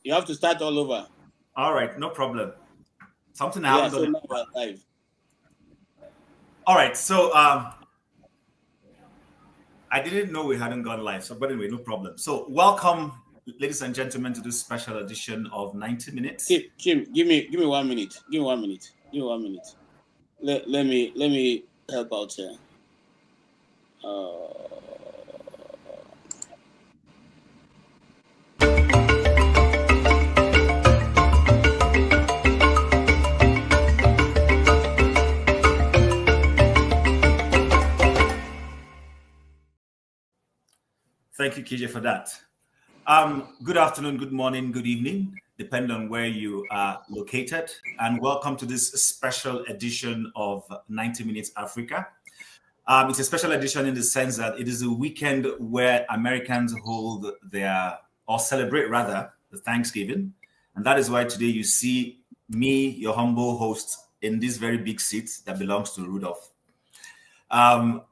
You have to start all over. All right, no problem. Something I Yeah, haven't done so in now a we're while. live. All right, so I didn't know we hadn't gone live. So, but anyway, no problem. So, welcome, ladies and gentlemen, to this special edition of 90 Minutes. Chim, give me 1 minute. Give me 1 minute. Give me 1 minute. Let me help out here. Uh, Thank you, KJ, for that. Good afternoon, good morning, good evening, depending on where you are located. And welcome to this special edition of 90 Minutes Africa. It's a special edition in the sense that it is a weekend where Americans hold their, or celebrate rather, the Thanksgiving. And that is why today you see me, your humble host, in this very big seat that belongs to Rudolph.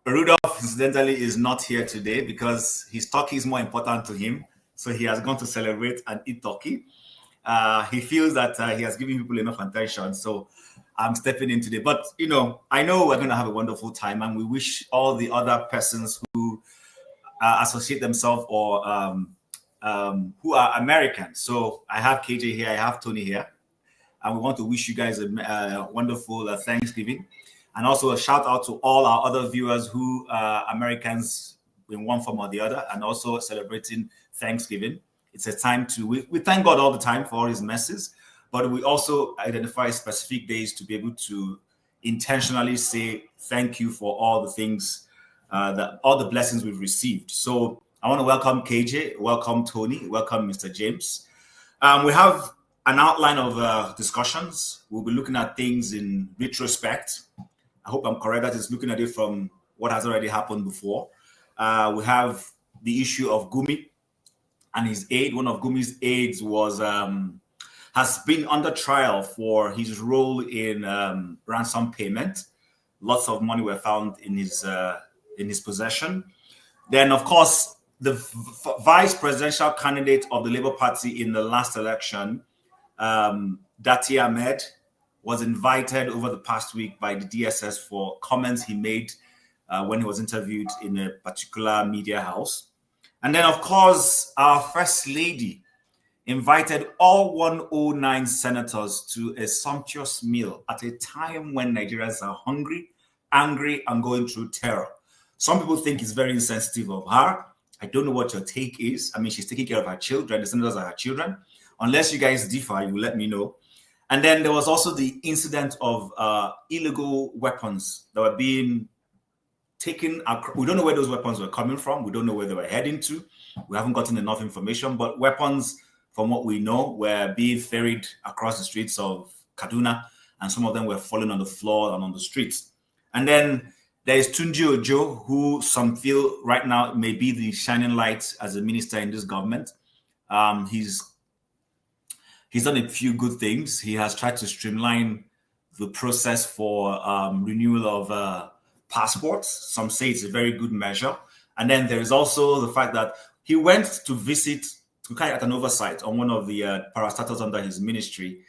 Rudolph, incidentally, is not here today because his turkey is more important to him. So he has gone to celebrate and eat turkey. He feels that he has given people enough attention. So I'm stepping in today. But, I know we're going to have a wonderful time, and we wish all the other persons who associate themselves or who are American. So I have KJ here, I have Tony here, and we want to wish you guys a wonderful Thanksgiving. And also a shout out to all our other viewers who are Americans in one form or the other, and also celebrating Thanksgiving. It's a time we thank God all the time for all his mercies, but we also identify specific days to be able to intentionally say thank you for all the things, all the blessings we've received. So I want to welcome KJ, welcome Tony, welcome Mr. James. We have an outline of discussions. We'll be looking at things in retrospect. I hope I'm correct. That is looking at it from what has already happened before. We have the issue of Gumi and his aide. One of Gumi's aides has been under trial for his role in ransom payment. Lots of money were found in his possession. Then, of course, the vice presidential candidate of the Labour Party in the last election, Dati Ahmed, was invited over the past week by the DSS for comments he made when he was interviewed in a particular media house. And then, of course, our First Lady invited all 109 senators to a sumptuous meal at a time when Nigerians are hungry, angry, and going through terror. Some people think it's very insensitive of her. I don't know what your take is. I mean, she's taking care of her children. The senators are her children. Unless you guys differ, you will let me know. And then there was also the incident of illegal weapons that were being taken. We don't know where those weapons were coming from. We don't know where they were heading to. We haven't gotten enough information. But weapons, from what we know, were being ferried across the streets of Kaduna, and some of them were falling on the floor and on the streets. And then there is Tunji Ojo, who some feel right now may be the shining light as a minister in this government. He's done a few good things. He has tried to streamline the process for renewal of passports. Some say it's a very good measure. And then there is also the fact that he went to visit, to carry out an oversight on one of the parastatals under his ministry,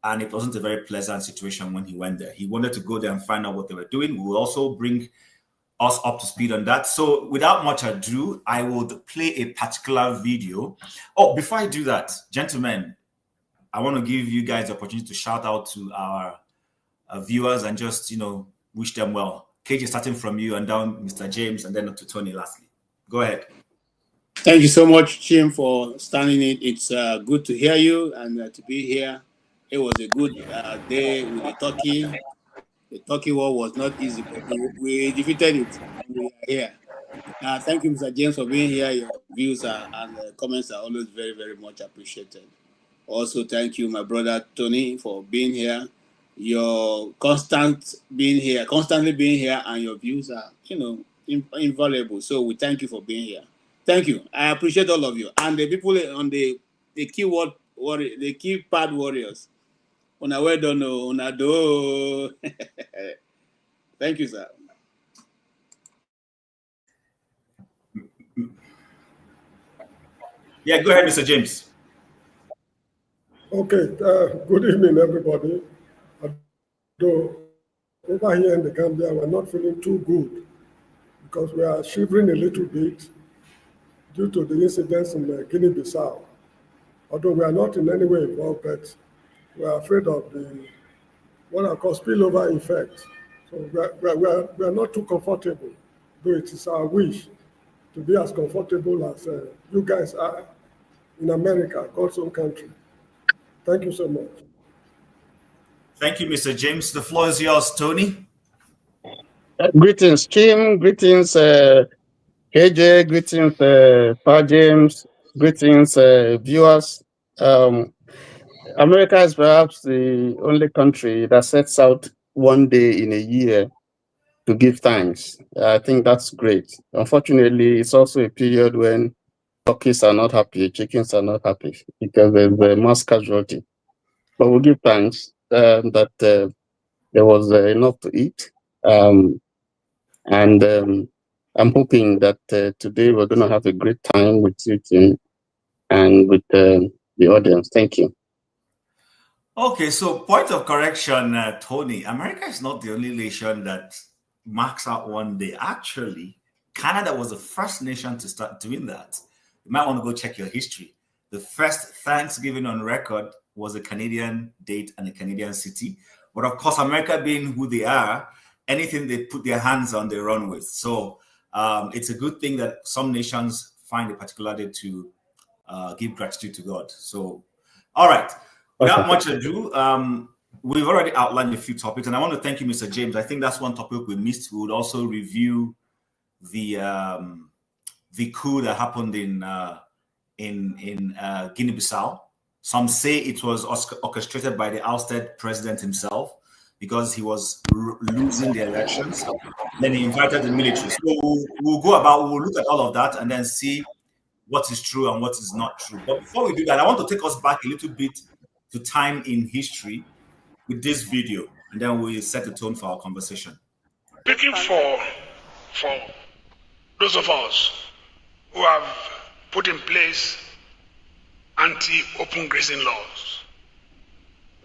and it wasn't a very pleasant situation when he went there. He wanted to go there and find out what they were doing. We will also bring us up to speed on that. So without much ado, I would play a particular video. Oh, before I do that, gentlemen, I want to give you guys the opportunity to shout out to our viewers and just, wish them well. KJ, starting from you and down, Mr. James, and then to Tony lastly. Go ahead. Thank you so much, Chim, for standing it. It's good to hear you and to be here. It was a good day with the turkey. The turkey war was not easy, but we defeated it. We are here. Thank you, Mr. James, for being here. Your views and comments are always very, very much appreciated. Also, thank you, my brother Tony, for being here. Your constantly being here, and your views are, invaluable. So we thank you for being here. Thank you. I appreciate all of you and the people on the keyword warrior, the keypad warriors. Una well done, una do. Thank you, sir. Yeah, go ahead, Mr. James. Okay, good evening, everybody. Although over here in the Gambia, we're not feeling too good because we are shivering a little bit due to the incidents in Guinea-Bissau. Although we are not in any way involved, but we are afraid of the what I call spillover effect. So we are not too comfortable, though it is our wish to be as comfortable as you guys are in America, God's own country. Thank you so much. Thank you, Mr. James. The floor is yours, Tony. Greetings, Chim. Greetings, KJ. Greetings, Pa James. Greetings, viewers. America is perhaps the only country that sets out one day in a year to give thanks. I think that's great. Unfortunately, it's also a period when turkeys are not happy, chickens are not happy because there's a mass casualty. But we give thanks that there was enough to eat. And I'm hoping that today we're going to have a great time with you, Tim, and with the audience. Thank you. Okay, so point of correction, Tony. America is not the only nation that marks out one day. Actually, Canada was the first nation to start doing that. You might want to go check your history. The first Thanksgiving on record was a Canadian date and a Canadian city. But of course, America being who they are, anything they put their hands on, they run with. So it's a good thing that some nations find a particular day to give gratitude to God. So, all right. Without much ado, we've already outlined a few topics, and I want to thank you, Mr. James. I think that's one topic we missed. We would also review the coup that happened in Guinea-Bissau. Some say it was orchestrated by the ousted president himself because he was losing the elections. Then he invited the military. So we'll look at all of that and then see what is true and what is not true. But before we do that, I want to take us back a little bit to time in history with this video, and then we'll set the tone for our conversation. Speaking for those of us who have put in place anti-open grazing laws,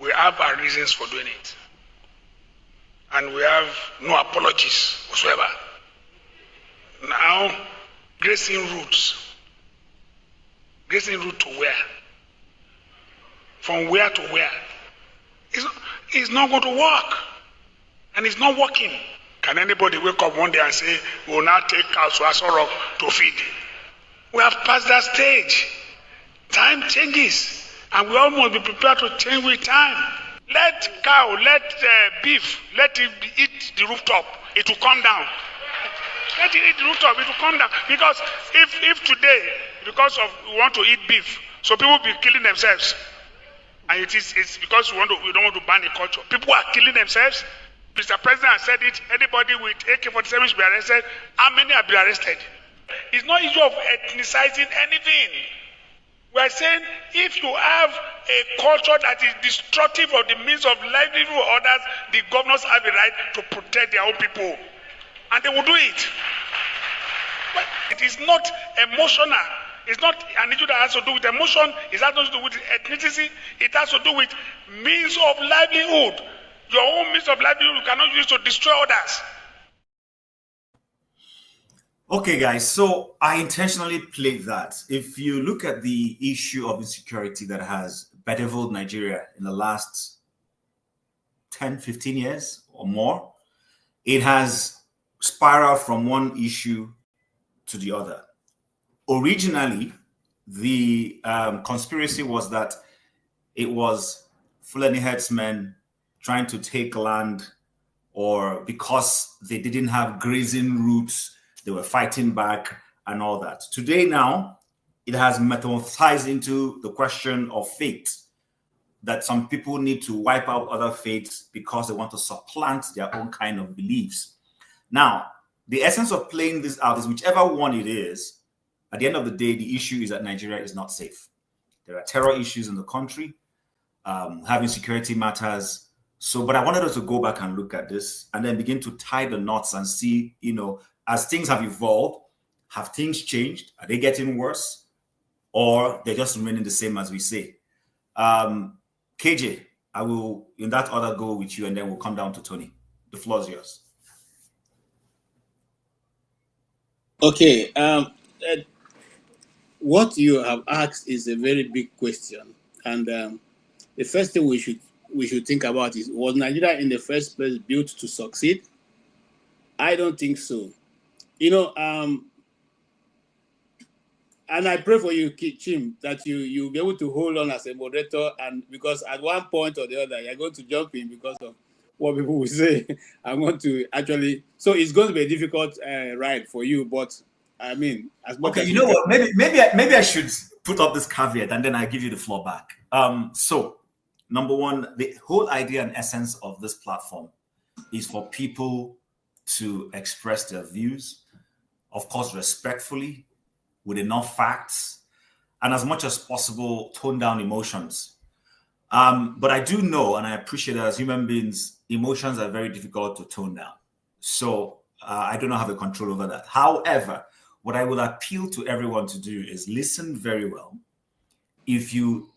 we have our reasons for doing it, and we have no apologies whatsoever. Now, grazing route to where? From where to where? It's not going to work. And it's not working. Can anybody wake up one day and say, we will now take cows to Asoro to feed? We have passed that stage. Time changes. And we all must be prepared to change with time. Let cow, let beef, let it eat the rooftop. It will come down. Let it eat the rooftop. It will come down. Because if today, because of we want to eat beef, so people will be killing themselves. And it's because we don't want to ban the culture. People are killing themselves. Mr. President has said it. Anybody with AK-47 should be arrested. How many have been arrested? It's not issue of ethnicizing anything. We are saying if you have a culture that is destructive of the means of livelihood of others, the governors have a right to protect their own people. And they will do it. But it is not emotional. It's not an issue that has to do with emotion. It has to do with ethnicity. It has to do with means of livelihood. Your own means of livelihood you cannot use to destroy others. Okay, guys. So I intentionally played that. If you look at the issue of insecurity that has bedeviled Nigeria in the last 10, 15 years or more, it has spiraled from one issue to the other. Originally, the conspiracy was that it was Fulani herdsmen trying to take land, or because they didn't have grazing routes, they were fighting back and all that. Today now, it has metamorphosed into the question of faith, that some people need to wipe out other faiths because they want to supplant their own kind of beliefs. Now, the essence of playing this out is whichever one it is, at the end of the day, the issue is that Nigeria is not safe. There are terror issues in the country, having security matters. So, but I wanted us to go back and look at this and then begin to tie the knots and see, as things have evolved, have things changed? Are they getting worse? Or they're just remaining the same as we say? KJ, I will, in that order, go with you, and then we'll come down to Tony. The floor is yours. Okay. What you have asked is a very big question, and the first thing we should think about is, was Nigeria in the first place built to succeed? I don't think so. You know, and I pray for you, Chim, that you'll be able to hold on as a moderator, and because at one point or the other, you're going to jump in because of what people will say. I'm going to actually, so it's going to be a difficult ride for you, but I mean, as much Okay, as you know what? Maybe I should put up this caveat, and then I give you the floor back. So, number one, the whole idea and essence of this platform is for people to express their views, of course, respectfully, with enough facts, and as much as possible, tone down emotions. But I do know, and I appreciate that as human beings, emotions are very difficult to tone down. So I do not have the control over that. However, what I will appeal to everyone to do is listen very well. If you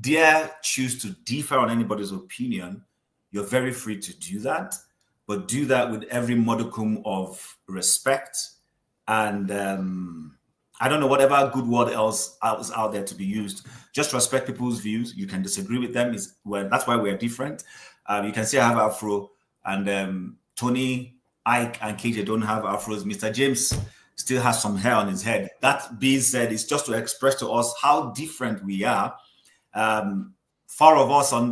dare choose to differ on anybody's opinion, you're very free to do that, but do that with every modicum of respect and I don't know, whatever good word else is out there to be used. Just respect people's views. You can disagree with them. That's why we're different. You can say I have afro, and Tony, Ike, and KJ don't have afros. Mr. James still has some hair on his head. That being said, it's just to express to us how different we are. Four of us on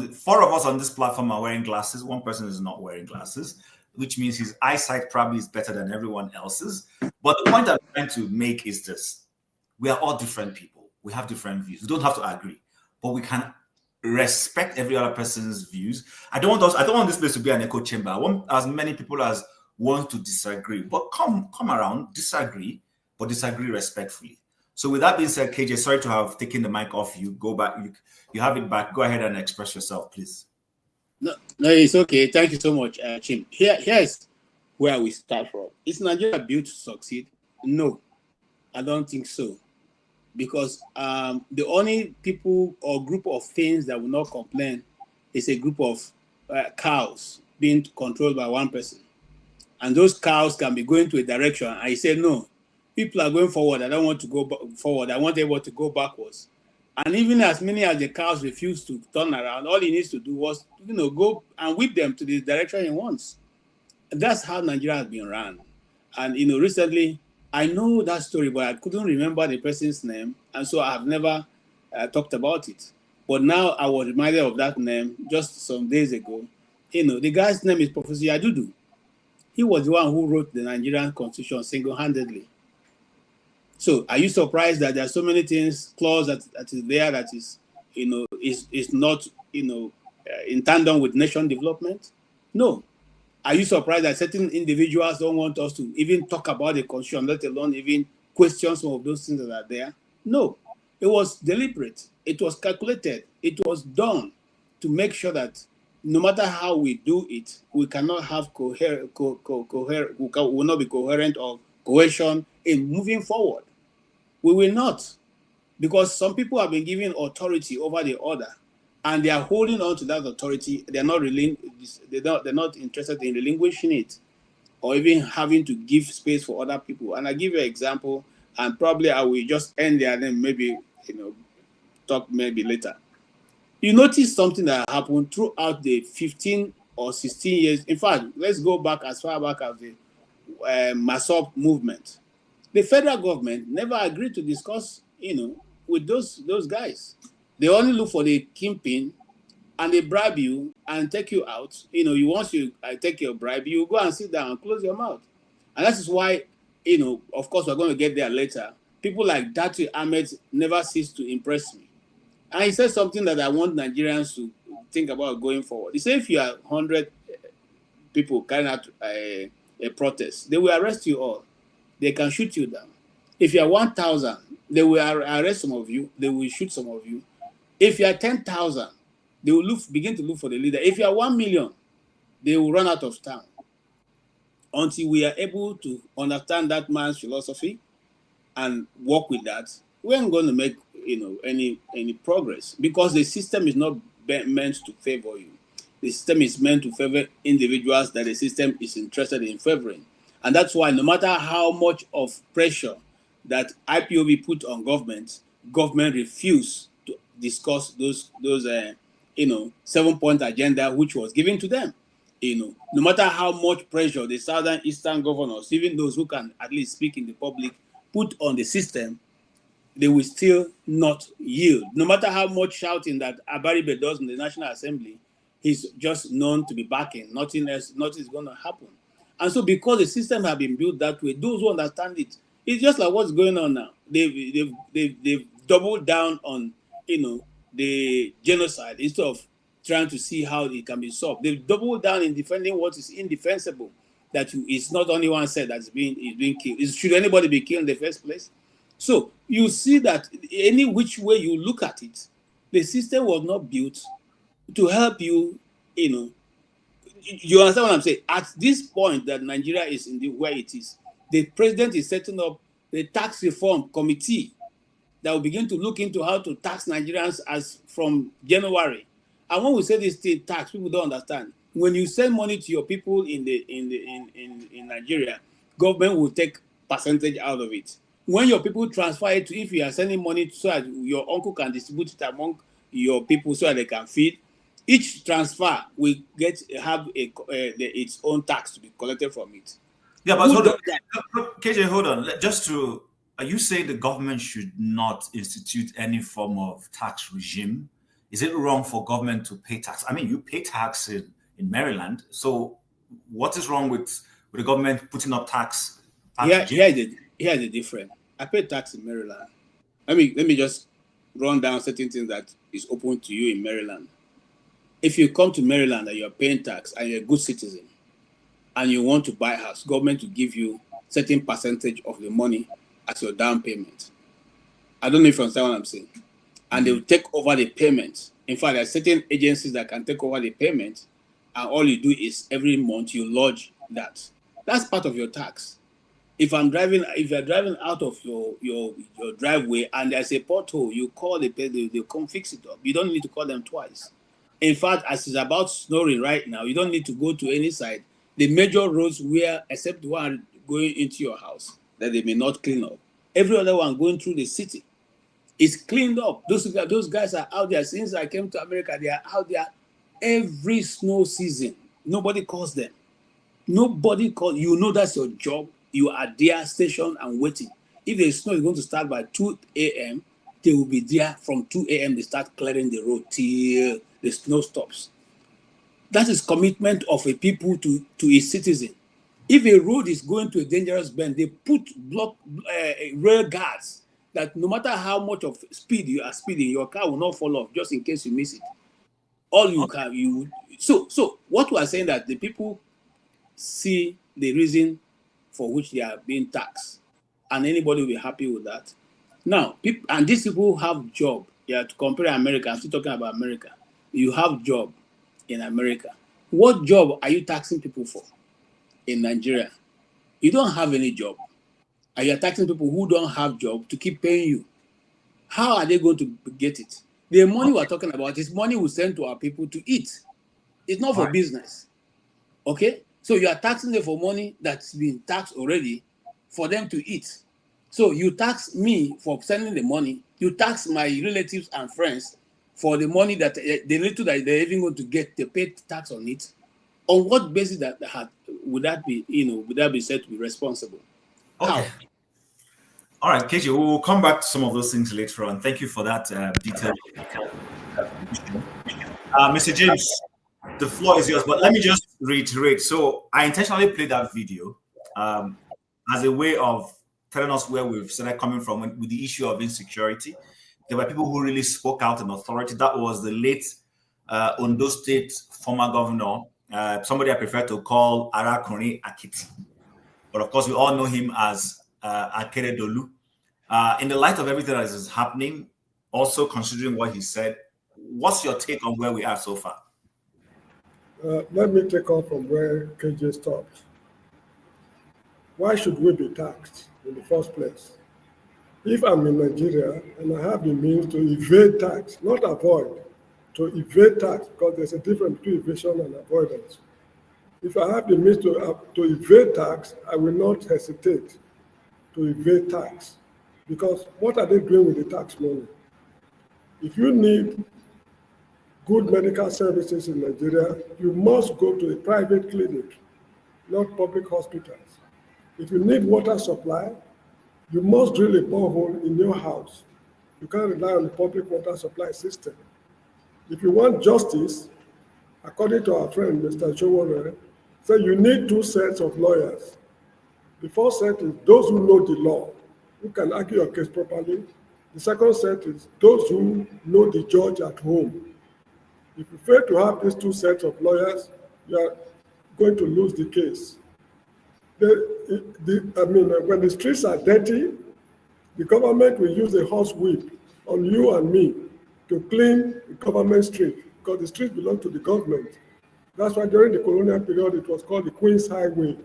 this platform are wearing glasses. One person is not wearing glasses, which means his eyesight probably is better than everyone else's. But the point I'm trying to make is this: we are all different people. We have different views. We don't have to agree, but we can respect every other person's views. I don't want this place to be an echo chamber. I want as many people as want to disagree, but come around, disagree, but disagree respectfully. So with that being said, KJ, sorry to have taken the mic off you. Go back. You have it back. Go ahead and express yourself, please. No, it's okay. Thank you so much, Chim. Here's where we start from. Is Nigeria built to succeed? No, I don't think so. Because the only people or group of things that will not complain is a group of cows being controlled by one person. And those cows can be going to a direction. I say, no, people are going forward. I don't want to go forward. I want everyone to go backwards. And even as many as the cows refuse to turn around, all he needs to do was, go and whip them to the direction he wants. And that's how Nigeria has been run. And, recently, I know that story, but I couldn't remember the person's name. And so I have never talked about it. But now I was reminded of that name just some days ago. The guy's name is Professor Yadudu. He was the one who wrote the Nigerian Constitution single-handedly. So are you surprised that there are so many things, clause that is there that is, is not, in tandem with nation development? No. Are you surprised that certain individuals don't want us to even talk about the Constitution, let alone even question some of those things that are there? No. It was deliberate. It was calculated. It was done to make sure that no matter how we do it, we cannot have will not be coherent or cohesion in moving forward. We will not, because some people have been given authority over the other, and they are holding on to that authority. They're not interested in relinquishing it, or even having to give space for other people. And I give you an example, and probably I will just end there, and then maybe talk maybe later. You notice something that happened throughout the 15 or 16 years. In fact, let's go back as far back as the Masop movement. The federal government never agreed to discuss, with those guys. They only look for the kingpin, and they bribe you and take you out. Once you take your bribe, you go and sit down and close your mouth. And that is why, of course, we're going to get there later. People like Datu Ahmed never cease to impress me. And he said something that I want Nigerians to think about going forward. He said if you are 100 people carrying out a protest, they will arrest you all. They can shoot you down. If you are 1,000, they will arrest some of you. They will shoot some of you. If you are 10,000, they will begin to look for the leader. If you are 1 million, they will run out of town. Until we are able to understand that man's philosophy and work with that, we ain't going to make any progress, because the system is not meant to favor you. The system is meant to favor individuals that the system is interested in favoring. And that's why no matter how much of pressure that IPOB put on government refuse to discuss those 7-point agenda which was given to them. No matter how much pressure the southern eastern governors, even those who can at least speak in the public, put on the system, they will still not yield. No matter how much shouting that Abaribe does in the National Assembly, he's just known to be backing. Nothing else, nothing is going to happen. And so because the system has been built that way, those who understand it, it's just like what's going on now. They've doubled down on, the genocide instead of trying to see how it can be solved. They've doubled down in defending what is indefensible. That it's not only one side that's being killed. Should anybody be killed in the first place? So you see that any which way you look at it, the system was not built to help you, you understand what I'm saying? At this point that Nigeria is in the where it is, the president is setting up the tax reform committee that will begin to look into how to tax Nigerians as from January. And when we say this thing tax, people don't understand. When you send money to your people in Nigeria, government will take percentage out of it. When your people transfer it to, if you are sending money so that your uncle can distribute it among your people so that they can feed, each transfer will have its own tax to be collected from it. Yeah, but hold on. KJ, hold on. Just to, are you saying the government should not institute any form of tax regime? Is it wrong for government to pay tax? I mean, you pay tax in Maryland, so what is wrong with the government putting up tax? Here's the difference. I pay tax in Maryland. Let me just run down certain things that is open to you in Maryland. If you come to Maryland and you're paying tax and you're a good citizen and you want to buy a house, government will give you certain percentage of the money as your down payment. I don't know if you understand what I'm saying. And they will take over the payment. In fact, there are certain agencies that can take over the payment, and all you do is every month you lodge that. That's part of your tax. If you're driving out of your driveway and there's a pothole, you call they come fix it up. You don't need to call them twice. In fact, as it's about snowing right now, you don't need to go to any side. The major roads where, except the one going into your house, that they may not clean up. Every other one going through the city is cleaned up. Those guys are out there. Since I came to America, they are out there every snow season. Nobody calls them. Nobody calls. You know that's your job. You are there, stationed and waiting. If the snow is going to start by 2 a.m., they will be there from 2 a.m. They start clearing the road till the snow stops. That is commitment of a people to a citizen. If a road is going to a dangerous bend, they put rail guards that no matter how much of speed you are speeding, your car will not fall off just in case you miss it. All you can, you. So what we are saying that the people see the reason for which they are being taxed, and anybody will be happy with that. Now, and these people have job. Yeah, to compare America, I'm still talking about America. You have job in America. What job are you taxing people for in Nigeria? You don't have any job. And you're taxing people who don't have job to keep paying you. How are they going to get it? The money we're talking about is money we send to our people to eat. It's not for business. Okay? So you are taxing them for money that's been taxed already for them to eat. So you tax me for sending the money. You tax my relatives and friends for the money that the little that they're even going to get, they pay tax on it. On what basis would that be said to be responsible? Okay. How? All right, KJ, we'll come back to some of those things later on. Thank you for that detailed. Mr. James, the floor is yours, but let me just reiterate. So I intentionally played that video as a way of telling us where we've started coming from with the issue of insecurity. There were people who really spoke out in authority. That was the late Ondo State former governor, somebody I prefer to call Arakuni Akiti. But of course, we all know him as Akeredolu. In the light of everything that is happening, also considering what he said, what's your take on where we are so far? Let me take off from where KJ stopped. Why should we be taxed in the first place? If I'm in Nigeria and I have the means to evade tax, not avoid, to evade tax, because there's a difference between evasion and avoidance. If I have the means to evade tax, I will not hesitate to evade tax. Because what are they doing with the tax money? If you need good medical services in Nigeria, you must go to a private clinic, not public hospitals. If you need water supply, you must drill a borehole in your house. You can't rely on the public water supply system. If you want justice, according to our friend, Mr. Chowore, said you need two sets of lawyers. The first set is those who know the law, who can argue your case properly. The second set is those who know the judge at home. If you fail to have these two sets of lawyers, you are going to lose the case. When the streets are dirty, the government will use a horse whip on you and me to clean the government street, because the streets belong to the government. That's why during the colonial period, it was called the Queen's Highway.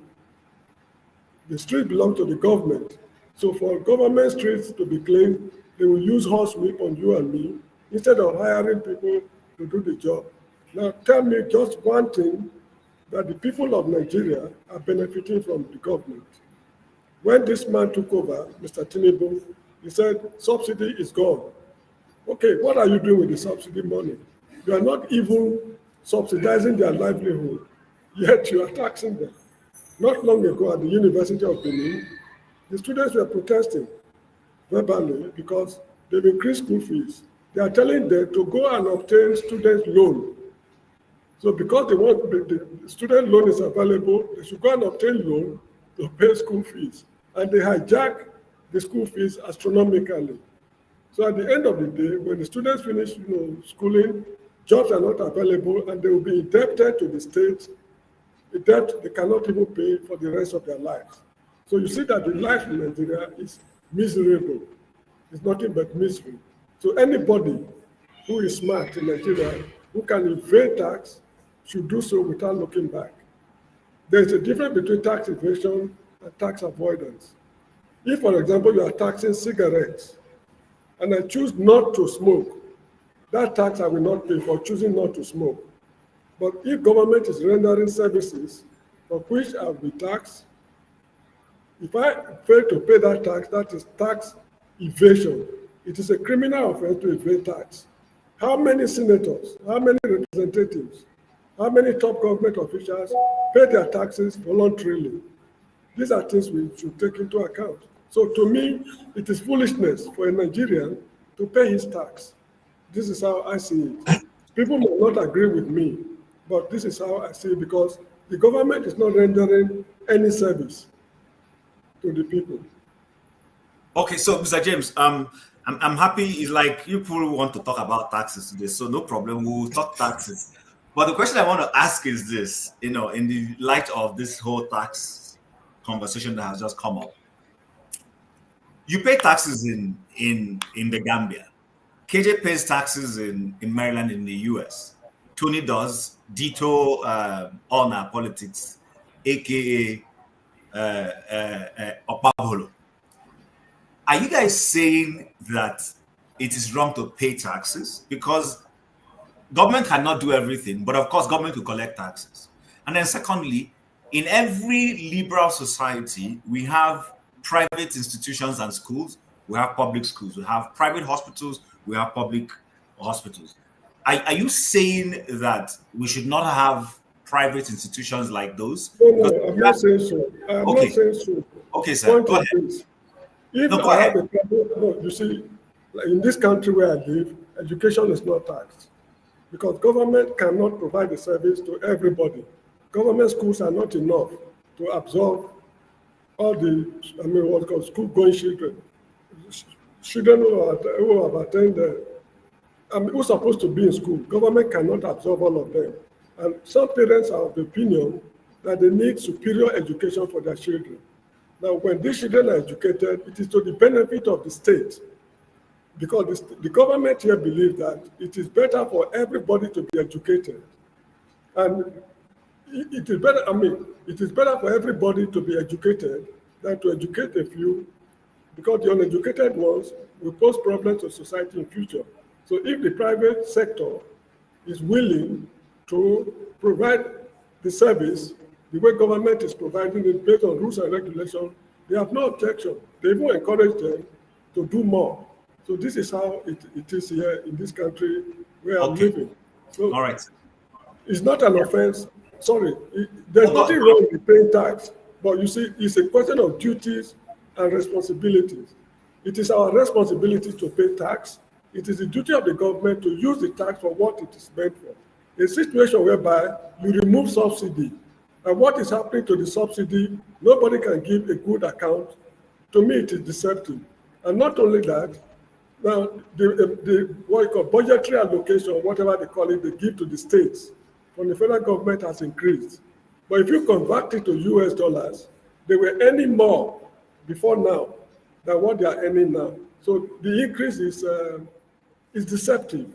The street belonged to the government. So for government streets to be clean, they will use horse whip on you and me instead of hiring people to do the job. Now tell me just one thing that the people of Nigeria are benefiting from the government. When this man took over, Mr. Tinubu, he said, subsidy is gone. Okay, what are you doing with the subsidy money? You are not even subsidizing their livelihood, yet you are taxing them. Not long ago at the University of Benin, the students were protesting verbally because they've increased school fees. They are telling them to go and obtain student loan. So because they want the student loan is available, they should go and obtain loan to pay school fees. And they hijack the school fees astronomically. So at the end of the day, when the students finish schooling, jobs are not available and they will be indebted to the state, a debt they cannot even pay for the rest of their lives. So you see that the life in Nigeria is miserable. It's nothing but misery. So anybody who is smart in Nigeria, who can evade tax, should do so without looking back. There's a difference between tax evasion and tax avoidance. If, for example, you are taxing cigarettes, and I choose not to smoke, that tax I will not pay for choosing not to smoke. But if government is rendering services for which I will be taxed, if I fail to pay that tax, that is tax evasion. It is a criminal offense to evade tax. How many senators, how many representatives, how many top government officials pay their taxes voluntarily? These are things we should take into account. So to me, it is foolishness for a Nigerian to pay his tax. This is how I see it. People may not agree with me, but this is how I see it, because the government is not rendering any service to the people. Okay, so Mr. James, I'm happy. It's like you people want to talk about taxes today, so no problem. We'll talk taxes. But the question I want to ask is this: in the light of this whole tax conversation that has just come up, you pay taxes in the Gambia. KJ pays taxes in Maryland in the US. Tony does. Dito on our politics, aka Opabolo. Are you guys saying that it is wrong to pay taxes? Because government cannot do everything, but of course, government will collect taxes. And then secondly, in every liberal society, we have private institutions and schools, we have public schools, we have private hospitals, we have public hospitals. Are you saying that we should not have private institutions like those? No, I'm not saying so. I'm Okay. not saying so. Okay, sir. Go ahead. If No, go I have ahead. a problem, no, you see, like in this country where I live, education is not taxed because government cannot provide the service to everybody. Government schools are not enough to absorb all the, what's called school-going children. Children who have attended, who's supposed to be in school. Government cannot absorb all of them. And some parents are of the opinion that they need superior education for their children. Now, when these children are educated, it is to the benefit of the state, because the government here believes that it is better for everybody to be educated. And it is better, it is better for everybody to be educated than to educate a few because the uneducated ones will pose problems to society in future. So if the private sector is willing to provide the service the way government is providing it based on rules and regulations, they have no objection. They even encourage them to do more. So this is how it is here in this country where I'm living. So all right. It's not an offense. Sorry, there's nothing wrong with paying tax, but you see, it's a question of duties and responsibilities. It is our responsibility to pay tax. It is the duty of the government to use the tax for what it is meant for. A situation whereby you remove subsidy, and what is happening to the subsidy, nobody can give a good account. To me, it is deceptive. And not only that, now the what you call budgetary allocation, whatever they call it, they give to the states from the federal government has increased. But if you convert it to US dollars, they were earning more before now than what they are earning now. So the increase is deceptive,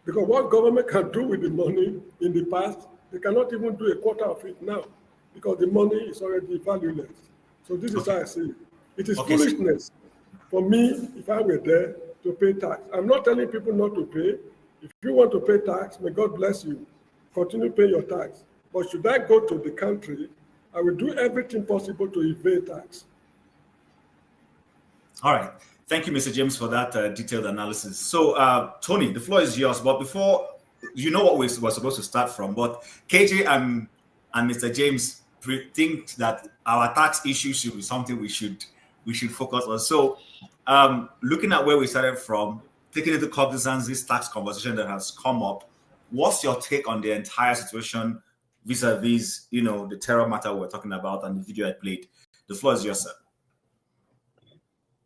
because what government can do with the money in the past, they cannot even do a quarter of it now, because the money is already valueless. So this is how I see it. It is foolishness for me, if I were there, to pay tax. I'm not telling people not to pay. If you want to pay tax, may God bless you. Continue paying your tax. But should I go to the country, I will do everything possible to evade tax. All right. Thank you, Mr. James, for that detailed analysis. So, Tony, the floor is yours. But before, you know what we were supposed to start from, but KJ and Mr. James think that our tax issue should be something we should focus on. So, looking at where we started from, taking into cognizance this tax conversation that has come up, what's your take on the entire situation vis-a-vis, the terror matter we're talking about and the video I played? The floor is yours, sir.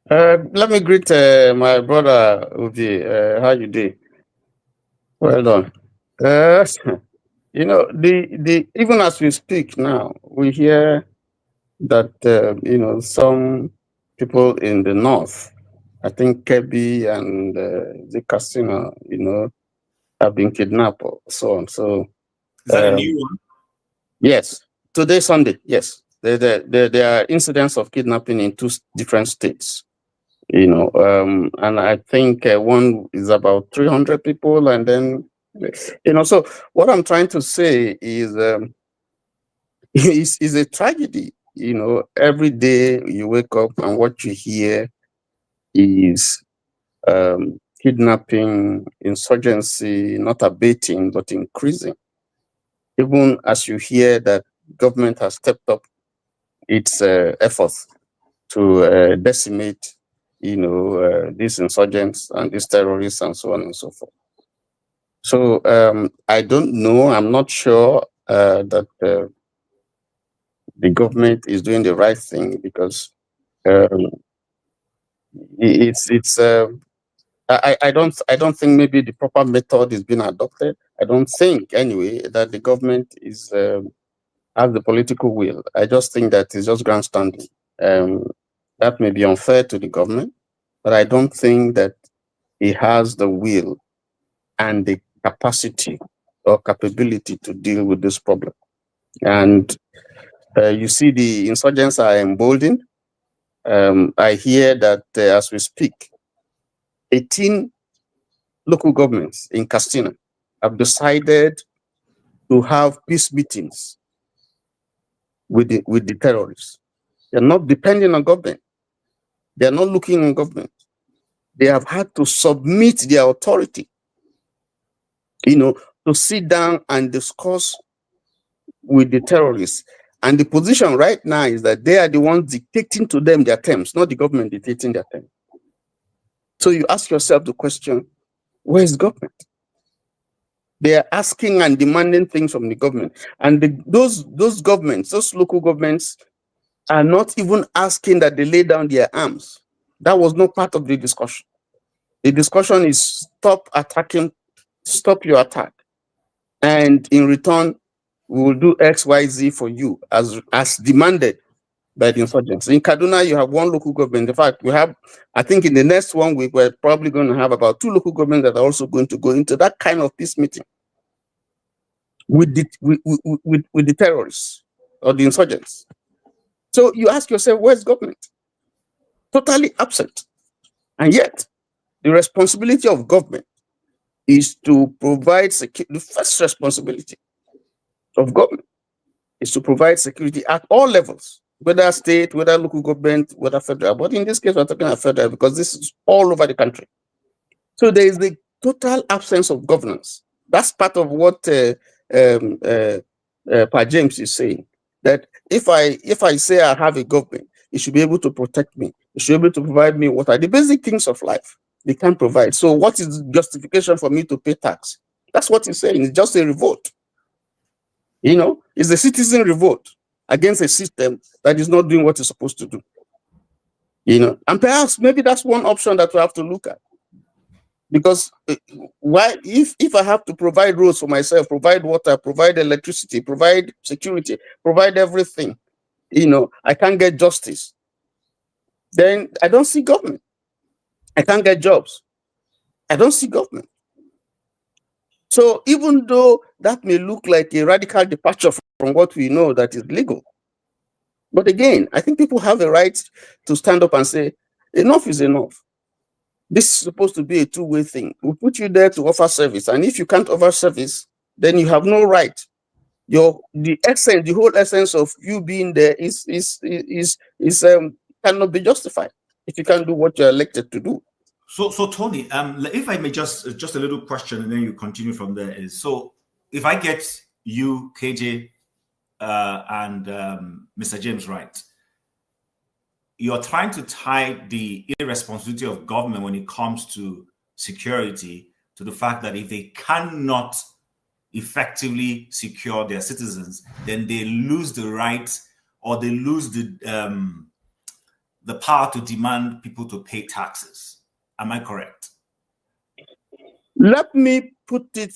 Let me greet my brother Uvi. How you doing? Well done. The even as we speak now, we hear that some people in the north, I think Kebbi and the casino, have been kidnapped or so on. So is that a new one? Yes, today Sunday. Yes, there are incidents of kidnapping in 2 different states. And I think one is about 300 people, and then so what I'm trying to say is is a tragedy. Every day you wake up and what you hear is kidnapping, insurgency, not abating but increasing. Even as you hear that government has stepped up its efforts to decimate these insurgents and these terrorists and so on and so forth. So I don't know. I'm not sure that the government is doing the right thing, because I don't think maybe the proper method is being adopted. I don't think anyway that the government is has the political will. I just think that it's just grandstanding. That may be unfair to the government, but I don't think that it has the will and the capacity or capability to deal with this problem. And you see the insurgents are emboldened. I hear that as we speak, 18 local governments in Castina have decided to have peace meetings with the terrorists. They're not depending on government. They're not looking on government. They have had to submit their authority, to sit down and discuss with the terrorists. And the position right now is that they are the ones dictating to them their terms, not the government dictating their terms. So you ask yourself the question, where is government? They are asking and demanding things from the government. And those governments, those local governments, are not even asking that they lay down their arms. That was not part of the discussion. The discussion is stop attacking, stop your attack. And in return, we will do X, Y, Z for you as demanded by the insurgents. In Kaduna, you have 1 local government. In fact, we have, I think in the next 1 week, we're probably going to have about 2 local governments that are also going to go into that kind of peace meeting with the terrorists or the insurgents. So you ask yourself, where's government? Totally absent. And yet, the responsibility of government is to provide security. The first responsibility of government is to provide security at all levels, whether state, whether local government, whether federal. But in this case, we're talking about federal because this is all over the country. So there is the total absence of governance. That's part of what Pa James is saying. That if I say I have a government, it should be able to protect me. It should be able to provide me what are the basic things of life. They can't provide. So what is the justification for me to pay tax? That's what he's saying. It's just a revolt. It's a citizen revolt against a system that is not doing what it's supposed to do. And perhaps maybe that's one option that we have to look at. Because why, if I have to provide roads for myself, provide water, provide electricity, provide security, provide everything, I can't get justice, then I don't see government. I can't get jobs. I don't see government. So even though that may look like a radical departure from what we know that is legal, but again, I think people have a right to stand up and say, enough is enough. This is supposed to be a two-way thing. We put you there to offer service, and if you can't offer service, then you have no right. The whole essence of you being there is cannot be justified if you can't do what you're elected to do. So Tony, if I may just a little question, and then you continue from there. Is so if I get you, KJ, and Mr. James right, you're trying to tie the irresponsibility of government when it comes to security to the fact that if they cannot effectively secure their citizens, then they lose the right, or they lose the power to demand people to pay taxes. Am I correct? Let me put it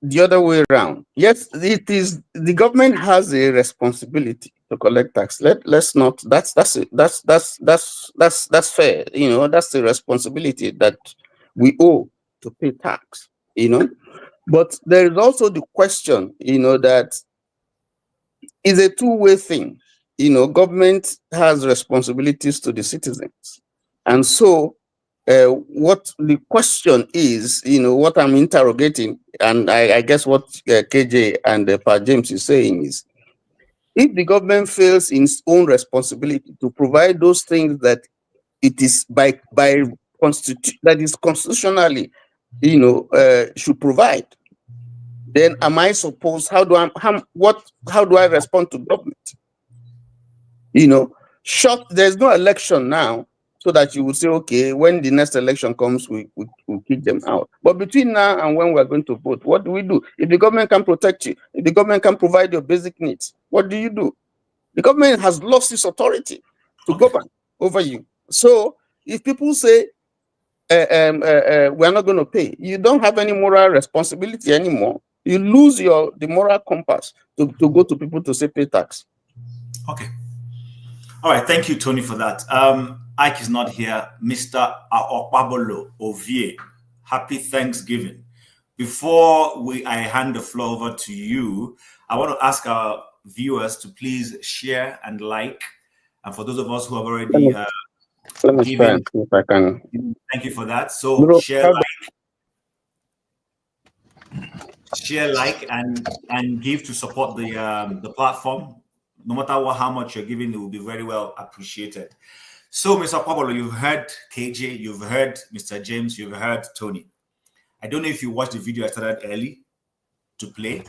the other way around. Yes, it is the government has a responsibility to collect tax. Let's not. That's fair. That's the responsibility that we owe to pay tax. But there is also the question. That is a two-way thing. Government has responsibilities to the citizens, and so. What the question is, what I'm interrogating, and I guess what KJ and Pa James is saying is, if the government fails in its own responsibility to provide those things that it is by that is constitutionally, should provide, then am I supposed? How do I respond to government? There's no election now. So that you would say, okay, when the next election comes, we'll kick them out. But between now and when we're going to vote, what do we do? If the government can protect you, if the government can provide your basic needs, what do you do? The government has lost its authority to govern over you. So if people say, we're not going to pay, you don't have any moral responsibility anymore. You lose the moral compass to go to people to say pay tax. Okay. All right. Thank you, Tony, for that. Ike is not here. Mr. Aokpabolo Ovie, happy Thanksgiving. Before I hand the floor over to you, I want to ask our viewers to please share and like. And for those of us who have already given, if I can. Thank you for that. So share like and give to support the platform. No matter how much you're giving, it will be very well appreciated. So, Mr. Pablo, you've heard KJ, you've heard Mr. James, you've heard Tony. I don't know if you watched the video I started early to play,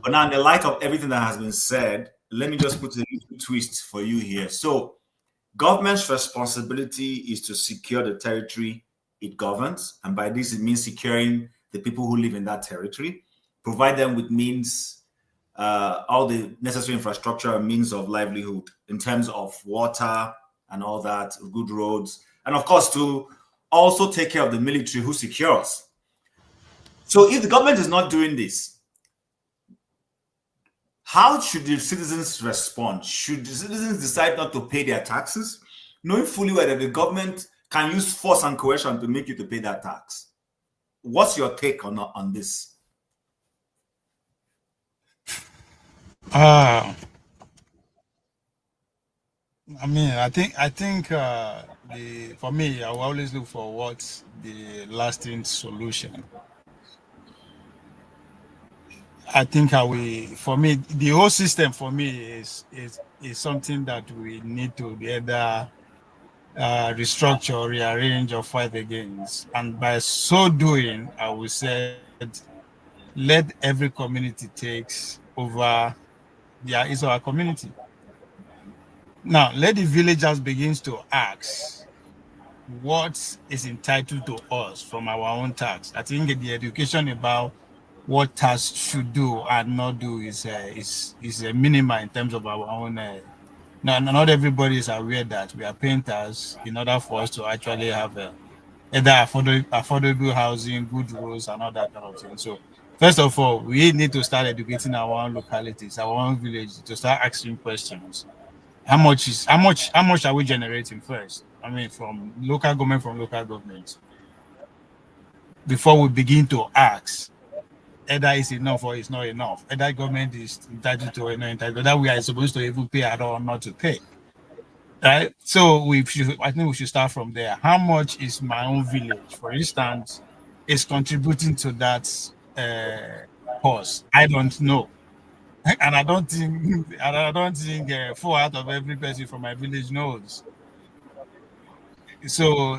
but now in the light of everything that has been said, let me just put a little twist for you here. So, government's responsibility is to secure the territory it governs, and by this it means securing the people who live in that territory, provide them with means, all the necessary infrastructure and means of livelihood in terms of water, and all that, good roads, and of course to also take care of the military who secures. So if the government is not doing this, how should the citizens respond? Should the citizens decide not to pay their taxes, knowing fully well that the government can use force and coercion to make you to pay that tax? What's your take on this? I mean, I think for me, I will always look for what's the lasting solution. I think for me, the whole system for me is something that we need to either restructure, rearrange, or fight against. And by so doing, I will say, let every community takes over is our community. Now, let the villagers begins to ask what is entitled to us from our own tax. I think the education about what tax should do and not do is a minimum in terms of our own. Now, not everybody is aware that we are paying tax in order for us to actually have either affordable housing, good roads, and all that kind of thing. So, first of all, we need to start educating our own localities, our own villages, to start asking questions. How much are we generating first? I mean, from local government, before we begin to ask either it's enough or it's not enough. Either government is entitled to or not entitled, that we are supposed to even pay at all or not to pay. Right? So I think we should start from there. How much is my own village, for instance, is contributing to that cause? I don't know. And I don't think 4 out of every person from my village knows. So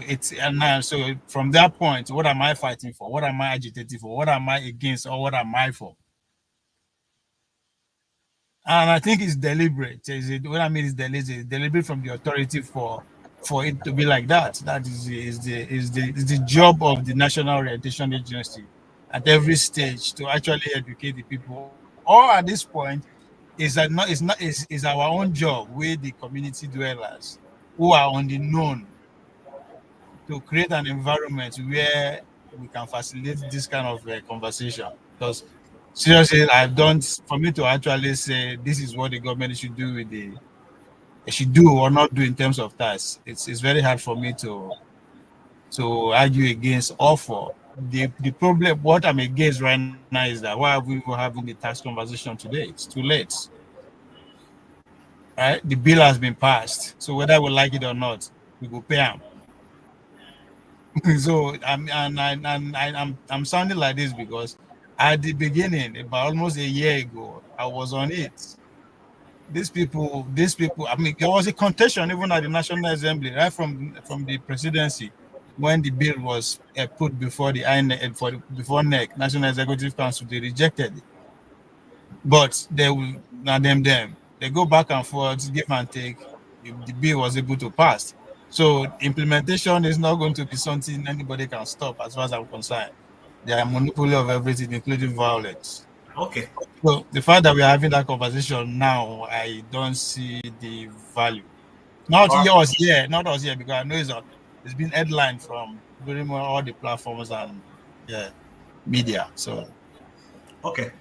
from that point, what am I fighting for? What am I agitating for? What am I against, or what am I for? And I think it's deliberate. What I mean is deliberate from the authority for it to be like that. That is the job of the National Orientation Agency at every stage to actually educate the people. Or at this point, is our own job with the community dwellers who are on the known to create an environment where we can facilitate this kind of conversation. Because seriously, I don't, for me to actually say this is what the government should do should do or not do in terms of tax, it's very hard for me to argue against or for. The problem, what I'm against right now is that why are we even having the tax conversation today? It's too late. Right? The bill has been passed. So whether we like it or not, we will pay them. So I'm sounding like this because at the beginning, about almost a year ago, I was on it. These people. I mean, there was a contention even at the National Assembly, right from the presidency, when the bill was put before the INEC, before NEC, National Executive Council. They rejected it, but they will now them. They go back and forth, give and take. The bill was able to pass. So implementation is not going to be something anybody can stop, as far as I'm concerned. They are monopoly of everything, including violence. Okay. So the fact that we are having that conversation now, I don't see the value. Not yours here, not us here, because I know it's been headlined from very much all the platforms and media. So Okay.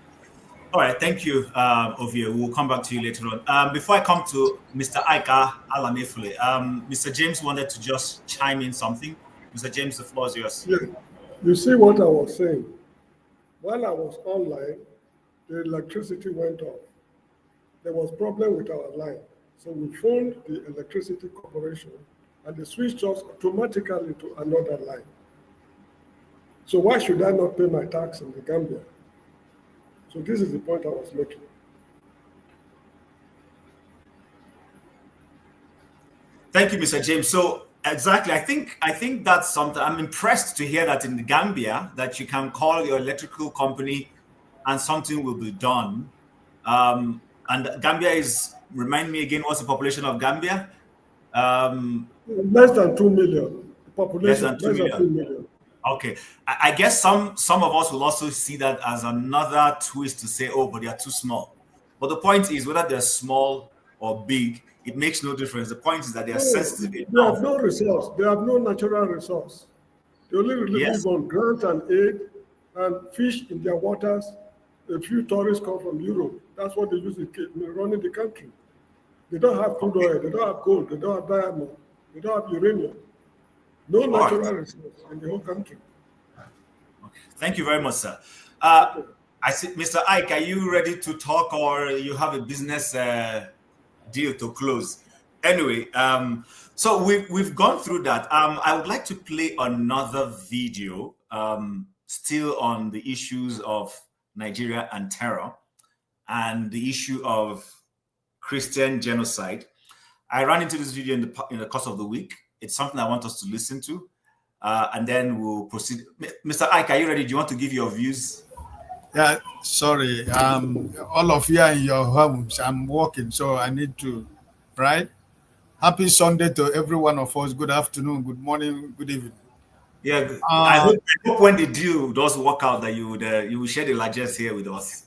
All right. Thank you, Ovie. We'll come back to you later on. Before I come to Mr. Aika Alanefule, Mr. James wanted to just chime in something. Mr. James, the floor is yours. Yeah. You see what I was saying? While I was online, the electricity went off. There was problem with our line. So we phoned the electricity corporation and they switched us automatically to another line. So why should I not pay my tax in the Gambia? So this is the point I was making. Thank you, Mr. James. So exactly, I think that's something. I'm impressed to hear that in the Gambia that you can call your electrical company and something will be done. And Gambia remind me again, what's the population of Gambia? Less than 2 million. The population less than 2 million. Okay, I guess some of us will also see that as another twist to say, oh, but they are too small. But the point is, whether they're small or big, it makes no difference. The point is that they are sensitive enough. They have no resource. They have no natural resource. They only live on grant and aid and fish in their waters. A few tourists come from Europe. That's what they use in running the country. They don't have crude oil. They don't have gold. They don't have diamond. They don't have uranium. No natural resource in the whole country. Okay. Thank you very much, sir. I see, Mr. Ike, are you ready to talk, or you have a business deal to close? Anyway, so we've gone through that. I would like to play another video, still on the issues of Nigeria and terror, and the issue of Christian genocide. I ran into this video in the course of the week. It's something I want us to listen to, and then we'll proceed. Mr. Ike, are you ready? Do you want to give your views? Yeah, sorry. All of you are in your homes. I'm working, so I need to, right? Happy Sunday to every one of us. Good afternoon, good morning, good evening. Yeah, I hope when the deal does work out that you will share the largest here with us.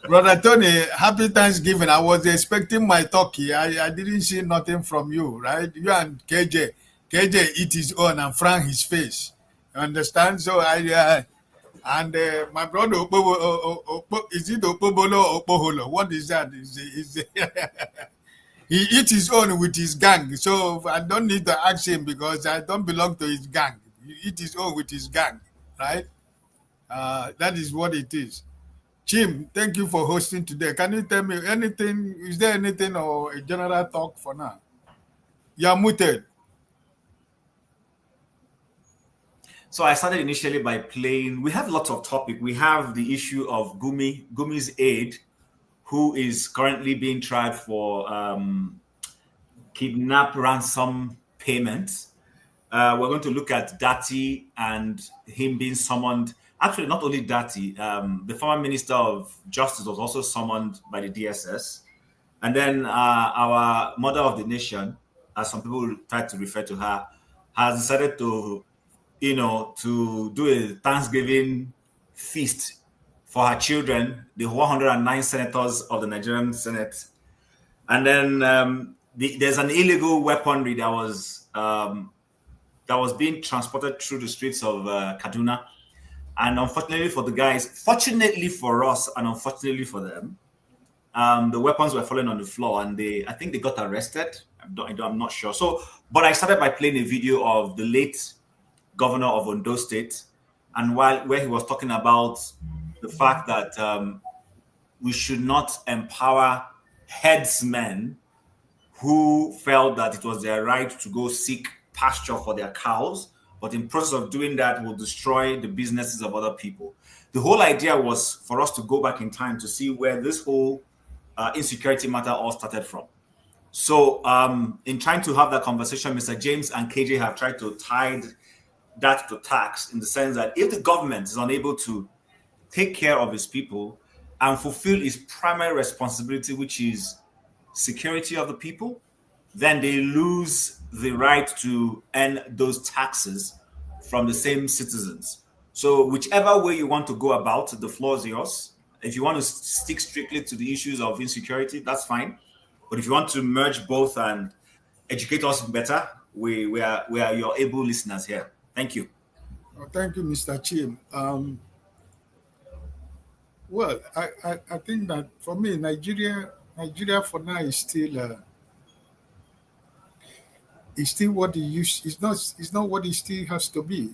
Brother Tony, happy Thanksgiving. I was expecting my turkey. I didn't see nothing from you, right? You and KJ eat his own and frown his face. You understand? So and my brother, is it Opobolo or Opoholo? What is that? He eats his own with his gang. So I don't need to ask him because I don't belong to his gang. He eats his own with his gang, right? That is what it is. Chim, thank you for hosting today. Can you tell me anything? Is there anything or a general talk for now? You're muted. So I started initially by playing. We have lots of topic. We have the issue of Gumi's aide, who is currently being tried for kidnap ransom payments. We're going to look at Dati and him being summoned. Actually, not only Dati, the former Minister of Justice was also summoned by the DSS. And then our mother of the nation, as some people try to refer to her, has decided to do a Thanksgiving feast for her children, the 109 senators of the Nigerian Senate. And then there's an illegal weaponry that was being transported through the streets of Kaduna. And unfortunately for the guys, fortunately for us and unfortunately for them, the weapons were falling on the floor, and I think they got arrested. I'm not sure. But I started by playing a video of the late governor of Ondo State, and where he was talking about the fact that we should not empower headsmen who felt that it was their right to go seek pasture for their cows, but in process of doing that will destroy the businesses of other people. The whole idea was for us to go back in time to see where this whole insecurity matter all started from. So in trying to have that conversation, Mr. James and KJ have tried to tie that to tax, in the sense that if the government is unable to take care of its people and fulfill its primary responsibility, which is security of the people, then they lose the right to earn those taxes from the same citizens. So whichever way you want to go about it, the floor is yours. If you want to stick strictly to the issues of insecurity, that's fine. But if you want to merge both and educate us better, we are your able listeners here. Thank you. Oh, thank you, Mr. Chim. Well, I think that for me, Nigeria for now is still what it used. It's not what it still has to be.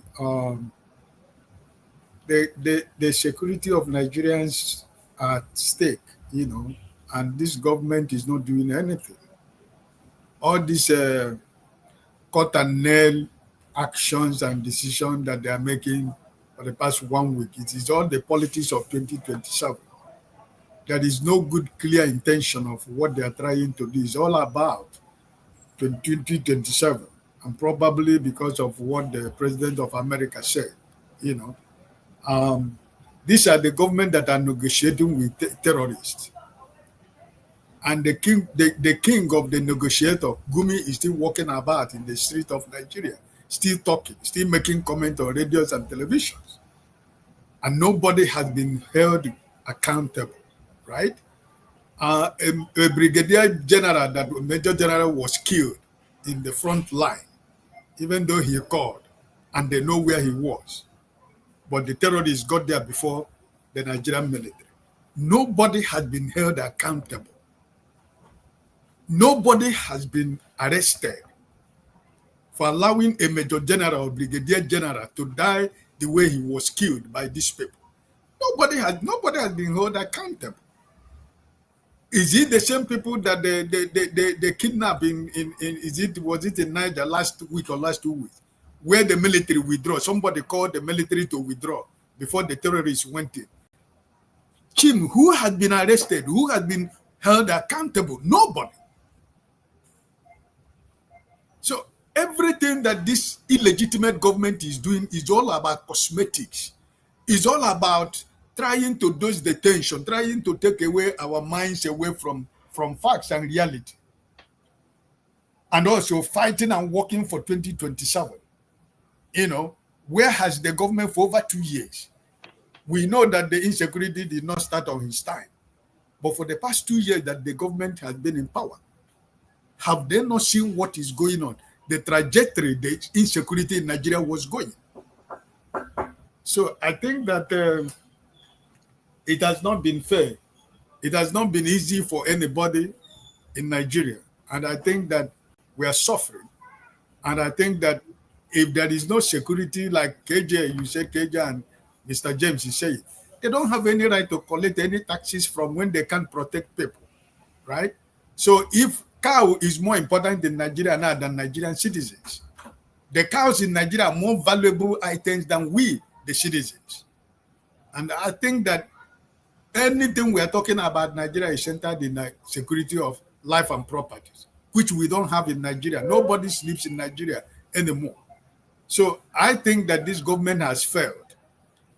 The security of Nigerians at stake, and this government is not doing anything. All these cut and nail actions and decisions that they are making for the past 1 week, it is all the politics of 2027. There is no good, clear intention of what they are trying to do. It's all about 2027, and probably because of what the President of America said, these are the government that are negotiating with terrorists. And the king of the negotiator, Gumi, is still walking about in the street of Nigeria, still talking, still making comments on radios and televisions. And nobody has been held accountable, right? A brigadier general, that major general, was killed in the front line, even though he called, and they know where he was. But the terrorists got there before the Nigerian military. Nobody has been held accountable. Nobody has been arrested for allowing a major general or brigadier general to die the way he was killed by these people. Nobody has been held accountable. Is it the same people that they kidnapped was it in Niger last week or last 2 weeks, where the military withdraw? Somebody called the military to withdraw before the terrorists went in. Chim, who had been arrested? Who had been held accountable? Nobody. So everything that this illegitimate government is doing is all about cosmetics. It's all about trying to dose the tension, trying to take away our minds away from facts and reality. And also fighting and working for 2027. You know, where has the government for over 2 years? We know that the insecurity did not start on his time. But for the past 2 years that the government has been in power, have they not seen what is going on? The trajectory the insecurity in Nigeria was going. So I think that it has not been fair. It has not been easy for anybody in Nigeria. And I think that we are suffering. And I think that if there is no security, like KJ, you said KJ and Mr. James, you say, they don't have any right to collect any taxes from when they can't protect people, right? So if cow is more important in Nigeria now than Nigerian citizens, the cows in Nigeria are more valuable items than we, the citizens. And I think that anything we are talking about Nigeria is centered in the security of life and properties, which we don't have in Nigeria. Nobody sleeps in Nigeria anymore. So I think that this government has failed.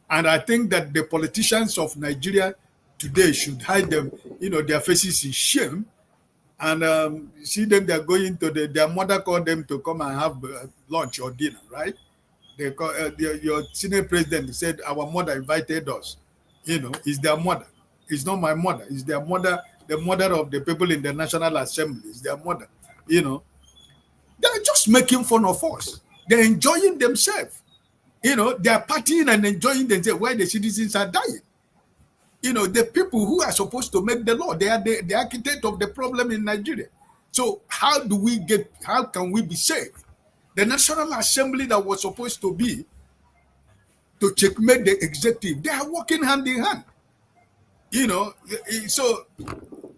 And I think that the politicians of Nigeria today should hide them, their faces in shame. And see them, they're going to their mother called them to come and have lunch or dinner, right? They call, your senior president said, our mother invited us. It's their mother. It's not my mother. It's their mother, the mother of the people in the National Assembly. It's their mother. They're just making fun of us. They're enjoying themselves. They're partying and enjoying themselves while the citizens are dying. The people who are supposed to make the law, they are the architect of the problem in Nigeria. So how can we be safe? The National Assembly that was supposed to be to checkmate the executive, they are working hand in hand. So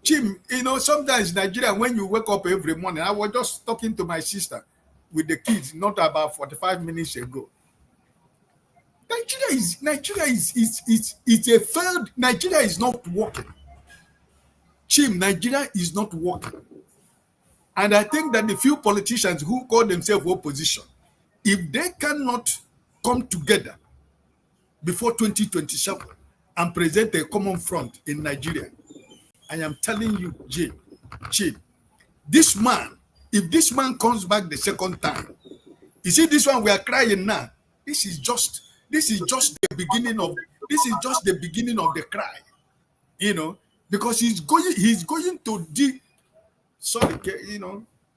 Chim, sometimes Nigeria, when you wake up every morning, I was just talking to my sister with the kids, not about 45 minutes ago. Nigeria is a failed. Nigeria is not working. Chim, Nigeria is not working. And I think that the few politicians who call themselves opposition, if they cannot come together before 2027 and present a common front in Nigeria, I am telling you, Chim, this man, if this man comes back the second time, you see this one we are crying now. This is just the beginning of the cry, because he's going to sorry,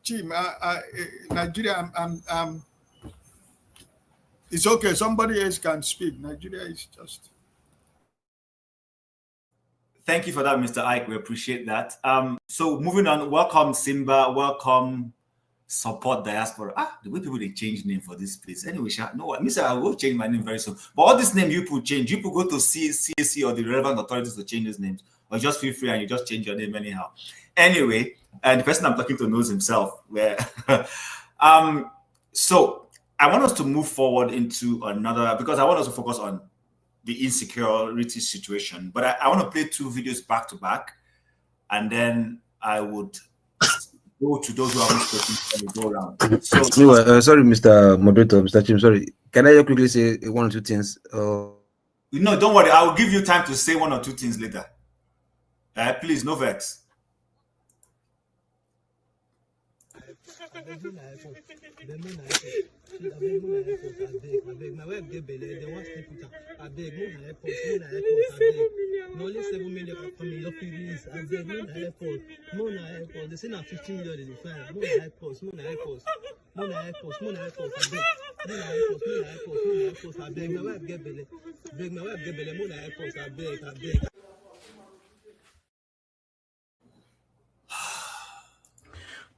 Chim, Nigeria, it's okay. Somebody else can speak. Nigeria is just. Thank you for that, Mr. Ike. We appreciate that. So moving on, welcome Simba, welcome Support Diaspora. The way people they change name for this place. Anyway, I will change my name very soon. But all this name you put change. You put go to CAC or the relevant authorities to change those names, or just feel free and you just change your name anyhow. Anyway, the person I'm talking to knows himself. So I want us to move forward into another, because I want us to focus on the insecurity situation. But I want to play two videos back to back, and then I would go to those who haven't spoken and go around. So, sorry, Mr. Moderator, Mr. Chim, sorry. Can I quickly say one or two things? No, don't worry. I will give you time to say one or two things later. Please, no vex. My wife get belly, they want to put a beg, no airport, no only 7 million coming up in this, I beg, no airport, they say now 15 million is fine, no airport, I beg, my wife get belly, no airport, I beg.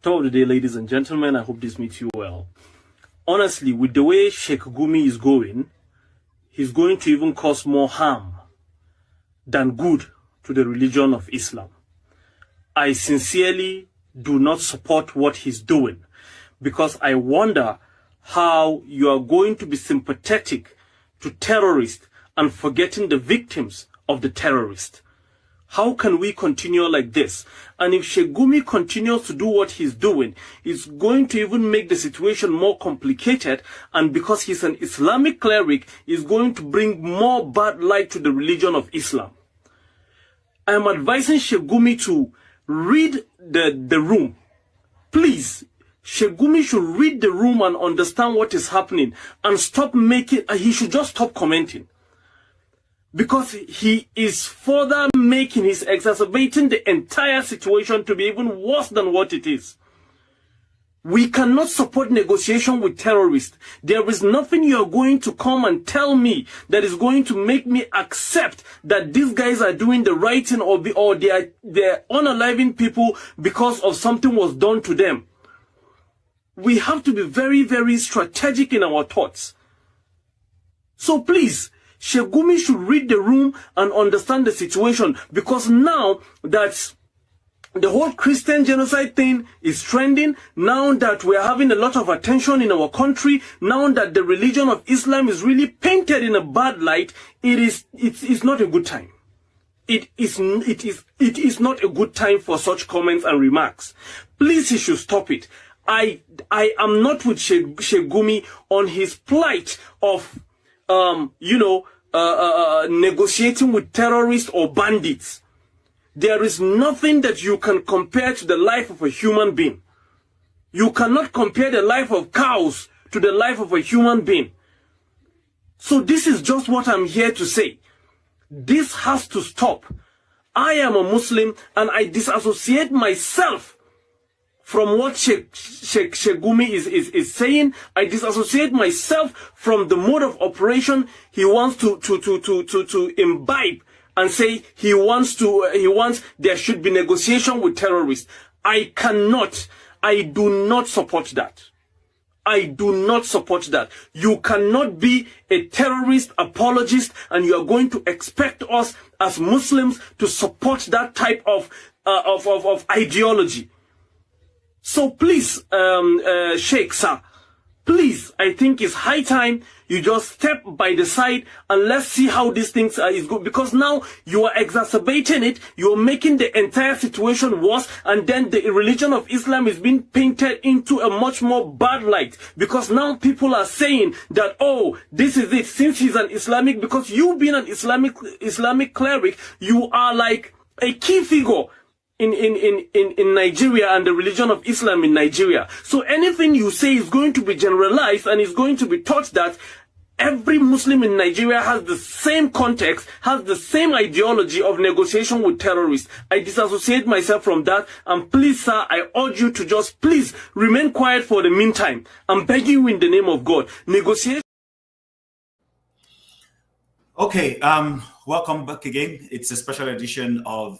Top of the day, ladies and gentlemen, I hope this meets you well. Honestly, with the way Sheikh Gumi is going, he's going to even cause more harm than good to the religion of Islam. I sincerely do not support what he's doing, because I wonder how you are going to be sympathetic to terrorists and forgetting the victims of the terrorists. How can we continue like this? And if Sheikh Gumi continues to do what he's doing, it's going to even make the situation more complicated. And because he's an Islamic cleric, is going to bring more bad light to the religion of Islam. I am advising Sheikh Gumi to read the room. Please, Sheikh Gumi should read the room and understand what is happening and stop making, he should just stop commenting. Because he is further he's exacerbating the entire situation to be even worse than what it is. We cannot support negotiation with terrorists. There is nothing you are going to come and tell me that is going to make me accept that these guys are doing the right thing, or they're unaliving people because of something was done to them. We have to be very, very strategic in our thoughts. So please, Sheikh Gumi should read the room and understand the situation, because now that the whole Christian genocide thing is trending, now that we're having a lot of attention in our country, now that the religion of Islam is really painted in a bad light, it's not a good time. It is not a good time for such comments and remarks. Please, he should stop it. I am not with Sheikh Gumi on his plight of negotiating with terrorists or bandits. There is nothing that you can compare to the life of a human being. You cannot compare the life of cows to the life of a human being. So this is just what I'm here to say. This has to stop. I am a Muslim and I disassociate myself from what Sheikh Gumi is saying. I disassociate myself from the mode of operation he wants to imbibe and say he wants there should be negotiation with terrorists. I do not support that. I do not support that. You cannot be a terrorist apologist and you are going to expect us as Muslims to support that type of ideology. So please, Sheikh, sir, please, I think it's high time you just step by the side and let's see how these things is good. Because now you are exacerbating it, you are making the entire situation worse, and then the religion of Islam is being painted into a much more bad light. Because now people are saying that, oh, this is it, since he's an Islamic, because you being an Islamic cleric, you are like a key figure in Nigeria and the religion of Islam in Nigeria. So anything you say is going to be generalized and is going to be taught that every Muslim in Nigeria has the same context, has the same ideology of negotiation with terrorists. I disassociate myself from that. And please, sir, I urge you to just please remain quiet for the meantime. I'm begging you in the name of God. Negotiation. Okay, welcome back again. It's a special edition of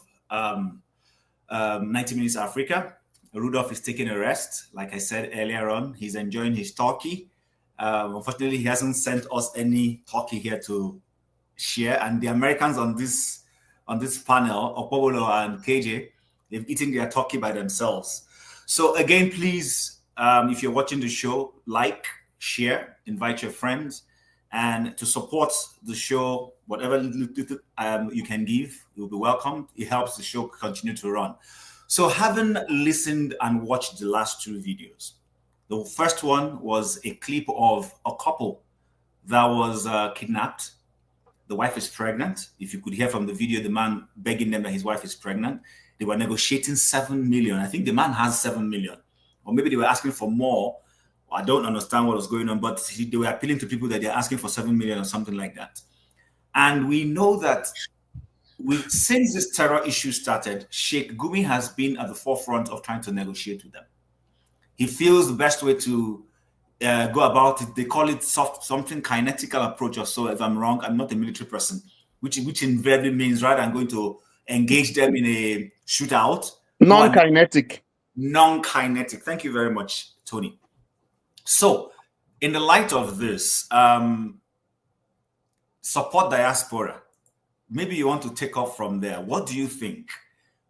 90 Minutes Africa. Rudolph is taking a rest. Like I said earlier on, he's enjoying his turkey. Unfortunately, he hasn't sent us any turkey here to share. And the Americans on this panel, Opobolo and KJ, they've eaten their turkey by themselves. So again, please, if you're watching the show, like, share, invite your friends, and to support the show, whatever you can give, you'll be welcomed. It helps the show continue to run. So having listened and watched the last two videos, the first one was a clip of a couple that was kidnapped. The wife is pregnant. If you could hear from the video, the man begging them that his wife is pregnant. They were negotiating 7 million. I think the man has 7 million. Or maybe they were asking for more. I don't understand what was going on, but they were appealing to people that they're asking for 7 million or something like that. And we know that since this terror issue started, Sheikh Gumi has been at the forefront of trying to negotiate with them. He feels the best way to go about it. They call it something kinetical approach or so. If I'm wrong, I'm not a military person, which invariably means rather than going to engage them in a shootout. Non-kinetic. Non-kinetic. Thank you very much, Tony. So, in the light of this, support diaspora. Maybe you want to take off from there. What do you think?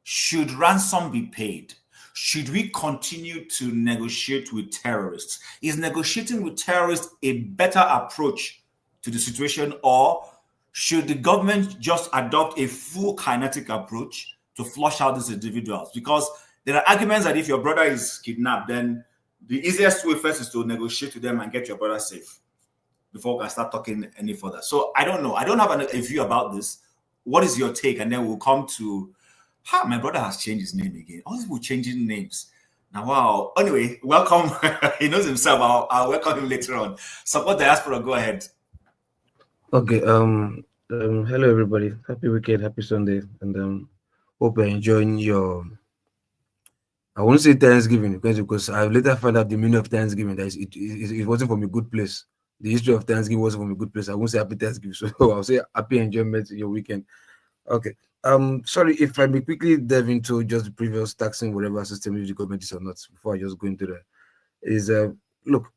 should ransom be paid? Should we continue to negotiate with terrorists? Is negotiating with terrorists a better approach to the situation, or should the government just adopt a full kinetic approach to flush out these individuals? Because there are arguments that if your brother is kidnapped, then the easiest way first is to negotiate with them and get your brother safe before we can start talking any further. So I don't know. I don't have a view about this. What is your take? And then we'll come to my brother has changed his name again. All these people changing names. Now, wow. Anyway, welcome. He knows himself. I'll welcome him later on. Support Diaspora. Go ahead. Okay. Hello everybody. Happy weekend. Happy Sunday. And hope you're enjoying your. I won't say Thanksgiving because I later found out the meaning of Thanksgiving. That it wasn't from a good place. The history of Thanksgiving wasn't from a good place. I won't say happy Thanksgiving. So I'll say happy enjoyment your weekend. Okay. Sorry if I may quickly delve into just the previous taxing whatever system if the government is or not before I just go into that. Look,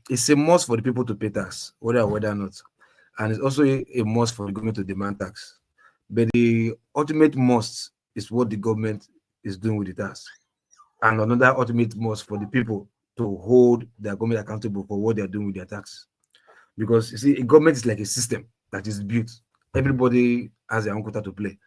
it's a must for the people to pay tax, whether or not. And it's also a must for the government to demand tax. But the ultimate must is what the government is doing with the tax. And another ultimate must for the people to hold their government accountable for what they're doing with their tax. Because you see, a government is like a system that is built. Everybody has their own quota to play.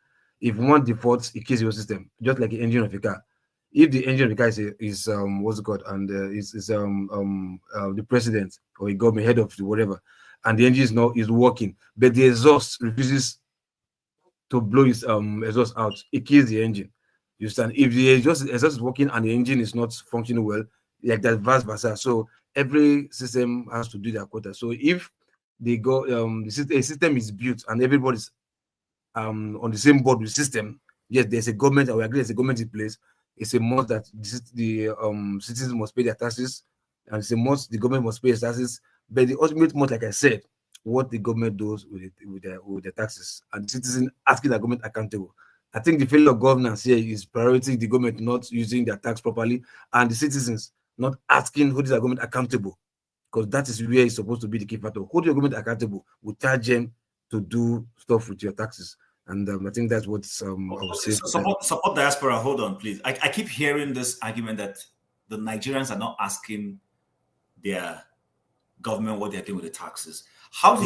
If one defaults, it kills your system, just like the engine of a car. If the engine of the car is what's it called, and the president or a government head of whatever, and the engine is working, but the exhaust refuses to blow its exhaust out, it kills the engine. You understand? If the exhaust is working and the engine is not functioning well, like that vice versa. So every system has to do their quota. So if they go, a system is built and everybody's on the same board with the system, yes, there's a government, or we agree there's a government in place. It's a must that the citizens must pay their taxes, and it's a must the government must pay its taxes. But the ultimate must, like I said, what the government does with their taxes, and the citizen asking the government accountable. I think the failure of governance here is prioritizing the government not using their tax properly, and the citizens not asking who is the government accountable, because that is where it's supposed to be the key factor. Hold your government accountable, will charge them to do stuff with your taxes. And I think that's what I would say. Support Diaspora. Hold on, please. I keep hearing this argument that the Nigerians are not asking their government what they're doing with the taxes. What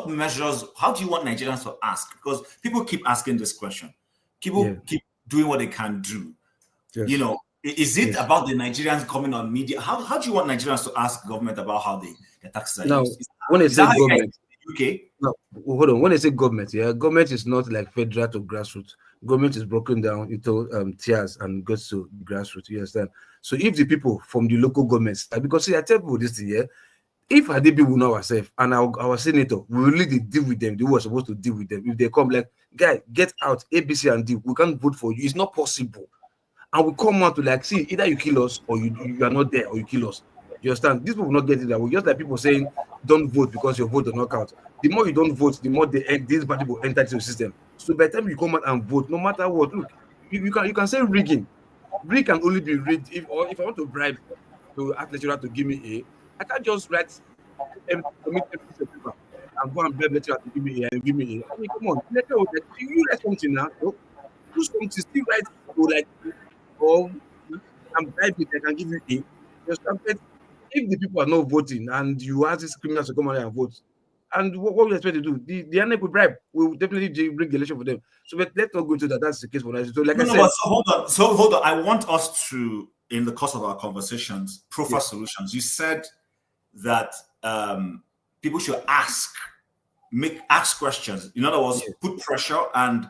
measures, how do you want Nigerians to ask? Because people keep asking this question. People keep doing what they can do. Yes. You know, is it about the Nigerians coming on media? How do you want Nigerians to ask government about how their taxes are used? When they say government, UK? No, hold on. When they say government, government is not like federal to grassroots. Government is broken down into tiers and goes to grassroots. You understand? So if the people from the local governments, because see, I tell people this thing, if Adebi will know ourselves and our senator will really deal with them, they were supposed to deal with them. If they come like, guy, get out, A, B, C, and D, we can't vote for you. It's not possible. And we come out to like, see, either you kill us or you are not there or you kill us. You understand? These people will not get it that way. Just like people saying, don't vote because your vote does not count. The more you don't vote, the more these parties will enter into the system. So by the time you come out and vote, no matter what, look, you can say rigging. Rig can only be rigged if I want to bribe to ask lecturer to give me A, I can't just write and go and bribe lecturer to give me A and give me A. I mean, come on, lecturer, you write something now. No? Do something, still write or and bribe it, I can give you A. Just if the people are not voting and you ask these criminals to come out and vote, and what we expect to do, the INEC will bribe. We will definitely bring the election for them. So let's not go into that. That's the case for us. So like I said, hold on. I want us to, in the course of our conversations, profile solutions. You said that people should ask questions. In other words, put pressure and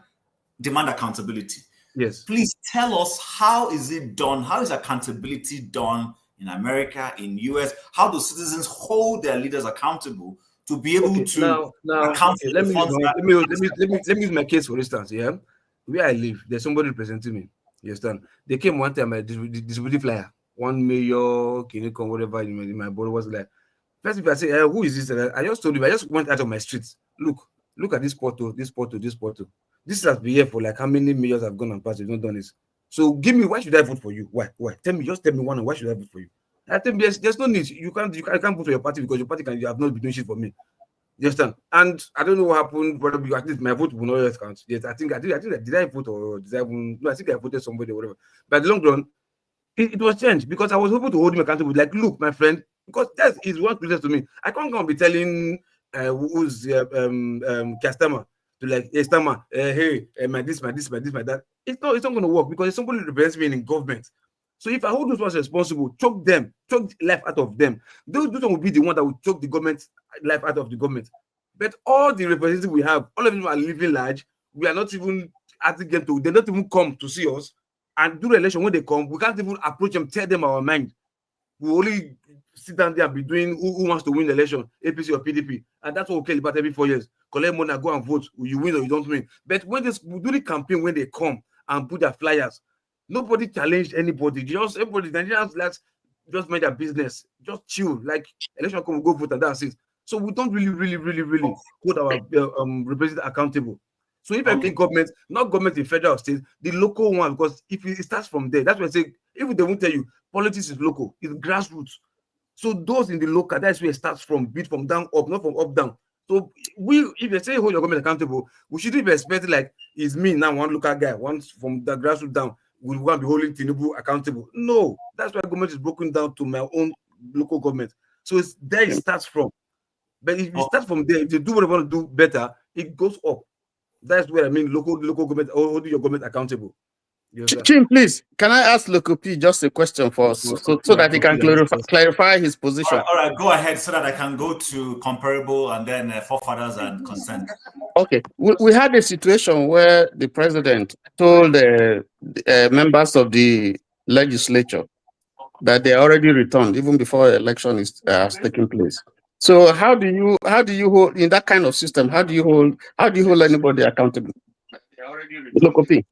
demand accountability. Yes. Please tell us, how is it done? How is accountability done in America, in US? How do citizens hold their leaders accountable to be able to account for let me use my case for instance. Where I live, there's somebody representing me. You understand? They came one time, I distributed flyer, 1 million, can you come, whatever in my body was like. First, if I say, who is this? I just told you, I just went out of my streets. Look at this portal. This has been here for like how many millions have gone and passed. You've not done this. So give me, why should I vote for you? Why? Tell me one, and why should I vote for you? I think there's no need. You can't vote for your party because your party you have not been doing shit for me. You understand? And I don't know what happened, but at least my vote will not yet count. Yes, I think did I vote or did I even, no, I think I voted somebody or whatever. But in the long run, it was changed because I was able to hold him accountable. Like, look, my friend, because that is what business to me. I can't go and be telling who's customer to like, hey, Stammer, hey, my this, my that. It's not going to work because somebody represents me in government. So if I hold those ones responsible, choke life out of them. Those will be the one that will choke the government life out of the government. But all the representatives we have, all of them are living large. We are not even asking them to. They don't even come to see us. And do the election when they come, we can't even approach them, tell them our mind. We only sit down there and be doing who wants to win the election, APC or PDP, and that's what we care about every 4 years. Collect money and go and vote. You win or you don't win. But when we do the campaign, when they come and put their flyers, nobody challenged anybody. Just everybody, Nigerians like just mind their business, just chill. Like election come, go vote, and that's it. So we don't really hold our representatives accountable. So if every government, not government in federal or state, the local one, because if it starts from there, that's why I say, if they won't tell you, politics is local, it's grassroots. So those in the local, that's where it starts from, bit from down up, not from up down. So if they say hold your government accountable, we shouldn't be expecting like it's me now, one local guy, one from the grassroots down, will want to be holding Tinubu accountable. No, that's why government is broken down to my own local government. So it's there it starts from. But if you start from there, if you do what you want to do better, it goes up. That's where I mean local government, holding your government accountable. Chim, please, can I ask Loco P just a question for us so that he can clarify his position? All right, go ahead so that I can go to comparable and then forefathers and consent. Okay, we had a situation where the president told members of the legislature that they already returned even before election is taking place. So how do you hold in that kind of system? How do you hold anybody accountable? Loco P.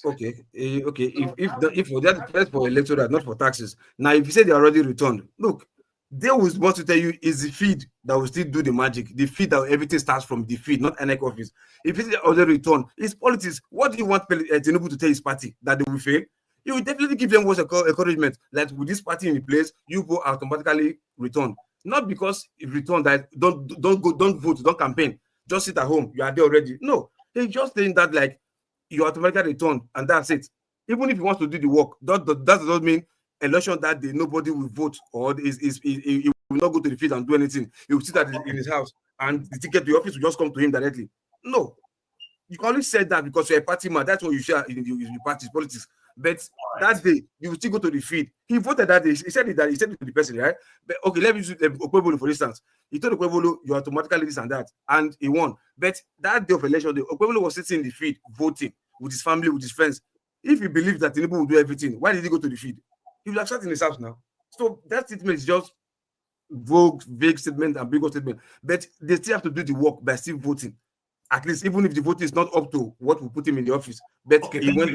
Okay. If for that, that's for electoral, not for taxes. Now, if you say they already returned, look, they will want to tell you is the feed that will still do the magic. The feed that everything starts from the feed, not NEC office. If it's already returned, it's politics. What do you want Tinubu to tell his party that they will fail? You will definitely give them words of encouragement. Like with this party in place, you go automatically return. Not because if return that don't vote, don't campaign, just sit at home. You are there already. No, they're just saying that like you automatically return and that's it. Even if he wants to do the work, that does not mean election that day nobody will vote or he will not go to the field and do anything. He will sit in his house and the ticket to the office will just come to him directly. No, you can only say that because you're a party man. That's what you share in the party's politics. But that day you will still go to the field. He voted that day. He said it to the person, right? But okay, let me use Okwebolo for instance. He told Okwebolo you automatically this and that, and he won. But that day of election day, Okwebolo was sitting in the field voting with his family, with his friends. If he believes that Tinubu will do everything, why did he go to the field? He will have sat in his house now. So that statement is just vague statement and big statement. But they still have to do the work by still voting. At least, even if the voting is not up to what will put him in the office. But okay, he went.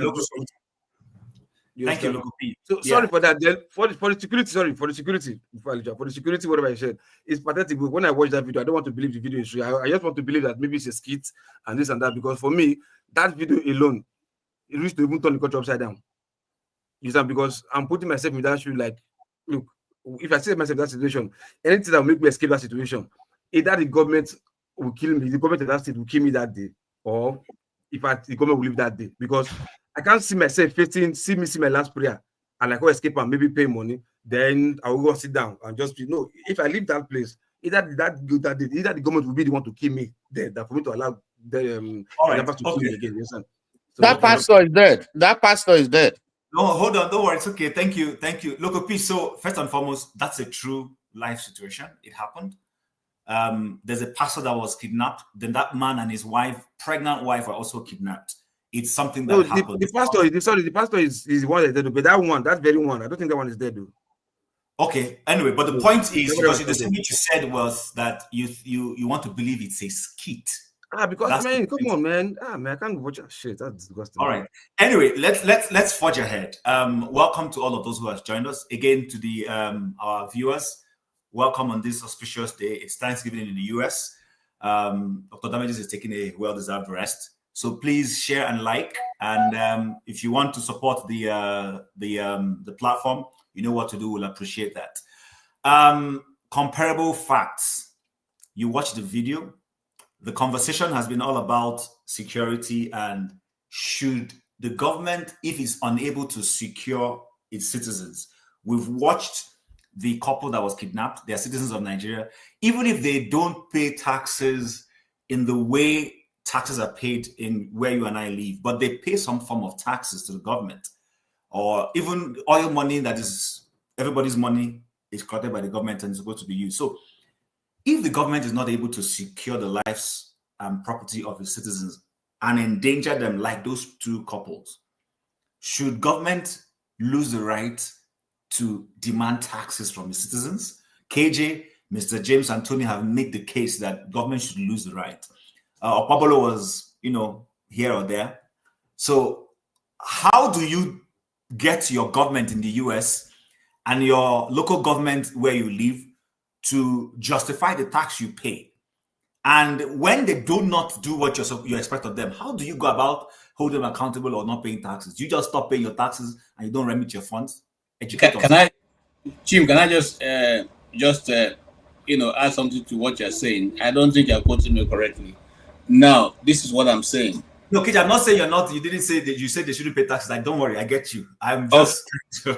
Thank you, Loco P. So sorry for that. Then for the security, for the security, whatever I said, it's pathetic. When I watch that video, I don't want to believe the video is true. I just want to believe that maybe it's a skit and this and that. Because for me, that video alone, it reached to even turn the country upside down. You know, because I'm putting myself in that shoe. Like, look, if I see myself in that situation, anything that will make me escape that situation, either the government will kill me, the government of that state will kill me that day, or if the government will leave that day, because I can't see myself see my last prayer and like go escape and maybe pay money, then I will go sit down and just if I leave that place, either the government will be the one to kill me there, that for me to allow the to kill me again. So, that pastor is dead. That pastor is dead. No, hold on, don't worry, it's okay. Thank you. Loco P. So first and foremost, that's a true life situation. It happened. There's a pastor that was kidnapped. Then that man and his wife, pregnant wife, were also kidnapped. It's something that happened. The pastor is the one that's dead, but that very one, I don't think that one is dead though. Okay. Anyway, but the point is, because the thing that you said was that you want to believe it's a skit. Because man, come on, man. Man, I can't watch that shit. That's disgusting. All right. Anyway, let's forge ahead. Welcome to all of those who have joined us again, to the our viewers. Welcome on this auspicious day. It's Thanksgiving in the US. Dr. Damages is taking a well-deserved rest. So please share and like. And if you want to support the platform, you know what to do. We'll appreciate that. Comparable facts. you watch the video, the conversation has been all about security and should the government, if it's unable to secure its citizens. We've watched the couple that was kidnapped. They're citizens of Nigeria. Even if they don't pay taxes in the way taxes are paid in where you and I live, but they pay some form of taxes to the government, or even oil money that is everybody's money is collected by the government and is supposed to be used. So if the government is not able to secure the lives and property of its citizens and endanger them like those two couples, should government lose the right to demand taxes from its citizens? KJ, Mr. James, and Tony have made the case that government should lose the right. Pablo was, here or there. So how do you get your government in the US and your local government where you live to justify the tax you pay? And when they do not do what you expect of them, how do you go about holding them accountable or not paying taxes? You just stop paying your taxes and you don't remit your funds? Can I, Chim, can I just add something to what you're saying? I don't think you're quoting me correctly. Now, this is what I'm saying. No, KJ, I'm not saying you're not. You didn't say that. You said they shouldn't pay taxes. Like, don't worry, I get you. I'm just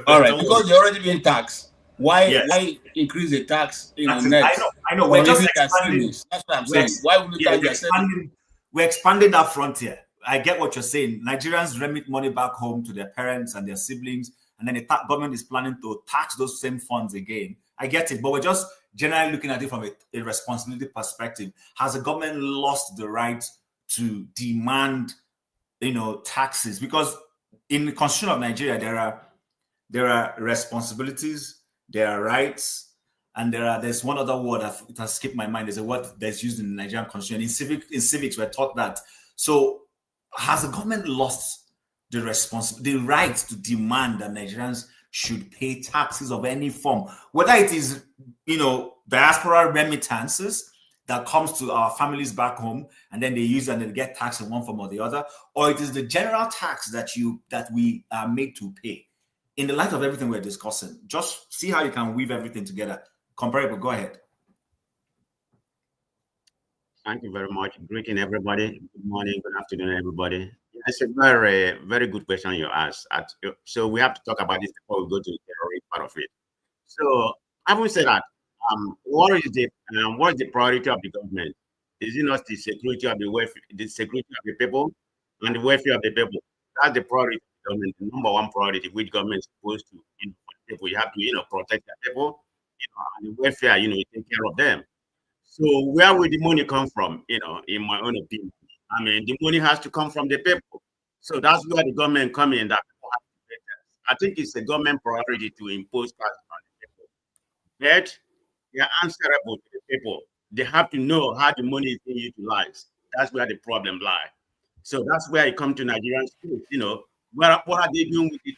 all right, because you're already being taxed. Why increase the tax? Next. I know. We're just expanding. That's what I'm saying. Why would you we're expanding that frontier. I get what you're saying. Nigerians remit money back home to their parents and their siblings, and then the government is planning to tax those same funds again. I get it, but we're just generally looking at it from a responsibility perspective. Has the government lost the right to demand, taxes? Because in the constitution of Nigeria, there are responsibilities, there are rights, and there's one other word that it has skipped my mind. There's a word that's used in the Nigerian constitution. In civics, we're taught that. So has the government lost the right to demand that Nigerians should pay taxes of any form, whether it is, diaspora remittances that comes to our families back home, and then they use and they get taxed in one form or the other, or it is the general tax that we are made to pay? In the light of everything we're discussing, just see how you can weave everything together. Comparable, go ahead. Thank you very much. Greeting everybody. Good morning, good afternoon, everybody. It's a very, very good question you asked. So we have to talk about this before we go to the terrorist part of it. So having said that, what is the priority of the government? Is it not the security of the welfare, the security of the people, and the welfare of the people? That's the priority of the government, the number one priority which government is supposed to, people. You have to, protect the people, and the welfare, you take care of them. So where will the money come from? In my own opinion, the money has to come from the people. So that's where the government come in. That people have to pay tax. I think it's a government priority to impose tax on the people. But they are answerable to the people. They have to know how the money is being utilized. That's where the problem lies. So that's where it comes to Nigerian schools. What are they doing with the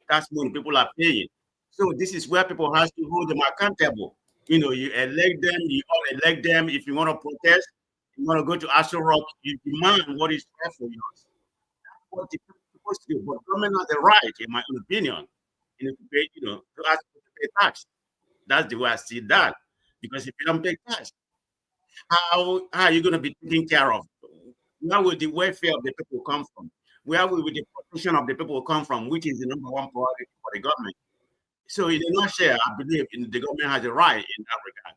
tax money people are paying? So this is where people have to hold them accountable. You elect them, you all elect them. If you want to protest, you want to go to Aso Rock, you demand what is fair for you. That's what the people are supposed to do. But government has the right, in my own opinion, to pay, to ask people to pay tax. That's the way I see that. Because if you don't pay tax, how are you going to be taken care of? Where will the welfare of the people come from? Where will the protection of the people come from, which is the number one priority for the government? So in a nutshell, I believe the government has a right in that regard.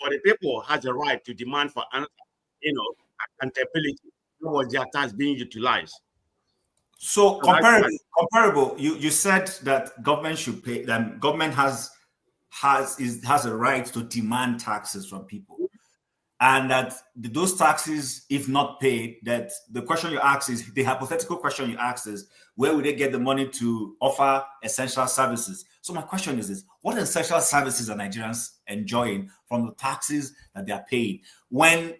But the people has a right to demand for, accountability towards their tax being utilized. So comparable. You said that government should pay. Then government has a right to demand taxes from people, and that those taxes, if not paid, that the question you ask is the hypothetical question you ask is where will they get the money to offer essential services? So my question is this: what essential services are Nigerians enjoying from the taxes that they are paying? When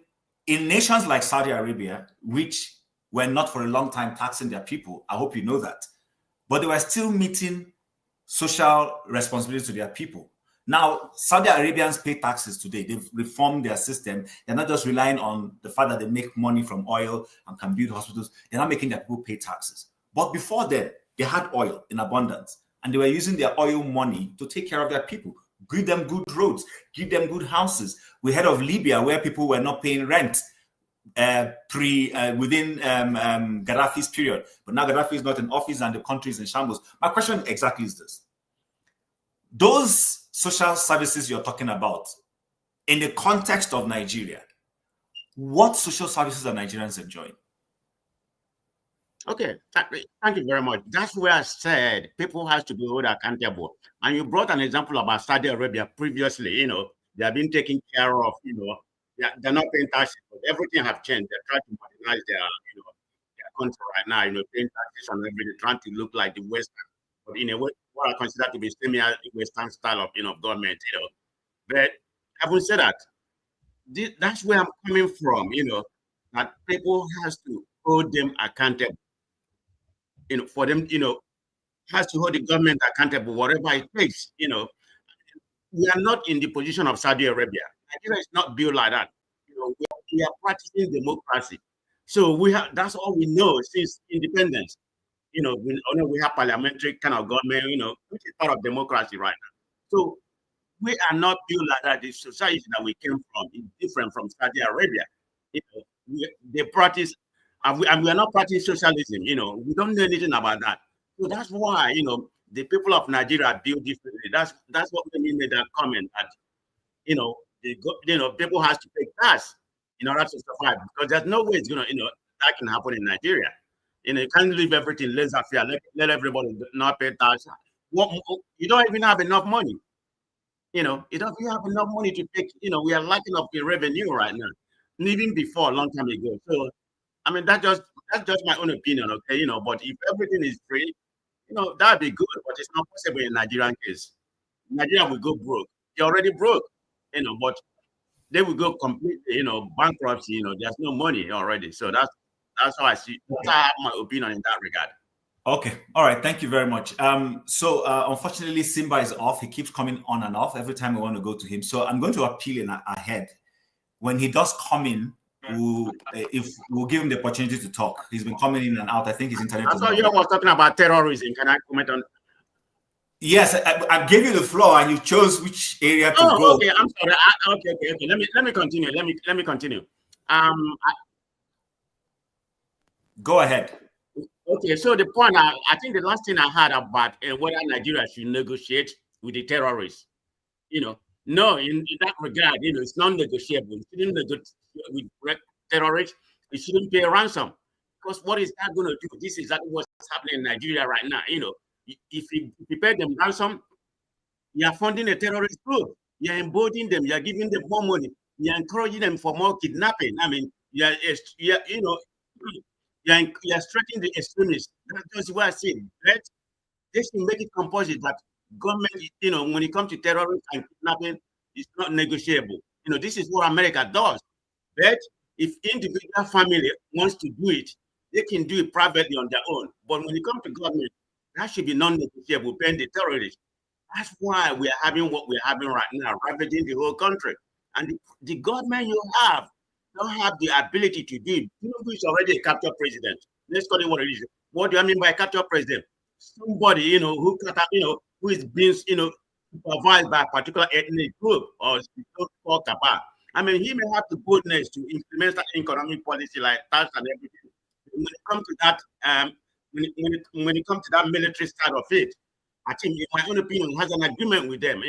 in nations like Saudi Arabia, which were not for a long time taxing their people, I hope you know that, but they were still meeting social responsibilities to their people. Now, Saudi Arabians pay taxes today. They've reformed their system. They're not just relying on the fact that they make money from oil and can build hospitals. They're not making their people pay taxes. But before then, they had oil in abundance, and they were using their oil money to take care of their people, give them good roads, give them good houses. We heard of Libya where people were not paying rent within Gaddafi's period, but now Gaddafi is not in office and the country is in shambles. My question exactly is this: those social services you're talking about, in the context of Nigeria, what social services are Nigerians enjoying? Okay, thank you very much. That's where I said people have to be held accountable. And you brought an example about Saudi Arabia previously. You know, they have been taken care of. You know, they're not paying taxes, but everything have changed. They're trying to modernize their, their country right now. You know, paying taxes and everything, trying to look like the Western, but in a way, what I consider to be semi-Western style of, government. You know, but having said that, that's where I'm coming from. You know, that people has to hold them accountable. For them, has to hold the government accountable, whatever it takes. We are not in the position of Saudi Arabia. Nigeria is not built like that. We are practicing democracy. So that's all we know since independence. We have parliamentary kind of government, which is part of democracy right now. So we are not built like that. The society that we came from is different from Saudi Arabia. They practice, and we are not practicing socialism. We don't know anything about that. So that's why, the people of Nigeria are built differently. That's what we mean with that comment that, people has to pay tax in order to survive, because there's no way it's that can happen in Nigeria. You can't leave everything laissez-faire, let everybody not pay tax. You don't even have enough money. You don't even have enough money to take. We are lacking of the revenue right now, and even before a long time ago. So, I mean, that's just my own opinion, okay? But if everything is free, that'd be good, but it's not possible in Nigerian case. Nigeria will go broke. They're already broke, but they will go completely, bankruptcy. There's no money already. So that's how I see. That's how I have my opinion in that regard. Okay. All right. Thank you very much. So unfortunately, Simba is off. He keeps coming on and off every time we want to go to him. So I'm going to appeal ahead. When he does come in, we'll give him the opportunity to talk. He's been coming in and out. I think his internet. I thought you was talking about terrorism. Can I comment on? Yes, I gave you the floor, and you chose which area to go. Okay. I'm sorry. Okay. Let me continue. Let me continue. Go ahead. Okay. So the point, I think the last thing I heard about whether Nigeria should negotiate with the terrorists, no, in that regard, it's non-negotiable. It shouldn't negotiate with terrorists. It shouldn't pay a ransom, because what is that going to do? This is exactly what's happening in Nigeria right now. If you pay them ransom, you are funding a terrorist group. You are emboldening them. You are giving them more money. You are encouraging them for more kidnapping. I mean, you are strengthening the extremists. That's just what I say. But they should make it compulsory that government, when it comes to terrorism and kidnapping, it's not negotiable. This is what America does. But if individual family wants to do it, they can do it privately on their own. But when it comes to government, that should be non-negotiable, paying the terrorists. That's why we are having what we're having right now, ravaging the whole country. And the government you have don't have the ability to do it. Tinubu is already a captured president. Let's call it what it is. What do I mean by a captured president? Somebody, who is being, supervised by a particular ethnic group or talk about. I mean, he may have the boldness to implement that economic policy like tax and everything. When it comes to that, when it comes to that military side of it, I think, in my own opinion, he has an agreement with them,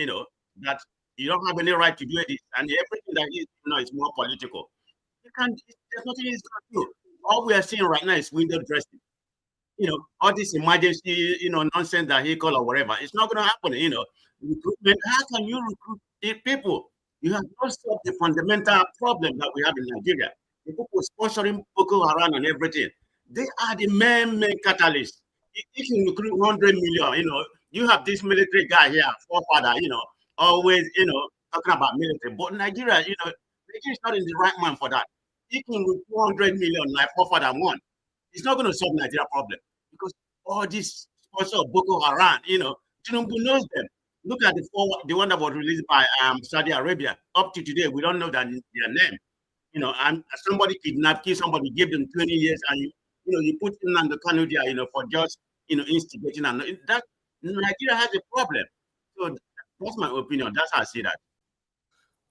that you don't have any right to do it, and everything that is, is more political. There's nothing he's going to do. All we are seeing right now is window dressing. All this emergency, nonsense that he call or whatever. It's not going to happen. Recruitment. How can you recruit people? You have not solved the fundamental problem that we have in Nigeria. The people sponsoring Boko Haram and everything. They are the main catalysts. If you recruit 100 million, you have this military guy here, forefather, always, talking about military. But Nigeria, Nigeria is not in the right man for that. He can recruit 200 million like forefather one. It's not going to solve Nigeria problem, because all this sponsor of Boko Haram, Tinubu knows them. Look at the one that was released by Saudi Arabia. Up to today, we don't know their name. And somebody kidnapped, somebody gave them 20 years, and you put in on the Kanu there, for just instigating, and that Nigeria has a problem. So That's my opinion. That's how I see that.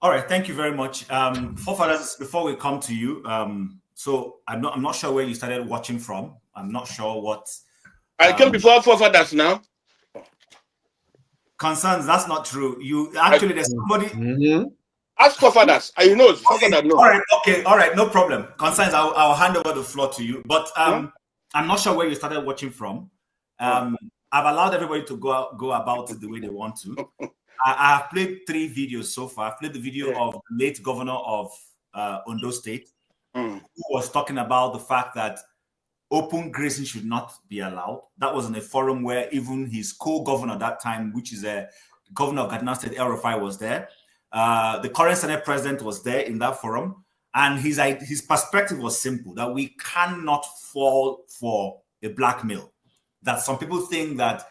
All right, thank you very much. Forefathers, before we come to you, so I'm not sure where you started watching from. I'm not sure what. I came before forefathers now. Concerns, that's not true. You actually, there's somebody. Ask forefathers. I know forefathers know. All right, no problem. Concerns, I'll hand over the floor to you. But I'm not sure where you started watching from. I've allowed everybody to go about it the way they want to. I have played 3 videos so far. I've played the video of the late governor of Ondo State, who was talking about the fact that open grazing should not be allowed. That was in a forum where even his co-governor at that time, which is a governor of Kaduna State, El Rufai, was there. The current Senate president was there in that forum. And his perspective was simple, that we cannot fall for a blackmail. That some people think that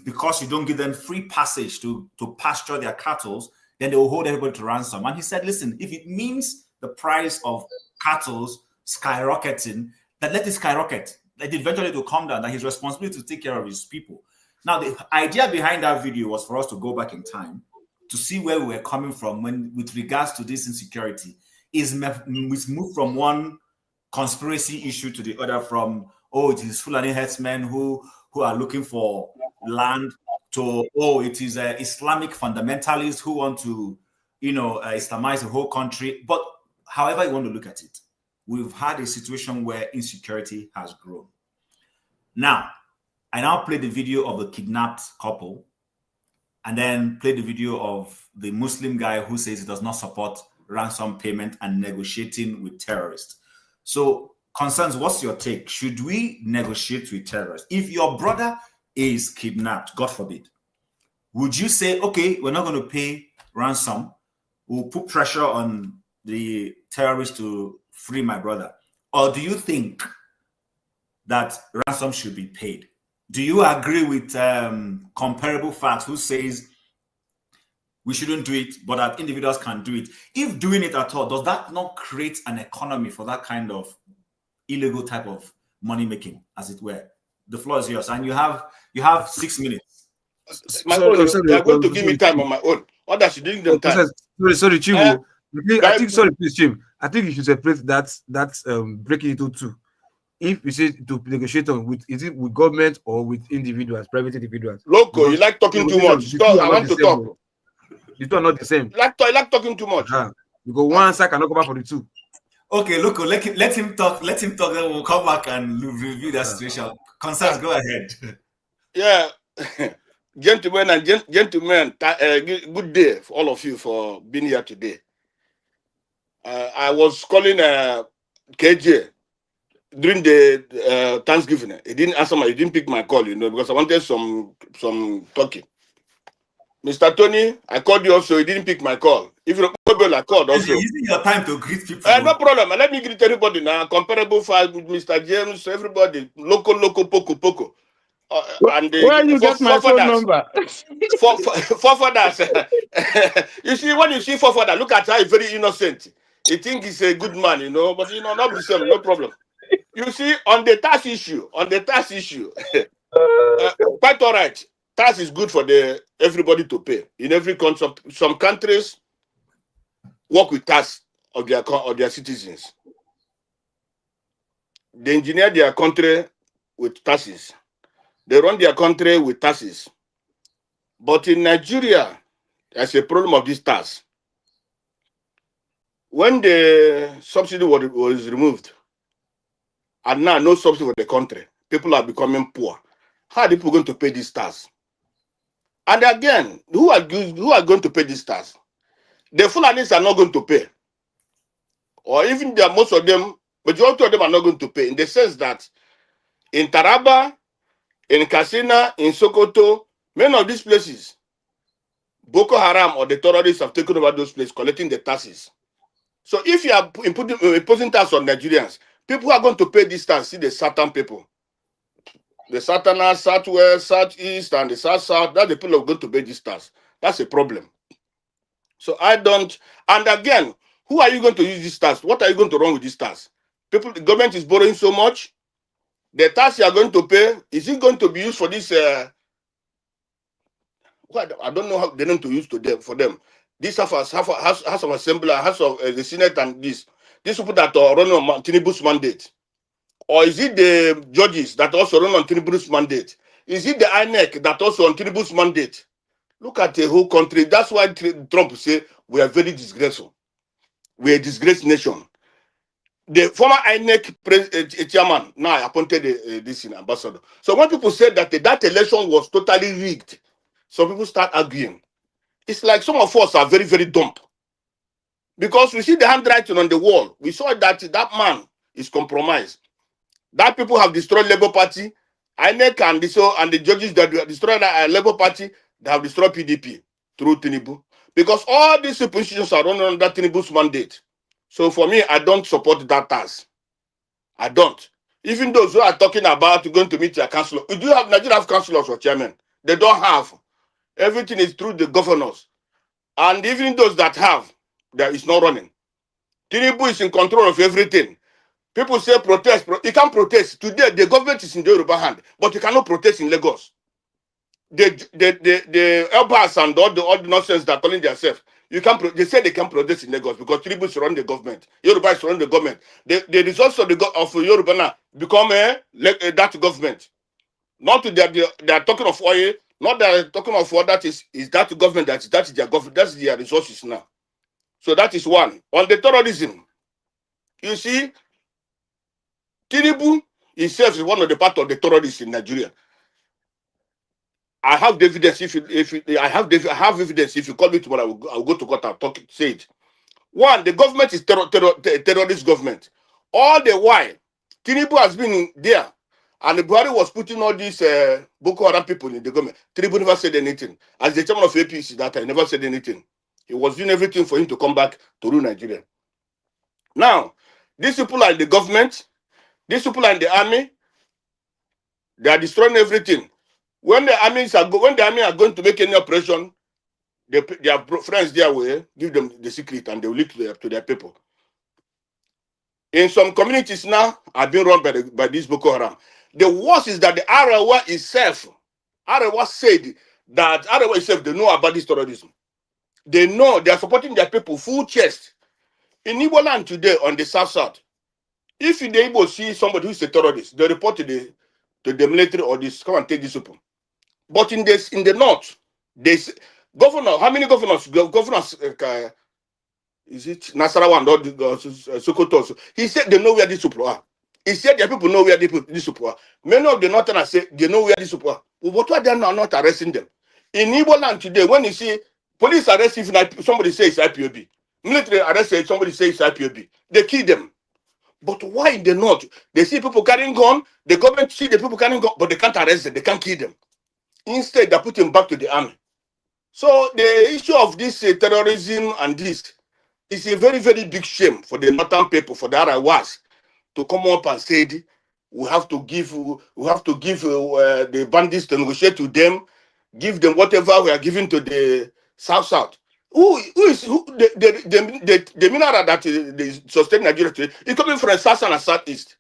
because you don't give them free passage to pasture their cattle, then they will hold everybody to ransom. And he said, listen, if it means the price of cattle skyrocketing, then let it skyrocket. Let it eventually to come down, that his responsibility to take care of his people. Now, the idea behind that video was for us to go back in time to see where we were coming from with regards to this insecurity. Is moved from one conspiracy issue to the other, from, it is Fulani herdsmen who are looking for land, to, it is Islamic fundamentalists who want to, Islamize the whole country. But however you want to look at it, we've had a situation where insecurity has grown. Now, I now play the video of the kidnapped couple, and then play the video of the Muslim guy who says he does not support ransom payment and negotiating with terrorists. So, Concerns, what's your take? Should we negotiate with terrorists? If your brother is kidnapped, God forbid, would you say, okay, we're not going to pay ransom, we'll put pressure on the terrorists to free my brother? Or do you think that ransom should be paid? Do you agree with comparable facts who says we shouldn't do it, but that individuals can do it? If doing it at all, does that not create an economy for that kind of illegal type of money making, as it were? The floor is yours, and you have 6 minutes. My own, you are going to give me time on my own. Others, you didn't give them time. Sorry, Chim. I think, sorry, please, Chim. I think you should separate that breaking into 2. If you say to negotiate with, is it with government or with individuals, private individuals? Loco, you like talking too much. I want to talk. The 2 are not the same. You like talking too much. You go one side cannot come back for the 2. Okay, Loco, let him talk. Let him talk. Then we'll come back and review that situation. Concerns, go ahead. Yeah, gentlemen and gentlemen, good day for all of you for being here today. I was calling KJ during the Thanksgiving. He didn't answer he didn't pick my call, because I wanted some talking. Mr. Tony, I called you also. You didn't pick my call. If you're able, I called also. You're using your time to greet people. No problem. Let me greet everybody now. Comparable files with Mr. James, everybody. Loco, poco. And where you get my phone number? Forefathers. You see, when you see forefather, look at how he's very innocent. He think he's a good man, but not the same, no problem. You see, on the tax issue, quite all right. Tax is good for everybody to pay. In every country, some countries work with tax of their citizens. They engineer their country with taxes. They run their country with taxes. But in Nigeria, there's a problem of this tax. When the subsidy was removed, and now no subsidy for the country, people are becoming poor. How are people going to pay this tax? And again, who are going to pay this tax? The Fulanis are not going to pay. Or even most of them, majority of them are not going to pay, in the sense that in Taraba, in Katsina, in Sokoto, many of these places, Boko Haram or the terrorists have taken over those places, collecting the taxes. So if you are imposing tax on Nigerians, people who are going to pay this tax, see the Southern people. The Southerners, Southwest, Southeast, and the South, that's the people who are going to pay this tax. That's a problem. So and again, who are you going to use this tax? What are you going to run with this tax? The government is borrowing so much. The tax you are going to pay, is it going to be used for this, I don't know how they need to use to them for them. This House of Assembly, House of the Senate, and these people that are running on Tinubu's mandate, or is it the judges that also run on Tinubu's mandate? Is it the INEC that also on Tinubu's mandate? Look at the whole country. That's why Trump say we are very disgraceful. We are a disgraced nation. The former INEC chairman now appointed this ambassador. So when people said that that election was totally rigged, some people start arguing. It's like some of us are very, very dumb. Because we see the handwriting on the wall. We saw that that man is compromised. That people have destroyed Labour Party, INEC and the judges that destroyed Labour Party, they have destroyed PDP through Tinubu. Because all these institutions are running under Tinubu's mandate. So for me, I don't support that task. I don't. Even those who are talking about going to meet their councillor. Do you have Nigeria have councillors or chairman? They don't have. Everything is through the governors. And even those that have, there is no running. Tinubu is in control of everything. People say protest. You can't protest. Today, the government is in the Yoruba hand, but you cannot protest in Lagos. The Elbas and all the nonsense that are calling themselves, they say they can protest in Lagos because Tinubu is running the government. Yoruba is running the government. The results of Yoruba now become that government. Not that they are talking of oil, not that they're talking of what that is that government, that is their government, that's their resources now. So that is one. On the terrorism, you see, Tinubu himself is one of the part of the terrorists in Nigeria. I have the evidence. I have evidence. If you call me tomorrow, I will go to court and say it. One, the government is terrorist government. All the while, Tinubu has been there, and the Buhari was putting all these Boko Haram people in the government. Tinubu never said anything. As the chairman of APC, that I never said anything. He was doing everything for him to come back to rule Nigeria. Now, these people are in the government. These people are in the army. They are destroying everything. When the army are going to make any operation, their friends there will give them the secret and they will leak to their people. In some communities now are being run by this Boko Haram. The worst is that the Arawa itself, said that Arawa itself, they know about this terrorism. They know they are supporting their people full chest. In Igbo land today on the south, if the Igbo see somebody who is a terrorist, they report to the military or this, come and take this people. But in the north, there's governor. How many governors? Is it Nasarawa and Sokoto? He said they know where these people are. He said their people know where these people are. Many of the northerners say they know where these people are. Well, but why they are not arresting them? In Igbo land today, when you see police arrest if somebody says it's IPOB, military arrest somebody says it's IPOB, they kill them. But why in the north? They see people carrying gun, the government see the people carrying gun, but they can't arrest them, they can't kill them. Instead, they put him back to the army. So the issue of this terrorism and this is a very, very big shame for the northern people, for the Arawas, to come up and say we have to give the bandits to negotiate with them, give them whatever we are giving to the South. The mineral that they sustain Nigeria today is coming from South and Southeast.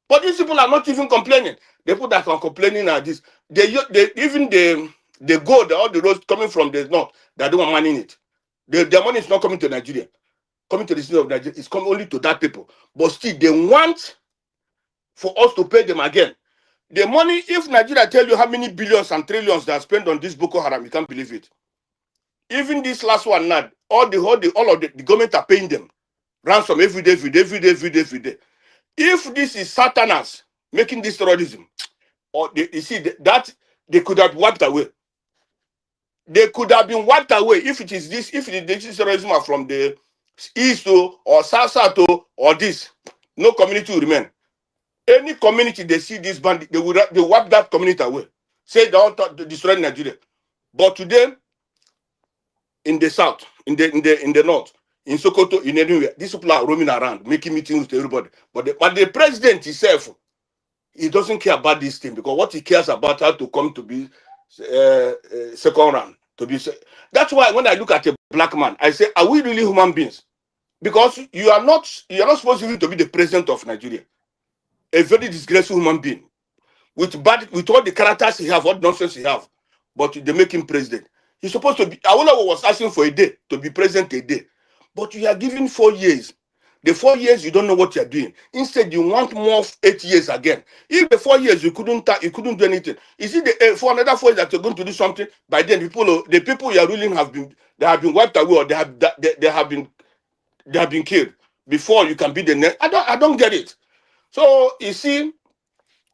But these people are not even complaining. The people that are complaining are this. Even the gold, all the roads coming from the north, they don't want money in it. Their money is not coming to Nigeria. Coming to the city of Nigeria, it's coming only to that people. But still, they want for us to pay them again. The money, if Nigeria tell you how many billions and trillions they are spent on this Boko Haram, you can't believe it. Even this last one now, all of the government are paying them ransom every day. If this is Satanas making this terrorism, or you see that they could have wiped away. They could have been wiped away if this terrorism are from the east or south or this. No community will remain. Any community they see this bandit, they wipe that community away. Say they want to destroy Nigeria. But today, in the south, in the north, in Sokoto, in anywhere, these people are roaming around, making meetings with everybody. But the president himself, he doesn't care about this thing, because what he cares about how to come to be second round. That's why when I look at a black man, I say, are we really human beings? Because you are not supposed to be the president of Nigeria. A very disgraceful human being. With all the characters he have, all the nonsense he have, but they make him president. He's supposed to be. Awolowo was asking for a day to be present a day, but you are given 4 years. The 4 years you don't know what you are doing. Instead, you want more 8 years again. If the 4 years you couldn't do anything, is it the for another 4 years that you're going to do something? By then, the people you are ruling have been wiped away, or they have been killed before you can be the next. I don't get it. So you see,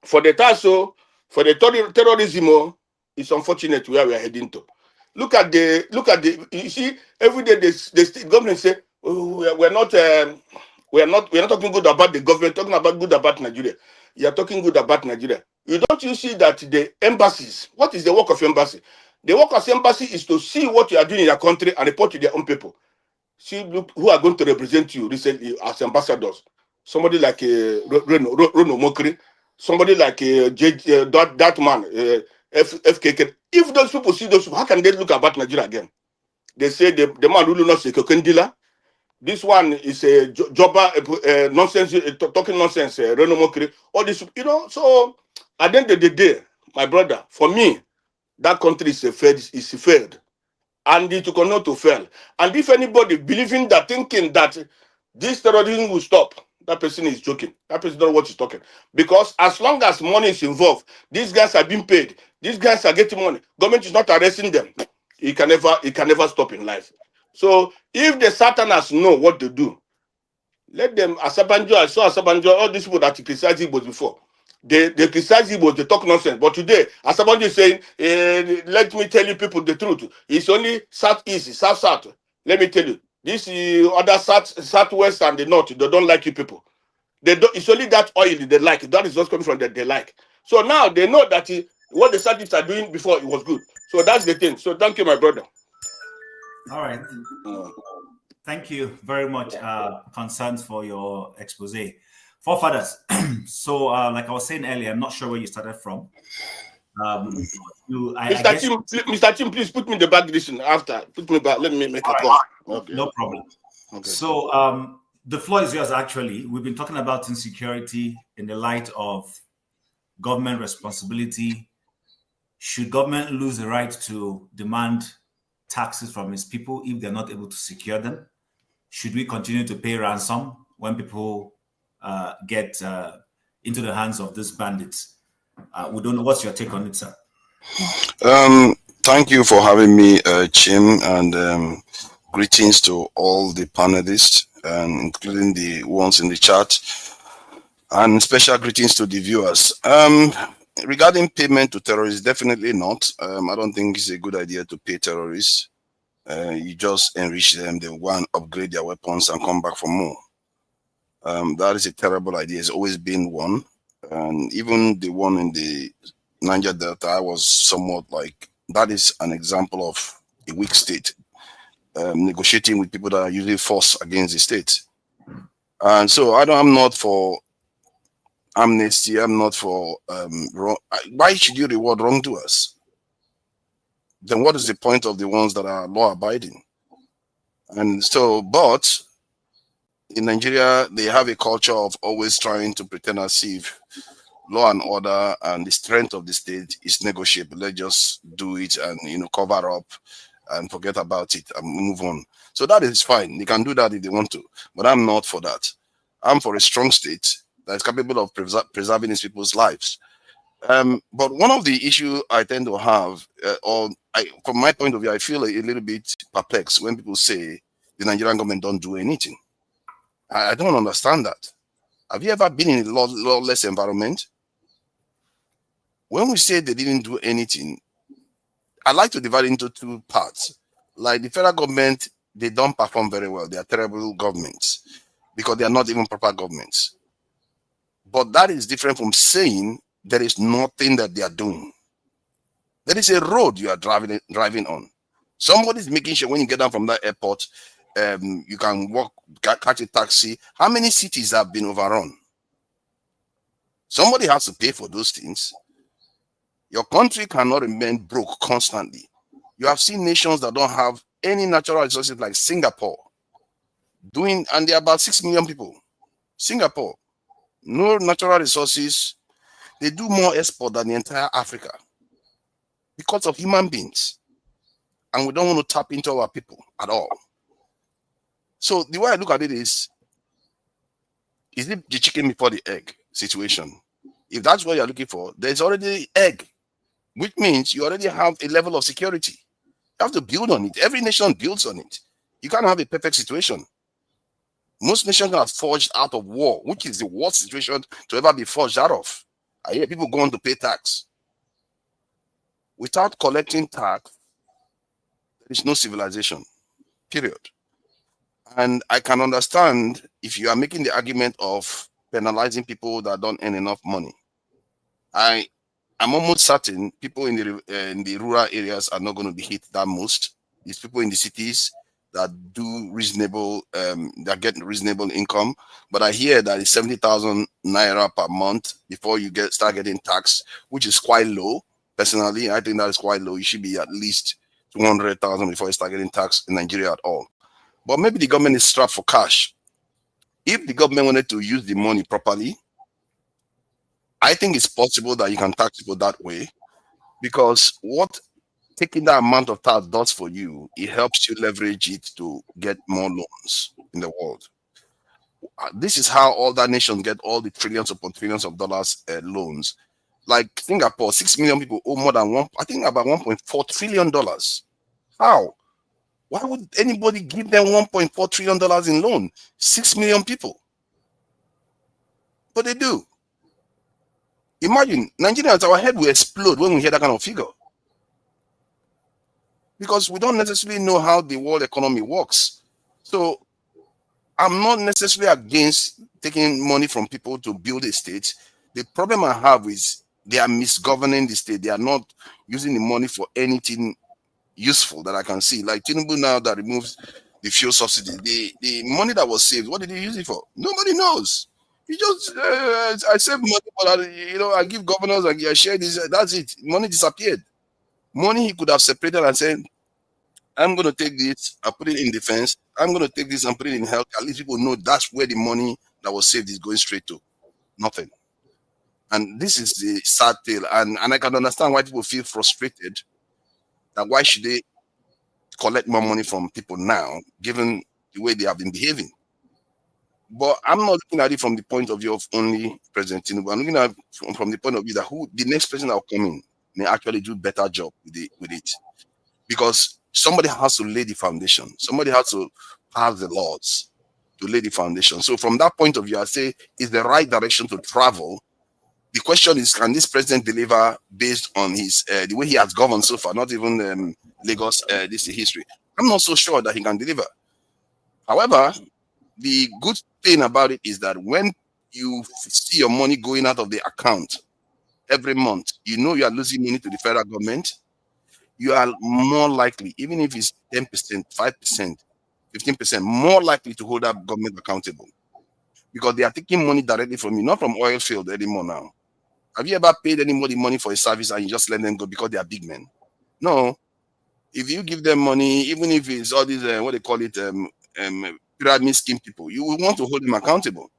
for the TASO, for the terrorism, it's unfortunate where we are heading to. Look at the. You see, every day the state government say, oh, we're not talking good about the government, talking about good about Nigeria. You are talking good about Nigeria. You see that the embassies? What is the work of embassy? The work of embassy is to see what you are doing in your country and report to their own people. See, look who are going to represent you recently as ambassadors. Somebody like Reno Mokri, somebody like that man, FKK. If those people see those people, how can they look about Nigeria again? They say the man ruling us is a kokendila. This one is a jobber, nonsense, talking nonsense, Reno Mokri. All this, So at the end of the day, my brother, for me, that country is failed. And it will continue to fail. And if anybody thinking that this terrorism will stop, that person is joking. That person doesn't know what he's talking. Because as long as money is involved, these guys are being paid, these guys are getting money, government is not arresting them, it can never stop in life. So if the Satanas know what to do, let them. Asabanjo, I saw Asabanjo, all these people that criticized Igbos before. They criticize Igbos, they talk nonsense. But today, Asabanjo is saying, let me tell you people the truth. It's only southeast, south. Let me tell you. This other southwest and the north, they don't like you people. It's only that oil they like. That is just coming from that they like. So now they know that what the southeast are doing before it was good. So that's the thing. So thank you, my brother. All right. Thank you very much, Concerns, for your expose. Forefathers. So, like I was saying earlier, I'm not sure where you started from. Mr. Chim, please put me in the back edition after. Put me back. Let me make a call. Okay. No problem. Okay. So, the floor is yours, actually. We've been talking about insecurity in the light of government responsibility. Should government lose the right to demand taxes from its people if they're not able to secure them? Should we continue to pay ransom when people get into the hands of these bandits? We don't know. What's your take on it, sir? Thank you for having me, Chim, and greetings to all the panelists, including the ones in the chat, and special greetings to the viewers. Regarding payment to terrorists, definitely not. I don't think it's a good idea to pay terrorists. You just enrich them, they go and upgrade their weapons and come back for more. That is a terrible idea. It's always been one. And even the one in the Niger Delta, I was somewhat like, that is an example of a weak state, negotiating with people that are using force against the state. And so I'm not for amnesty. I'm not for wrong. Why should you reward wrongdoers? Then what is the point of the ones that are law abiding? And so, but in Nigeria, they have a culture of always trying to pretend as if law and order and the strength of the state is negotiable. Let's just do it and cover up and forget about it and move on. So that is fine. They can do that if they want to, but I'm not for that. I'm for a strong state that is capable of preserving its people's lives. But one of the issues I tend to have, from my point of view, I feel a little bit perplexed when people say the Nigerian government don't do anything. I don't understand that. Have you ever been in a lawless environment? When we say they didn't do anything, I like to divide it into two parts. Like the federal government, they don't perform very well. They are terrible governments because they are not even proper governments. But that is different from saying there is nothing that they are doing. There is a road you are driving on. Somebody is making sure when you get down from that airport, you can walk, catch a taxi. How many cities have been overrun? Somebody has to pay for those things. Your country cannot remain broke constantly. You have seen nations that don't have any natural resources like Singapore and there are about 6 million people. Singapore, no natural resources. They do more export than the entire Africa because of human beings. and we don't want to tap into our people at all. So the way I look at it is it the chicken before the egg situation? If that's what you're looking for, there's already egg, which means you already have a level of security. You have to build on it. Every nation builds on it. You can't have a perfect situation. Most nations are forged out of war, which is the worst situation to ever be forged out of. I hear people going to pay tax. Without collecting tax, there is no civilization, period. And I can understand if you are making the argument of penalizing people that don't earn enough money. I'm almost certain people in the rural areas are not going to be hit that most. It's people in the cities that do reasonable, that get reasonable income. But I hear that it's 70,000 naira per month before you start getting taxed, which is quite low. Personally, I think that is quite low. You should be at least 200,000 before you start getting taxed in Nigeria at all. But maybe the government is strapped for cash. If the government wanted to use the money properly, I think it's possible that you can tax people that way, because what taking that amount of tax does for you, it helps you leverage it to get more loans in the world. This is how all that nations get all the trillions upon trillions of dollars loans. Like Singapore, 6 million people owe more than about $1.4 trillion. How? Why would anybody give them $1.4 trillion in loan? 6 million people. But they do. Imagine, Nigerians, our head will explode when we hear that kind of figure. Because we don't necessarily know how the world economy works. So I'm not necessarily against taking money from people to build a state. The problem I have is they are misgoverning the state. They are not using the money for anything useful that I can see. Like Tinubu now that removes the fuel subsidy. The money that was saved, what did he use it for? Nobody knows. He just, I save money, but I give governors, I share this, that's it. Money disappeared. Money he could have separated and said, I'm going to take this, I put it in defense. I'm going to take this and put it in health. At least people know that's where the money that was saved is going straight to. Nothing. And this is the sad tale. And I can understand why people feel frustrated. That why should they collect more money from people now, given the way they have been behaving? But I'm not looking at it from the point of view of only President Tinubu. I'm looking at it from the point of view that the next president that will come in may actually do a better job with it. Because somebody has to lay the foundation. Somebody has to pass the laws to lay the foundation. So from that point of view, I say it's the right direction to travel. The question is, can this president deliver based on his the way he has governed so far? Not even Lagos, this is history. I'm not so sure that he can deliver. However, the good thing about it is that when you see your money going out of the account every month, you know you are losing money to the federal government. You are more likely, even if it's 10%, 5%, 15%, more likely to hold that government accountable, because they are taking money directly from you, not from oil field anymore now. Have you ever paid anybody money for a service and you just let them go because they are big men? No. If you give them money, even if it's all these, what they call it, pyramid scheme people, you will want to hold them accountable,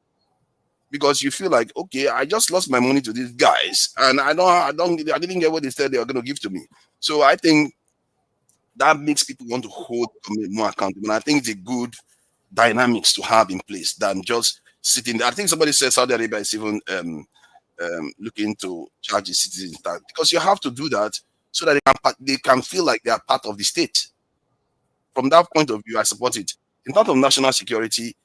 because you feel like, okay, I just lost my money to these guys, and I didn't get what they said they were going to give to me. So I think that makes people want to hold more accountable. And I think it's a good dynamics to have in place than just sitting there. I think somebody said Saudi Arabia is even looking to charge the citizens tax, because you have to do that so that they can feel like they are part of the state. From that point of view, I support it. In terms of national security,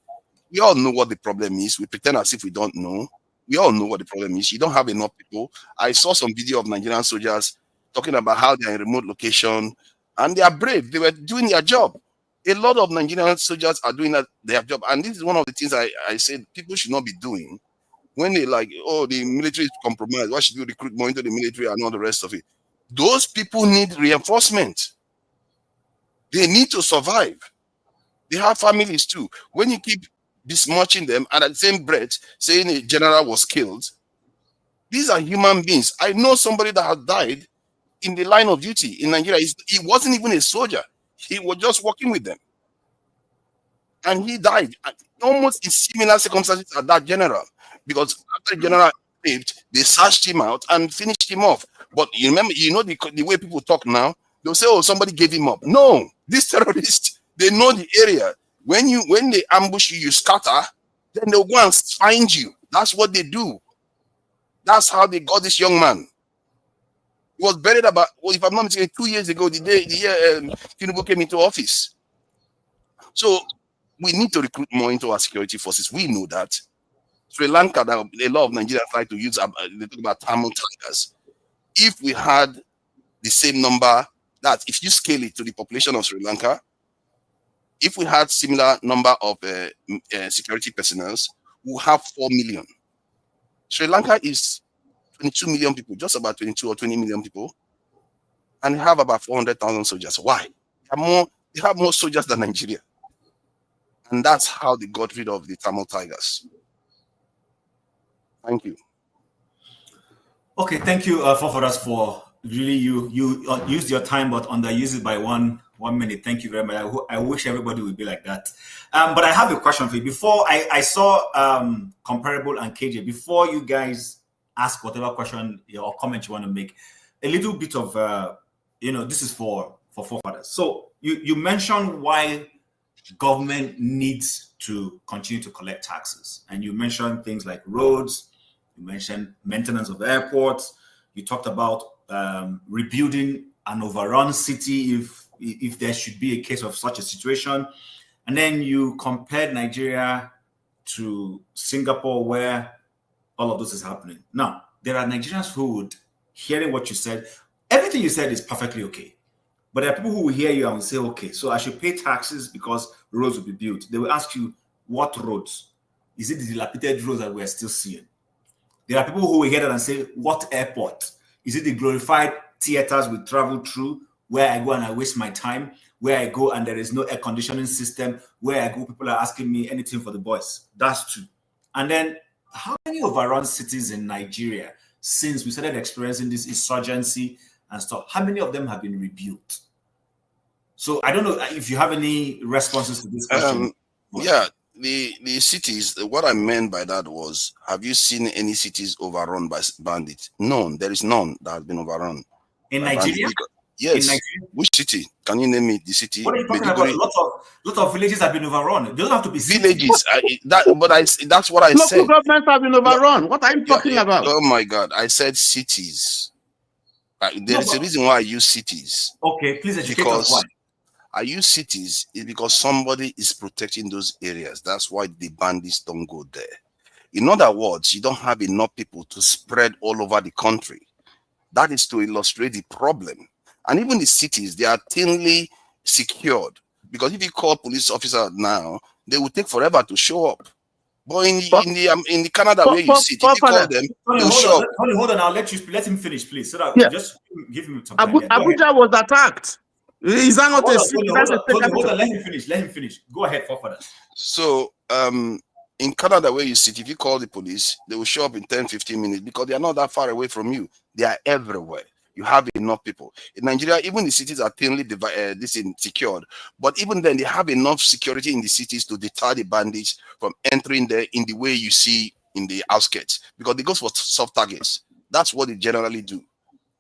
we all know what the problem is. We pretend as if we don't know. We all know what the problem is. You don't have enough people. I saw some video of Nigerian soldiers talking about how they are in remote location and they are brave. They were doing their job. A lot of Nigerian soldiers are doing their job. And this is one of the things I said people should not be doing. When they like, oh, the military is compromised, why should you recruit more into the military and all the rest of it? Those people need reinforcement. They need to survive. They have families too. When you keep besmirching them and at the same breath saying a general was killed, these are human beings. I know somebody that has died in the line of duty in Nigeria. He wasn't even a soldier. He was just working with them. And he died almost in similar circumstances as that general. Because after the general lived, they searched him out and finished him off. But you remember, you know the way people talk now, They'll say, oh, somebody gave him up. No, these terrorists, they know the area. When they ambush you, you scatter, then they'll go and find you. That's what they do. That's how they got this young man. He was buried about, well, if I'm not mistaken, 2 years ago, the year Tinubu came into office. So we need to recruit more into our security forces. We know that. Sri Lanka, that a lot of Nigerians try to use, they talk about Tamil tigers. If we had the same number, that if you scale it to the population of Sri Lanka, if we had similar number of security personnel, we'll have 4 million. Sri Lanka is 22 million people, just about 22 or 20 million people, and they have about 400,000 soldiers. Why? They have more soldiers than Nigeria. And that's how they got rid of the Tamil tigers. Thank you. Okay, thank you, Foforas, for really you used your time but underused it by one minute. Thank you very much. I wish everybody would be like that. But I have a question for you. Before I saw Comparable and KJ, before you guys ask whatever question or comment you want to make, a little bit of this is for forefathers. So you mentioned why government needs to continue to collect taxes, and you mentioned things like roads, you mentioned maintenance of airports, you talked about rebuilding an overrun city if there should be a case of such a situation, and then you compared Nigeria to Singapore where all of this is happening. Now, there are Nigerians who would, hearing what you said, everything you said is perfectly okay. But there are people who will hear you and will say, okay, so I should pay taxes because roads will be built. They will ask you, what roads? Is it the dilapidated roads that we're still seeing? There are people who will hear that and say, what airport? Is it the glorified theaters we travel through, where I go and I waste my time, where I go and there is no air conditioning system, where I go, people are asking me anything for the boys? That's true. And then how many overrun cities in Nigeria, since we started experiencing this insurgency and stuff, how many of them have been rebuilt? So I don't know if you have any responses to this question. Yeah, the cities, what I meant by that was, have you seen any cities overrun by bandits? None. There is none that has been overrun. In Nigeria? Yes. In Nigeria? Which city? Can you name me the city? What are you talking about? Lot of villages have been overrun. They don't have to be villages. That's what I said. Local governments have been overrun. What are you talking about? Oh my God! I said cities. There is a reason why I use cities. Okay, please educate us why. I use cities is because somebody is protecting those areas. That's why the bandits don't go there. In other words, you don't have enough people to spread all over the country. That is to illustrate the problem. And even the cities, they are thinly secured. Because if you call police officer now, they will take forever to show up. But in the Canada where you sit, if you call them, they'll show up. Hold on, I'll let him finish, please. So that just give him some time. Abuja was attacked. Is that not a city? Hold on, let him finish. Go ahead, further. So in Canada where you sit, if you call the police, they will show up in 10-15 minutes because they are not that far away from you. They are everywhere. You have enough people. In Nigeria, even the cities are thinly secured, but even then they have enough security in the cities to deter the bandits from entering there in the way you see in the outskirts, because they go for soft targets. That's what they generally do.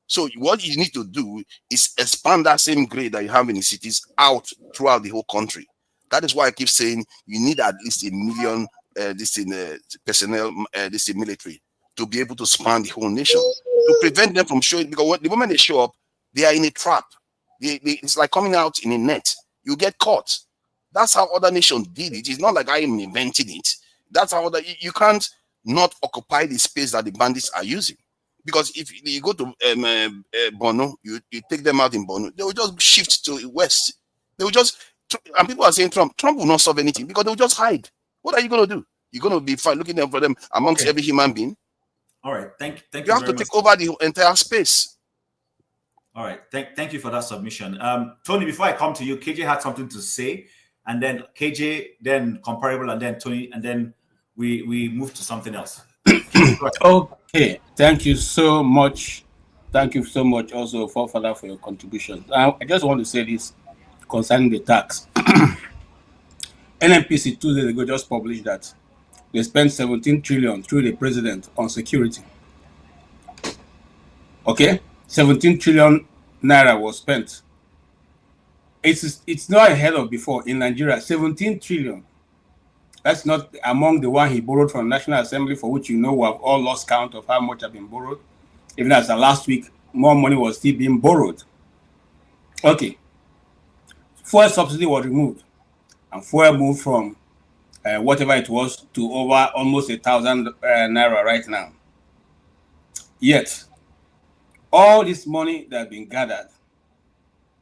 So what you need to do is expand that same grade that you have in the cities out throughout the whole country. That is why I keep saying you need at least 1 million personnel, military, to be able to span the whole nation, to prevent them from showing, because the moment they show up, they are in a trap. It's like coming out in a net. You get caught. That's how other nations did it. It's not like I am inventing it. That's how you can't not occupy the space that the bandits are using. Because if you go to Borno, you take them out in Borno, they will just shift to the west. They will just, and people are saying Trump will not solve anything because they will just hide. What are you going to do? You're going to be fine looking for them amongst every human being. All right, thank you. You have to take over the entire space. All right, thank you for that submission. Tony, before I come to you, KJ had something to say, and then KJ, then Comparable, and then Tony, and then we move to something else. Okay, thank you so much. Thank you so much also for your contribution. I just want to say this concerning the tax. NNPC 2 days ago just published that they spent 17 trillion through the president on security. Okay, 17 trillion naira was spent it's not ahead of before in Nigeria. 17 trillion. That's not among the one he borrowed from National Assembly, for which we have all lost count of how much have been borrowed. Even as the last week, more money was still being borrowed. Okay. Fuel subsidy was removed, and fuel moved from whatever it was to over almost 1,000 naira right now. Yet, all this money that has been gathered,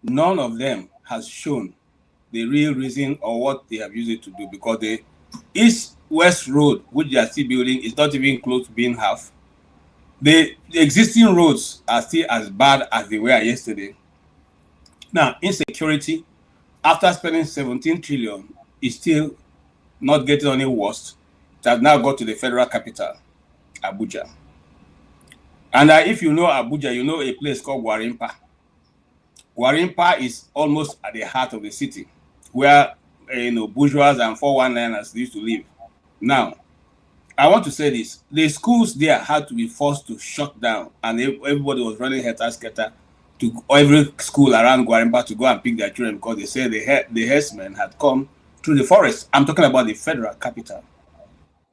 none of them has shown the real reason or what they have used it to do, because the East-West road, which they are still building, is not even close to being half. The existing roads are still as bad as they were yesterday. Now, insecurity, after spending 17 trillion, is still not getting any worse. It has now got to the federal capital, Abuja. And if you know Abuja, you know a place called Gwarimpa. Gwarimpa is almost at the heart of the city, where bourgeois and 419ers used to live. Now, I want to say this: the schools there had to be forced to shut down, and everybody was running helter-skelter to every school around Gwarimpa to go and pick their children, because they said the herdsmen had come through the forest. I'm talking about the federal capital,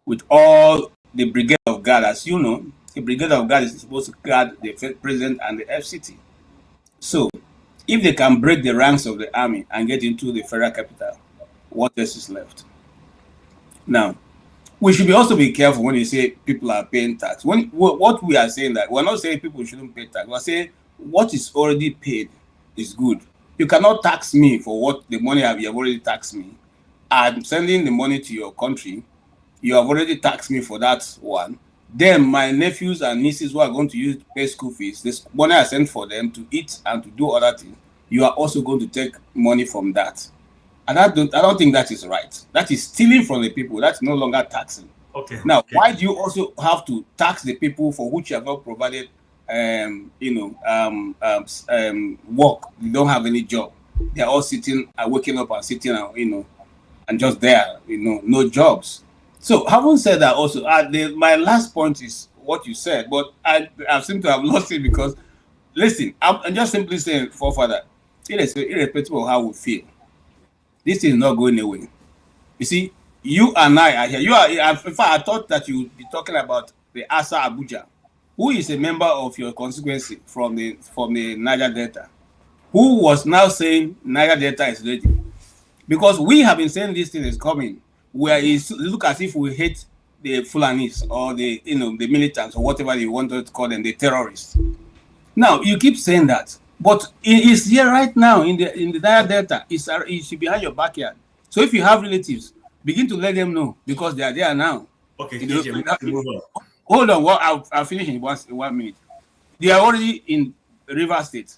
with all the brigade of guard. As you know, the brigade of guard is supposed to guard the president and the FCT. So, if they can break the ranks of the army and get into the federal capital, what else is left? Now, we should also be careful when you say people are paying tax. What we are saying, that we're not saying people shouldn't pay tax. We're saying what is already paid is good. You cannot tax me for what the money you have already taxed me. I'm sending the money to your country. You have already taxed me for that one. Then my nephews and nieces who are going to use to pay school fees, this money I sent for them to eat and to do other things, you are also going to take money from that. And I don't think that is right. That is stealing from the people. That's no longer taxing. Okay. Now, okay. why do you also have to tax the people for which you have not provided, work? You don't have any job. They are all sitting, waking up and sitting, and just there, no jobs. So, having said that, also, my last point is what you said, but I seem to have lost it because, listen, I'm just simply saying, forefather, irrespective of how we feel, this is not going away. You see, you and I are here. In fact, I thought that you would be talking about the Asa Abuja, who is a member of your constituency from the Niger Delta, who was now saying Niger Delta is ready. Because we have been saying this thing is coming, where it look as if we hate the Fulanis or the militants or whatever you want to call them, the terrorists. Now you keep saying that, but it is here right now in the Niger Delta. It should be behind your backyard. So if you have relatives, begin to let them know, because they are there now. Okay, move on. Hold on, I'll finish in 1 minute. They are already in River State.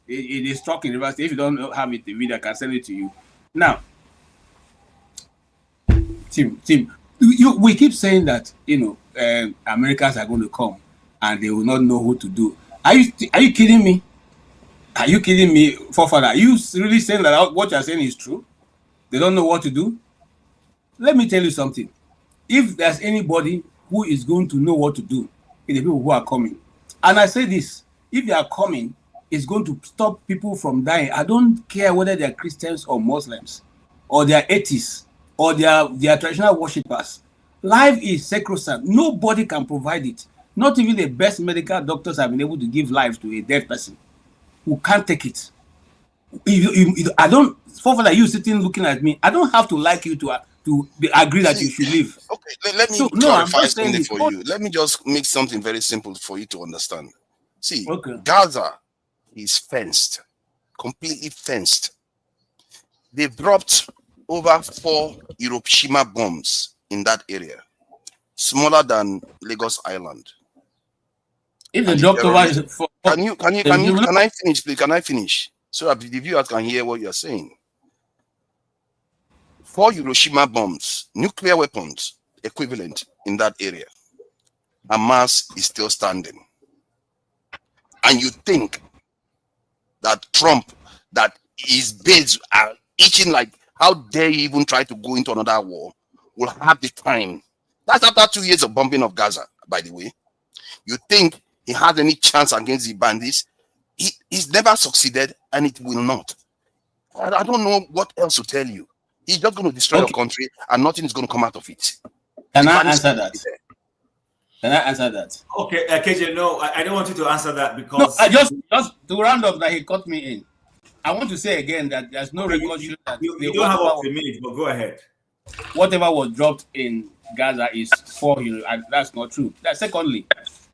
It is struck in River State. If you don't have it, the video, I can send it to you. Now, Tim, we keep saying that Americans are going to come and they will not know who to do. Are you kidding me? Are you kidding me, forefather? Are you really saying that what you're saying is true? They don't know what to do? Let me tell you something. If there's anybody who is going to know what to do, it's the people who are coming. And I say this: if they are coming, it's going to stop people from dying. I don't care whether they are Christians or Muslims, or they are atheists, or they are traditional worshippers. Life is sacrosanct. Nobody can provide it. Not even the best medical doctors have been able to give life to a dead person who can't take it. I don't, forefather, you sitting looking at me, I don't have to like you to agree that you should live. Okay, let me clarify something for you. Let me just make something very simple for you to understand. See, Gaza is fenced, completely fenced. They've dropped over 4 Hiroshima bombs in that area, smaller than Lagos Island. If they dropped over, can I finish, please? Can I finish? So that the viewers can hear what you're saying. 4 Hiroshima bombs, nuclear weapons equivalent in that area. Hamas is still standing. And you think that Trump, that his beds are itching, like, how dare he even try to go into another war, will have the time. That's after 2 years of bombing of Gaza, by the way. You think he has any chance against the bandits? He's never succeeded, and it will not. I don't know what else to tell you. He's just going to destroy your country, and nothing is going to come out of it. Can I answer that? Can I answer that? Okay, KJ, no, I don't want you to answer that because... No, I just to round up that he cut me in. I want to say again that there's no record that you don't have up to a minute, but go ahead. Whatever was dropped in Gaza is for you, and that's not true. Secondly,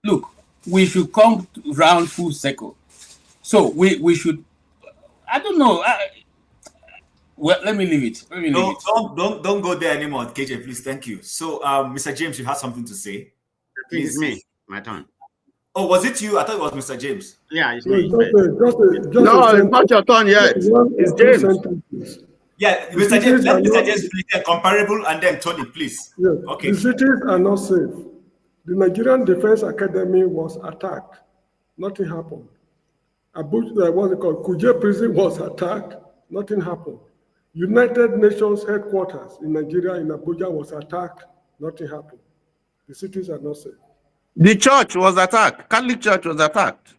look, we should come round full circle. So we should. I don't know. Well, let me leave it. Don't go there anymore, KJ. Please, thank you. So, Mr. James, you have something to say. Please, me, my turn. Oh, was it you? I thought it was Mr. James. Yeah, it's me. No, it's not your turn yet. It's James. Yeah, Mr. James, let Mr. James finish comparable, and then Tony, please. Yes. Okay. The cities are not safe. The Nigerian Defense Academy was attacked. Nothing happened. Abuja, what's it called? Kuje prison was attacked. Nothing happened. United Nations headquarters in Nigeria, in Abuja, was attacked. Nothing happened. The cities are not safe. The church was attacked. Catholic Church was attacked.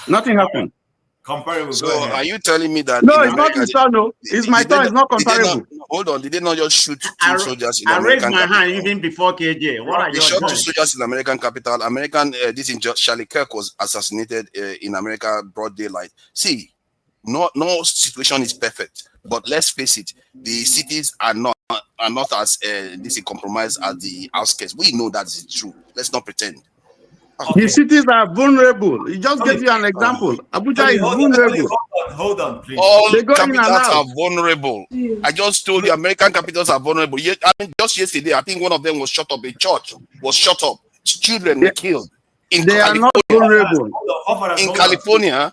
Nothing happened. Comparable. So are you telling me that? No, it's not his turn. No, it's my turn. It's not comparable. Hold on. Did they not just shoot two soldiers in American capital? I raised my hand capital? even before KJ. What are they shot two soldiers in American capital. This in Charlie Kirk was assassinated in America, broad daylight. See, no situation is perfect. But let's face it, the cities are not as compromised as the outskirts. We know that is true. Let's not pretend. Okay. The cities are vulnerable. He just gave you an example. Abuja is vulnerable. Hold on, please. All capitals are vulnerable. I just told you American capitals are vulnerable. Just yesterday, I think one of them was shot up. A church was shot up. Children were killed. They are not vulnerable. In California.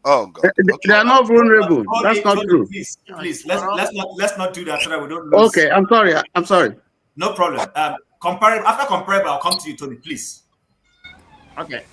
Oh God. They are not vulnerable. That's not true. Please, let's not do that so that we don't lose. Okay, I'm sorry. No problem. After comparable, I'll come to you, Tony, please. Okay.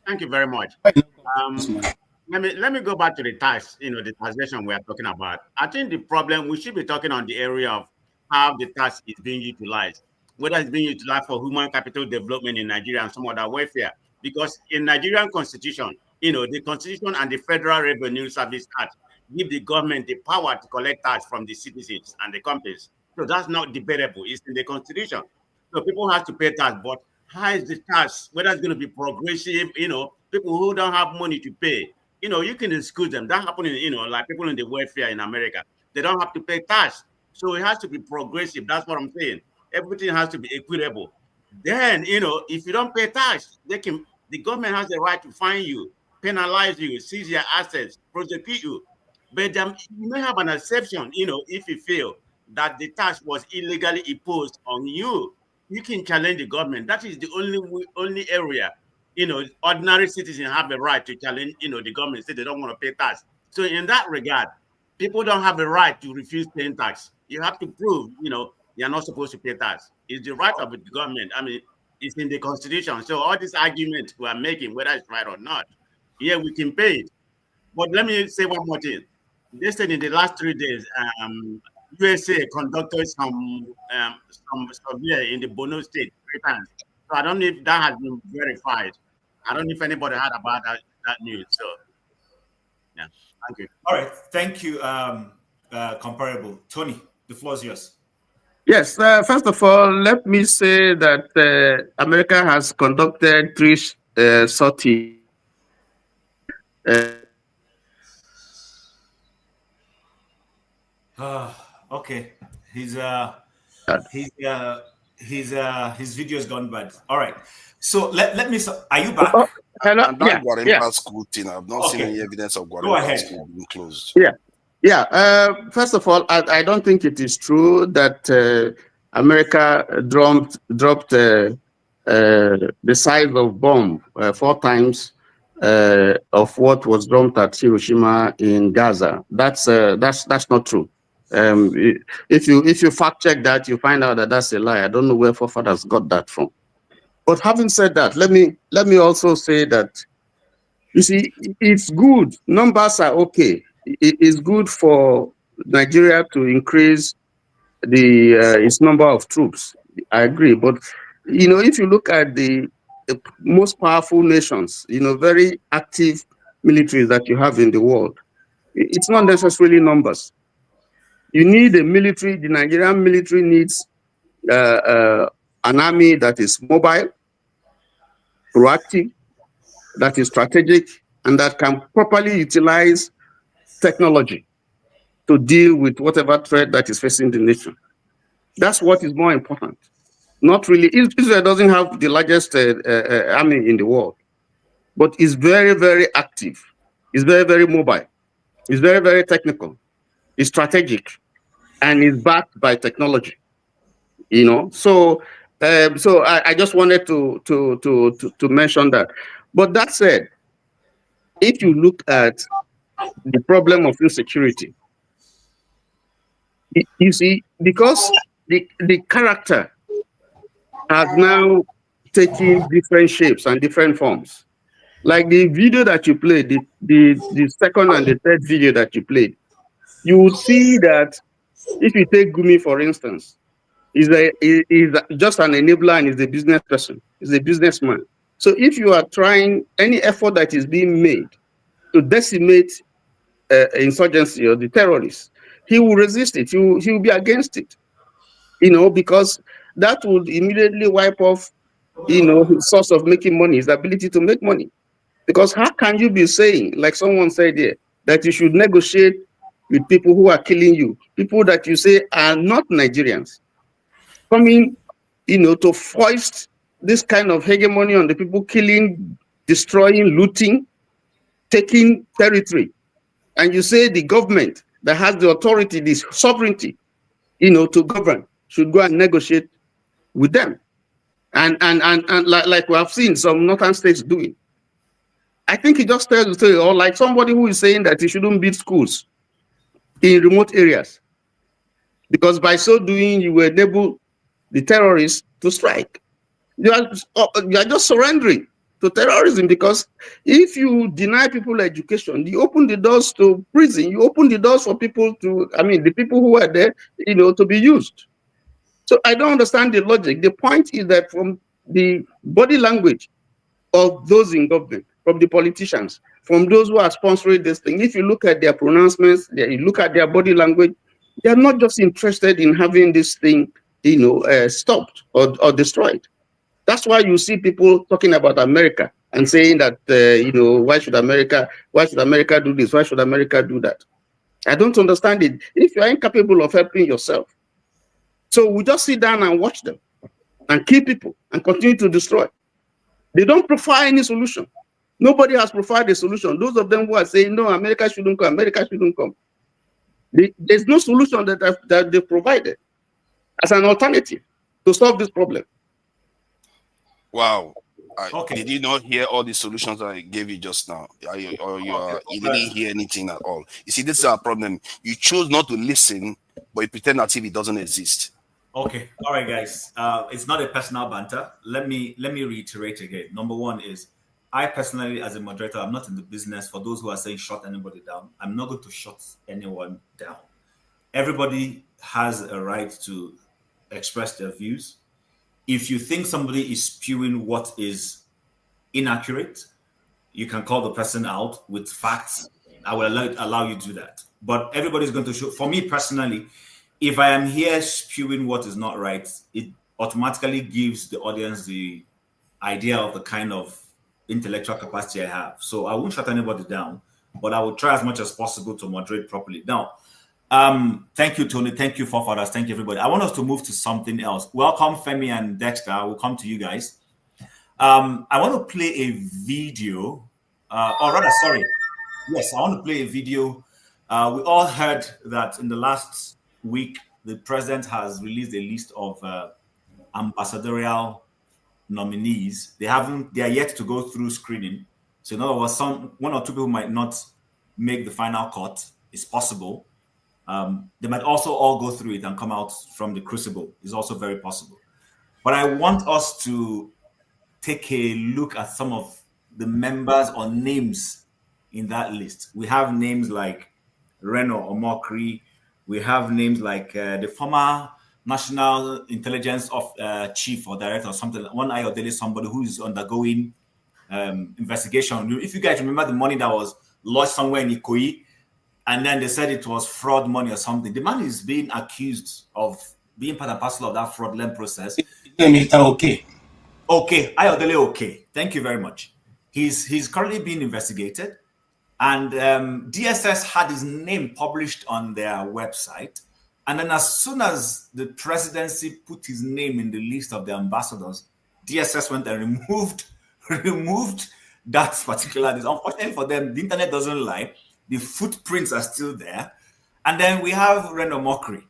Thank you very much. Let me go back to the tax, the taxation we are talking about. I think the problem, we should be talking on the area of how the tax is being utilized, whether it's being utilized for human capital development in Nigeria and some other welfare. Because in Nigerian constitution, the constitution and the Federal Revenue Service Act give the government the power to collect tax from the citizens and the companies. So that's not debatable. It's in the constitution. So people have to pay tax, but how is the tax, whether it's going to be progressive, people who don't have money to pay, you can excuse them. That happens, like people in the welfare in America, they don't have to pay tax. So it has to be progressive. That's what I'm saying. Everything has to be equitable. Then, if you don't pay tax, the government has the right to fine you, penalize you, seize your assets, prosecute you. But you may have an exception, if you feel that the tax was illegally imposed on you. You can challenge the government. That is the only area, ordinary citizens have a right to challenge, the government, say they don't want to pay tax. So in that regard, people don't have a right to refuse paying tax. You have to prove, you're not supposed to pay tax. It's the right of the government. I mean, it's in the constitution. So all these arguments we are making, whether it's right or not, yeah, we can pay it. But let me say one more thing. They said in the last 3 days, USA conducted some survey in the Borno state 3 times. So I don't know if that has been verified. I don't know if anybody heard about that news. So yeah, thank you. All right, thank you, comparable. Tony, the floor is yours. Yes, first of all, let me say that America has conducted 3 sorties. Okay, his video has gone bad. All right, so let me. Are you back? Hello? And that Yeah. school thing, I've not seen any evidence of Guatemala school being closed. Yeah. First of all, I don't think it is true that America dropped the size of bomb 4 times of what was dropped at Hiroshima in Gaza. That's not true. If you fact check that, you find out that that's a lie. I don't know where forefathers got that from. But having said that, let me also say that, you see, it's good. Numbers are okay. It's good for Nigeria to increase its number of troops. I agree. But if you look at the most powerful nations, very active militaries that you have in the world, it's not necessarily numbers. You need a military. The Nigerian military needs an army that is mobile, proactive, that is strategic, and that can properly utilize technology to deal with whatever threat that is facing the nation. That's what is more important. Not really. Israel doesn't have the largest army in the world, but it's very, very active. It's very, very mobile. It's very, very technical. It's strategic, and it's backed by technology. You know, so I just wanted to mention that. But that said, if you look at the problem of insecurity, you see, because the character has now taken different shapes and different forms. Like the video that you played, the second and the third video that you played, you will see that if you take Gumi, for instance, is just an enabler and is a business person, is a businessman. So if you are trying any effort that is being made to decimate insurgency or the terrorists, he will resist it. He will be against it, you know, because that would immediately wipe off, you know, his source of making money, his ability to make money. Because how can you be saying, like someone said here, that you should negotiate with people who are killing you, people that you say are not Nigerians, coming, you know, to foist this kind of hegemony on the people, killing, destroying, looting, taking territory. And you say the government that has the authority, this sovereignty, you know, to govern, should go and negotiate with them. And like we have seen some northern states doing. I think it just tells the story, or like somebody who is saying that you shouldn't build schools in remote areas, because by so doing, you will enable the terrorists to strike. You are just surrendering to terrorism, because if you deny people education, you open the doors to prison, you open the doors for people to, I mean, the people who are there, you know, to be used. So I don't understand the logic. The point is that from the body language of those in government, from the politicians, from those who are sponsoring this thing, if you look at their pronouncements, you look at their body language, they are not just interested in having this thing, you know, stopped or destroyed. That's why you see people talking about America and saying that, you know, why should America do this? Why should America do that? I don't understand it. If you are incapable of helping yourself, so we just sit down and watch them and kill people and continue to destroy. They don't provide any solution. Nobody has provided a solution. Those of them who are saying, no, America shouldn't come, America shouldn't come. There's no solution that they provided as an alternative to solve this problem. Wow. Did you not hear all the solutions I gave you just now? You didn't hear anything at all. You see, this is our problem. You choose not to listen, but you pretend as if it doesn't exist. Okay, all right, guys. It's not a personal banter. Let me reiterate again. Number one is, I personally, as a moderator, I'm not in the business. For those who are saying shut anybody down, I'm not going to shut anyone down. Everybody has a right to express their views. If you think somebody is spewing what is inaccurate, you can call the person out with facts. I will allow you to do that. But everybody's going to show. For me personally, if I am here spewing what is not right, it automatically gives the audience the idea of the kind of intellectual capacity I have. So I won't shut anybody down, but I will try as much as possible to moderate properly. Now, thank you, Tony. Thank you, forefathers. Thank you, everybody. I want us to move to something else. Welcome, Femi and Dexter. I will come to you guys. I want to play a video, or rather, sorry. Yes, I want to play a video. We all heard that in the last week, the president has released a list of ambassadorial nominees. They are yet to go through screening. So in other words, one or two people might not make the final cut. It's possible. They might also all go through it and come out from the crucible. It's also very possible. But I want us to take a look at some of the members or names in that list. We have names like Reno Omokri. We have names like the former National Intelligence Chief or Director or something. One Ayodele, somebody who is undergoing investigation. If you guys remember the money that was lodged somewhere in Ikoyi, and then they said it was fraud money or something. The man is being accused of being part and parcel of that fraudulent process. Okay. Okay, Ayodele. Okay, thank you very much. He's currently being investigated, and DSS had his name published on their website. And then as soon as the presidency put his name in the list of the ambassadors, DSS went and removed that particular list. Unfortunately for them, the internet doesn't lie. The footprints are still there. And then we have Reno Mokri.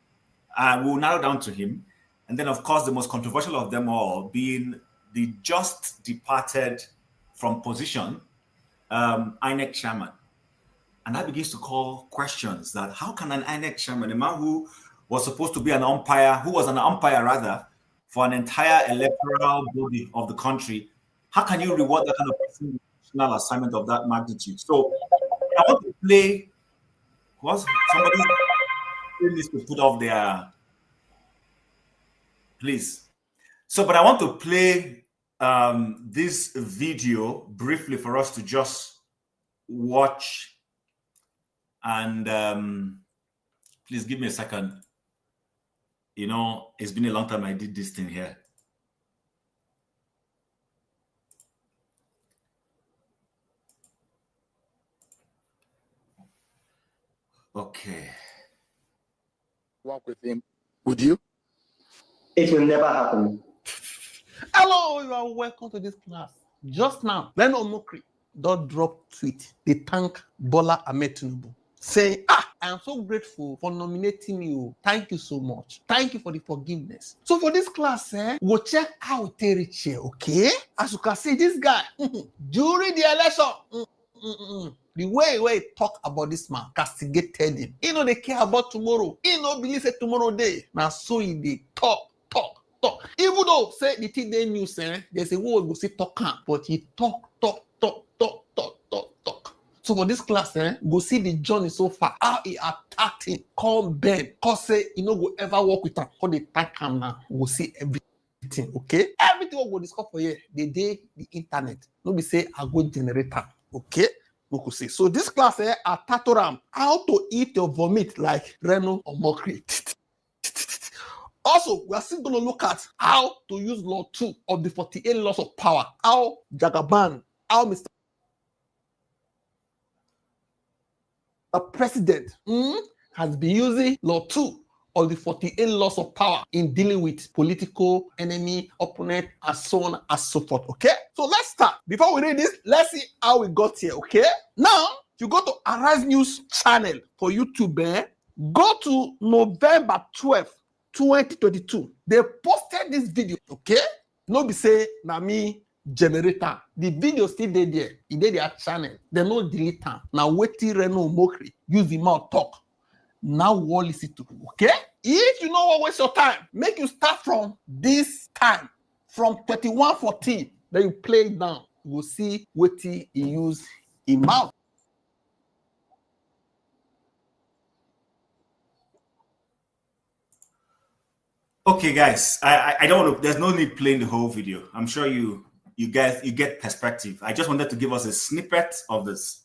We'll narrow down to him. And then, of course, the most controversial of them all being the just departed from position, INEC chairman. And that begins to call questions that how can an INEC chairman, a man who was supposed to be an umpire, who was an umpire rather, for an entire electoral body of the country, how can you reward that kind of personal assignment of that magnitude? So I want to play, somebody needs to put off their, please. So, but I want to play this video briefly for us to just watch. And please give me a second. You know, it's been a long time I did this thing here. Okay. Walk with him. Would you? It will never happen. Hello, you are welcome to this class. Just now, Reno Mokri don't drop tweet. They thank Bola Ahmed Tinubu, saying, I am so grateful for nominating you. Thank you so much. Thank you for the forgiveness. So for this class, we'll check how it reach here, okay? As you can see, this guy, during the election, the way he talk about this man, castigated him. He know they care about tomorrow. He no believe it tomorrow day. Now so he dey talk. Even though say the thing they news, there's a word go say talk, but he talk. So for this class, go see the journey so far. How he attacked him, call Ben, cause say he no go ever work with him. How they attack him now, go see everything, okay? Everything we go discuss for here, the internet. No be say I go generator, okay? We could see. So this class, I tatoram how to eat your vomit like Reno or Mokri. Also, we are still going to look at how to use law 2 of the 48 laws of power. How Jagaban, how Mr. The president has been using law 2 of the 48 laws of power in dealing with political enemy, opponent, and so on and so forth. Okay? So let's start. Before we read this, let's see how we got here. Okay? Now, if you go to Arise News channel for YouTube, go to November 12th. 2022, they posted this video, okay? No be say, na me generator. The video still there. It did their channel. They no delete them. Now wetin Reno Mokri use the mouth talk. Now we'll listen to, okay? If you know what waste your time, make you start from this time, from 21:14. Then you play it down. You will see wetin he use in mouth. Okay, guys, I don't want to, there's no need playing the whole video. I'm sure you guys, you get perspective. I just wanted to give us a snippet of this.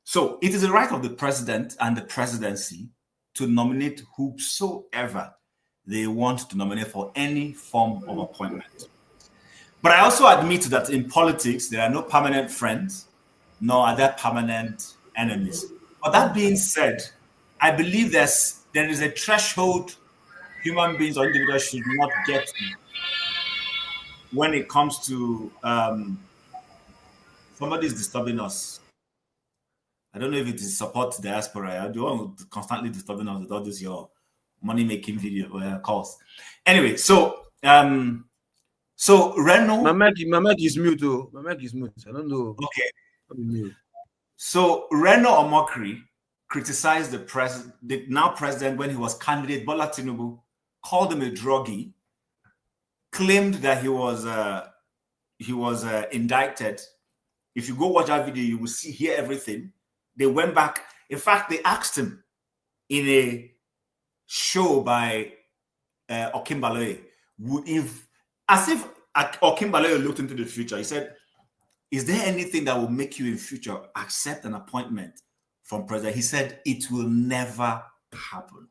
So it is the right of the president and the presidency to nominate whosoever they want to nominate for any form of appointment. But I also admit that in politics, there are no permanent friends, nor are there permanent enemies. But that being said, I believe there is a threshold human beings or individuals should not get to when it comes to somebody is disturbing us. I don't know if it is support diaspora. I don't want to constantly disturbing us with all this your money making video calls. Anyway, so Reno. My mic is mute. Oh. My mic is mute. I don't know. Okay. So Reno Omokri criticized the now president when he was candidate Bola Tinubu, called him a druggie, claimed that he was indicted. If you go watch that video, you will hear everything. They went back. In fact, they asked him in a show by Okimbaloye, as if Okimbaloye looked into the future. He said, "Is there anything that will make you in future accept an appointment from President. He said it will never happen.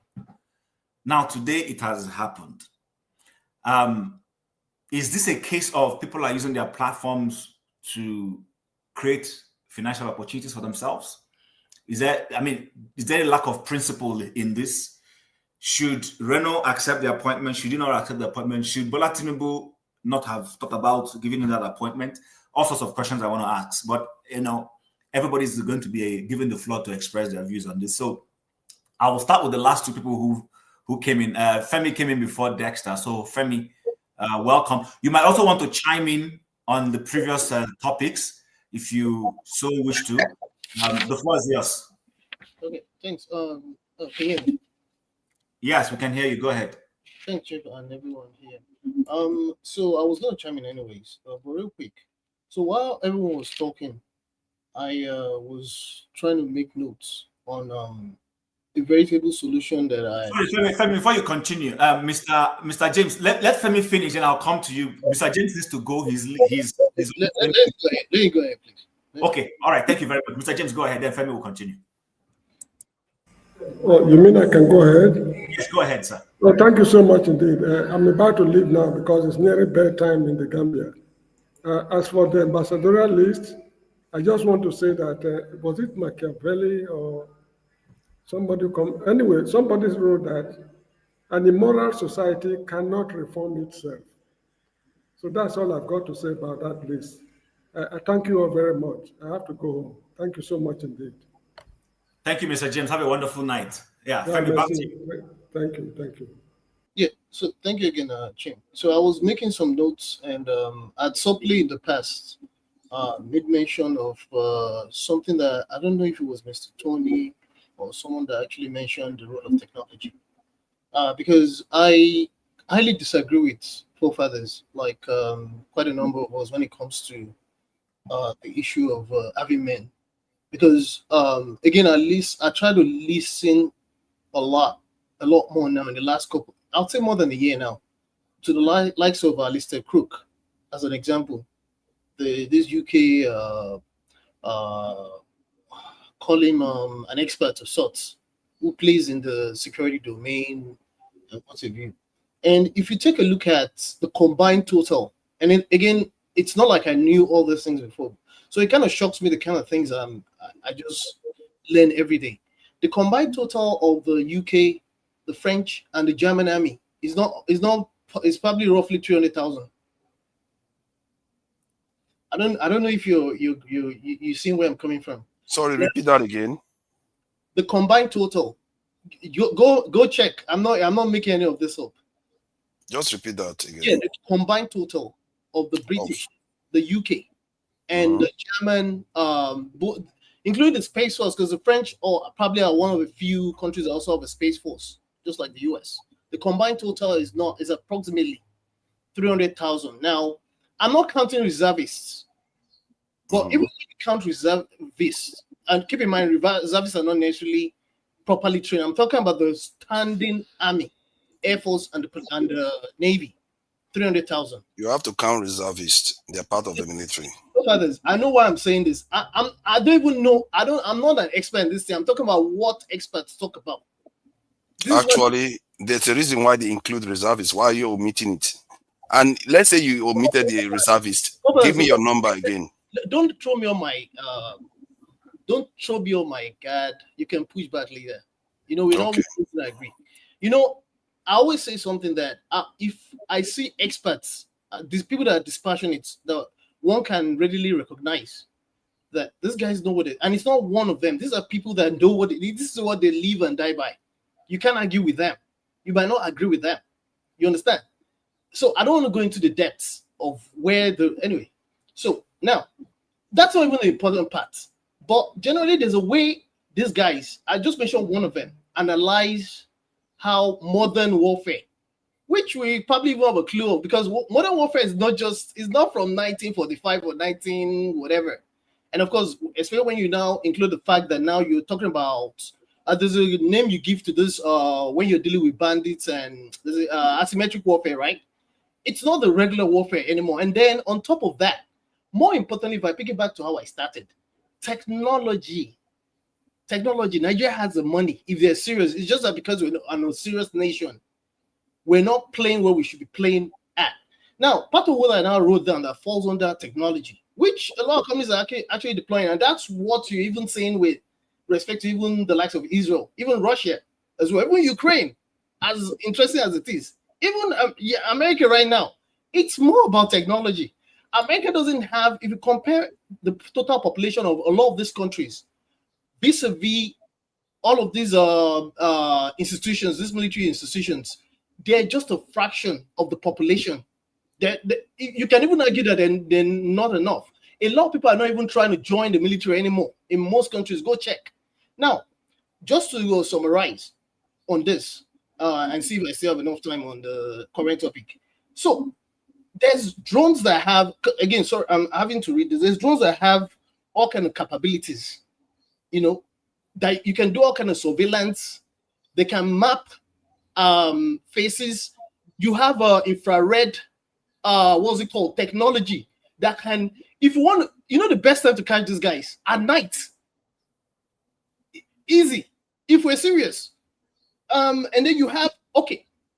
Now, today it has happened. Is this a case of people are using their platforms to create financial opportunities for themselves? Is there a lack of principle in this? Should Reno accept the appointment? Should he not accept the appointment? Should Bola Tinubu not have thought about giving him that appointment? All sorts of questions I want to ask. But, everybody's going to be given the floor to express their views on this. So I will start with the last two people who came in. Femi came in before Dexter. So Femi, welcome. You might also want to chime in on the previous topics if you so wish to. The floor is yours. Okay, thanks. Can you hear me? Yes, we can hear you. Go ahead. Thanks, Chief, and everyone here. So I was going to chime in anyways, but real quick. So while everyone was talking, I was trying to make notes on a veritable solution that I. Sorry, Femi, before you continue, Mr. James, let Femi finish, and I'll come to you. Mr. James needs to go. He's let me go ahead, please. Okay, all right. Thank you very much, Mr. James. Go ahead, then Femi will continue. Oh, you mean I can go ahead? Yes, go ahead, sir. Well, thank you so much indeed. I'm about to leave now because it's nearly bedtime in the Gambia. As for the ambassadorial list, I just want to say that, was it Machiavelli or somebody anyway, somebody wrote that an immoral society cannot reform itself. So that's all I've got to say about that list. I thank you all very much. I have to go home. Thank you so much indeed. Thank you, Mr. James. Have a wonderful night. Yeah, Femi, back to you. Thank you. Yeah, so thank you again, Chim. So I was making some notes, and I'd subtly in the past made mention of something that I don't know if it was Mr. Tony or someone that actually mentioned the role of technology. Because I highly disagree with forefathers, like quite a number of us, when it comes to the issue of having men. Because again, at least I try to listen a lot more now in the last couple, I'll say more than a year now, to the likes of Alistair Crook, as an example. This UK call him an expert of sorts who plays in the security domain and what have you. And if you take a look at the combined total, and then again, it's not like I knew all these things before, so it kind of shocks me the kind of things I just learn every day. The combined total of the UK, the French, and the German army is probably roughly 300,000. I don't know if you see where I'm coming from. Sorry, repeat that again. The combined total. You go check. I'm not making any of this up. Just repeat that again. Yeah, the combined total of the British, the UK, and the German, including the Space Force, because the French probably are one of the few countries that also have a Space Force, just like the US. The combined total is approximately 300,000. Now, I'm not counting reservists, but even if you count reservists, and keep in mind, reservists are not necessarily properly trained. I'm talking about the standing army, Air Force, and the Navy. 300,000. You have to count reservists. They're part of the military. Others, I know why I'm saying this. I don't even know. I'm not an expert in this thing. I'm talking about what experts talk about. Actually, there's a reason why they include reservists. Why are you omitting it? And let's say you omitted the reservist. Give me your number again. Don't throw me on my guard. You can push back later. We don't agree. I always say something that if I see experts, these people that are dispassionate, that one can readily recognize that these guys know what it is. And it's not one of them. These are people that know this is what they live and die by. You can't argue with them. You might not agree with them. You understand? So I don't want to go into the depths of anyway. So now, that's not even the important part. But generally, there's a way these guys, I just mentioned one of them, analyze how modern warfare, which we probably even have a clue of, because modern warfare is not from 1945 or 19 whatever. And of course, especially when you now include the fact that now you're talking about there's a name you give to this when you're dealing with bandits, and there's asymmetric warfare, right? It's not the regular warfare anymore. And then on top of that, more importantly, if I pick it back to how I started, technology technology. Nigeria has the money. If they're serious, it's just that because we're a serious nation, we're not playing where we should be playing at. Now, part of what I now wrote down that falls under technology, which a lot of companies are actually deploying, and that's what you're even seeing with respect to even the likes of Israel, even Russia as well, even Ukraine, as interesting as it is. Even America right now, it's more about technology. America doesn't have, if you compare the total population of a lot of these countries, vis-a-vis all of these institutions, these military institutions, they're just a fraction of the population. You can even argue that they're not enough. A lot of people are not even trying to join the military anymore. In most countries, go check. Now, just to summarize on this and see if I still have enough time on the current topic. So, there's drones that have, again, sorry, I'm having to read this. There's drones that have all kind of capabilities, that you can do all kind of surveillance. They can map faces. You have infrared, what's it called, technology that can, if you want, the best time to catch these guys at night. Easy, if we're serious. And then you have,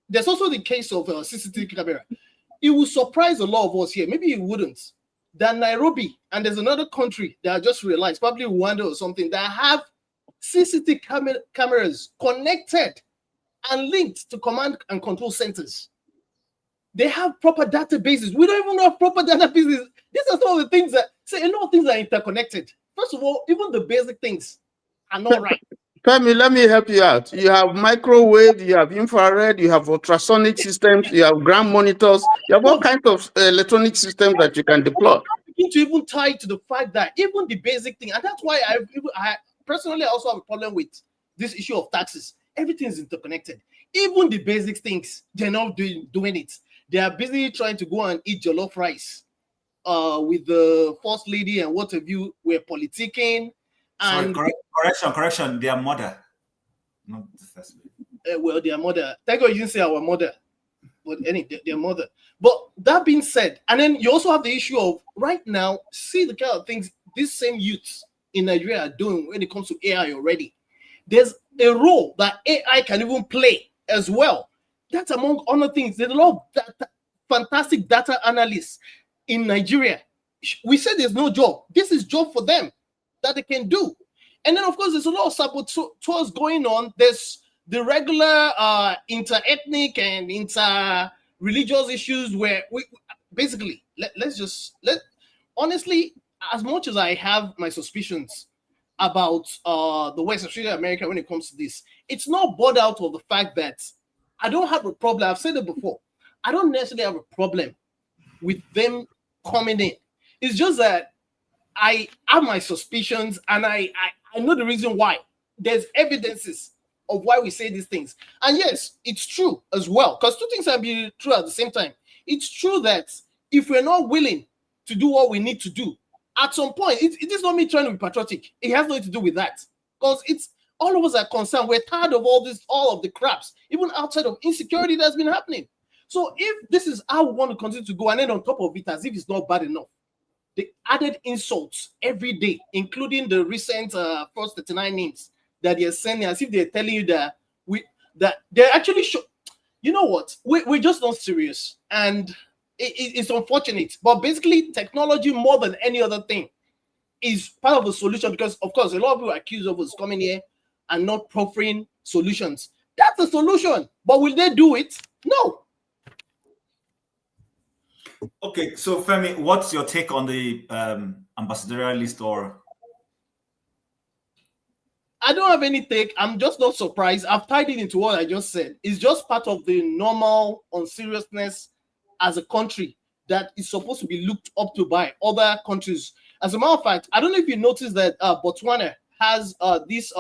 there's also the case of CCTV camera. It will surprise a lot of us here. Maybe it wouldn't. That Nairobi, and there's another country that I just realized, probably Rwanda or something, that have CCTV cameras connected and linked to command and control centers. They have proper databases. We don't even have proper databases. These are some of the things that say a lot of things are interconnected. First of all, even the basic things are not right. Femi, let me help you out. You have microwave, you have infrared, you have ultrasonic systems, you have ground monitors, you have all kinds of electronic systems that you can deploy. Begin to even tie to the fact that even the basic thing, and that's why I personally also have a problem with this issue of taxes. Everything is interconnected. Even the basic things, they're not doing it. They are busy trying to go and eat jollof rice with the first lady and what have you. We're politicking. And correction. Their mother, not the first lady. Well, their mother. Thank God you didn't say our mother, but their mother. But that being said, and then you also have the issue of right now, see the kind of things these same youths in Nigeria are doing when it comes to AI already. There's a role that AI can even play as well. That's among other things. There's a lot of fantastic data analysts in Nigeria. We said there's no job. This is job for them that they can do. And then, of course, there's a lot of saboteurs going on. There's the regular inter-ethnic and inter-religious issues where we basically, honestly, as much as I have my suspicions about the West, especially America, when it comes to this, it's not bought out of the fact that I don't have a problem. I've said it before. I don't necessarily have a problem with them coming in. It's just that I have my suspicions, and I know the reason why. There's evidences of why we say these things. And yes, it's true as well, because two things can be true at the same time. It's true that if we're not willing to do what we need to do, at some point, it is not me trying to be patriotic. It has nothing to do with that. Because it's all of us are concerned. We're tired of all of the craps, even outside of insecurity that's been happening. So if this is how we want to continue to go, and then on top of it, as if it's not bad enough, the added insults every day, including the recent first 39 names that they're sending, as if they're telling you that they're actually you know what, we're just not serious, and it's unfortunate. But basically, technology more than any other thing is part of the solution, because of course a lot of people accuse of us coming here and not proffering solutions. That's the solution, but will they do it? No. Okay, so Femi, what's your take on the ambassadorial list? Or I don't have any take. I'm just not surprised. I've tied it into what I just said. It's just part of the normal unseriousness as a country that is supposed to be looked up to by other countries. As a matter of fact, I don't know if you noticed that Botswana has this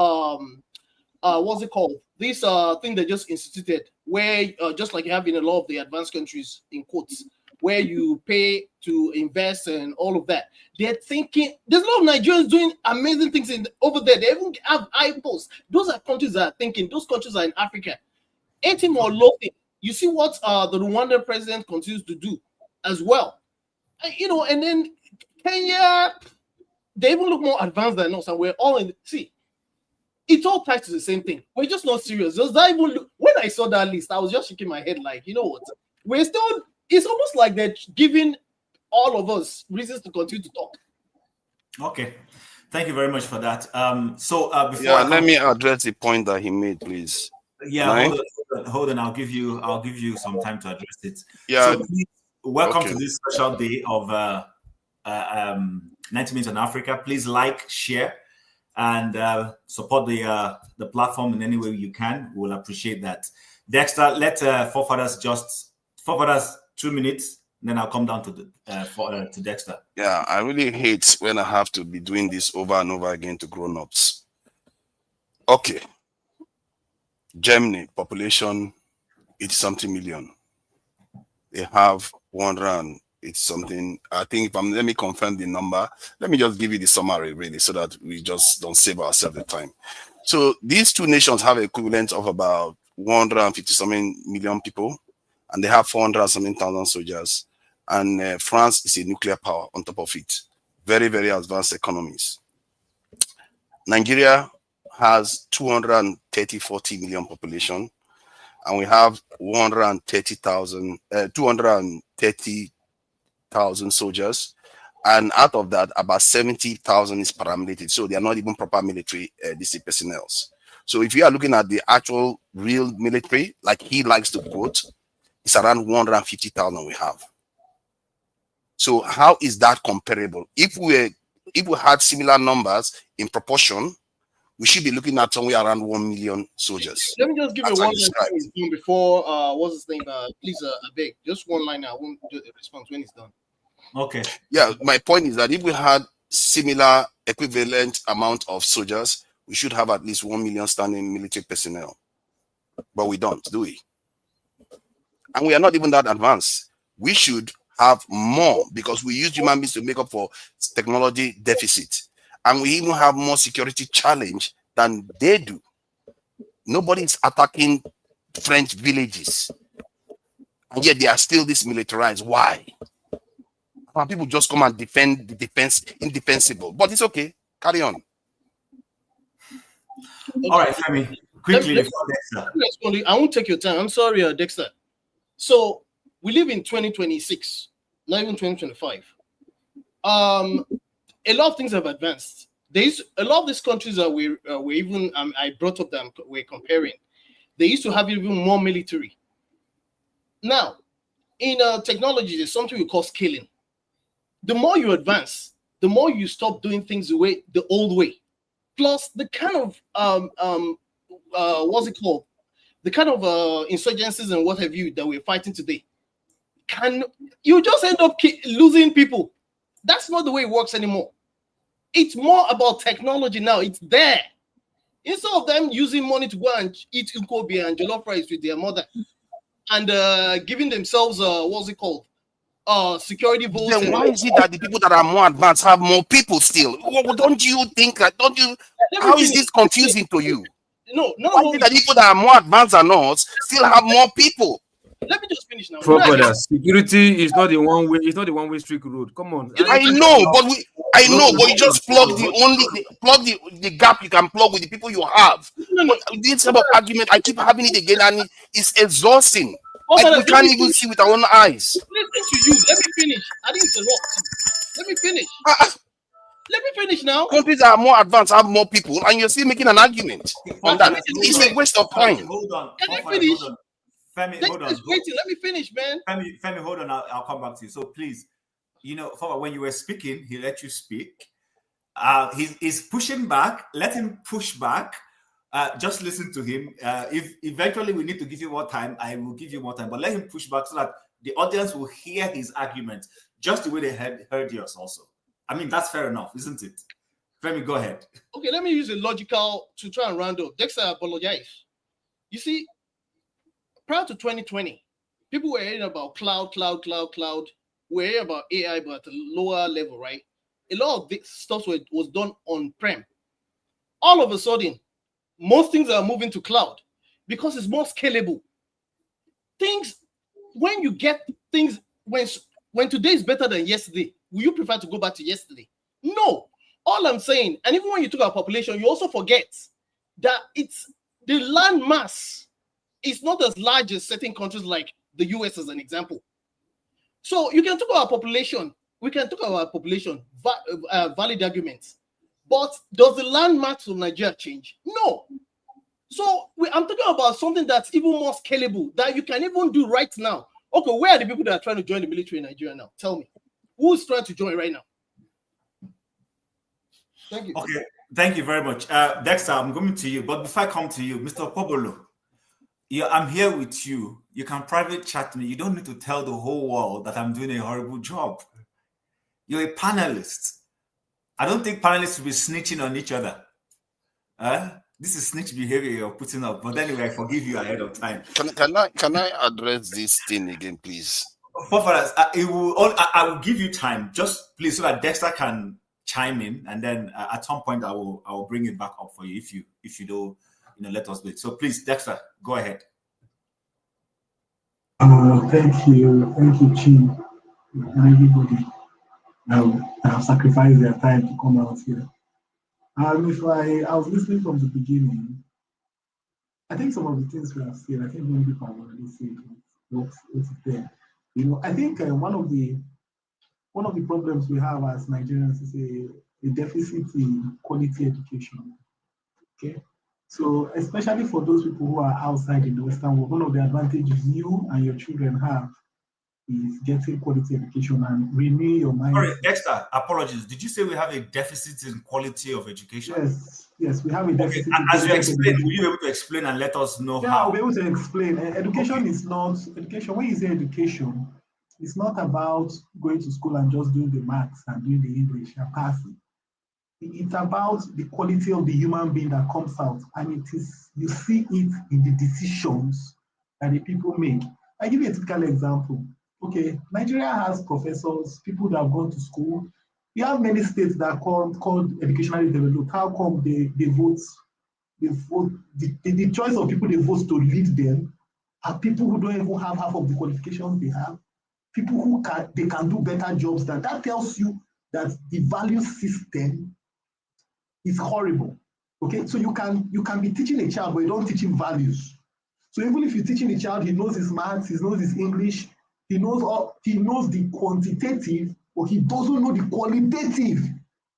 what's it called? This thing they just instituted, where just like you have in a lot of the advanced countries, in quotes, where you pay to invest and all of that. They're thinking, there's a lot of Nigerians doing amazing things over there. They even have iPosts. Those are countries that are thinking. Those countries are in Africa. Anything or loathing. You see what the Rwandan president continues to do as well. And then Kenya, they even look more advanced than us. And we're all in. See, It all ties to the same thing. We're just not serious. Does that even look, when I saw that list, I was just shaking my head like, you know what? We're still, it's almost like they're giving all of us reasons to continue to talk. Okay. Thank you very much for that. Before let me address the point that he made, please. Yeah, hold on. I'll give you some time to address it. Yeah. So please, welcome to this special day of 90 Minutes on Africa. Please like, share, and support the platform in any way you can. We'll appreciate that. Dexter, let forefathers 2 minutes. Then I'll come down to Dexter. Yeah, I really hate when I have to be doing this over and over again to grown-ups. Okay. Germany, population 80-something million. They have 180 something. I think let me confirm the number. Let me just give you the summary really so that we just don't save ourselves the time. So these two nations have equivalent of about 150 something million people, and they have 400 something thousand soldiers. And France is a nuclear power on top of it. Very, very advanced economies. Nigeria has 240 million population, and we have 230,000 soldiers. And out of that, about 70,000 is paramilitary. So they are not even proper military personnel. So if you are looking at the actual real military, like he likes to quote, it's around 150,000 we have. So how is that comparable? If we had similar numbers in proportion, we should be looking at somewhere around 1 million soldiers. Let me just give you one line before what's his name? Please, I beg, just one line. I won't do the response when it's done. Okay. Yeah, my point is that if we had similar equivalent amount of soldiers, we should have at least 1 million standing military personnel. But we don't, do we? And we are not even that advanced. We should have more because we use human beings to make up for technology deficit. And we even have more security challenge than they do. Nobody is attacking French villages. And yet they are still this militarized. Why? And people just come and defend the indefensible. But it's okay. Carry on. All right, Femi, quickly. I won't take your time. I'm sorry, Dexter. So we live in 2026, not even 2025. A lot of things have advanced. There's a lot of these countries that we even I brought up them we're comparing. They used to have even more military. Now, in technology, there's something we call scaling. The more you advance, the more you stop doing things the old way. Plus, the kind of what's it called? The kind of insurgencies and what have you that we're fighting today. You just end up losing people. That's not the way it works anymore. It's more about technology now. It's there. Instead of them using money to go and eat ukobi and jollof rice with their mother and giving themselves what's it called? Security votes. Then why is it that the people that are more advanced have more people still? Don't you think that? How is this confusing to you? No. Why is it that people that are more advanced than us still have more people? Let me just finish now. Security is not the one way. It's not the one way street road. Come on. I know, but you just plug the gap you can plug with the people you have. But this type of argument, I keep having it again, and it's exhausting. Like we can't even see with our own eyes. Listen to you. Let me finish. I didn't interrupt you. Let me finish. Let me finish now. Countries that are more advanced have more people, and you're still making an argument on that. It's a waste of time. Hold on. Let me finish. Femi, hold on. Waiting. Let me finish, man. Femi, hold on. I'll come back to you. So please, when you were speaking, he let you speak. He's pushing back. Let him push back. Just listen to him. If eventually we need to give you more time, I will give you more time. But let him push back so that the audience will hear his argument just the way they heard yours also. I mean, that's fair enough, isn't it? Femi, go ahead. Okay, let me use a logical to try and round up. Dexter, I apologize. You see, prior to 2020, people were hearing about cloud. We're hearing about AI, but at a lower level, right? A lot of this stuff was done on-prem. All of a sudden, most things are moving to cloud because it's more scalable. When you get things, when today is better than yesterday, will you prefer to go back to yesterday? No. All I'm saying, and even when you talk about population, you also forget that it's the land mass is not as large as certain countries like the US as an example. So you can talk about population. We can talk about population, valid arguments. But does the land mass of Nigeria change? No. So I'm talking about something that's even more scalable that you can even do right now. Okay, where are the people that are trying to join the military in Nigeria now? Tell me. Who's trying to join right now? Thank you. Okay, thank you very much. Dexter, I'm coming to you. But before I come to you, Mr. Pobolo, I'm here with you. You can private chat me. You don't need to tell the whole world that I'm doing a horrible job. You're a panelist. I don't think panelists will be snitching on each other. This is snitch behavior you're putting up. But anyway, I forgive you ahead of time. Can I address this thing again, please? I will give you time, just please, so that Dexter can chime in, and then at some point I will bring it back up for you if you don't let us wait. So please, Dexter, go ahead. Thank you, Chim, and everybody. Have sacrificed their time to come out here. I was listening from the beginning. I think some of the things we have said, I think many people have already said what's there. I think one of the problems we have as Nigerians is a deficit in quality education. Okay, so especially for those people who are outside in the Western world, one of the advantages you and your children have is getting quality education and renew your mind. Sorry, Dexter, apologies. Did you say we have a deficit in quality of education? Yes, we have a deficit. Okay. As you explain, will you be able to explain and let us know how? I'll be able to explain. Education is not education. When you say education, it's not about going to school and just doing the maths and doing the English and passing. It's about the quality of the human being that comes out, and you see it in the decisions that the people make. I give you a typical example. Okay, Nigeria has professors, people that have gone to school. You have many states that are called educationally developed. How come they vote? The choice of people they vote to lead them are people who don't even have half of the qualifications they have. People who can do better jobs than that. Tells you that the value system is horrible. Okay, so you can be teaching a child, but you don't teach him values. So even if you're teaching a child, he knows his maths, he knows his English, he knows the quantitative, but he doesn't know the qualitative.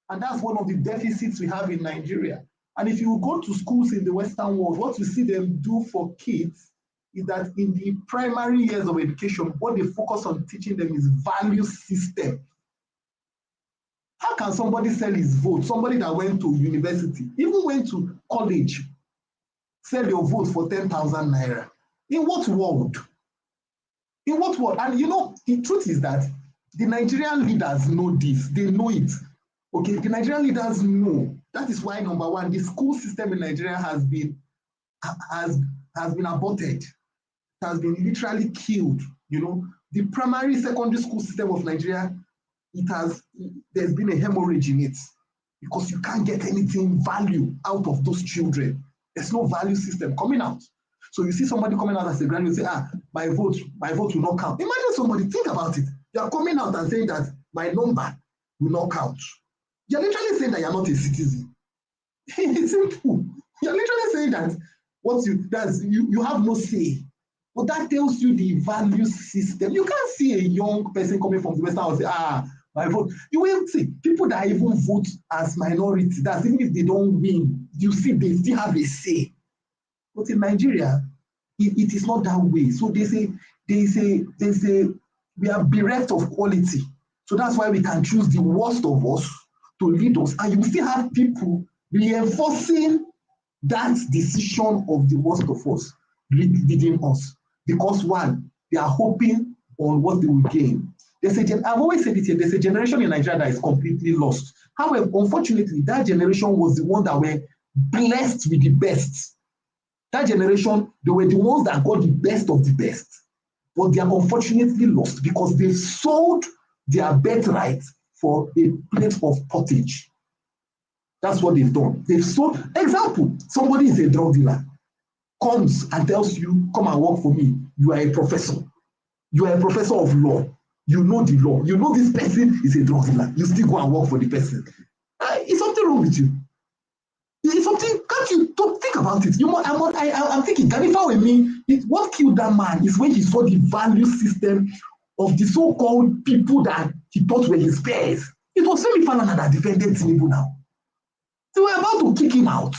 And that's one of the deficits we have in Nigeria. And if you go to schools in the Western world, what you see them do for kids is that in the primary years of education, what they focus on teaching them is value system. How can somebody sell his vote? Somebody that went to university, even went to college, sell your vote for 10,000 naira. In what world? In what world? And the truth is that the Nigerian leaders know this. They know it. Okay, the Nigerian leaders know. That is why, number one, the school system in Nigeria has been aborted. It has been literally killed. The primary, secondary school system of Nigeria, there's been a hemorrhage in it because you can't get anything value out of those children. There's no value system coming out. So you see somebody coming out as a graduate and say, my vote will not count. Imagine somebody, think about it. You are coming out and saying that my number will not count. You're literally saying that you're not a citizen. It's simple. You're literally saying that you have no say. But that tells you the value system. You can't see a young person coming from the Western and say, my vote. You will see people that even vote as minority, that even if they don't win, you see they still have a say. But in Nigeria, it is not that way. So they say we are bereft of quality. So that's why we can choose the worst of us to lead us. And you still have people reinforcing that decision of the worst of us leading us. Because one, they are hoping on what they will gain. I've always said it here, there's a generation in Nigeria that is completely lost. However, unfortunately, that generation was the one that were blessed with the best. That generation, they were the ones that got the best of the best. But they are unfortunately lost because they sold their birthright for a plate of pottage. That's what they've done. They've sold. Example, somebody is a drug dealer, comes and tells you, come and work for me. You are a professor. You are a professor of law. You know the law. You know this person is a drug dealer. You still go and work for the person. Is something wrong with you? It's something, can't you don't think about it? I'm thinking, that if I were me, what killed that man is when he saw the value system of the so-called people that he thought were his peers. It was Femi Falana that defended Tinubu now. They were about to kick him out.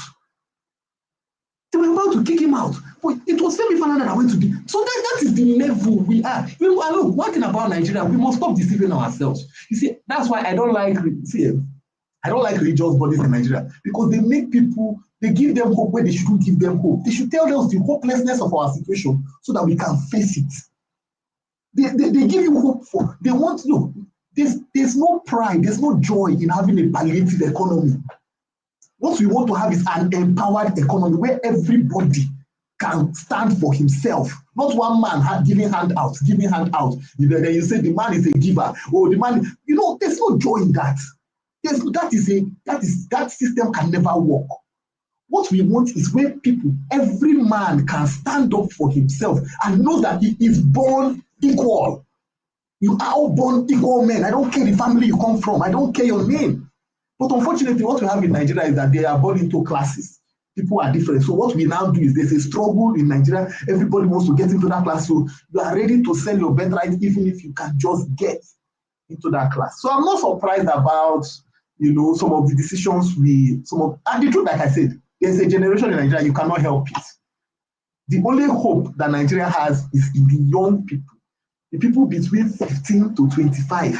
But it was Femi Falana that went to the. So that is the level we are. Look, one thing about Nigeria, we must stop deceiving ourselves. You see, that's why I don't like religious bodies in Nigeria, because they make people, they give them hope where they shouldn't give them hope. They should tell us the hopelessness of our situation so that we can face it. They give you hope for, they want, look, there's no pride, there's no joy in having a palliative economy. What we want to have is an empowered economy where everybody can stand for himself, not one man giving handouts. Then you say the man is a giver, or the man, there's no joy in that. That system can never work. What we want is where every man can stand up for himself and know that he is born equal. You are all born equal men. I don't care the family you come from. I don't care your name. But unfortunately, what we have in Nigeria is that they are born into classes. People are different. So what we now do is there's a struggle in Nigeria. Everybody wants to get into that class. So you are ready to sell your birthright even if you can just get into that class. So I'm not surprised about some of the decisions and the truth, like I said, there's a generation in Nigeria, you cannot help it. The only hope that Nigeria has is in the young people, the people between 15 to 25,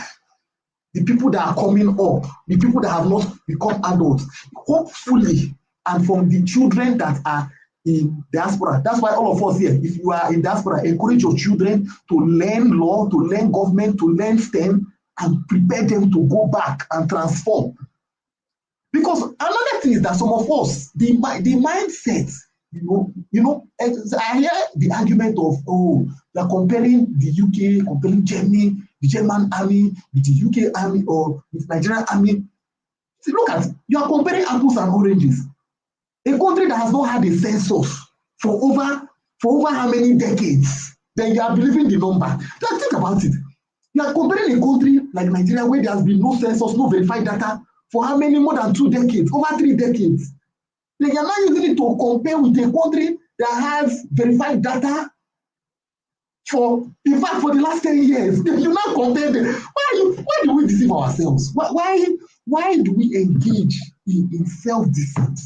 the people that are coming up, the people that have not become adults, hopefully, and from the children that are in diaspora. That's why all of us here, if you are in diaspora, encourage your children to learn law, to learn government, to learn STEM, and prepare them to go back and transform. Because another thing is that some of us, the mindset, I hear the argument of, they're comparing the UK, comparing Germany, the German army with the UK army or with Nigerian army. See, look at, you are comparing apples and oranges. A country that has not had a census for over how many decades, then you are believing the number. Just think about it. You are comparing a country like Nigeria where there has been no census, no verified data for how many, more than 2 decades, over 3 decades. Then you are now using it to compare with a country that has verified data for the last 10 years. You now compare them. Why do we deceive ourselves? Why do we engage in self-deceit?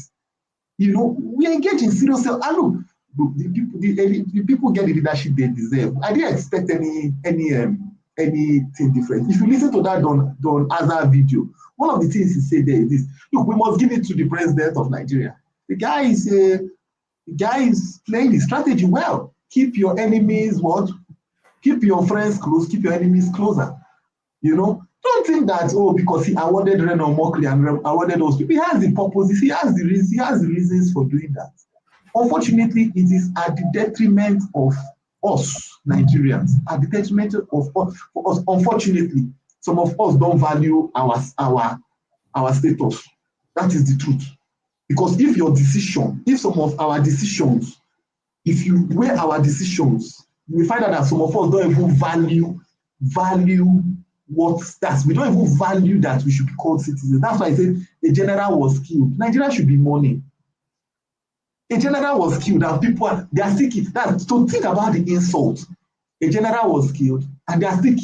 We engage in serious self. Look, the people get the leadership they deserve. I didn't expect anything different. If you listen to that Don Azar video, one of the things he said there is this: look, we must give it to the president of Nigeria. The guy is playing his strategy well. Keep your enemies keep your friends close, keep your enemies closer. Don't think that because he awarded Renan Mokri and awarded those people, he has the purposes, he has the reasons for doing that. Unfortunately, it is at the detriment of us Nigerians, at the detriment of us. Unfortunately, some of us don't value our status. That is the truth. Because if some of our decisions, if you weigh our decisions, you will find out that some of us don't even value we don't even value that we should be called citizens. That's why I said a general was killed. Nigeria should be mourning. A general was killed and they are still killed. So think about the insult. A general was killed and they are still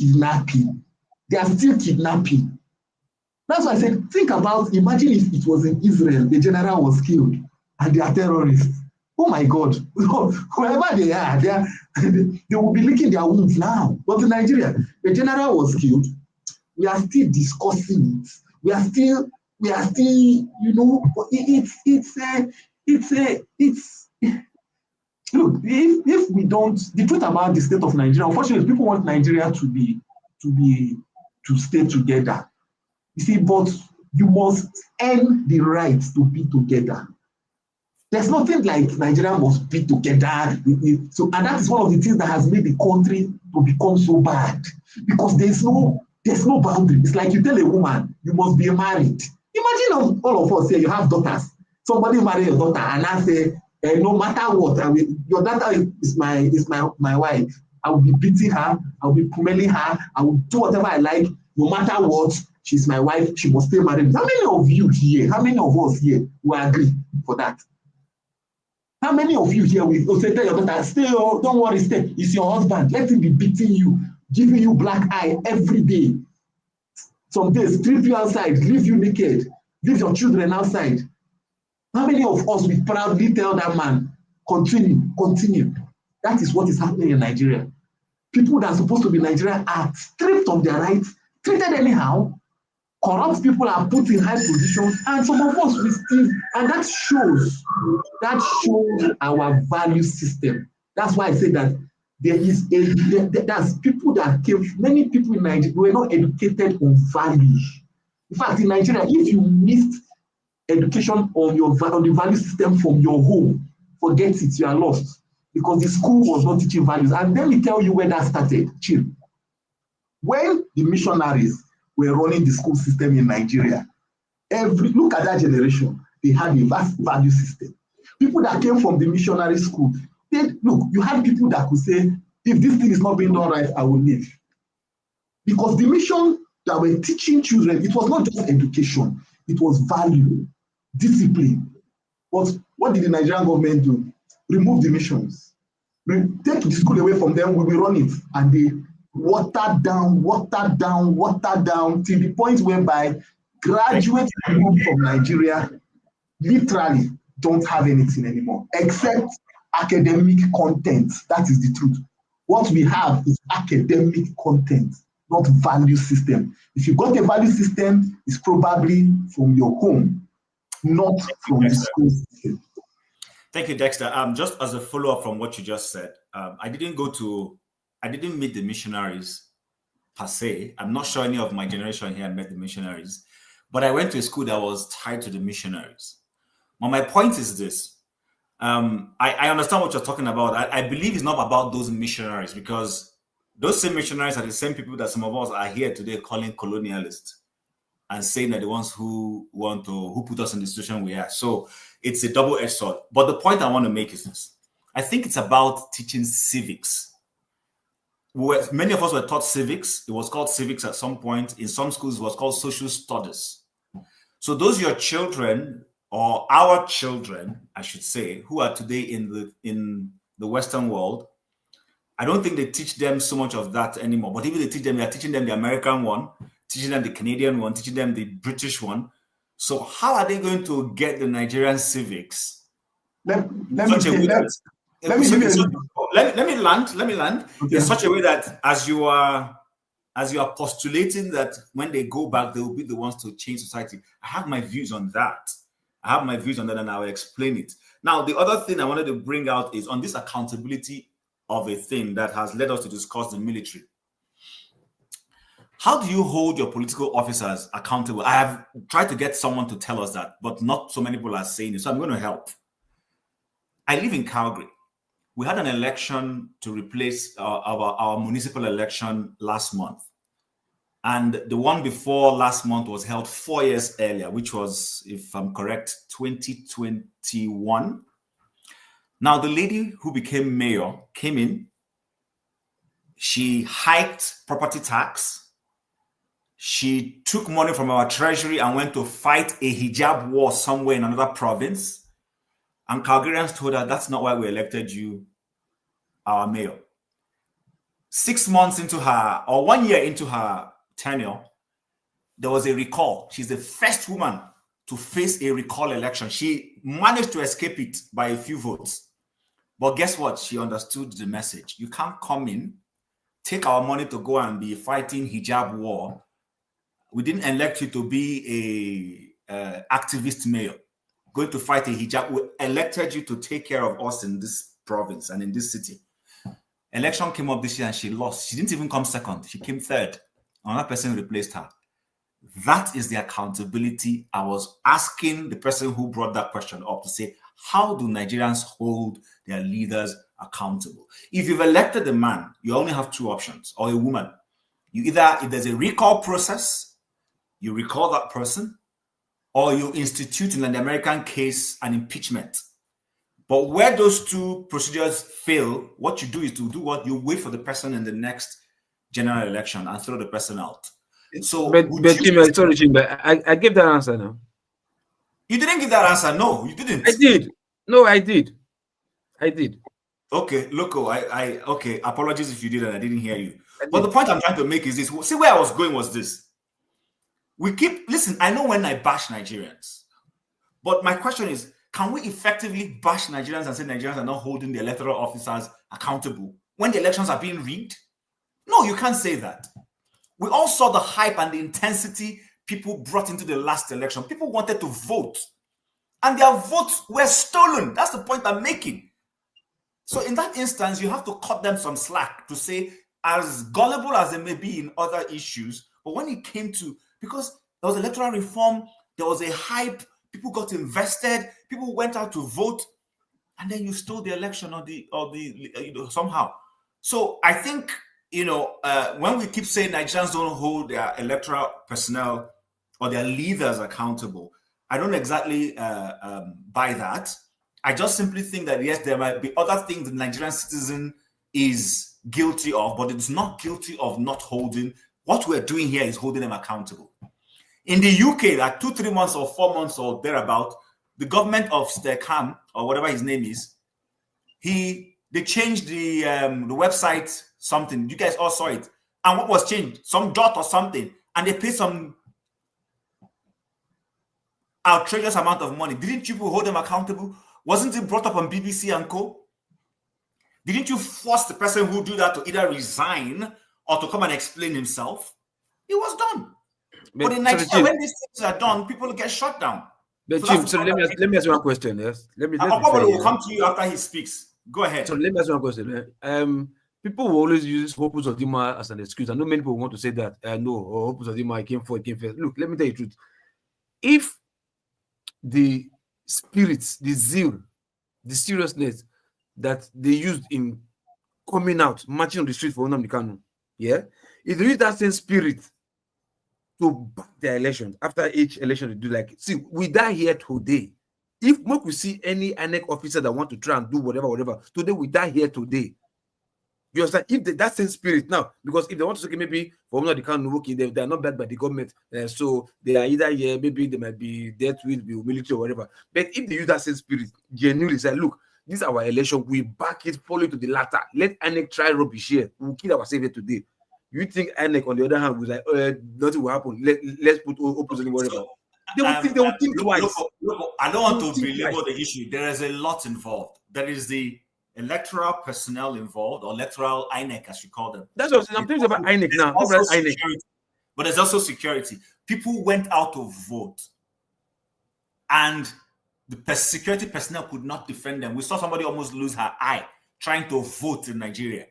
kidnapping. That's why I said, imagine if it was in Israel, the general was killed and they are terrorists. Oh my God, whoever they are, they will be licking their wounds now. But in Nigeria, the general was killed. We are still discussing it. We are still, look, if we don't, the truth about the state of Nigeria, unfortunately, people want Nigeria to stay together. You see, but you must earn the right to be together. There's nothing like Nigeria must be together. And that is one of the things that has made the country to become so bad. Because there's no boundary. It's like you tell a woman, you must be married. Imagine all of us here, you have daughters. Somebody marry your daughter and I say, no matter what, your daughter is my wife. I will be beating her, I will be pummeling her, I will do whatever I like, no matter what. she's my wife, she must stay married. How many of you here, how many of us here will agree for that? How many of you here will say, tell your daughter, stay, oh, don't worry, stay. It's your husband. Let him be beating you, giving you black eye every day. Some days, strip you outside, leave you naked, leave your children outside. How many of us will proudly tell that man, continue, continue? That is what is happening in Nigeria. People that are supposed to be in Nigeria are stripped of their rights, treated anyhow. Corrupt people are put in high positions, and some of us will still, and that shows our value system. That's why I say that there's people that came, many people in Nigeria were not educated on values. In fact, in Nigeria, if you missed education on the value system from your home, forget it, you are lost. Because the school was not teaching values. And let me tell you where that started, Chim. When the missionaries were running the school system in Nigeria, look at that generation, they had a vast value system. People that came from the missionary school, you had people that could say, if this thing is not being done right, I will leave. Because the mission that were teaching children, it was not just education, it was value, discipline. But what did the Nigerian government do? Remove the missions. Take the school away from them, we will run it. And they watered down till the point whereby graduates from Nigeria literally don't have anything anymore, except academic content. That is the truth. What we have is academic content, not value system. If you got a value system, it's probably from your home, not from the school system. Thank you, Dexter. Just as a follow-up from what you just said, I didn't meet the missionaries per se. I'm not sure any of my generation here met the missionaries, but I went to a school that was tied to the missionaries. Well, my point is this. I understand what you're talking about. I believe it's not about those missionaries, because those same missionaries are the same people that some of us are here today calling colonialists and saying that the ones who put us in the situation we are. So it's a double-edged sword. But the point I want to make is this. I think it's about teaching civics. Many of us were taught civics. It was called civics at some point. In some schools, it was called social studies. So those your children, or our children, I should say, who are today in the Western world, I don't think they teach them so much of that anymore. But even they teach them, they are teaching them the American one, teaching them the Canadian one, teaching them the British one. So how are they going to get the Nigerian civics? Let me land. Okay. In such a way that as you are postulating that when they go back, they will be the ones to change society. I have my views on that. And I will explain it. Now, the other thing I wanted to bring out is on this accountability of a thing that has led us to discuss the military. How do you hold your political officers accountable? I have tried to get someone to tell us that, but not so many people are saying it, so I'm going to help. I live in Calgary. We had an election to replace our municipal election last month. And the one before last month was held 4 years earlier, which was, if I'm correct, 2021. Now, the lady who became mayor came in. She hiked property tax. She took money from our treasury and went to fight a hijab war somewhere in another province. And Calgarians told her, that's not why we elected you, our mayor. 6 months into her, or 1 year into her tenure, there was a recall. She's the first woman to face a recall election. She managed to escape it by a few votes. But guess what? She understood the message. You can't come in, take our money to go and be fighting hijab war. We didn't elect you to be a activist mayor, going to fight a hijab. We elected you to take care of us in this province and in this city. Election came up this year and she lost. She didn't even come second. She came third. Another person replaced her. That is the accountability. I was asking the person who brought that question up to say, how do Nigerians hold their leaders accountable? If you've elected a man, you only have two options, or a woman. You either, if there's a recall process, you recall that person, or you institute, in the American case, an impeachment. But where those two procedures fail, what you do is to do what? You wait for the person in the next general election and throw the person out. So, but Chim, sorry, Chim, but I gave that answer now. You didn't give that answer. No, you didn't. I did. No, I did. Okay, Loco, okay, apologies if you did and I didn't hear you. But the point I'm trying to make is this. See, where I was going was this. Listen, I know when I bash Nigerians, but my question is, can we effectively bash Nigerians and say Nigerians are not holding the electoral officers accountable when the elections are being rigged? No, you can't say that. We all saw the hype and the intensity people brought into the last election. People wanted to vote, and their votes were stolen. That's the point I'm making. So in that instance, you have to cut them some slack to say, as gullible as they may be in other issues, but when it came to, because there was electoral reform, there was a hype, people got invested, people went out to vote, and then you stole the election somehow. So I think, when we keep saying Nigerians don't hold their electoral personnel or their leaders accountable, I don't exactly buy that. I just simply think that, yes, there might be other things the Nigerian citizen is guilty of, but it's not guilty of not holding. What we're doing here is holding them accountable. In the UK, like 2-3 months or 4 months or thereabout, the government of Sheikh, or whatever his name is, they changed the website something. You guys all saw it. And what was changed? Some dot or something. And they paid some outrageous amount of money. Didn't you hold them accountable? Wasn't it brought up on BBC and Co? Didn't you force the person who do that to either resign or to come and explain himself? It was done. But in Nigeria, when these things are done, people get shut down. But Chim, so let me ask you one question. Yes, Probably will come to you after he speaks. Go ahead. So let me ask you one question. People will always use Opus Odima as an excuse. I know many people want to say that. No, Opus Odima came first. Look, let me tell you the truth. If the spirits, the zeal, the seriousness that they used in coming out, marching on the street for Nnamdi Kanu, if they use that same spirit to back their election, after each election they do we die here today. If we see any INEC officer that want to try and do whatever, today we die here today. You understand? If that same spirit now, because if they want to say maybe for Nnamdi Kanu, they are not backed by the government, so they are either here, maybe they might be death with the military or whatever. But if they use that same spirit, genuinely say, look, this is our election, we back it, follow it to the latter. Let INEC try rubbish here. We'll kill ourselves here today. You think INEC, on the other hand, was like, nothing will happen. Let's put opposition whatever. They will think twice. Look, I don't want to belabor the issue. There is a lot involved. There is the electoral personnel involved, or electoral INEC, as you call them. That's what I'm talking about INEC now. But there's also security. People went out to vote, and the security personnel could not defend them. We saw somebody almost lose her eye trying to vote in Nigeria.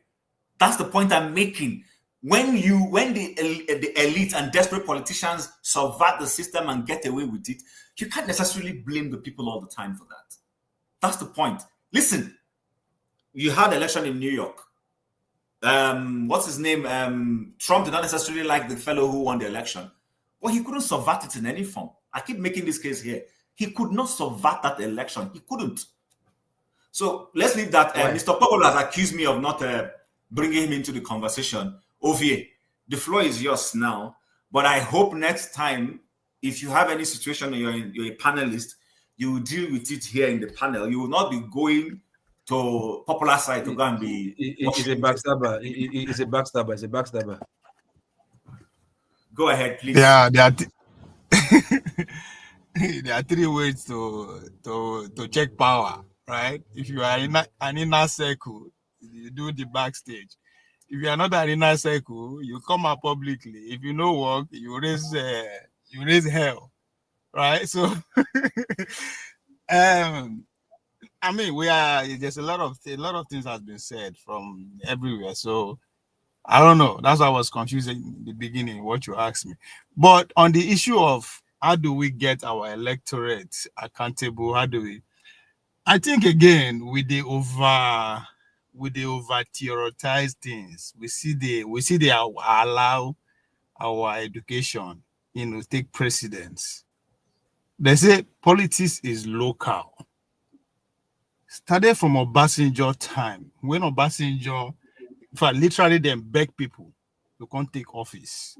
That's the point I'm making. When the elite and desperate politicians subvert the system and get away with it, you can't necessarily blame the people all the time for that. That's the point. Listen, you had an election in New York. What's his name? Trump did not necessarily like the fellow who won the election. Well, he couldn't subvert it in any form. I keep making this case here. He could not subvert that election. He couldn't. So let's leave that. Mr. Pogolo has accused me of not bringing him into the conversation. Ovie, the floor is yours now. But I hope next time, if you have any situation you're a panelist, you will deal with it here in the panel. You will not be going to popular side to go and be. It's a backstabber. It's a backstabber. It's a backstabber. Go ahead, please. Yeah, there are three ways to check power, right? If you are in an inner circle, you do the backstage. If you are not an inner circle, you come out publicly. If you know work, you raise hell, right? So, I mean, there's a lot of things has been said from everywhere. So, I don't know. That's why I was confused in the beginning what you asked me. But on the issue of how do we get our electorate accountable? I think again with the over theorize things, we see they allow our education, take precedence. They say politics is local. Started from Obasanjo time, when Obasanjo, literally them beg people to come take office.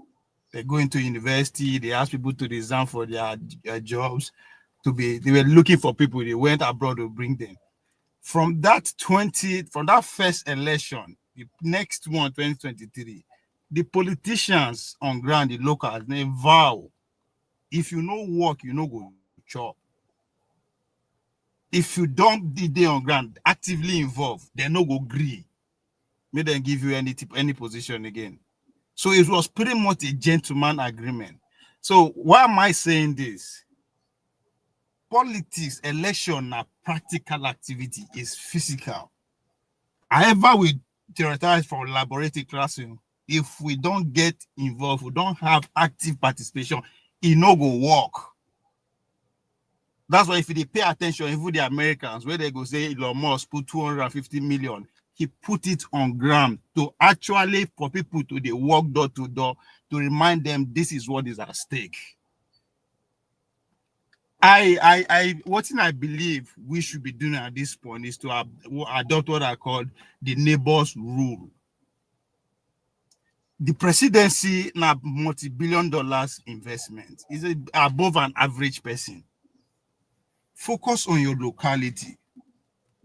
They go into university, they ask people to resign for their jobs. They were looking for people, they went abroad to bring them. From that first election, the next one, 2023, the politicians on ground, the locals, they vow, if you no work, you no go chop. If you don't be there on ground, actively involved, they no go agree. May then give you any position again. So it was pretty much a gentleman agreement. So why am I saying this? Politics, election, a practical activity is physical. However, we theorize for laboratory classroom. If we don't get involved, we don't have active participation, it no go work. That's why if they pay attention, even the Americans, where they go say Elon Musk put 250 million, he put it on ground to actually for people to they walk door to door to remind them this is what is at stake. What I believe we should be doing at this point is to adopt what I call the neighbors rule. The presidency now multi-billion dollars investment is above an average person. Focus on your locality.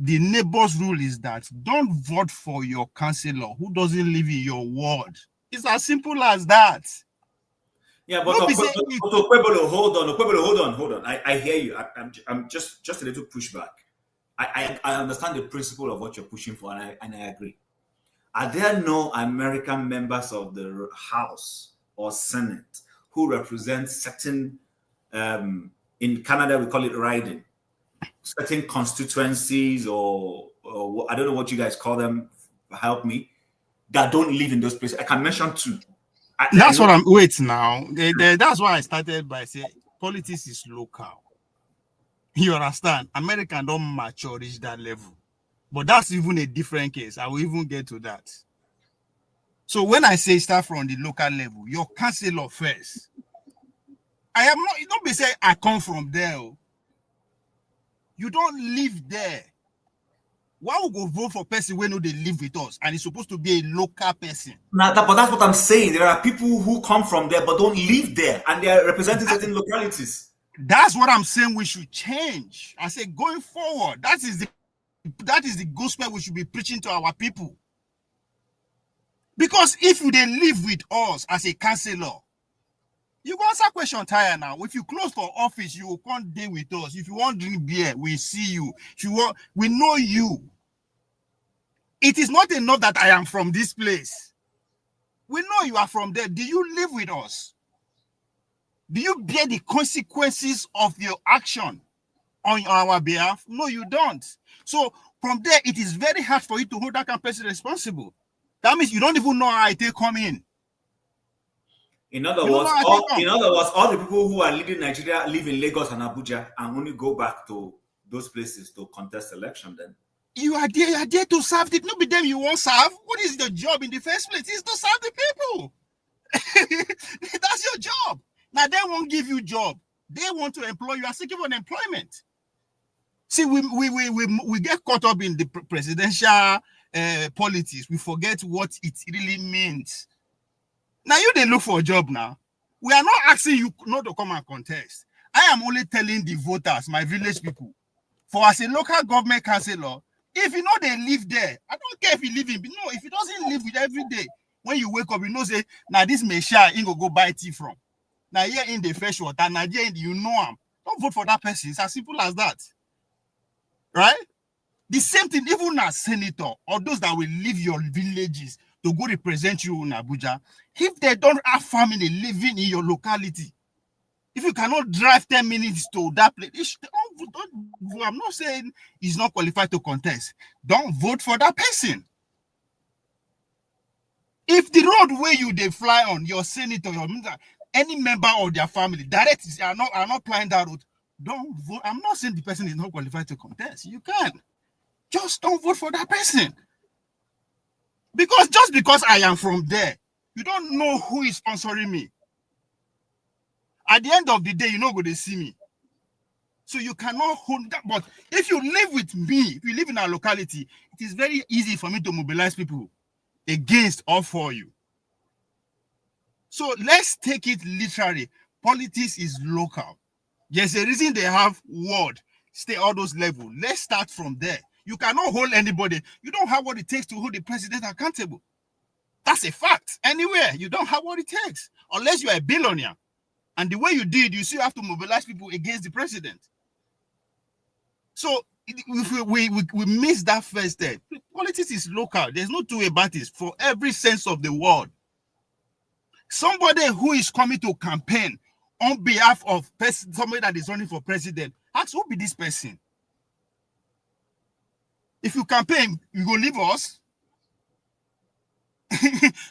The neighbors rule is that don't vote for your councillor who doesn't live in your ward. It's as simple as that. Yeah, but Okwebolo, hold on. I hear you. I'm just a little pushback. I understand the principle of what you're pushing for, and I agree. Are there no American members of the House or Senate who represent certain, in Canada we call it riding, certain constituencies or I don't know what you guys call them, help me, that don't live in those places? I can mention two. That's what I'm wait now. That's why I started by saying politics is local. You understand? American don't mature reach that level. But that's even a different case. I will even get to that. So when I say start from the local level, your councillor first. I am not, you don't be saying I come from there. You don't live there. Why would go vote for person when they live with us and it's supposed to be a local person? But that's what I'm saying. There are people who come from there but don't live there, and they are representing certain localities. That's what I'm saying we should change. I say going forward, that is the gospel we should be preaching to our people. Because if they live with us as a councillor, you go answer question tire now. If you close for office, you will come deal with us. If you want to drink beer, we see you. If you want, we know you. It is not enough that I am from this place. We know you are from there. Do you live with us? Do you bear the consequences of your action on our behalf? No, you don't. So from there, it is very hard for you to hold that kind of person responsible. That means you don't even know how they come in. In other words, all the people who are leading Nigeria live in Lagos and Abuja and only go back to those places to contest election. Then you are there to serve the people. Not be them you won't serve. What is your job in the first place? It's to serve the people. That's your job. Now they won't give you job. They want to employ you. Are seeking for employment. See, we get caught up in the presidential politics. We forget what it really means. Now you they look for a job now. We are not asking you not to come and contest. I am only telling the voters, my village people, for as a local government councillor, if you know they live there, I don't care if you live in, no, if he doesn't live with every day, when you wake up, you know, say, now this Mesha, you go buy tea from. Now here in the fresh water, now here you know him. Don't vote for that person. It's as simple as that. Right? The same thing, even as senator or those that will leave your villages to go represent you in Abuja, if they don't have family living in your locality, if you cannot drive 10 minutes to that place, I'm not saying he's not qualified to contest. Don't vote for that person. If the road where they fly on, your senator, your minister, any member of their family, directly are not flying that road, don't vote. I'm not saying the person is not qualified to contest. You can. Just don't vote for that person. Because just because I am from there, you don't know who is sponsoring me. At the end of the day, you're not going to see me. So you cannot hold that. But if you live with me, if you live in our locality, it is very easy for me to mobilize people against or for you. So let's take it literally. Politics is local. There's a reason they have ward, stay all those levels. Let's start from there. You cannot hold anybody. You don't have what it takes to hold the president accountable. That's a fact. Anywhere, you don't have what it takes, unless you're a billionaire. And the way you did, you still have to mobilize people against the president. So if we miss that first step. Politics is local. There's no two way about it for every sense of the word. Somebody who is coming to campaign on behalf of somebody that is running for president, ask who be this person. If you campaign, you go leave us.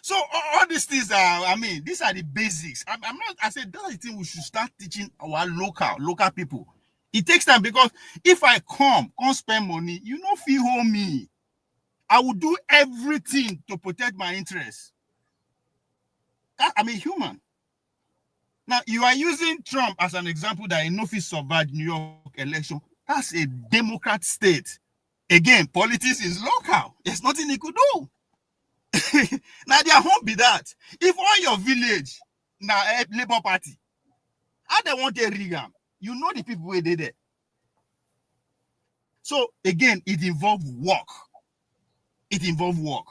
So all these things are, I mean, these are the basics. I'm not. I said that's the thing we should start teaching our local people. It takes time because if I can't spend money, you know, feel home me. I will do everything to protect my interests. I'm a human. Now, you are using Trump as an example that enough is survived New York election. That's a Democrat state. Again, politics is local. There's nothing he could do. Now, there won't be that. If all your village, now, Labour Party, how they want a Reagan, you know the people where they there. So, again, it involves work. It involves work.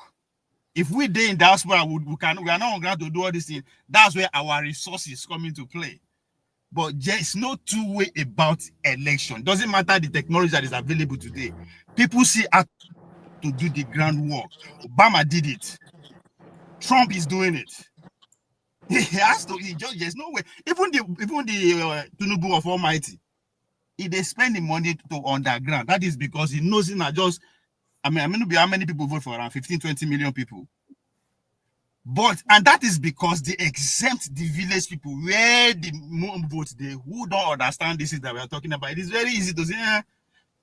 If we there in diaspora, we are not on ground to do all these things. That's where our resources come into play. But there's no two-way about election. Doesn't matter the technology that is available today. People see how to do the groundwork. Obama did it. Trump is doing it. He has to. There's no way. Even the Tinubu of Almighty, they spend the money to underground. That is because he knows it's not just. I mean, how many people vote for around 15, 20 million people? And that is because they exempt the village people where the more votes they who don't understand this is that we are talking about. It is very easy to say,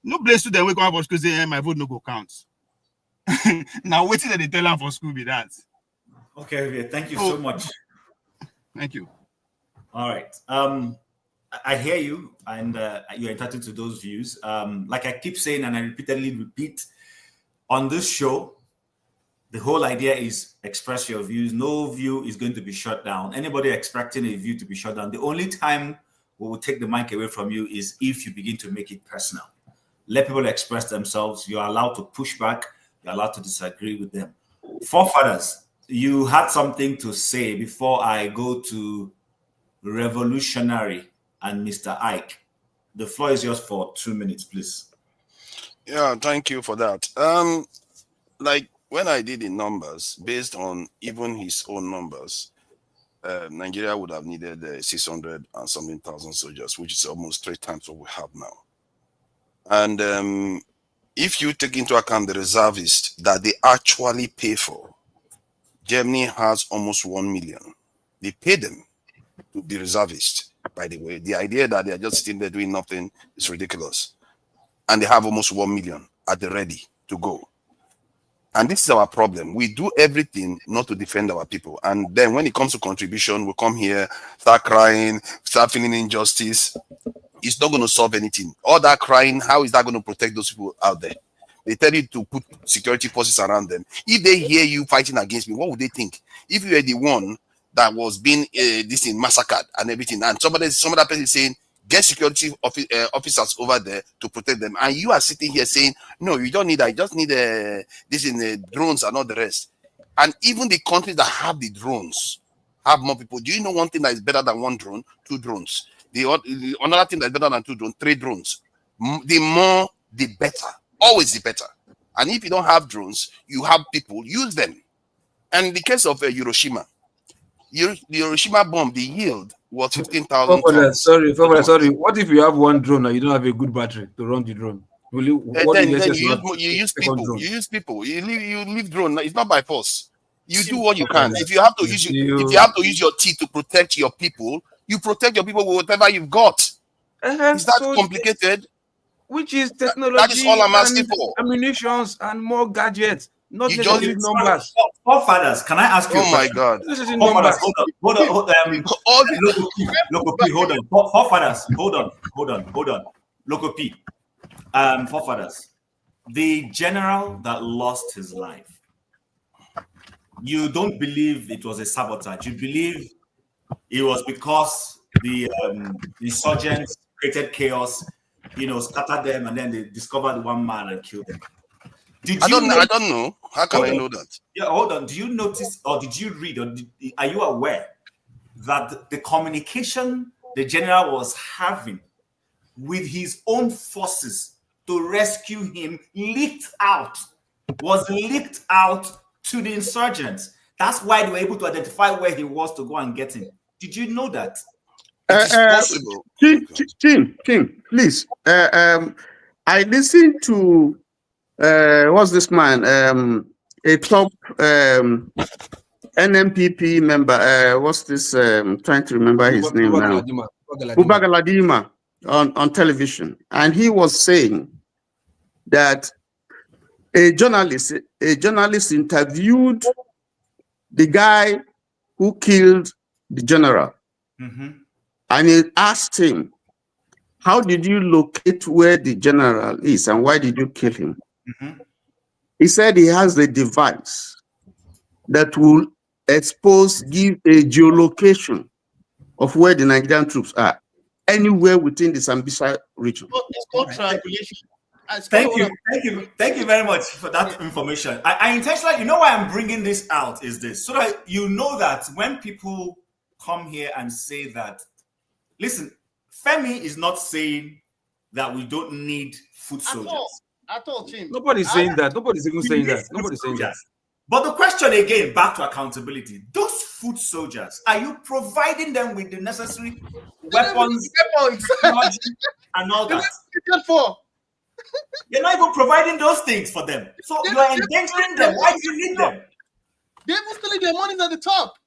no place to them wake up because say my vote no go count. Now waiting that they tell them for school be that. Okay, thank you so much. Thank you. All right. I hear you, and you're entitled to those views. Like I keep saying, and I repeatedly repeat, on this show, the whole idea is express your views. No view is going to be shut down. Anybody expecting a view to be shut down, the only time we will take the mic away from you is if you begin to make it personal. Let people express themselves. You're allowed to push back. You're allowed to disagree with them. Forefathers, you had something to say before I go to Revolutionary and Mr. Ike. The floor is yours for 2 minutes, please. Yeah, thank you for that. Like when I did the numbers, based on even his own numbers, Nigeria would have needed 600 and something thousand soldiers, which is almost 3 times what we have now. And if you take into account the reservists that they actually pay for, Germany has almost 1 million. They pay them to be reservists, by the way. The idea that they are just sitting there doing nothing is ridiculous. And they have almost 1 million at the ready to go. And this is our problem. We do everything not to defend our people. And then when it comes to contribution, we come here, start crying, start feeling injustice. It's not going to solve anything. All that crying, how is that going to protect those people out there? They tell you to put security forces around them. If they hear you fighting against me, what would they think? If you were the one that was being massacred and everything, and some other person is saying, get security officers over there to protect them, and you are sitting here saying, no, you don't need that. You just need this in the drones and all the rest. And even the countries that have the drones have more people. Do you know one thing that is better than 1 drone? 2 drones. The another thing that is better than 2 drones, 3 drones. The more, the better. Always the better. And if you don't have drones, you have people, use them. And in the case of Hiroshima, the Hiroshima bomb, the yield was 15,000 tons. Sorry. What if you have 1 drone and you don't have a good battery to run the drone? Then you use people. You use people. You leave drone. It's not by force. You do what you can. If you have to use your teeth to protect your people, you protect your people with whatever you've got. Is that complicated? Which is technology. That is all I'm asking for. Ammunitions and more gadgets. Not necessarily numbers. Forefathers, can I ask you? Oh my God! This is in numbers. Hold on. Forefathers, hold on. Local P. Forefathers, the general that lost his life, you don't believe it was a sabotage. You believe it was because the insurgents created chaos, scattered them, and then they discovered one man and killed them. I don't know. How can I know that? Yeah, hold on. Do you notice, or did you read, or are you aware that the communication the general was having with his own forces to rescue him was leaked out to the insurgents? That's why they were able to identify where he was to go and get him. Did you know that? It is possible. Chim, please. I listened to what's this man? A top NMPP member. What's this? Trying to remember his name now. Buba Galadima on television, and he was saying that a journalist interviewed the guy who killed the general, and he asked him, "How did you locate where the general is, and why did you kill him?" He said he has a device that will give a geolocation of where the Nigerian troops are, anywhere within the Sambisa region. It's called triangulation. Thank you very much for that information. I intentionally, you know why I'm bringing this out is this, so that you know that when people come here and say that, listen, Femi is not saying that we don't need foot soldiers. I told him. Nobody's saying that. Nobody's even saying that. Nobody's saying that. But the question again, back to accountability. Those foot soldiers, are you providing them with the necessary weapons, technology, and all that? You're not even providing those things for them. So you are endangering them. Why do you need them? They're even stealing their money at the top.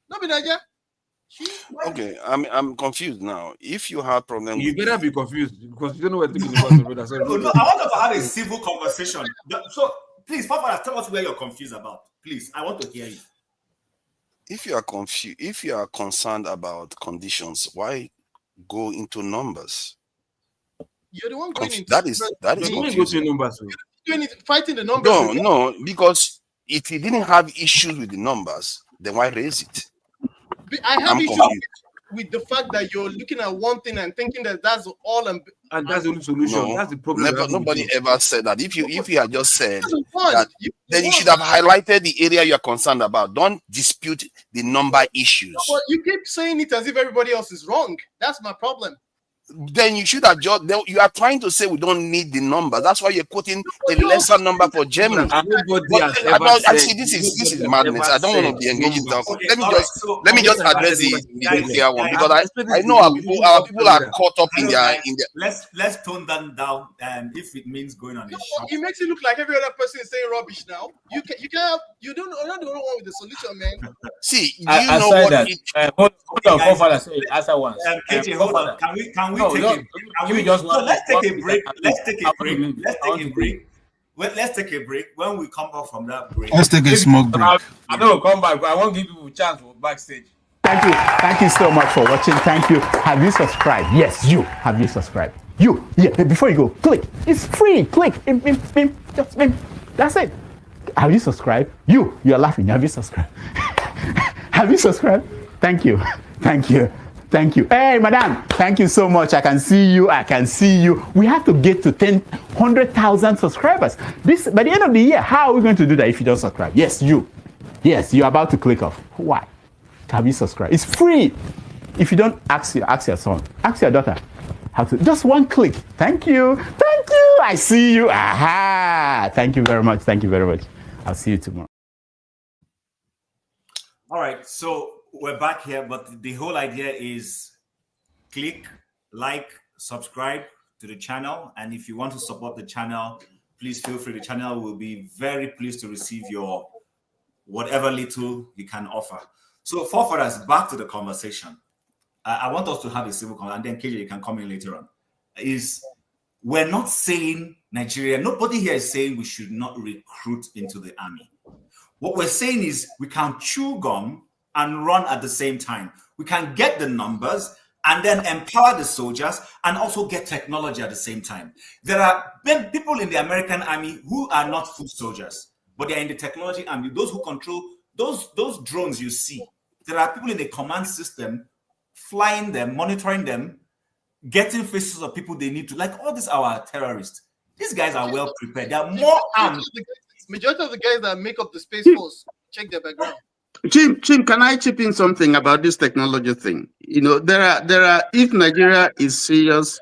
No, be Nigeria. Okay, I'm confused now. If you had problem, you better be confused because you don't know what to do. No, I want to have a civil conversation. So please, Papa, tell us where you're confused about. Please, I want to hear you. If you are confused, if you are concerned about conditions, why go into numbers? You're the one going into that is confusing. Numbers. You're fighting the numbers. No, because if you didn't have issues with the numbers, then why raise it? I have issues with the fact that you're looking at one thing and thinking that that's all and that's the only solution. No, that's the problem. Nobody ever said that. If you had just said that, then you should have highlighted the area you're concerned about. Don't dispute the number issues. No, but you keep saying it as if everybody else is wrong. That's my problem. Then you should have just. You are trying to say we don't need the number. That's why you're quoting a lesser number for Germany. I see this is madness. I don't want to be engaging. Let me just address the clear one because I know our people are caught up in their. Let's tone that down. And if it means going on, it makes it look like every other person is saying rubbish now. You can't. You're not the only one with the solution, man. See, do you know what? Hold on, Fofather, say answer once. KJ, hold on. Can we take a break? Let's take a break. Let's take a break. When we come back from that break, let's take a smoke break. I don't come back, but I won't give you a chance for backstage. Thank you so much for watching. Thank you. Have you subscribed? Yes, you. Have you subscribed? You. Yeah. Before you go, click. It's free. Click. Just that's it. Have you subscribed? You are laughing. Have you subscribed? Have you subscribed? Thank you. Hey, madam, thank you so much. I can see you. We have to get to 100,000 subscribers. By the end of the year, how are we going to do that if you don't subscribe? Yes, you're about to click off. Why? Have you subscribed? It's free. If you don't, ask your son, ask your daughter. How to, just one click. Thank you. I see you. Aha. Thank you very much. I'll see you tomorrow. All right, so we're back here, but the whole idea is click, like, subscribe to the channel. And if you want to support the channel, please feel free. The channel will be very pleased to receive your whatever little you can offer. So for us, back to the conversation. I want us to have a civil conversation, and then KJ, you can come in later on. We're not saying Nigeria, nobody here is saying we should not recruit into the army. What we're saying is we can chew gum and run at the same time. We can get the numbers and then empower the soldiers and also get technology at the same time. There are people in the American army who are not foot soldiers, but they're in the technology army. Those who control those drones you see, there are people in the command system flying them, monitoring them, getting faces of people they need to. Like all these are terrorists. These guys are well prepared. They are more armed. Majority of the guys that make up the Space Force, check their background. Chim, can I chip in something about this technology thing? You know, there are. If Nigeria is serious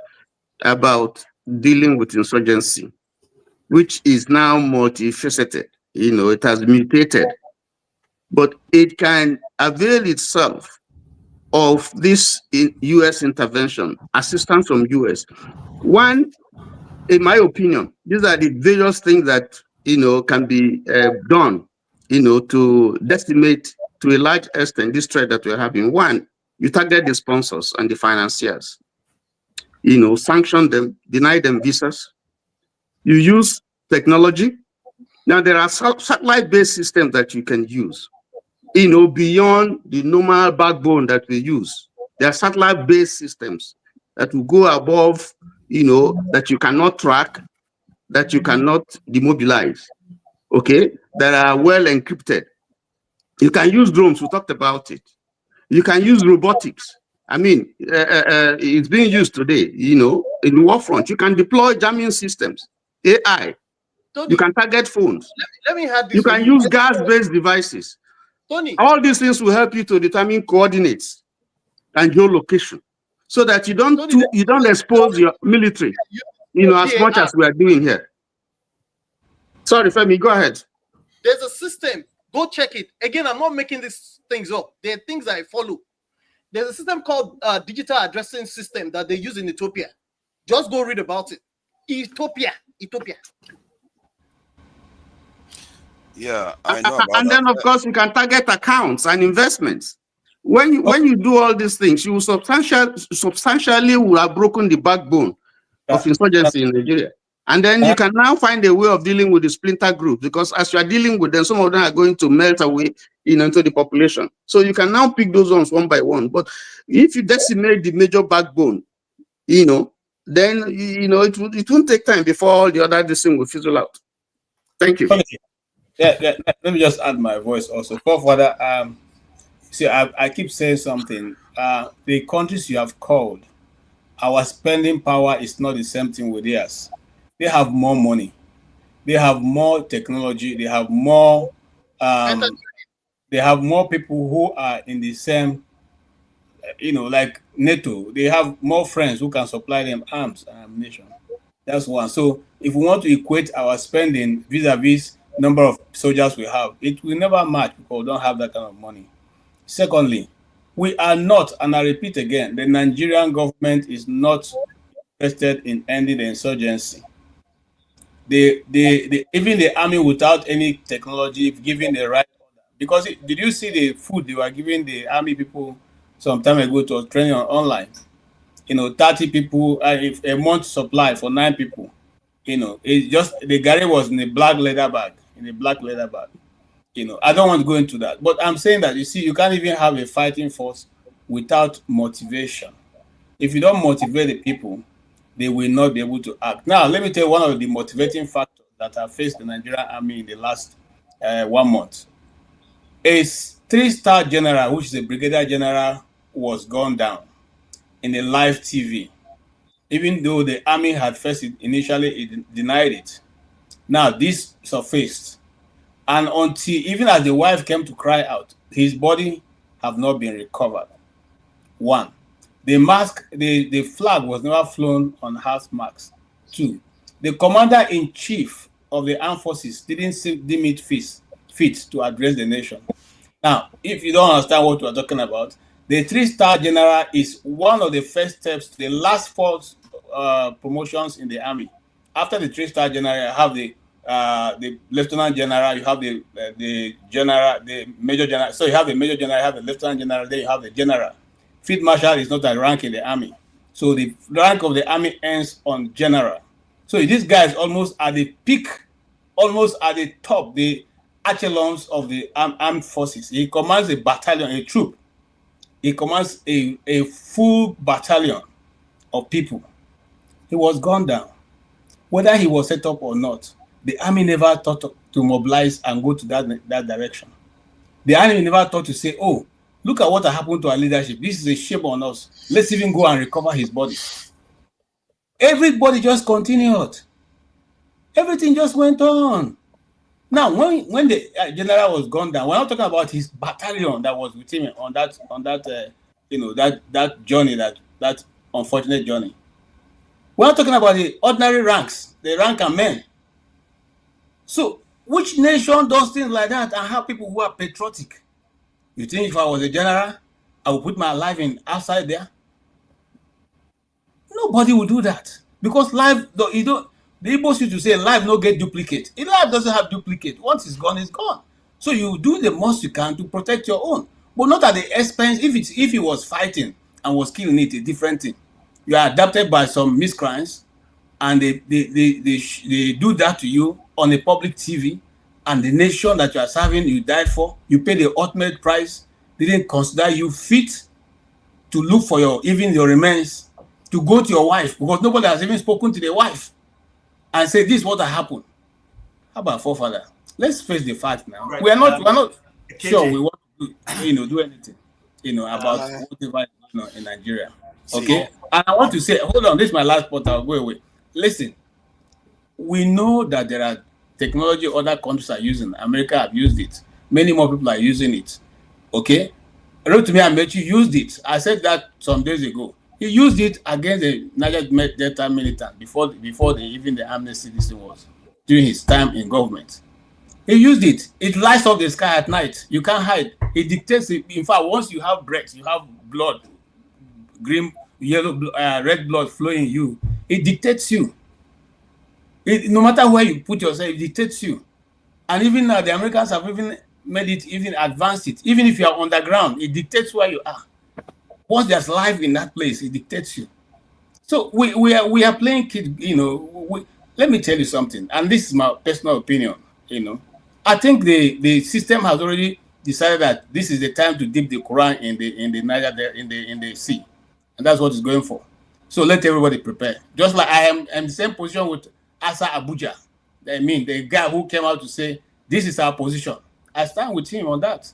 about dealing with insurgency, which is now multifaceted, you know, it has mutated, but it can avail itself of this U.S. intervention, assistance from U.S. One, in my opinion, these are the various things that, you know, can be done, you know, to decimate to a large extent this threat that we're having. One, you target the sponsors and the financiers, you know, sanction them, deny them visas. You use technology. Now, there are satellite-based systems that you can use, you know, beyond the normal backbone that we use. There are satellite-based systems that will go above, you know, that you cannot track, that you cannot demobilize, okay? That are well encrypted. You can use drones, we talked about it. You can use robotics. I mean, it's being used today, you know, in the war front. You can deploy jamming systems, AI. Tony, you can target phones. Let me have this. You can use gas-based devices. Tony, all these things will help you to determine coordinates and geolocation, so that you don't expose your military, you know, as much as we are doing here. Sorry, Femi, go ahead. There's a system. Go check it. Again, I'm not making these things up. There are things I follow. There's a system called digital addressing system that they use in Ethiopia. Just go read about it. Ethiopia. Yeah, I know about and then, of course, you can target accounts and investments. When you do all these things, you will substantially will have broken the backbone of insurgency in Nigeria. And then you can now find a way of dealing with the splinter group, because as you are dealing with them, some of them are going to melt away, you know, into the population. So you can now pick those ones one by one. But if you decimate the major backbone, you know, then, you know, it won't take time before all the other this thing will fizzle out. Thank you. Okay. Yeah, let me just add my voice also. Father, see, I keep saying something. The countries you have called, our spending power is not the same thing with theirs. They have more money, they have more technology, they have more people who are in the same, you know, like NATO. They have more friends who can supply them arms and ammunition. That's one. So if we want to equate our spending vis-a-vis number of soldiers we have, it will never match because we don't have that kind of money. Secondly, we are not, and I repeat again, the Nigerian government is not interested in ending the insurgency. Even the army without any technology, if given the right order, because did you see the food they were giving the army people some time ago to training online? You know, 30 people, if a month supply for 9 people. You know, it's just the Gary was in a black leather bag. You know, I don't want to go into that, but I'm saying that, you see, you can't even have a fighting force without motivation. If you don't motivate the people, they will not be able to act. Now, let me tell you one of the motivating factors that have faced the Nigerian army in the last 1 month. A 3-star general, which is a brigadier general, was gone down in a live TV, even though the army had first initially denied it. Now, this surfaced. And until, even as the wife came to cry out, his body have not been recovered. One, the flag was never flown on half marks. Two, the commander-in-chief of the armed forces didn't deem it fit to address the nation. Now, if you don't understand what we're talking about, the 3-star general is one of the first steps to the last 4 promotions in the army. After the 3-star general, you have the lieutenant general, you have the general, the major general. So you have the major general, you have the lieutenant general, then you have the general. Field marshal is not a rank in the army. So the rank of the army ends on general. So this guy is almost at the peak, almost at the top, the echelons of the armed forces. He commands a battalion, a troop. He commands a full battalion of people. He was gone down. Whether he was set up or not, the army never thought to mobilize and go to that direction. The army never thought to say, oh, look at what happened to our leadership. This is a shame on us. Let's even go and recover his body. Everybody just continued. Everything just went on. Now, when the general was gone down, we're not talking about his battalion that was with him on that that journey, that unfortunate journey. We're not talking about the ordinary ranks, the rank and men. So, which nation does things like that and have people who are patriotic? You think if I was a general, I would put my life in outside there? Nobody will do that, because life, you don't. The Igbos used to say life no get duplicate. If life doesn't have duplicate, once it's gone, it's gone. So you do the most you can to protect your own, but not at the expense. If he was fighting and was killing it, a different thing. You are adapted by some miscreants, and they do that to you on a public TV, and the nation that you are serving, you died for, you pay the ultimate price, didn't consider you fit to look for your remains, to go to your wife, because nobody has even spoken to the wife and say, this is what happened. How about forefather? Let's face the fact now. Right. We're not sure we want to do anything, about whatever is going on in Nigeria. Okay? And I want to say, hold on, this is my last point, I'll go away. Listen, we know that there are technology other countries are using. America have used it. Many more people are using it. Okay? Rotimi Amechi used it. I said that some days ago. He used it against the Niger Delta militant before even the amnesty this was during his time in government. He used it. It lights up the sky at night. You can't hide. It dictates it. In fact, once you have breath, you have blood, green, yellow, red blood flowing in you. It dictates you. No matter where you put yourself, it dictates you. And even now, the Americans have even made it, even advanced it. Even if you are underground, it dictates where you are. Once there's life in that place, it dictates you. So we are playing kids, let me tell you something, and this is my personal opinion, I think the system has already decided that this is the time to dip the Quran in the Niger, in the sea. And that's what it's going for. So let everybody prepare. Just like I am in the same position with Asa Abuja. I mean, the guy who came out to say, this is our position. I stand with him on that.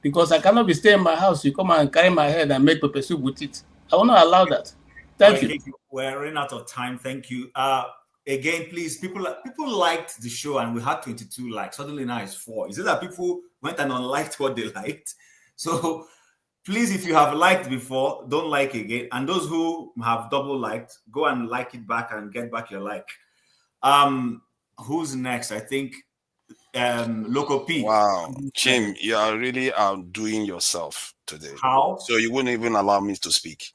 Because I cannot be staying in my house. You come and carry my head and make pepper soup with it. I will not allow that. Thank you. We're running out of time. Thank you. Again, please, people liked the show and we had 22 likes. Suddenly now it's 4. Is it that people went and unliked what they liked? So please, if you have liked before, don't like again. And those who have double liked, go and like it back and get back your like. Who's next? I think Loco P. Wow, Chim, you are really outdoing yourself today. How? So you wouldn't even allow me to speak.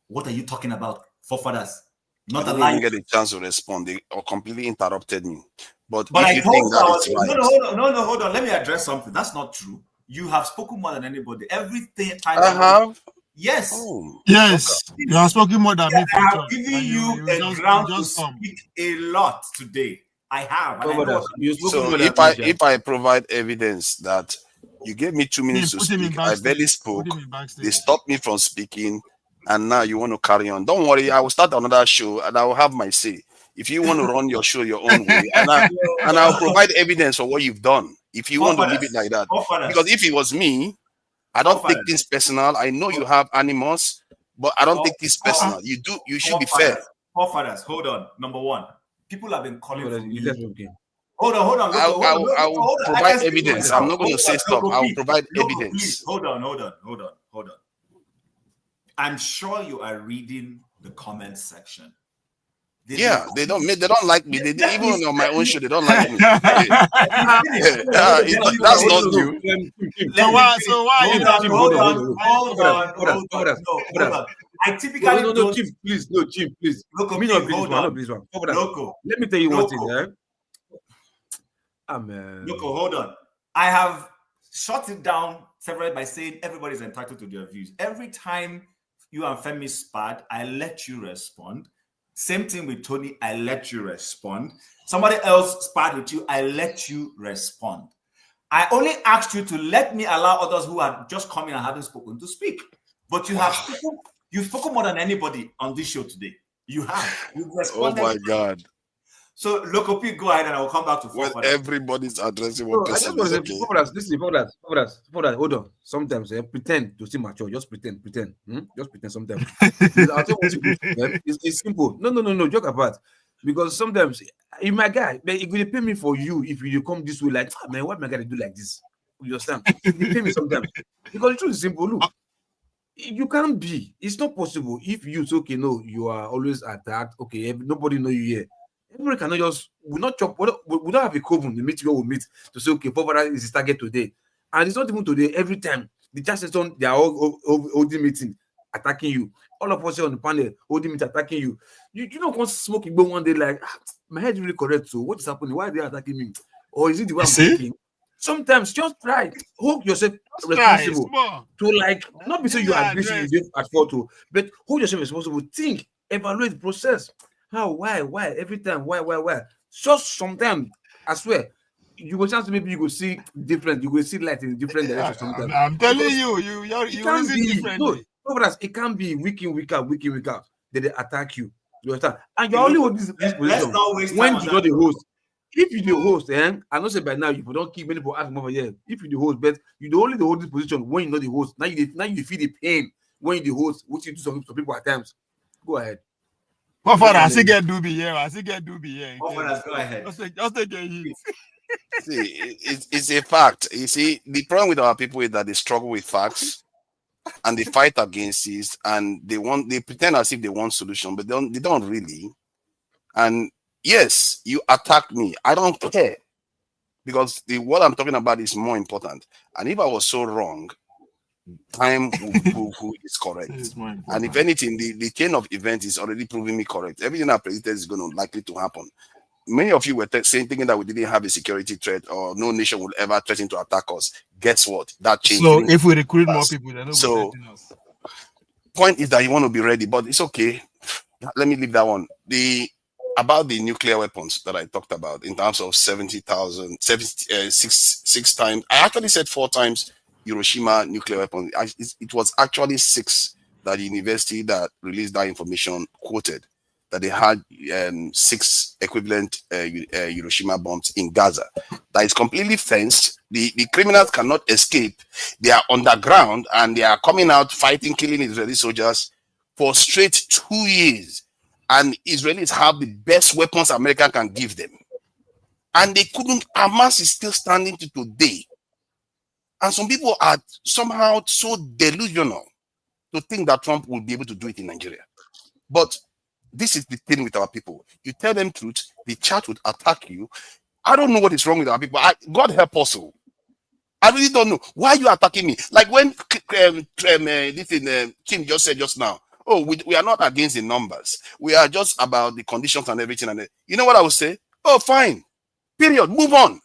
What are you talking about, forefathers? Not I didn't even get a chance to respond. They completely interrupted me. But if I you think that is right, no, hold on. Let me address something. That's not true. You have spoken more than anybody. Everything time I have. Yes. Oh. Yes, you have spoken more than me. I have given you a ground to speak a lot today. I have. So if I provide evidence that you gave me 2 minutes to speak, I barely spoke, they stopped me from speaking, and now you want to carry on. Don't worry, I will start another show and I will have my say. If you want to run your show your own way, and I'll provide evidence for what you've done. If you want to leave it like that, because if it was me, I don't take this personal. I know you have animals, but I don't take this personal. You should be fair. Forefathers, hold on. Number one, people have been calling for me. Hold on. I will provide evidence. I'm not going to say stop. I will provide evidence. Please, hold on. I'm sure you are reading the comment section. They don't like me. They even on my own show, they don't like me. That's not true. So why? Hold on. I typically don't. Chim, please. Loco, let me tell you one thing. Amen. Loco, hold on. I have shut it down several by saying everybody's entitled to their views. Every time you and Femi spat, I let you respond. Same thing with Tony, I let you respond. Somebody else sparred with you, I let you respond. I only asked you to let me allow others who had just come in and hadn't spoken to speak. But you have spoken, you've spoken more than anybody on this show today. You have. You've responded. Oh my God. So, Loco P, go ahead and I will come back to When Forefather. everybody's addressing one No, I just person, want it's to say, okay. listen, hold on. Sometimes pretend to seem mature. Just pretend. Just pretend sometimes. I'll tell you what to do. It's simple. No. Joke apart. Because sometimes, if my guy, it will pay me for you if you come this way, like, man, what my guy do like this? You understand? They pay me sometimes. Because the truth is simple. Look, you can't be. It's not possible. If you say, okay, no, you are always attacked. Okay, nobody know you here. Everybody cannot just, we not chop, we don't have a coven, the meeting we meet to say, okay, Papa is his target today. And it's not even today. Every time the church on, they are all holding meeting, attacking you. All of us here on the panel holding meeting, attacking you. You don't want smoking go one day like, my head is really correct. So what is happening? Why are they attacking me? Or is it the way I'm thinking? Sometimes just try, hold yourself responsible to like, not be so you agree at fault, but hold yourself responsible. Think, evaluate the process. How, why, every time, why? Just sometimes, I swear, you will chance maybe you will see different, you will see light in different directions sometimes. I'm telling Because you, it you can't reason be, differently. no, it can't be week in, week out, that they attack you. You understand? And you're only holding this position Let's not waste when time you're on not the that. host. If you the host, I don't say by now you don't keep many people asking over here. If you the host, but you the only the hold this position when you're not the host. Now you feel the pain when you the host, which you do some people at times. Go ahead. Forefather, I still get Doobie here. Forefather, go ahead. Just take a hit. See, it's a fact. You see, the problem with our people is that they struggle with facts and they fight against it, and they pretend as if they want solution, but they don't really. And yes, you attack me. I don't care. Because what I'm talking about is more important. And if I was so wrong, time will prove who is correct. And if anything, the chain of events is already proving me correct. Everything I predicted is going to likely to happen. Many of you were thinking that we didn't have a security threat or no nation will ever threaten to attack us. Guess what? That changed. So if we recruit more people, they're not so us. Point is that you want to be ready, but it's okay. Let me leave that one. About the nuclear weapons that I talked about in terms of 70,000, six times. I actually said 4 times Hiroshima nuclear weapons. It was actually 6 that the university that released that information quoted, that they had 6 equivalent Hiroshima bombs in Gaza. That is completely fenced. The criminals cannot escape. They are underground and they are coming out fighting, killing Israeli soldiers for straight 2 years. And Israelis have the best weapons America can give them. And they couldn't. Hamas is still standing to today. And some people are somehow so delusional to think that Trump will be able to do it in Nigeria. But this is the thing with our people. You tell them truth, the church would attack you. I don't know what is wrong with our people. God help us all. I really don't know. Why are you attacking me? Like when Chim just said just now, oh, we are not against the numbers. We are just about the conditions and everything. And you know what I would say? Oh, fine. Period. Move on.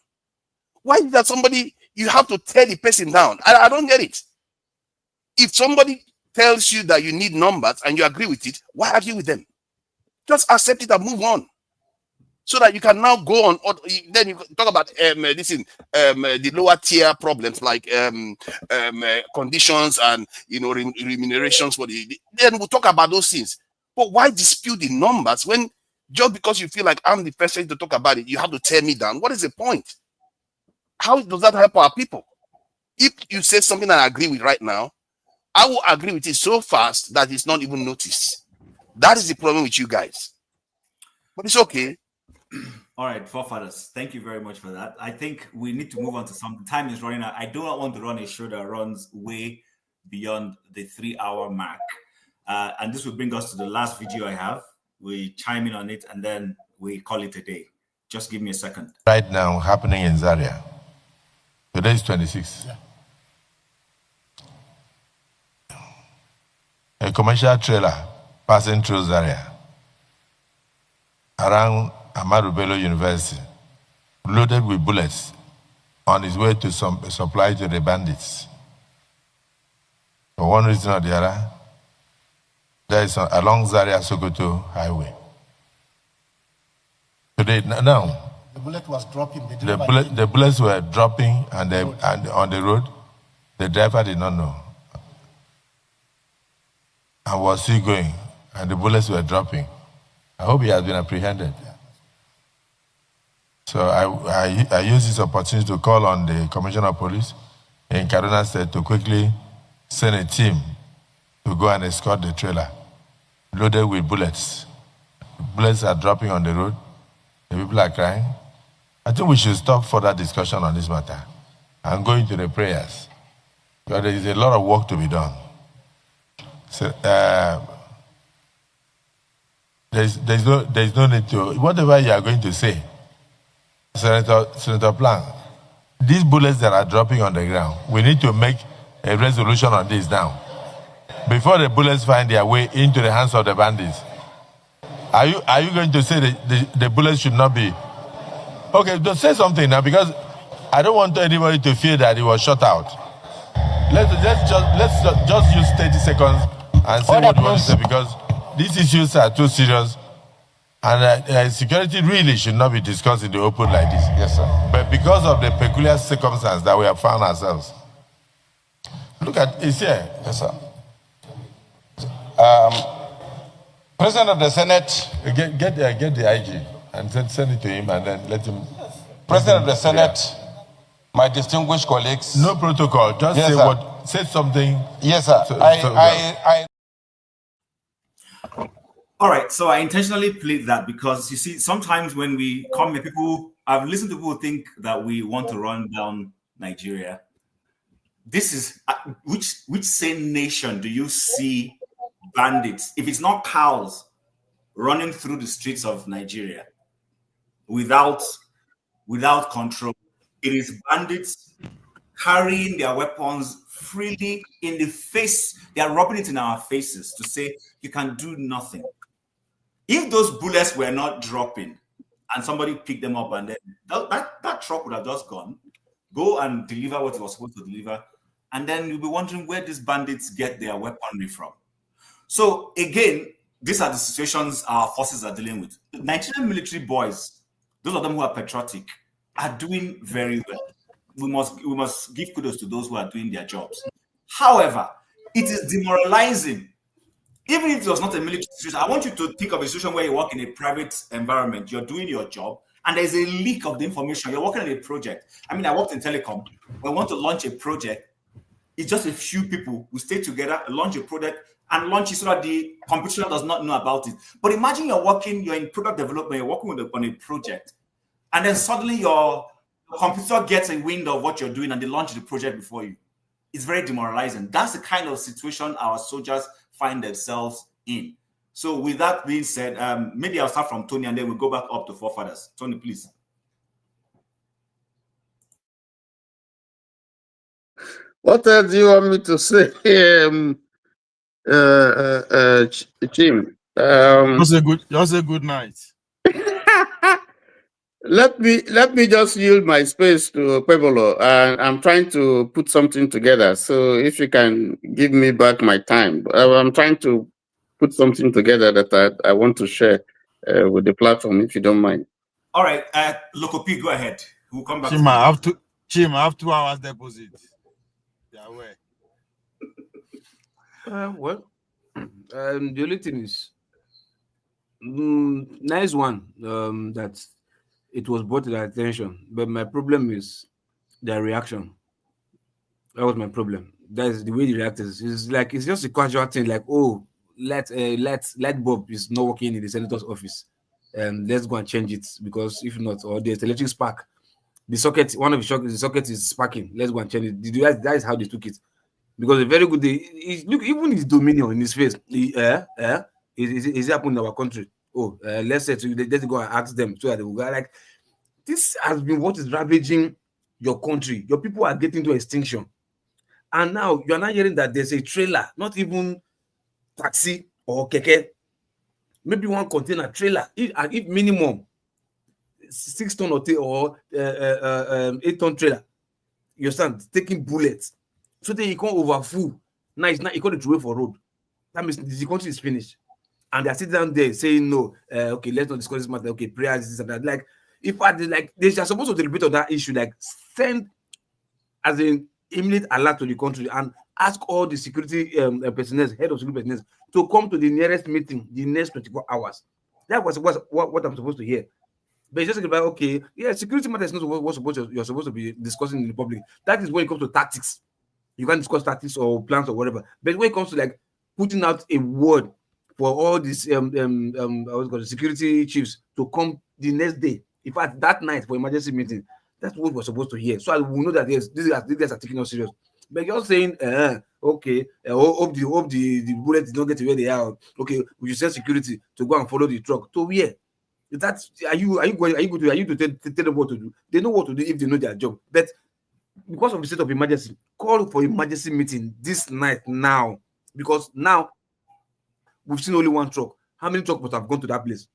Why is that somebody, you have to tear the person down? I don't get it. If somebody tells you that you need numbers and you agree with it, why argue with them? Just accept it and move on. So that you can now go on. Then you talk about the lower tier problems like conditions and remunerations for then we'll talk about those things. But why dispute the numbers when just because you feel like I'm the person to talk about it, you have to tear me down? What is the point? How does that help our people? If you say something that I agree with right now, I will agree with it so fast that it's not even noticed. That is the problem with you guys. But it's okay. All right, forefathers, thank you very much for that. I think we need to move on to something. Time is running out. I do not want to run a show that runs way beyond the 3-hour mark. And this will bring us to the last video I have. We chime in on it and then we call it a day. Just give me a second. Right now, happening in Zaria. Today is 26. Yeah. A commercial trailer passing through Zaria around Ahmadu Bello University, loaded with bullets, on his way to supply to the bandits. For one reason or the other, there is along Zaria Sokoto Highway. Today, now, the bullet was dropping. The bullets were dropping and on the road. The driver did not know. And was still going, and the bullets were dropping. I hope he has been apprehended. So I use this opportunity to call on the Commissioner of Police in Kaduna State to quickly send a team to go and escort the trailer loaded with bullets. Bullets are dropping on the road. The people are crying. I think we should stop further discussion on this matter and go into the prayers, because there is a lot of work to be done. So, there's no need to, whatever you are going to say, Senator Plank, these bullets that are dropping on the ground, we need to make a resolution on this now, before the bullets find their way into the hands of the bandits. Are you going to say the bullets should not be? Okay, just say something now, because I don't want anybody to feel that it was shot out. Let's just use 30 seconds and say what you want to say, because these issues are too serious, and security really should not be discussed in the open like this. Yes, sir. But because of the peculiar circumstance that we have found ourselves, look at it's here. Yes, sir. President of the Senate, get the IG and send it to him, and then let him. President of the Senate, my distinguished colleagues. No protocol. Just yes, say sir. what. Say something. Yes, sir. All right, so I intentionally played that because you see, sometimes when we come here, I've listened to people think that we want to run down Nigeria. This is which same nation do you see bandits, if it's not cows, running through the streets of Nigeria without control? It is bandits carrying their weapons freely in the face. They are rubbing it in our faces to say, you can do nothing. If those bullets were not dropping and somebody picked them up, and then that truck would have just go and deliver what it was supposed to deliver, and then you'll be wondering where these bandits get their weaponry from. So again, these are the situations our forces are dealing with. Nigerian military boys, those of them who are patriotic, are doing very well. We must give kudos to those who are doing their jobs. However, it is demoralizing. Even if it was not a military situation, I want you to think of a situation where you work in a private environment, you're doing your job, and there's a leak of the information. You're working on a project. I mean, I worked in telecom. When we want to launch a project, it's just a few people who stay together, launch a project, and launch it so that the competition does not know about it. But imagine you're in product development, you're working on a project, and then suddenly your computer gets a wind of what you're doing and they launch the project before you. It's very demoralizing. That's the kind of situation our soldiers find themselves in. So with that being said, maybe I'll start from Tony and then we'll go back up to forefathers. Tony, please. What else do you want me to say? Chim. Just a good night. Let me just yield my space to Pueblo. I'm trying to put something together. So if you can give me back my time, I'm trying to put something together that I want to share with the platform, if you don't mind. All right, Loco P, go ahead. We'll come back. Chim, I have 2 hours deposit. Yeah, where? Well, the only thing is, nice one that it was brought to their attention, but my problem is their reaction. That was my problem. That is the way they reacted. It's just a casual thing, like, oh, light bulb is not working in the senator's office, and let's go and change it, because if not, or there's electric spark, the socket, one of the sockets is sparking. Let's go and change it. That is how they took it. Because a very good day, look, even his dominion in his face, is happening in our country. Oh, let's go and ask them so that they will go. Like, this has been what is ravaging your country. Your people are getting to extinction, and now you are not hearing that there's a trailer, not even taxi or keke, maybe one container trailer, if minimum 6 ton or 8 ton trailer. You understand? Taking bullets, so then you can't overfull. Now it's not, you can't wait for road. That means the country is finished. And they're sitting down there saying, no, okay, let's not discuss this matter. Okay, prayers, this and that. Like, if they are supposed to deliberate on that issue, like, send as an immediate alert to the country and ask all the security personnel, head of security personnel, to come to the nearest meeting the next 24 hours. That was what I'm supposed to hear. But it's just about, okay, yeah, security matters is not what you're supposed to be discussing in the public. That is when it comes to tactics. You can't discuss tactics or plans or whatever. But when it comes to like putting out a word for all these security chiefs to come the next day, in fact, that night for emergency meeting, that's what we're supposed to hear. So we know that yes, these guys are taking us serious. But you're saying, okay, hope the bullets did not get to where they are. Okay, we should send security to go and follow the truck. To where? That's are you to tell them what to do? They know what to do if they know their job. But because of the state of emergency, call for emergency meeting this night now. Because now we've seen only one truck. How many trucks must have gone to that place?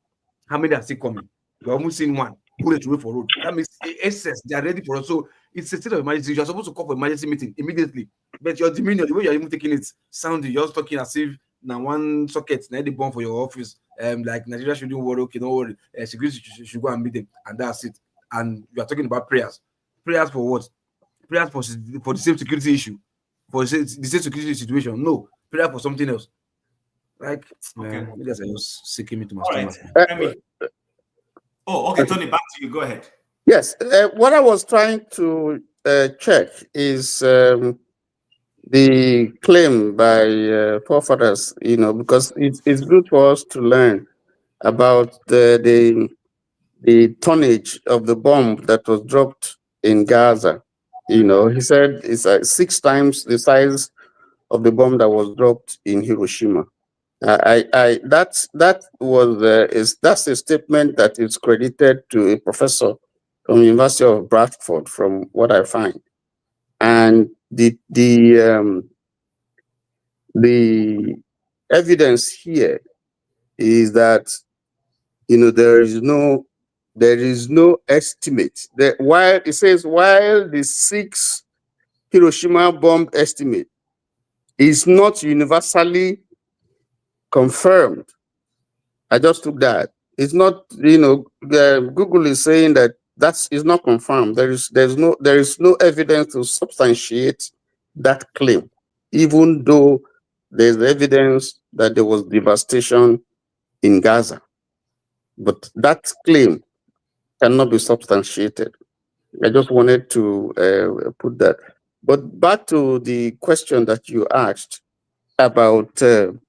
How many are still coming? We've only seen one. Bullet away for road. That means excess. They are ready for us. So it's a state of emergency. You're supposed to call for emergency meeting immediately. But your demeanor, the way you're even taking it, sounding, you're just talking as if now one socket, now the bomb for your office. Like Nigeria shouldn't worry. Okay, don't worry. Security should go and meet them, and that's it. And you are talking about prayers. Prayers for what? Prayers for the same security issue, for the same security situation. No, prayer for something else. Like, man, you guys are just seeking me to my stomach. Okay, Tony, back to you. Go ahead. Yes, what I was trying to check is the claim by forefathers, because it's good for us to learn about the tonnage of the bomb that was dropped in Gaza. He said it's 6 times the size of the bomb that was dropped in Hiroshima. That's a statement that is credited to a professor from University of Bradford, from what I find, and the evidence here is that there is no estimate that while the 6 Hiroshima bomb estimate is not universally confirmed. I just took that. It's not, Google is saying that is not confirmed. There is no evidence to substantiate that claim, even though there's evidence that there was devastation in Gaza. But that claim cannot be substantiated. I just wanted to put that. But back to the question that you asked about the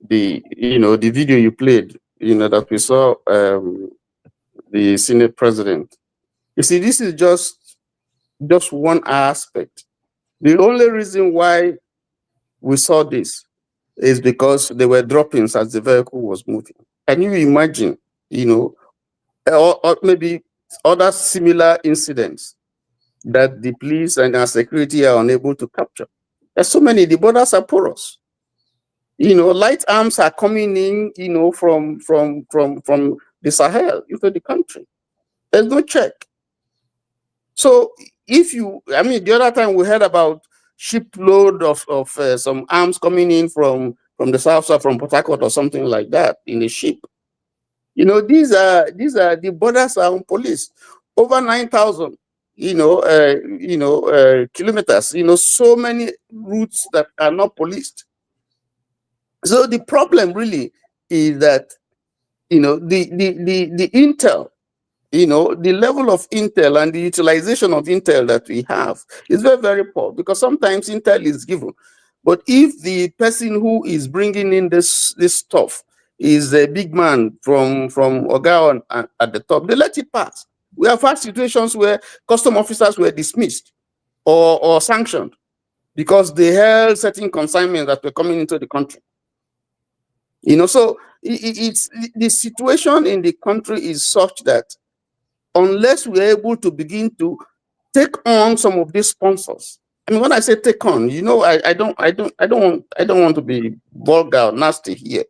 video you played, that we saw the Senate president. You see, this is just one aspect. The only reason why we saw this is because there were droppings as the vehicle was moving. Can you imagine, or maybe other similar incidents that the police and our security are unable to capture? There's so many. The borders are porous. Light arms are coming in, from the Sahel into the country. There's no check. So the other time we heard about shipload of some arms coming in from the south side, from Port Harcourt or something like that in a ship. These are the borders are unpoliced. Over 9,000, kilometers. So many routes that are not policed. So the problem really is that the intel, the level of intel and the utilization of intel that we have is very, very poor, because sometimes intel is given, but if the person who is bringing in this stuff is a big man from Oga at the top, they let it pass. We have had situations where custom officers were dismissed or sanctioned because they held certain consignments that were coming into the country. So it's the situation in the country is such that unless we're able to begin to take on some of these sponsors, when I say take on, I don't want to be vulgar or nasty here.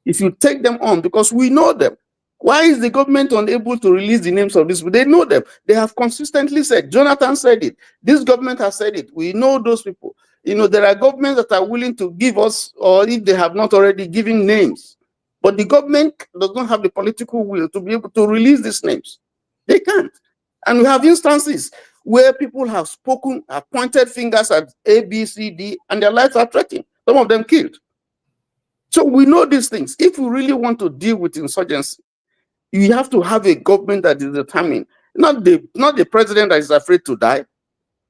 If you take them on, because we know them. Why is the government unable to release the names of these people? They know them. They have consistently said. Jonathan said it. This government has said it. We know those people. There are governments that are willing to give us, or if they have not already given names, but the government does not have the political will to be able to release these names. They can't. And we have instances where people have spoken, have pointed fingers at A, B, C, D, and their lives are threatened. Some of them killed. So we know these things. If we really want to deal with insurgency, You have to have a government that is determined, not the president that is afraid to die.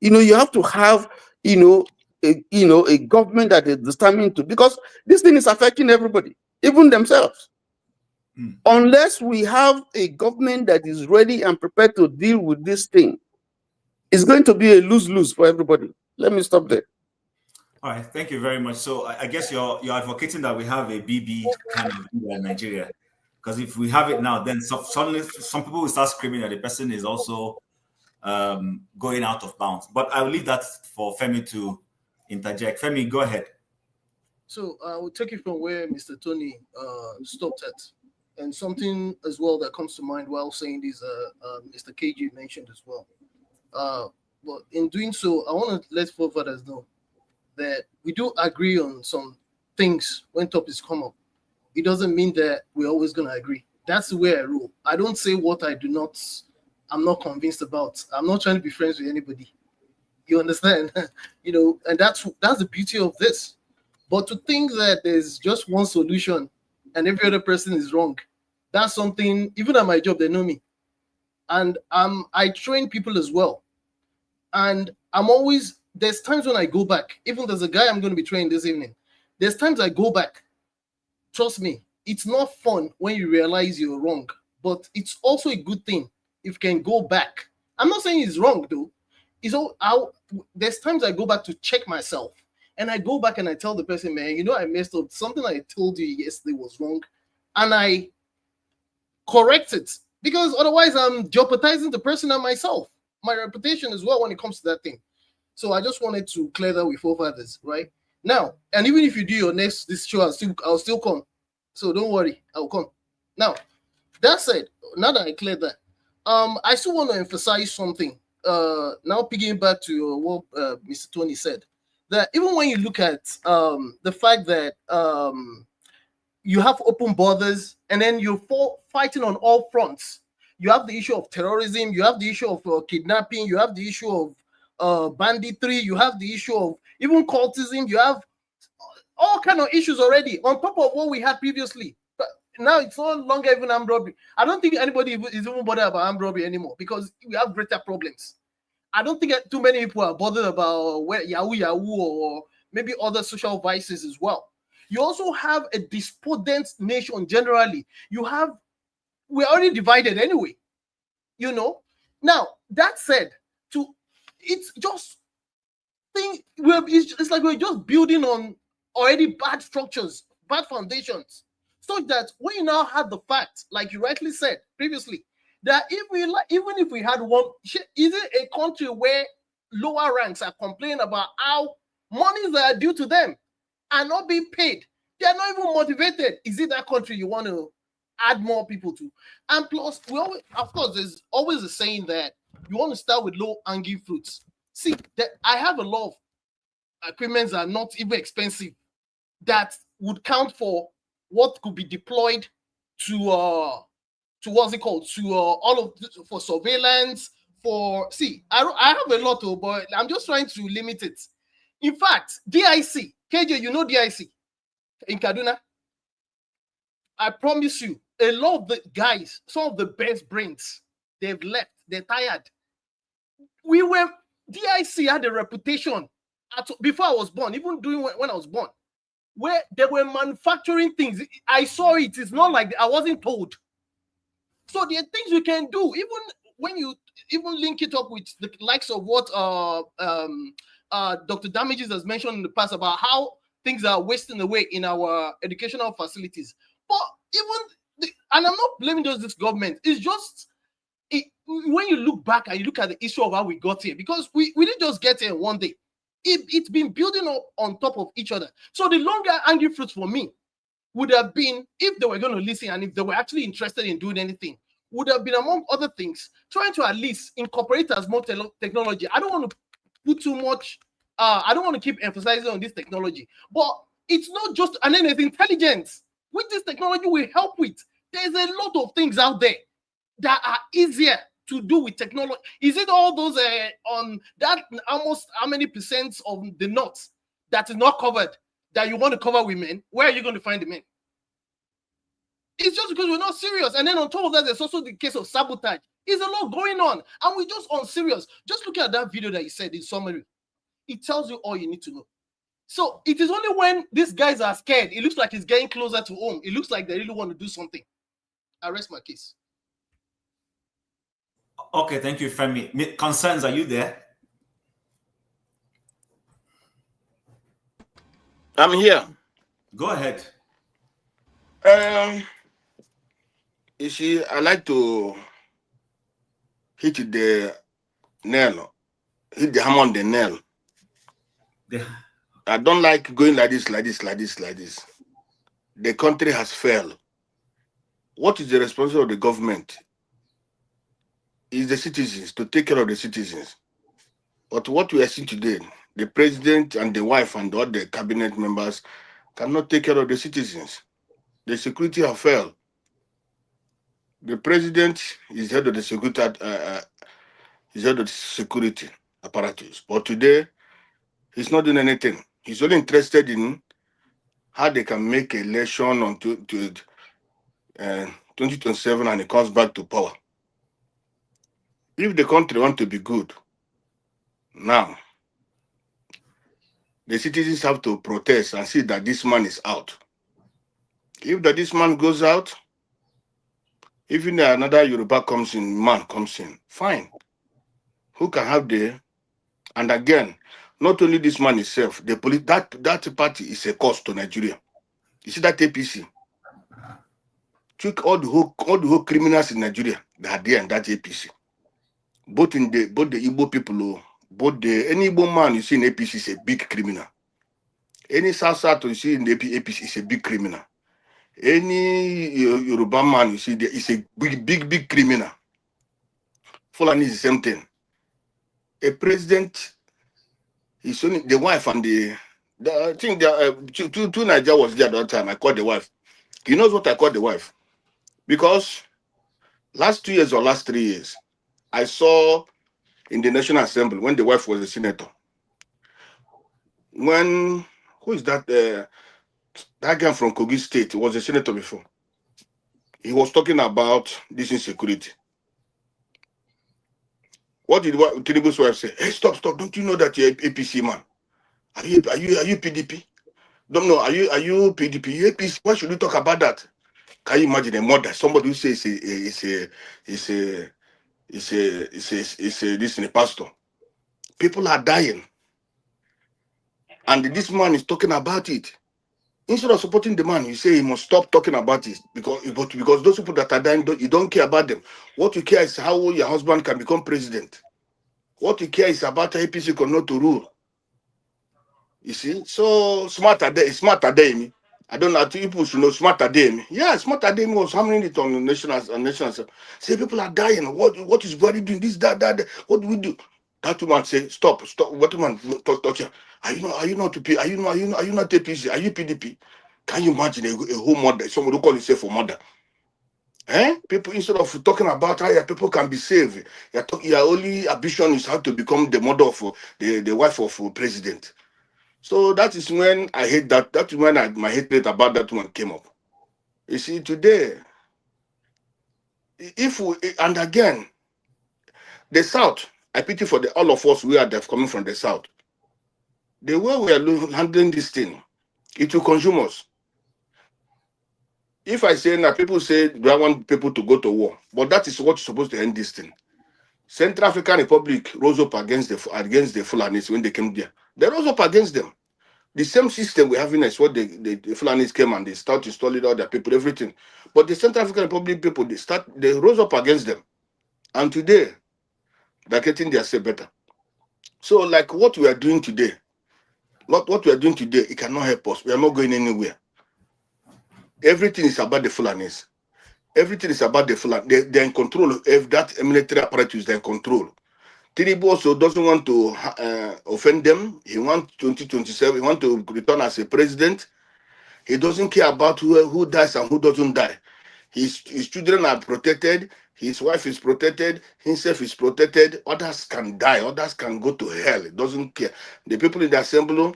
You have to have, a government that is determined to, because this thing is affecting everybody, even themselves. Unless we have a government that is ready and prepared to deal with this thing, it's going to be a lose-lose for everybody. Let me stop there. All right, thank you very much. So I guess you're advocating that we have a BB kind of in Nigeria, because if we have it now, then suddenly some people will start screaming that the person is also going out of bounds. But I'll leave that for Femi to interject. Femi, go ahead. So I will take it from where Mr. Tony stopped at, and something as well that comes to mind while saying this, Mr. KG mentioned as well. But in doing so, I want to let forefathers know that we do agree on some things when topics come up. It doesn't mean that we're always going to agree. That's the way I rule. I don't say what I'm not convinced about. I'm not trying to be friends with anybody. You understand? And that's the beauty of this. But to think that there's just one solution and every other person is wrong, that's something, even at my job, they know me. And I train people as well. And there's times when I go back, even there's a guy I'm going to be training this evening. There's times I go back. Trust me, it's not fun when you realize you're wrong, but it's also a good thing if you can go back. I'm not saying it's wrong though. There's times I go back to check myself, and I go back and I tell the person, man, I messed up. Something I told you yesterday was wrong, and I correct it, because otherwise I'm jeopardizing the person and myself, my reputation as well when it comes to that thing. So I just wanted to clear that with forefathers, right? Now, and even if you do your this show, I'll still come. So don't worry, I'll come. Now, that said, now that I cleared that, I still want to emphasize something. Now picking back to what Mr. Tony said, that even when you look at the fact that you have open borders and then you're fighting on all fronts. You have the issue of terrorism, you have the issue of kidnapping, you have the issue of banditry, you have the issue of even cultism, you have all kind of issues already on top of what we had previously. But now it's no longer even armed robbery. I don't think anybody is even bothered about armed robbery anymore because we have greater problems. I don't think too many people are bothered about Yahoo or maybe other social vices as well. You also have a despondent nation generally. We're already divided anyway, Now, that said, it's like we're just building on already bad structures, bad foundations, so that when you now have the fact, like you rightly said previously, that even if we had one, is it a country where lower ranks are complaining about how monies that are due to them are not being paid? They are not even motivated. Is it that country you want to add more people to? And plus, of course, there's always a saying that you want to start with low-hanging fruits. See, I have a lot of equipments that are not even expensive that would count for what could be deployed to what's it called? To for surveillance. I have a lot of, but I'm just trying to limit it. In fact, DIC, KJ, DIC in Kaduna. I promise you, a lot of the guys, some of the best brains, they've left. They're tired. DIC had a reputation before I was born, even during when I was born, where they were manufacturing things. I saw it. It's not like I wasn't told. So there are things we can do, even when you link it up with the likes of what Dr. Damages has mentioned in the past about how things are wasting away in our educational facilities. But and I'm not blaming just this government. It's just when you look back and you look at the issue of how we got here, because we didn't just get here one day. It's been building up on top of each other. So the longer angry fruits for me would have been, if they were going to listen and if they were actually interested in doing anything, would have been, among other things, trying to at least incorporate as much technology. I don't want to put too much, I don't want to keep emphasizing on this technology, but it's not just, and then there's intelligence, which this technology will help with. There's a lot of things out there that are easier to do with technology. Is it all those on that almost how many percent of the nuts that is not covered that you want to cover with men? Where are you going to find the men? It's just because we're not serious. And then on top of that, there's also the case of sabotage. There's a lot going on, and we're just unserious. Just look at that video that you said in summary. It tells you all you need to know. So it is only when these guys are scared, it looks like it's getting closer to home. It looks like they really want to do something. I rest my case. Okay, thank you, Femi. Concerns, are you there? I'm here. Go ahead. You see, I like to hit the nail, hit the hammer on the nail. I don't like going like this. The country has failed. What is the responsibility of the government? Is the citizens, to take care of the citizens. But what we are seeing today, the president and the wife and all the cabinet members cannot take care of the citizens. The security have failed. The president is head of the security apparatus. But today, he's not doing anything. He's only interested in how they can make election on 2027 and he comes back to power. If the country wants to be good, now, the citizens have to protest and see that this man is out. If this man goes out, even another Yoruba man comes in, fine. Who can have and again, not only this man itself, that party is a cost to Nigeria. You see that APC took all the whole criminals in Nigeria that are there in that APC. Both the Igbo people, any Igbo man you see in APC is a big criminal. Any South you see in the APC is a big criminal. Any Yoruba man you see there is a big criminal. Fulani is the same thing. A president is only the wife and I think two Nigeria was there at that time. I called the wife. He knows what I called the wife. Because last 2 years or last 3 years, I saw in the National Assembly when the wife was a senator. Who is that? That guy from Kogi State was a senator before. He was talking about this insecurity. What did Tinubu's wife say? Hey, stop! Don't you know that you're APC man? Are you PDP? Don't know. Are you PDP? You APC? Why should you talk about that? Can you imagine a mother? Somebody who says it's a pastor. People are dying, and this man is talking about it. Instead of supporting the man, you say he must stop talking about it because those people that are dying, you don't care about them. What you care is how your husband can become president. What you care is about APC cannot to rule. You see, so smarter day me. I don't know. People should know smarter day me. Yeah, smarter day was hammering it on the national. Say people are dying. What is Buhari doing? This, that. What do we do? That woman say, stop. What woman touch? Are you not APC? Are you not APC? Are you PDP? Can you imagine a whole mother? Somebody who call himself a mother. People, instead of talking about how people can be saved, your only ambition is how to become the mother of the wife of a president. So that is when I hate that. That's when my hatred about that one came up. You see, today, and again, the South, I pity for all of us who are coming from the South. The way we are handling this thing, it will consume us. If I say now, people say, do I want people to go to war? But that is what's supposed to end this thing. Central African Republic rose up against the Fulanis when they came there. They rose up against them. The same system we have in is what the Fulanis came and they start installing all their people, everything. But the Central African Republic people, they rose up against them. And today, they're getting their say better. So like what we are doing today, it cannot help us. We are not going anywhere. Everything is about the Fulanis. Everything is about the Fulanis. They're in control of that military apparatus. They're in control. Tinubu also doesn't want to offend them. He wants 2027. He wants to return as a president. He doesn't care about who dies and who doesn't die. His children are protected. His wife is protected. Himself is protected. Others can die. Others can go to hell. He doesn't care. The people in the assembly,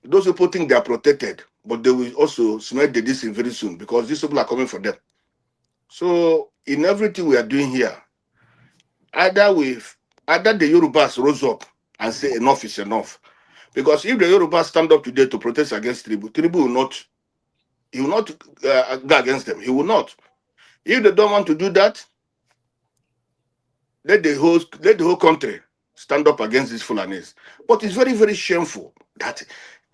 those people think they are protected, but they will also smell the distance very soon because these people are coming for them. So in everything we are doing here, either the Yorubas rose up and say enough is enough. Because if the Yorubas stand up today to protest against Tribu will not, he will not go against them. He will not. If they don't want to do that, let the whole country stand up against these Fulanis. But it's very, very shameful that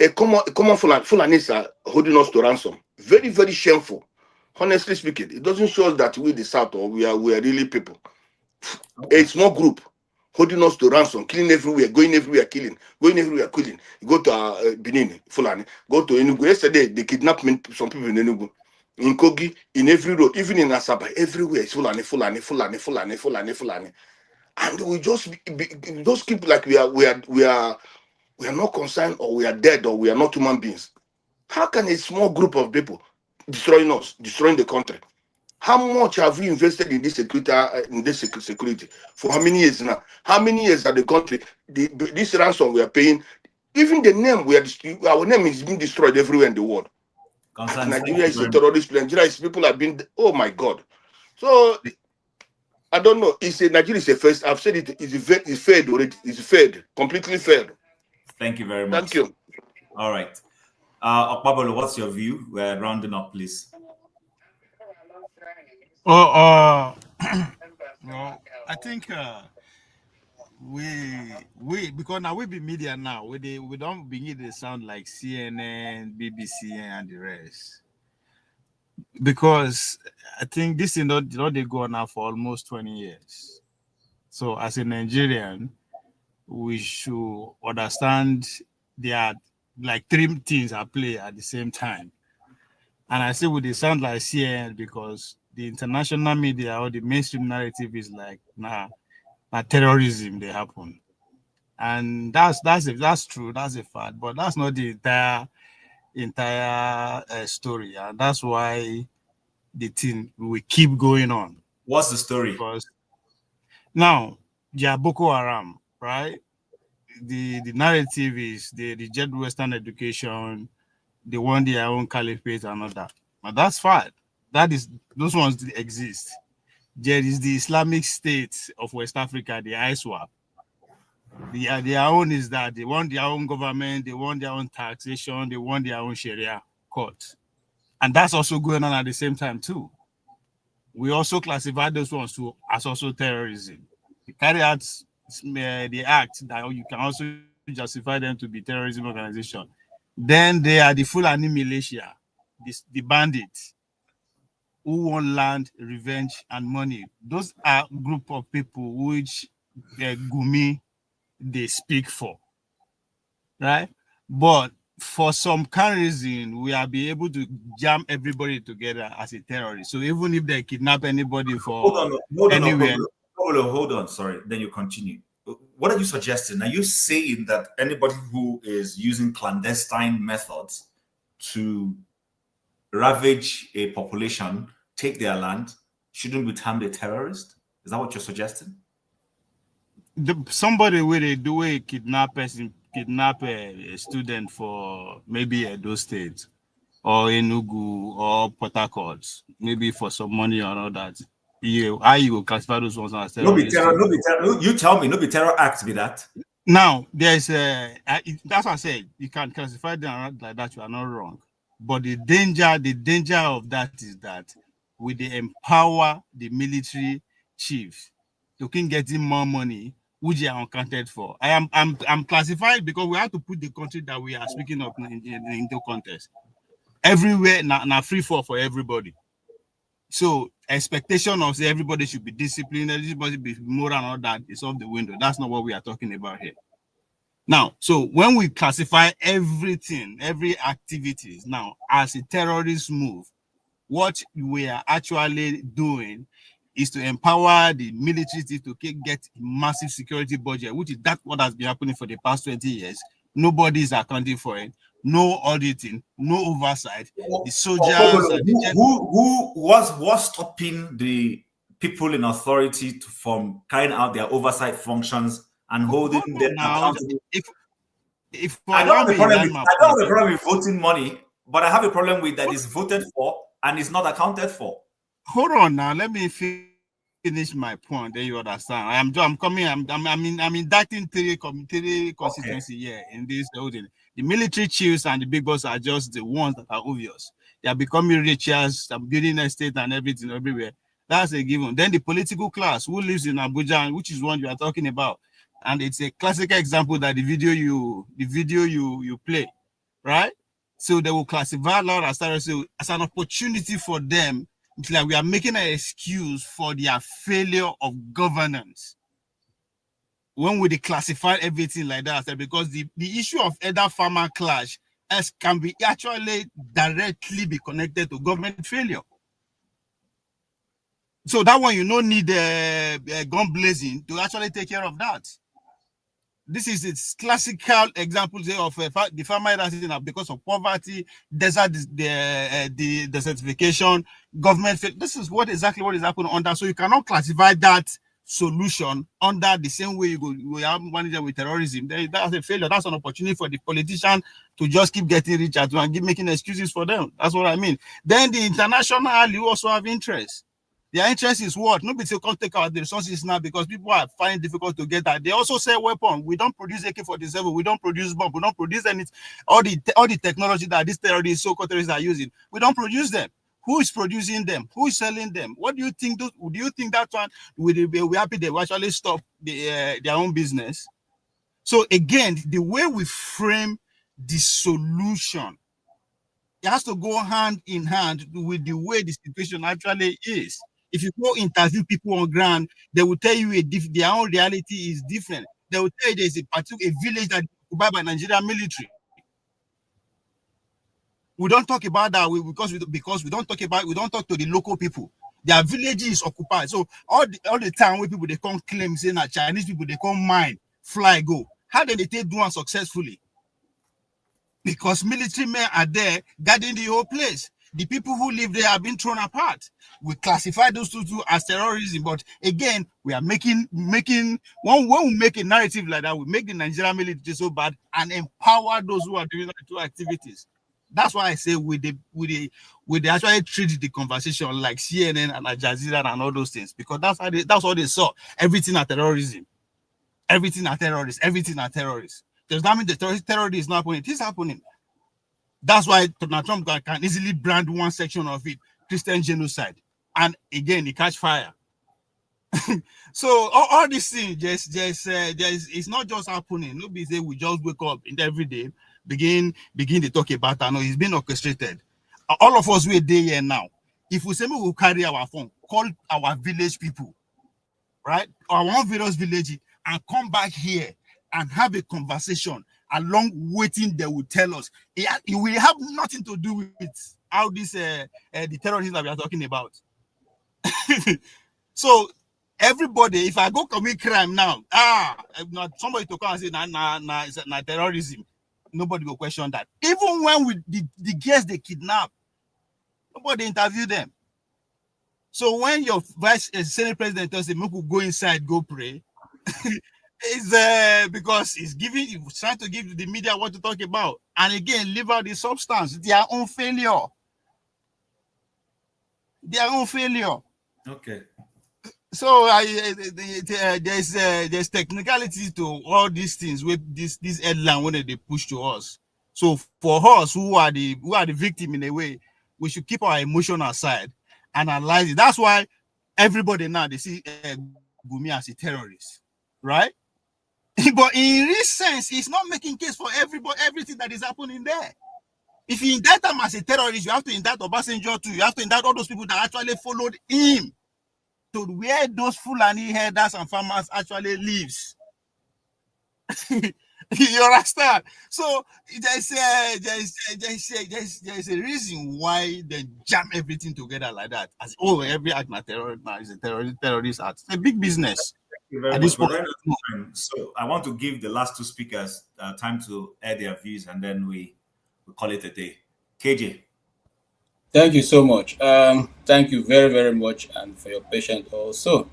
a common Fulanis are holding us to ransom. Very, very shameful. Honestly speaking, it doesn't show us that we the South or we are really people. A small group holding us to ransom, killing everywhere, going everywhere, killing, going everywhere, killing. You go to Benin, Fulani, go to Enugu. Yesterday, they kidnapped some people in Enugu, in Kogi, in every road, even in Asaba, everywhere. It's Fulani, Fulani, Fulani, Fulani, Fulani, Fulani. And we just keep like we are not concerned, or we are dead, or we are not human beings. How can a small group of people destroying us, destroying the country? How much have we invested in this security for how many years now? How many years that the country, this ransom we are paying, even the name our name is being destroyed everywhere in the world. Nigeria is a terrorist place. Nigeria is people have been. Oh my God! So I don't know. Nigeria is a first. I've said it. It's failed already. It's failed. Completely failed. Thank you very much. Thank you. All right. Okpabolo, what's your view? We're rounding up, please. Well, I think we because now we be media now. We don't begin to sound like CNN, BBC, and the rest. Because I think this is not they go on now for almost 20 years. So as a Nigerian, we should understand there are like three things at play at the same time. And I say would they sound like CNN because the international media or the mainstream narrative is like terrorism they happen. And that's true, that's a fact, but that's not the entire story. And that's why the thing will keep going on. What's the story? Because now, yeah, Boko Haram, right? The narrative is they reject Western education, they want their own caliphate and all that. But that's fine. Those ones exist. There is the Islamic State of West Africa, the ISWAP. Their own is that they want their own government, they want their own taxation, they want their own Sharia court. And that's also going on at the same time too. We also classify those ones as also terrorism. They carry out the act that you can also justify them to be terrorism organization. Then they are the Fulani militia, the bandits who want land, revenge, and money. Those are a group of people which Gumi they speak for, right? But for some kind of reason, we are be able to jam everybody together as a terrorist. So even if they kidnap anybody for anywhere. Hold on, sorry. Then you continue. What are you suggesting? Are you saying that anybody who is using clandestine methods to ravage a population, take their land, shouldn't be termed a terrorist? Is that what you're suggesting? Somebody where they do a kidnap a student for maybe Edo State or Enugu or Port Harcourt, maybe for some money or all that. How you will classify those ones as terrorists? You tell me, no be terror act be that. Now there's that's what I said. You can classify them like that. You are not wrong. But the danger of that is that with the empower the military chiefs, you can get in more money, which they are uncounted for. I'm classified because we have to put the country that we are speaking of into context. Everywhere now free for everybody. So expectation of everybody should be disciplined, everybody be moral and all that is off the window. That's not what we are talking about here. Now, so when we classify everything, every activities now as a terrorist move, what we are actually doing is to empower the military to get massive security budget, which is what has been happening for the past 20 years. Nobody is accounting for it. No auditing, no oversight. The soldiers. Who was stopping the people in authority from carrying out their oversight functions and holding them accountable? I don't have a problem with voting money, but I have a problem with that is voted for and is not accounted for. hold on now. Let me finish my point. Then you understand. I'm coming. I'm inducting three constituency here in this building. The military chiefs and the big boss are just the ones that are obvious. They are becoming richer, building estate and everything everywhere. That's a given. Then the political class who lives in Abuja, which is one you are talking about, and it's a classic example that the video you play, right? So they will classify law as an opportunity for them. It's like we are making an excuse for their failure of governance. When we declassify everything like that, because the issue of either farmer clash can be actually directly be connected to government failure. So that one you don't need gun blazing to actually take care of that. This is its classical example of the farmer because of poverty, desert, the desertification, government. This is exactly what is happening under. So you cannot classify that solution under the same way we have managed with terrorism. That's a failure. That's an opportunity for the politician to just keep getting richer and keep making excuses for them. That's what I mean. Then the international, you also have interest. Their interest is what? Nobody say can't take out the resources now because people are finding it difficult to get that. They also say weapon. We don't produce AK-47. We don't produce bomb. We don't produce anything. All the technology that these terrorists, so-called terrorists are using, we don't produce them. Who is producing them? Who is selling them? What do you think? Do you think that one will be happy they will actually stop their own business? So again, the way we frame the solution, it has to go hand in hand with the way the situation actually is. If you go interview people on ground, they will tell you their own reality is different. They will tell you there's a village that is occupied by Nigerian military. We don't talk about that because we don't talk to the local people. Their village is occupied. So all the time when people they come claim saying that Chinese people they come mine, fly, go. How did they do it successfully? Because military men are there guarding the whole place. The people who live there have been thrown apart. We classify those two as terrorism, but again, we are making when we make a narrative like that, we make the Nigerian military so bad and empower those who are doing two activities. That's why I say we actually treat the conversation like CNN and Al Jazeera and all those things, because that's what they saw. Everything are terrorism, everything are terrorists, everything are terrorists. Does that mean the terrorism is not happening? It is happening. That's why Donald Trump can easily brand one section of it Christian genocide, and again, it catch fire. So all these things, it's not just happening. Nobody say we just wake up in every day, begin to talk about that. No, it's been orchestrated. All of us we're there here now. If we say we will carry our phone, call our village people, right? Our one village, and come back here and have a conversation along waiting, they will tell us. It will have nothing to do with how this the terrorism that we are talking about. So everybody, if I go commit crime now, not somebody to come and say na terrorism, nobody will question that. Even when the girls they kidnap, nobody interview them. So when your Senate president tells them, "Make we go inside, go pray," it's because he's trying to give the media what to talk about, and again, leave out the substance, their own failure. Okay. So there's technicality to all these things with this headline when they push to us. So for us who are the victim in a way, we should keep our emotion aside and analyze it. That's why everybody now they see Gumi as a terrorist, right? But in real sense, he's not making case for everything that is happening there. If you indict him as a terrorist, you have to indict Obasanjo too. You have to indict all those people that actually followed him to where those Fulani herders and farmers actually lives. You understand? So there's a reason why they jam everything together like that. As every act na terrorist is a terrorist act. It's a big business. Thank you very much. So I want to give the last two speakers time to air their views, and then we call it a day. KJ. Thank you so much. Thank you very, very much, and for your patience also.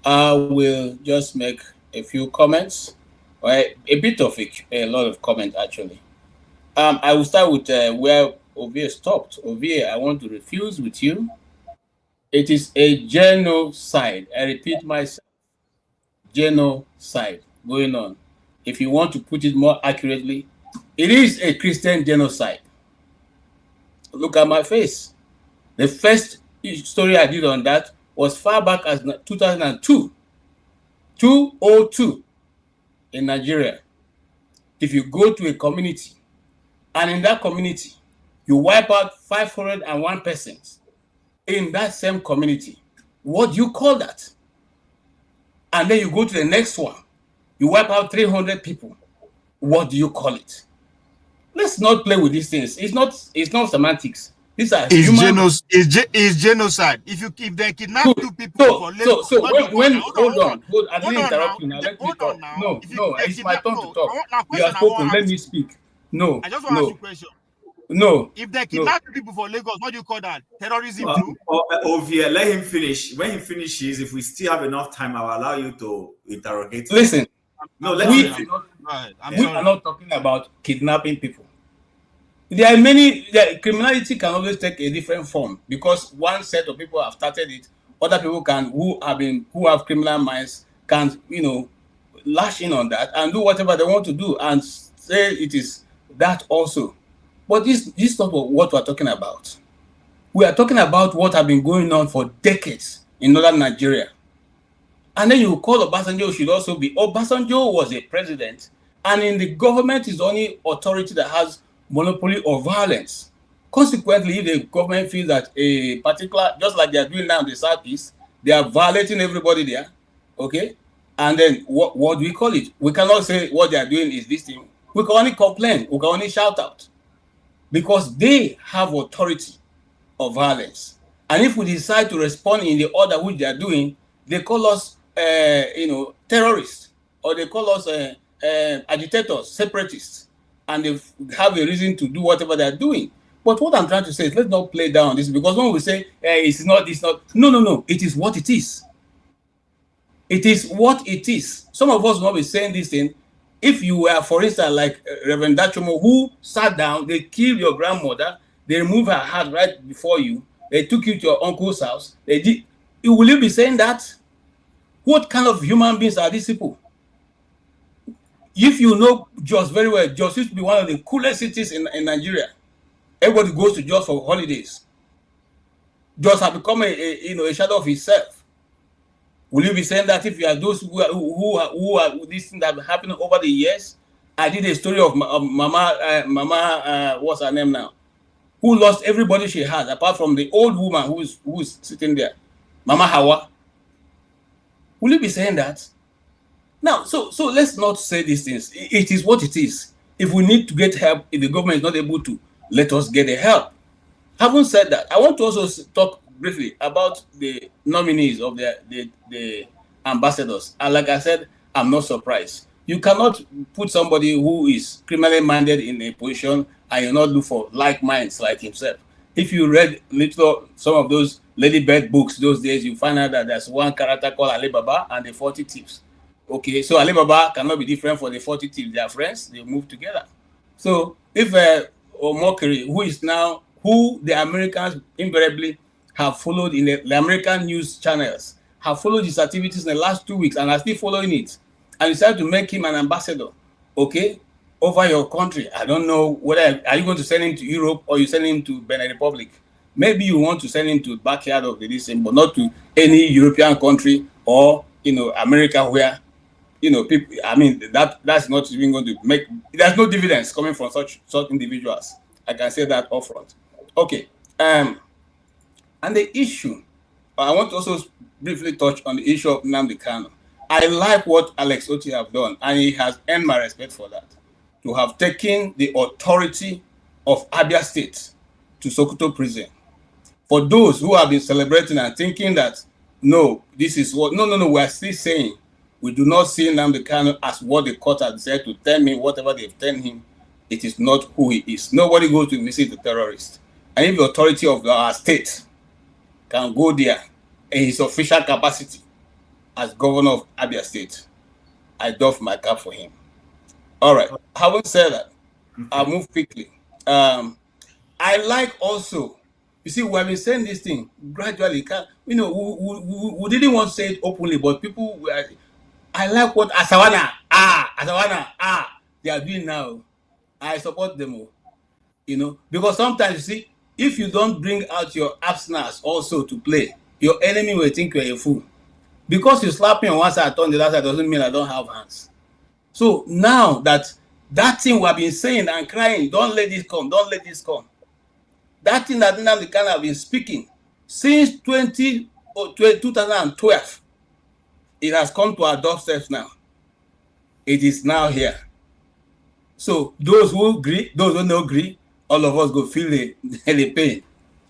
I will just make a few comments, right? A lot of comment actually. I will start with where Ovie stopped. Ovie, I want to refuse with you. It is a genocide. I repeat myself, genocide going on. If you want to put it more accurately, it is a Christian genocide. Look at my face. The first story I did on that was far back as 2002, 202 in Nigeria. If you go to a community and in that community, you wipe out 501 persons in that same community, what do you call that? And then you go to the next one, you wipe out 300 people. What do you call it? Let's not play with these things. It's not semantics. These are human. It's genocide. If they kidnap two people for Lagos, so hold on. I didn't interrupt you now. Let me talk. No, it's my turn to talk. You have spoken. Let me speak. No, I just want to ask you a question. No. If they kidnap people for Lagos, what do you call that? Terrorism too? Ovia, let him finish. When he finishes, if we still have enough time, I will allow you to interrogate him. Listen. No, we are not talking about kidnapping people. There are many. Criminality can always take a different form because one set of people have started it. Other people who have criminal minds can, lash in on that and do whatever they want to do and say it is that also. But this is not what we're talking about. We are talking about what has been going on for decades in northern Nigeria. And then you call Obasanjo should also be. Obasanjo was a president, and in the government is the only authority that has monopoly of violence. Consequently, if the government feels that a particular, just like they are doing now in the Southeast, they are violating everybody there, okay? And then what do we call it? We cannot say what they are doing is this thing. We can only complain. We can only shout out because they have authority of violence. And if we decide to respond in the order which they are doing, they call us, terrorists, or they call us agitators, separatists, and they have a reason to do whatever they are doing. But what I'm trying to say is let's not play down this, because when we say it's not, no, it is what it is. It is what it is. Some of us will not be saying this thing. If you were, for instance, like Reverend Dachomo, who sat down, they killed your grandmother, they removed her heart right before you, they took you to your uncle's house, they did. Will you be saying that? What kind of human beings are these people? If you know Jos very well, Jos used to be one of the coolest cities in Nigeria. Everybody goes to Jos for holidays. Jos has become a shadow of itself. Will you be saying that if you are those who are this thing that happened over the years? I did a story of Mama, what's her name now? Who lost everybody she had, apart from the old woman who's sitting there, Mama Hawa. Will you be saying that? Now, so let's not say these things. It is what it is. If we need to get help, if the government is not able to, let us get the help. Having said that, I want to also talk briefly about the nominees of the ambassadors. And like I said, I'm not surprised. You cannot put somebody who is criminally minded in a position and you not look for like minds like himself. If you read some of those Lady Bird books those days, you find out that there's one character called Ali Baba and the 40 Thieves. Okay, so Ali Baba cannot be different from the 40 Thieves. They are friends, they move together. So if Omokri, who the Americans invariably have followed in the American news channels, have followed his activities in the last 2 weeks and are still following it, and decided to make him an ambassador, okay, over your country. I don't know whether are you going to send him to Europe or you send him to Benin Republic. Maybe you want to send him to the backyard of the DC, but not to any European country or America where people. I mean that's not even going to make. There's no dividends coming from such individuals. I can say that upfront. Okay. And the issue, I want to also briefly touch on the issue of Nnamdi Kanu. I like what Alex Oti have done, and he has earned my respect for that. To have taken the authority of Abia State to Sokoto prison. For those who have been celebrating and thinking that, no, this is what, no, we are still saying, we do not see Nnamdi Kanu as what the court has said to tell him, whatever they've told him, it is not who he is. Nobody goes to visit the terrorist. And if the authority of our state can go there in his official capacity as governor of Abia State, I doff my cap for him. All right. Having said that, I'll move quickly. I like also You see, we have been saying this thing gradually. You know, we didn't want to say it openly, but people were. I like what Asawana they are doing now. I support them all. You know, because sometimes you see, if you don't bring out your abstinence also to play, your enemy will think you're a fool. Because you slap me on one side, on the other side doesn't mean I don't have hands. So now that thing we have been saying and crying, don't let this come, don't let this come. That thing that Nnamdi Kanu have been speaking since 2012, it has come to our doorsteps now. It is now here. So those who agree, those who don't agree, all of us go feel the pain.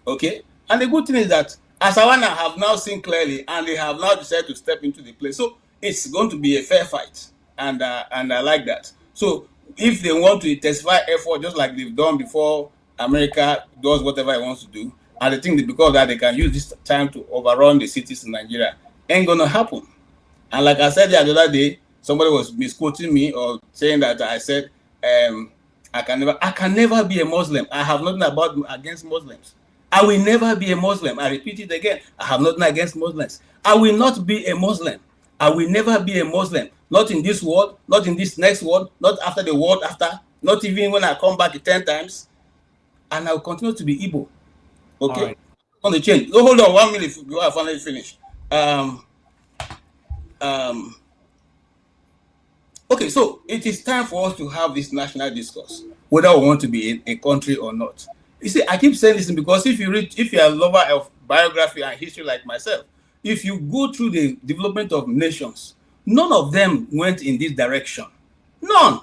Okay? And the good thing is that Asawana have now seen clearly and they have now decided to step into the place. So it's going to be a fair fight. And I like that. So if they want to intensify effort just like they've done before America does whatever it wants to do, and they think that because of that they can use this time to overrun the cities in Nigeria, ain't gonna happen. And like I said the other day, somebody was misquoting me or saying that I said I can never be a Muslim. I have nothing against Muslims. I will never be a Muslim. I repeat it again. I have nothing against Muslims. I will not be a Muslim. I will never be a Muslim. Not in this world, not in this next world, not after the world after, not even when I come back 10 times. And I will continue to be Igbo. Okay? Right. On the change. Oh, hold on 1 minute before I finally finish. Okay, so it is time for us to have this national discourse, whether we want to be a country or not. You see, I keep saying this because if you're a lover of biography and history like myself, if you go through the development of nations, none of them went in this direction. None.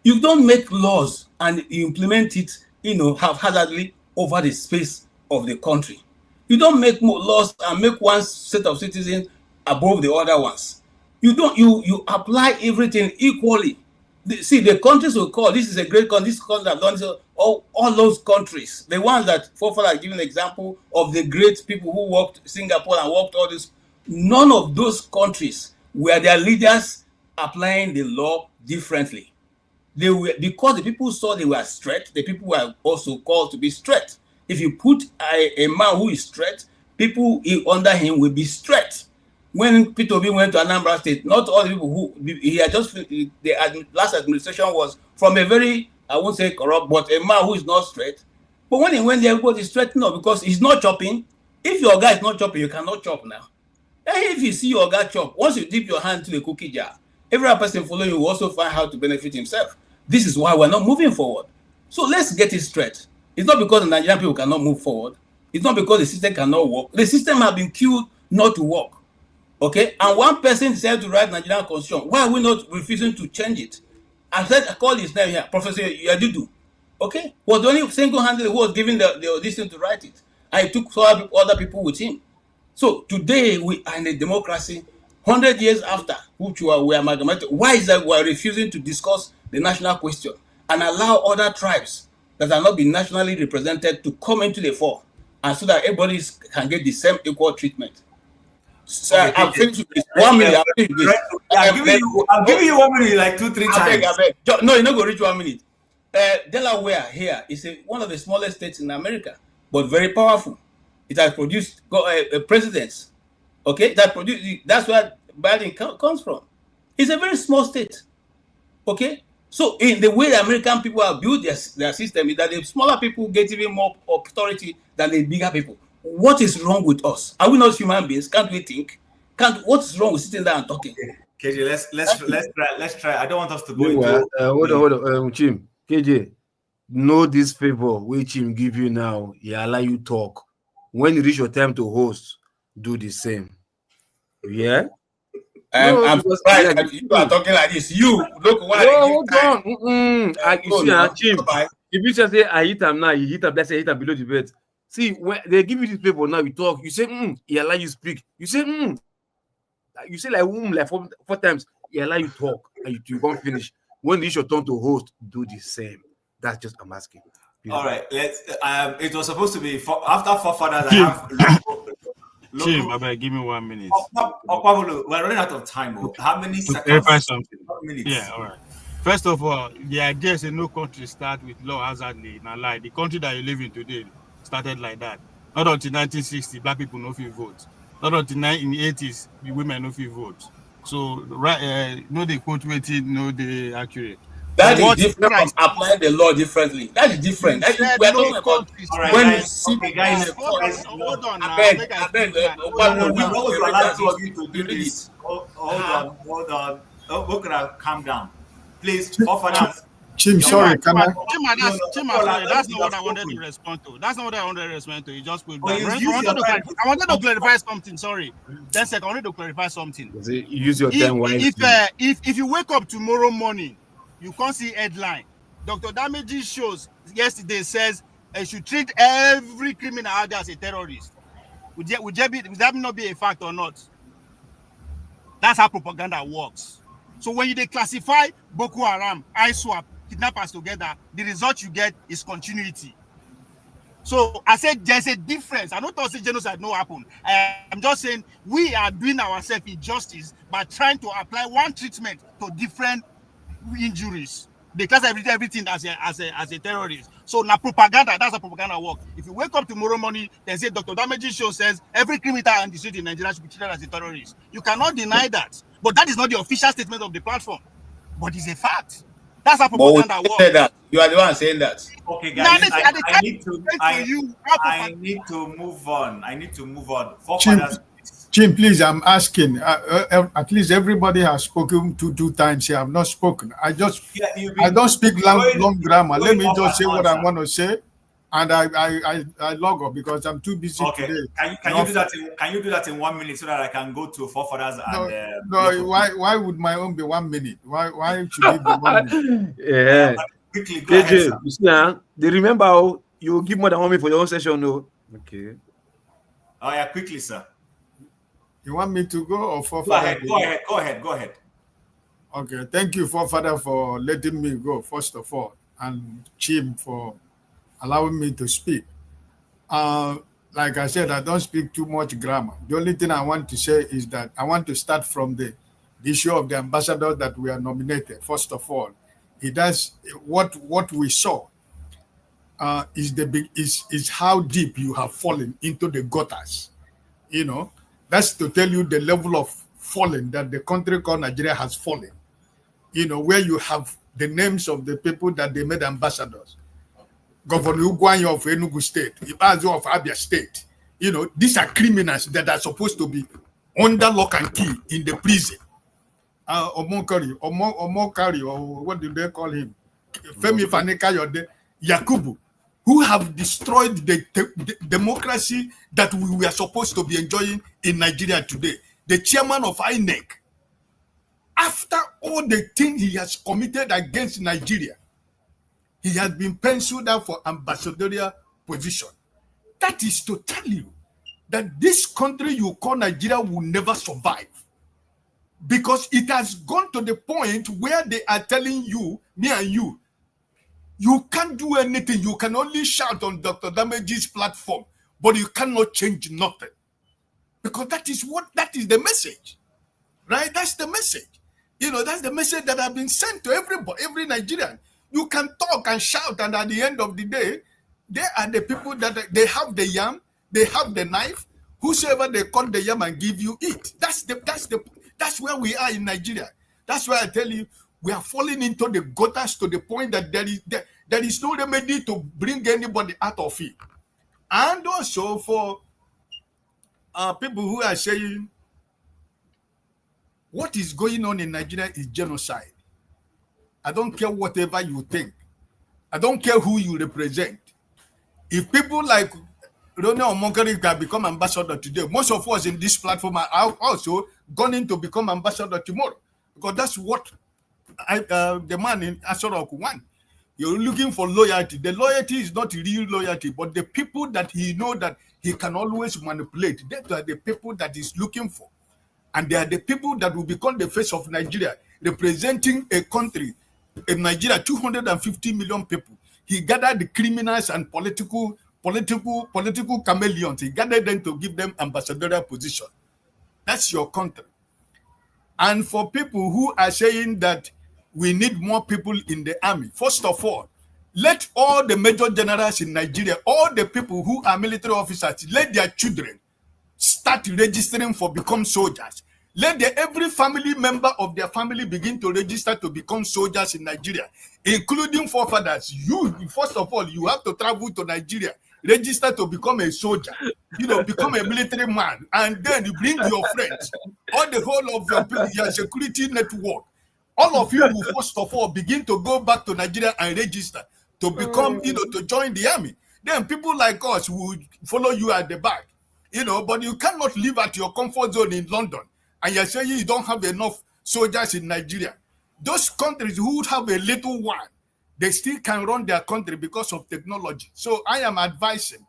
You don't make laws and you implement it, haphazardly over the space of the country. You don't make more laws and make one set of citizens above the other ones. You apply everything equally. The countries will call, this is a great country, this country have done so, all those countries, the ones that forefathers are giving an example of the great people who worked Singapore and worked all this, none of those countries were their leaders applying the law differently. They were, because the people saw they were straight, the people were also called to be straight. If you put a man who is straight, people under him will be straight. When Peter Obi went to Anambra State, not all the people who he had just the last administration was from a very, I won't say corrupt, but a man who is not straight. But when he went there, everybody straightened up because he's not chopping. If your guy is not chopping, you cannot chop now. And if you see your guy chop, once you dip your hand to the cookie jar, every other person following you will also find how to benefit himself. This is why we're not moving forward. So let's get it straight. It's not because the Nigerian people cannot move forward. It's not because the system cannot work. The system has been killed not to work. Okay, and one person decided to write Nigerian constitution. Why are we not refusing to change it? I call his name here, Professor Yadudu. Okay, was the only single-handedly who was given the audition to write it. I took some other people with him. So today we are in a democracy, 100 years after which we amalgamated. Why is that we are refusing to discuss the national question and allow other tribes that are not being nationally represented to come into the fore, and so that everybody can get the same equal treatment? So okay, I'm finished with this. 1 minute. I'm giving you 1 minute, like 2-3 times. I beg. No, you're not going to reach 1 minute. Delaware here is one of the smallest states in America, but very powerful. It has produced presidents. Okay, that's where Biden comes from. It's a very small state. Okay, so in the way the American people have built their system is that the smaller people get even more authority than the bigger people. What is wrong with us? Are we not human beings? Can't we think? What's wrong with sitting there and talking? KJ, let's try. I don't want us to go into. Hold on, Chim. KJ, know this favor which Chim give you now. He allow you talk. When you reach your time to host, do the same. Yeah. I'm surprised that you are talking like this. You look what hold on. You see, Chim. If you just say I hit him now, you hit him. Let's say hit him below the bed. See, when they give you this paper now, you talk. You say, he allow you speak. You say, You say like four times. He allow you talk, and you can't finish. When it's your turn to host, do the same. That's just I'm asking. All right. Let's. It was supposed to be after forefathers. I have. Chim, give me 1 minute. We're running out of time. How many seconds? Minutes. Yeah. All right. First of all, the idea is no country start with law hazardly. Now, like the country that you live in today started like that. Not until 1960, black people no fit vote. Not until 1980s, the women no fit vote. So right, no they quote waiting, no they accurate. That is What different from Christ applying the law differently. That is you different. said We are no talking about country All right, still when you vote. guys. sit Okay, in guys. a court. Hold on I now. beg, Make I I beg, speak now. Hold No, on no, for no. we now. I'm not going to allow moderators two of you to to do read this. it. Hold Uh-huh. on, hold on. Oh, who could have calm down? Please, Now, forefathers. Chim, Your sorry, wife. can I? No, no. Sorry, that's You not what have I wanted to spoken. respond to. That's not what I wanted to respond to. You just put But back. you I use your time. wanted to clarify something. Sorry. 10 seconds. I wanted to clarify something. Use your time wisely. If you wake up tomorrow morning, you can't see headline. Dr. Damage's shows yesterday says I should treat every criminal out there as a terrorist. Would that not be a fact or not? That's how propaganda works. So when you classify Boko Haram, ISWAP, kidnappers together, the result you get is continuity. So I said there's a difference. I don't say genocide no happen. I'm just saying we are doing ourselves injustice by trying to apply one treatment to different injuries. They class everything as a terrorist. So now propaganda, that's how propaganda work. If you wake up tomorrow morning, they say Dr. Damage's show says every criminal on the street in Nigeria should be treated as a terrorist. You cannot deny that. But that is not the official statement of the platform. But it's a fact. That's how But we propaganda works. say that. You are the one saying that. Okay, Now, guys. I need to. I need to move on. I need to move on. Chim, Forefathers. Chim, please, I'm asking. At least everybody has spoken two times here. I've not spoken. I don't speak long grammar. Let me just say what I want to say, and I log off because I'm too busy today. Can you do that? Can you do that in 1 minute so that I can go to forefathers and? No. Why would my own be 1 minute? Why should it be 1 minute? Yeah. Quickly, go ahead, sir. You see, they remember how you give more than 1 minute for your own session, no? Okay. Oh yeah, quickly, sir. You want me to go or forefather? Go ahead. Okay, thank you, forefather, for letting me go, first of all, and Chim for allowing me to speak. Like I said, I don't speak too much grammar. The only thing I want to say is that I want to start from the issue of the ambassador that we are nominated. First of all, it does what we saw is how deep you have fallen into the gutters. You know, that's to tell you the level of falling that the country called Nigeria has fallen. You know, where you have the names of the people that they made ambassadors. Governor Ugwanyo of Enugu State, Ibazo of Abia State. You know, these are criminals that are supposed to be under lock and key in the prison. Omokari, or what do they call him? Femi Fanekayode, Yakubu, who have destroyed the democracy that we were supposed to be enjoying in Nigeria today. The chairman of INEC, after all the things he has committed against Nigeria, he has been penciled out for ambassadorial position. That is to tell you that this country you call Nigeria will never survive. Because it has gone to the point where they are telling you, me and you can't do anything. You can only shout on Dr. Damage's platform, but you cannot change nothing. Because that is the message, right? That's the message. You know, that's the message that has been sent to everybody, every Nigerian. You can talk and shout, and at the end of the day, they are the people that they have the yam, they have the knife. Whosoever they cut the yam and give you it. That's where we are in Nigeria. That's why I tell you, we are falling into the gutters to the point that there is no remedy to bring anybody out of it. And also for people who are saying what is going on in Nigeria is genocide. I don't care whatever you think. I don't care who you represent. If people like Ronald Omonkari can become ambassador today, most of us in this platform are also going to become ambassador tomorrow. Because that's what the man in Asorok want. You're looking for loyalty. The loyalty is not real loyalty, but the people that he know that he can always manipulate. That are the people that he's looking for. And they are the people that will become the face of Nigeria, representing a country, in Nigeria, 250 million people. He gathered the criminals and political chameleons. He gathered them to give them ambassadorial position. That's your country. And for people who are saying that we need more people in the army, first of all, Let all the major generals in Nigeria, all the people who are military officers, let their children start registering for become soldiers. Let every family member of their family begin to register to become soldiers in Nigeria, including forefathers. You, first of all, you have to travel to Nigeria, register to become a soldier, become a military man, and then you bring your friends, all the whole of your security network. All of you will first of all begin to go back to Nigeria and register to become, to join the army. Then people like us will follow you at the back. But you cannot live at your comfort zone in London and you're saying you don't have enough soldiers in Nigeria. Those countries who would have a little one, they still can run their country because of technology. So I am advising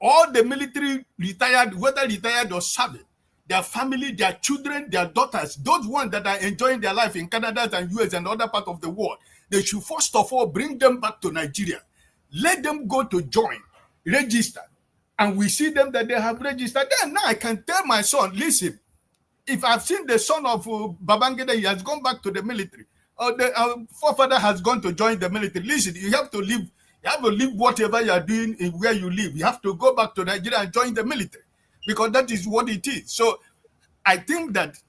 all the military retired, whether retired or serving, their family, their children, their daughters, those ones that are enjoying their life in Canada and US and other parts of the world, they should first of all bring them back to Nigeria. Let them go to join, register, and we see them that they have registered. Then now I can tell my son, listen, if I've seen the son of Babangida, he has gone back to the military, or the forefather has gone to join the military. Listen, you have to leave. You have to leave whatever you are doing in where you live. You have to go back to Nigeria and join the military, because that is what it is. So I think that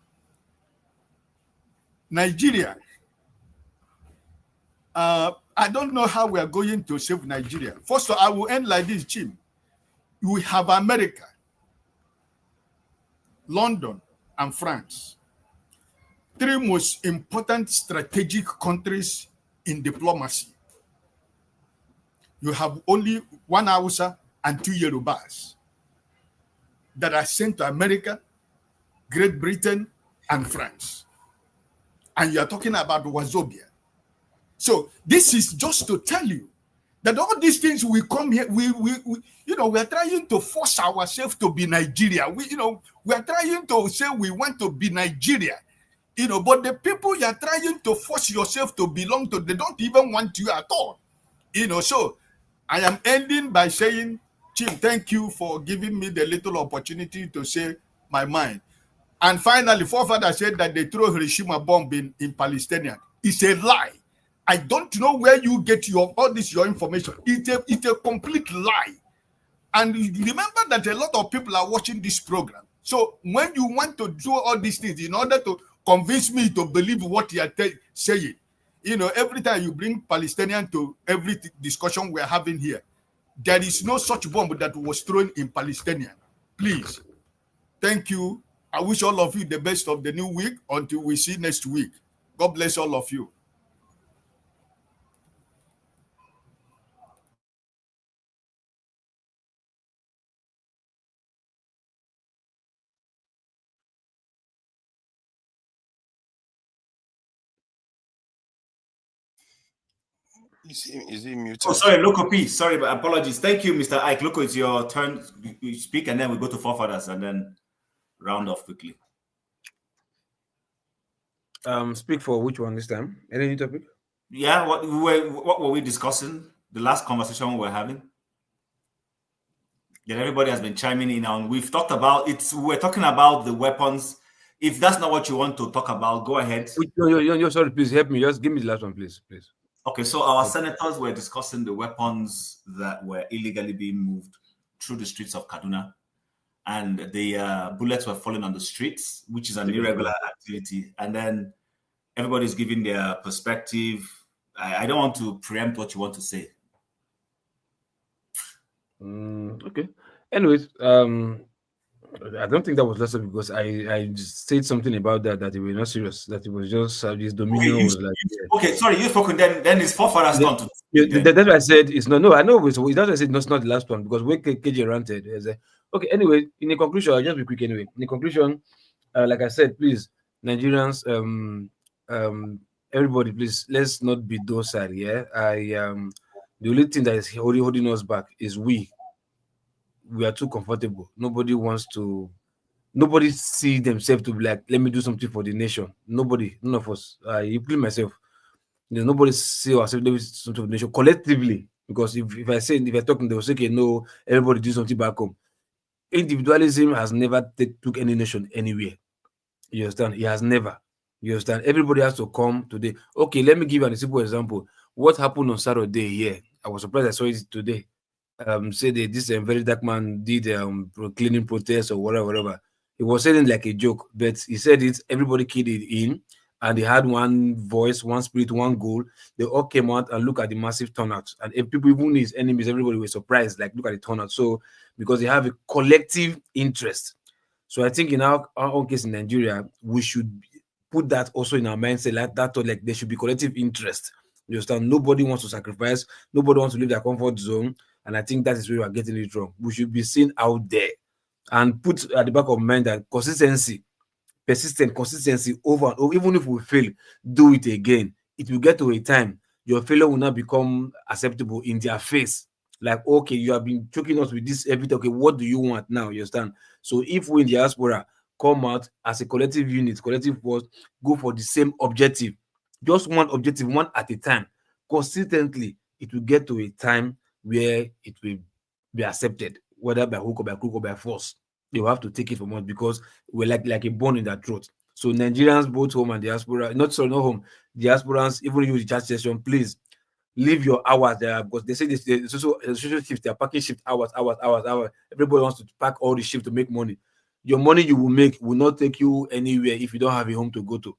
Nigeria, I don't know how we are going to save Nigeria. First of all, I will end like this, Chim. We have America, London, and France. Three most important strategic countries in diplomacy. You have only one Hausa and two Yorubas that are sent to America, Great Britain, and France. And you are talking about Wazobia. So this is just to tell you that all these things we come here, we are trying to force ourselves to be Nigeria. We are trying to say we want to be Nigeria. But the people you are trying to force yourself to belong to, they don't even want you at all. So I am ending by saying, Chim, thank you for giving me the little opportunity to say my mind. And finally, forefather said that they throw Hiroshima bomb in Palestinian. It's a lie. I don't know where you get your information. It's a complete lie. And remember that a lot of people are watching this program. So when you want to do all these things in order to convince me to believe what you are saying, every time you bring Palestinian to every discussion we're having here, there is no such bomb that was thrown in Palestinian. Please. Thank you. I wish all of you the best of the new week until we see next week. God bless all of you. Is he muted? Oh, sorry, Loco P. Sorry, but apologies. Thank you, Mr. Ike. Loco, it's your turn. You speak, and then we go to forefathers, and then round off quickly. Speak for which one this time? Any new topic? Yeah, what were we discussing? The last conversation we were having. That everybody has been chiming in on. We've talked about it. We're talking about the weapons. If that's not what you want to talk about, go ahead. No, sorry, please help me. Just give me the last one, please. Okay, so our senators were discussing the weapons that were illegally being moved through the streets of Kaduna, and the bullets were falling on the streets, which is an irregular activity. And then everybody's giving their perspective. I don't want to preempt what you want to say. Okay. Anyways, I don't think that was lesser because I just said something about that it was not serious. That it was just this dominion was like. Okay, sorry, you spoken. Then his forefathers gone to. That's what I said. It's not. No, I know. So that's why I said no, it's not the last one because we KJ ranted. Okay. Anyway, in the conclusion, I'll just be quick. Anyway, in the conclusion, like I said, please, Nigerians, everybody, please, let's not be docile. Yeah, the only thing that is holding us back is we are too comfortable. Nobody see themselves to be like, let me do something for the nation. None of us. Including myself. Nobody see ourselves doing something for the nation collectively. Because if I talking, they will say, okay, no, everybody do something back home. Individualism has never took any nation anywhere. You understand? It has never. You understand? Everybody has to come today. Okay, let me give you a simple example. What happened on Saturday here? I was surprised I saw it today. Say that this very dark man did cleaning protest or whatever. He was saying it like a joke, but he said it. Everybody keyed it in, and they had one voice, one spirit, one goal. They all came out and look at the massive turnout, and if people, even his enemies, everybody was surprised. Like, look at the turnout. So because they have a collective interest. So I think in our own case in Nigeria, we should put that also in our mindset, like that, or like there should be collective interest. You understand? Nobody wants to sacrifice. Nobody wants to leave their comfort zone. And I think that is where we are getting it wrong. We should be seen out there and put at the back of mind that consistency, persistent consistency over and over. Even if we fail, do it again. It will get to a time your failure will not become acceptable in their face. Like, okay, you have been choking us with this everything. Okay, what do you want now? You understand? So if we in the diaspora come out as a collective unit, collective force, go for the same objective, just one objective, one at a time, consistently, it will get to a time where it will be accepted, whether by hook or by crook or by force. They will have to take it from us because we're like a bone in their throat. So Nigerians, both home and diaspora, not home, diasporans, even you the chat session, please leave your hours there because they say this the social shift, they're packing shift hours. Everybody wants to pack all the shift to make money. Your money you will make will not take you anywhere if you don't have a home to go to.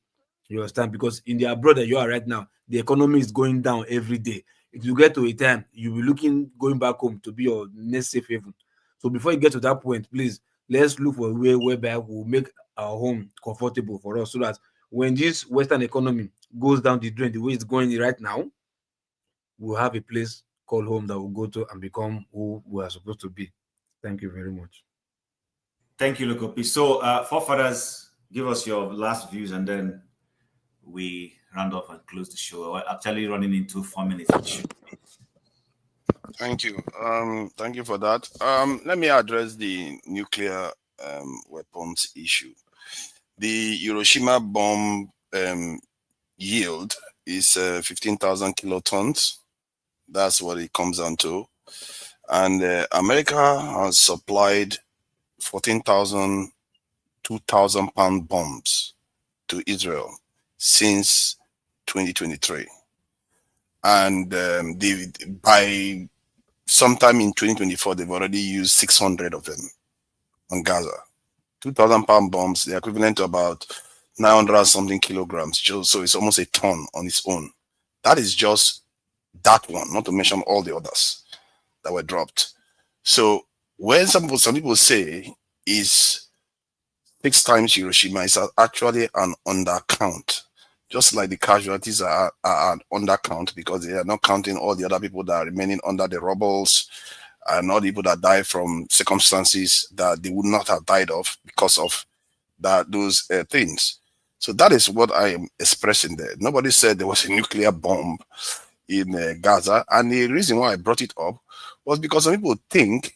You understand? Because in the abroad that you are right now, the economy is going down every day. It will get to a time you'll be looking going back home to be your next safe haven. So before you get to that point, please let's look for a way whereby we'll make our home comfortable for us so that when this Western economy goes down the drain the way it's going right now, we'll have a place called home that we'll go to and become who we are supposed to be. Thank you very much. Thank you, Lokopi. So, forefathers, give us your last views and then we round off and close the show. We're actually running into 4 minutes. Thank you. Thank you for that. Let me address the nuclear weapons issue. The Hiroshima bomb yield is 15,000 kilotons. That's what it comes down to. And America has supplied 14,000, 2,000-pound bombs to Israel since 2023. And by sometime in 2024, they've already used 600 of them on Gaza. 2,000-pound bombs, the equivalent to about 900 something kilograms. So it's almost a ton on its own. That is just that one, not to mention all the others that were dropped. So when some people say is 6 times Hiroshima, it's actually an undercount. Just like the casualties are an undercount because they are not counting all the other people that are remaining under the rubbles and all the people that die from circumstances that they would not have died of because of those things. So that is what I am expressing there. Nobody said there was a nuclear bomb in Gaza. And the reason why I brought it up was because some people think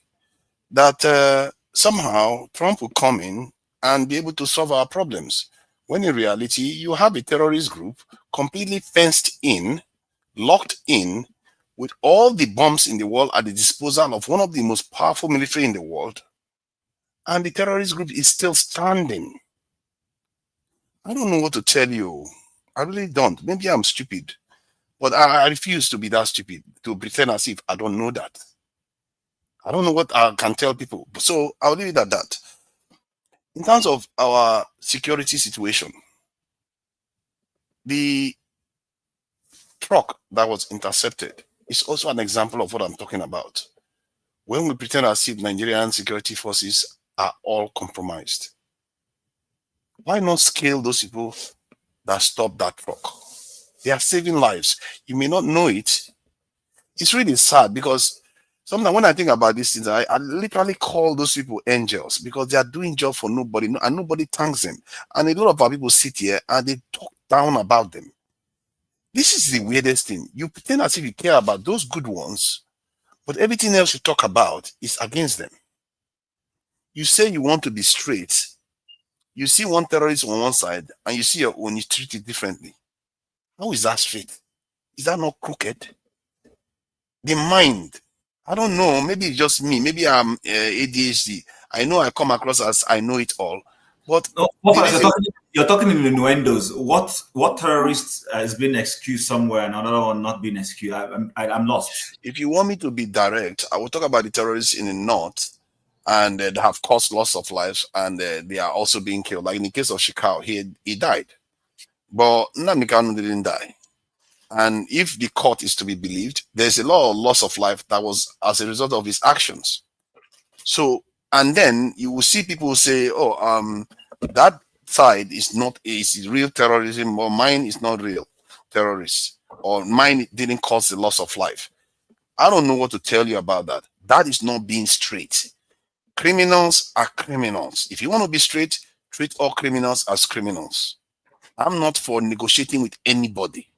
that somehow Trump will come in and be able to solve our problems. When in reality, you have a terrorist group completely fenced in, locked in, with all the bombs in the world at the disposal of one of the most powerful military in the world. And the terrorist group is still standing. I don't know what to tell you. I really don't. Maybe I'm stupid. But I refuse to be that stupid, to pretend as if I don't know that. I don't know what I can tell people. So I'll leave it at that. In terms of our security situation, the truck that was intercepted is also an example of what I'm talking about. When we pretend as if Nigerian security forces are all compromised, why not scale those people that stopped that truck? They are saving lives. You may not know it. It's really sad because sometimes when I think about these things, I literally call those people angels because they are doing job for nobody and nobody thanks them. And a lot of our people sit here and they talk down about them. This is the weirdest thing. You pretend as if you care about those good ones, but everything else you talk about is against them. You say you want to be straight. You see one terrorist on one side and you see your own, you treat it differently. How is that straight? Is that not crooked? The mind, I don't know, maybe it's just me, maybe I'm ADHD. I know I come across as I know it all, But no, you're talking in innuendos. What terrorists is being excused somewhere and another one not being excused? I'm lost. If you want me to be direct, I will talk about the terrorists in the north, and they have caused loss of lives, and they are also being killed. Like in the case of Sheikh, he died, but Nnamdi Kanu didn't die. And if the court is to be believed, there's a lot of loss of life that was as a result of his actions. So, and then you will see people say, "Oh, that side is real terrorism, or mine is not real terrorists, or mine didn't cause the loss of life." I don't know what to tell you about that. That is not being straight. Criminals are criminals. If you want to be straight, treat all criminals as criminals. I'm not for negotiating with anybody.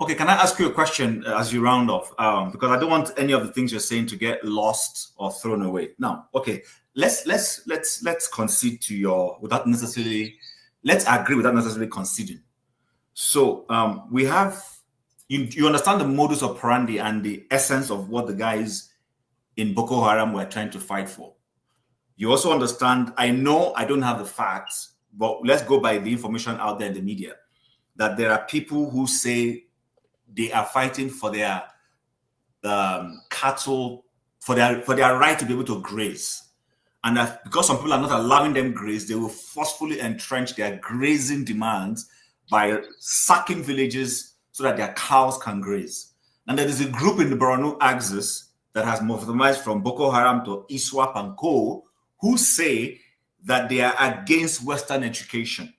Okay, can I ask you a question as you round off? Because I don't want any of the things you're saying to get lost or thrown away. Now, okay, let's concede to your without necessarily. Let's agree without necessarily conceding. So we have you understand the modus operandi and the essence of what the guys in Boko Haram were trying to fight for. You also understand. I know I don't have the facts, but let's go by the information out there in the media that there are people who say they are fighting for their cattle, for their right to be able to graze. And that because some people are not allowing them graze, they will forcefully entrench their grazing demands by sacking villages so that their cows can graze. And there is a group in the Borno axis that has mobilized from Boko Haram to ISWAP and Co., who say that they are against Western education,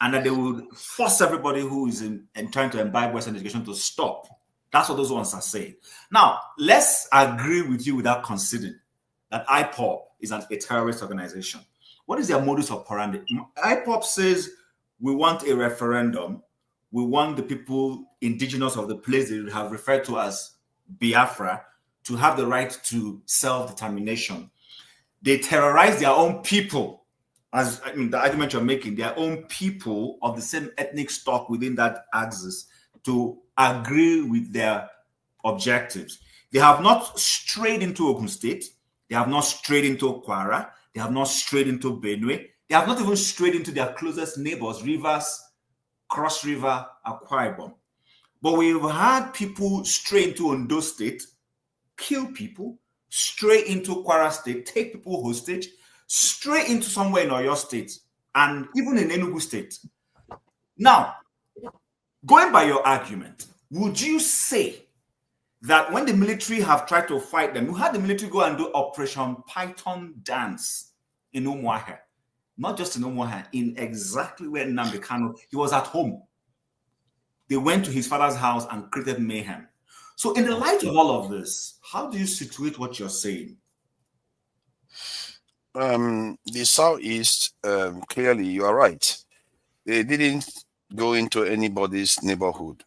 and that they will force everybody who is in trying to imbibe Western education to stop. That's what those ones are saying. Now, let's agree with you without conceding that IPOB is a terrorist organization. What is their modus operandi? IPOB says we want a referendum. We want the people indigenous of the place they have referred to as Biafra to have the right to self-determination. They terrorize their own people. As I mean, the argument you're making, their own people of the same ethnic stock within that axis to agree with their objectives. They have not strayed into Ogun State. They have not strayed into Kwara. They have not strayed into Benue. They have not even strayed into their closest neighbors, Rivers, Cross River, Akwa Ibom. But we've had people stray into Ondo State, kill people, stray into Kwara State, take people hostage, straight into somewhere in Oyo State and even in Enugu State. Now, going by your argument, would you say that when the military have tried to fight them, you had the military go and do Operation Python Dance in Umuahia, not just in Umuahia, in exactly where Nnamdi Kanu, he was at home. They went to his father's house and created mayhem. So in the light of all of this, how do you situate what you're saying? The Southeast, clearly you are right. They didn't go into anybody's neighborhood.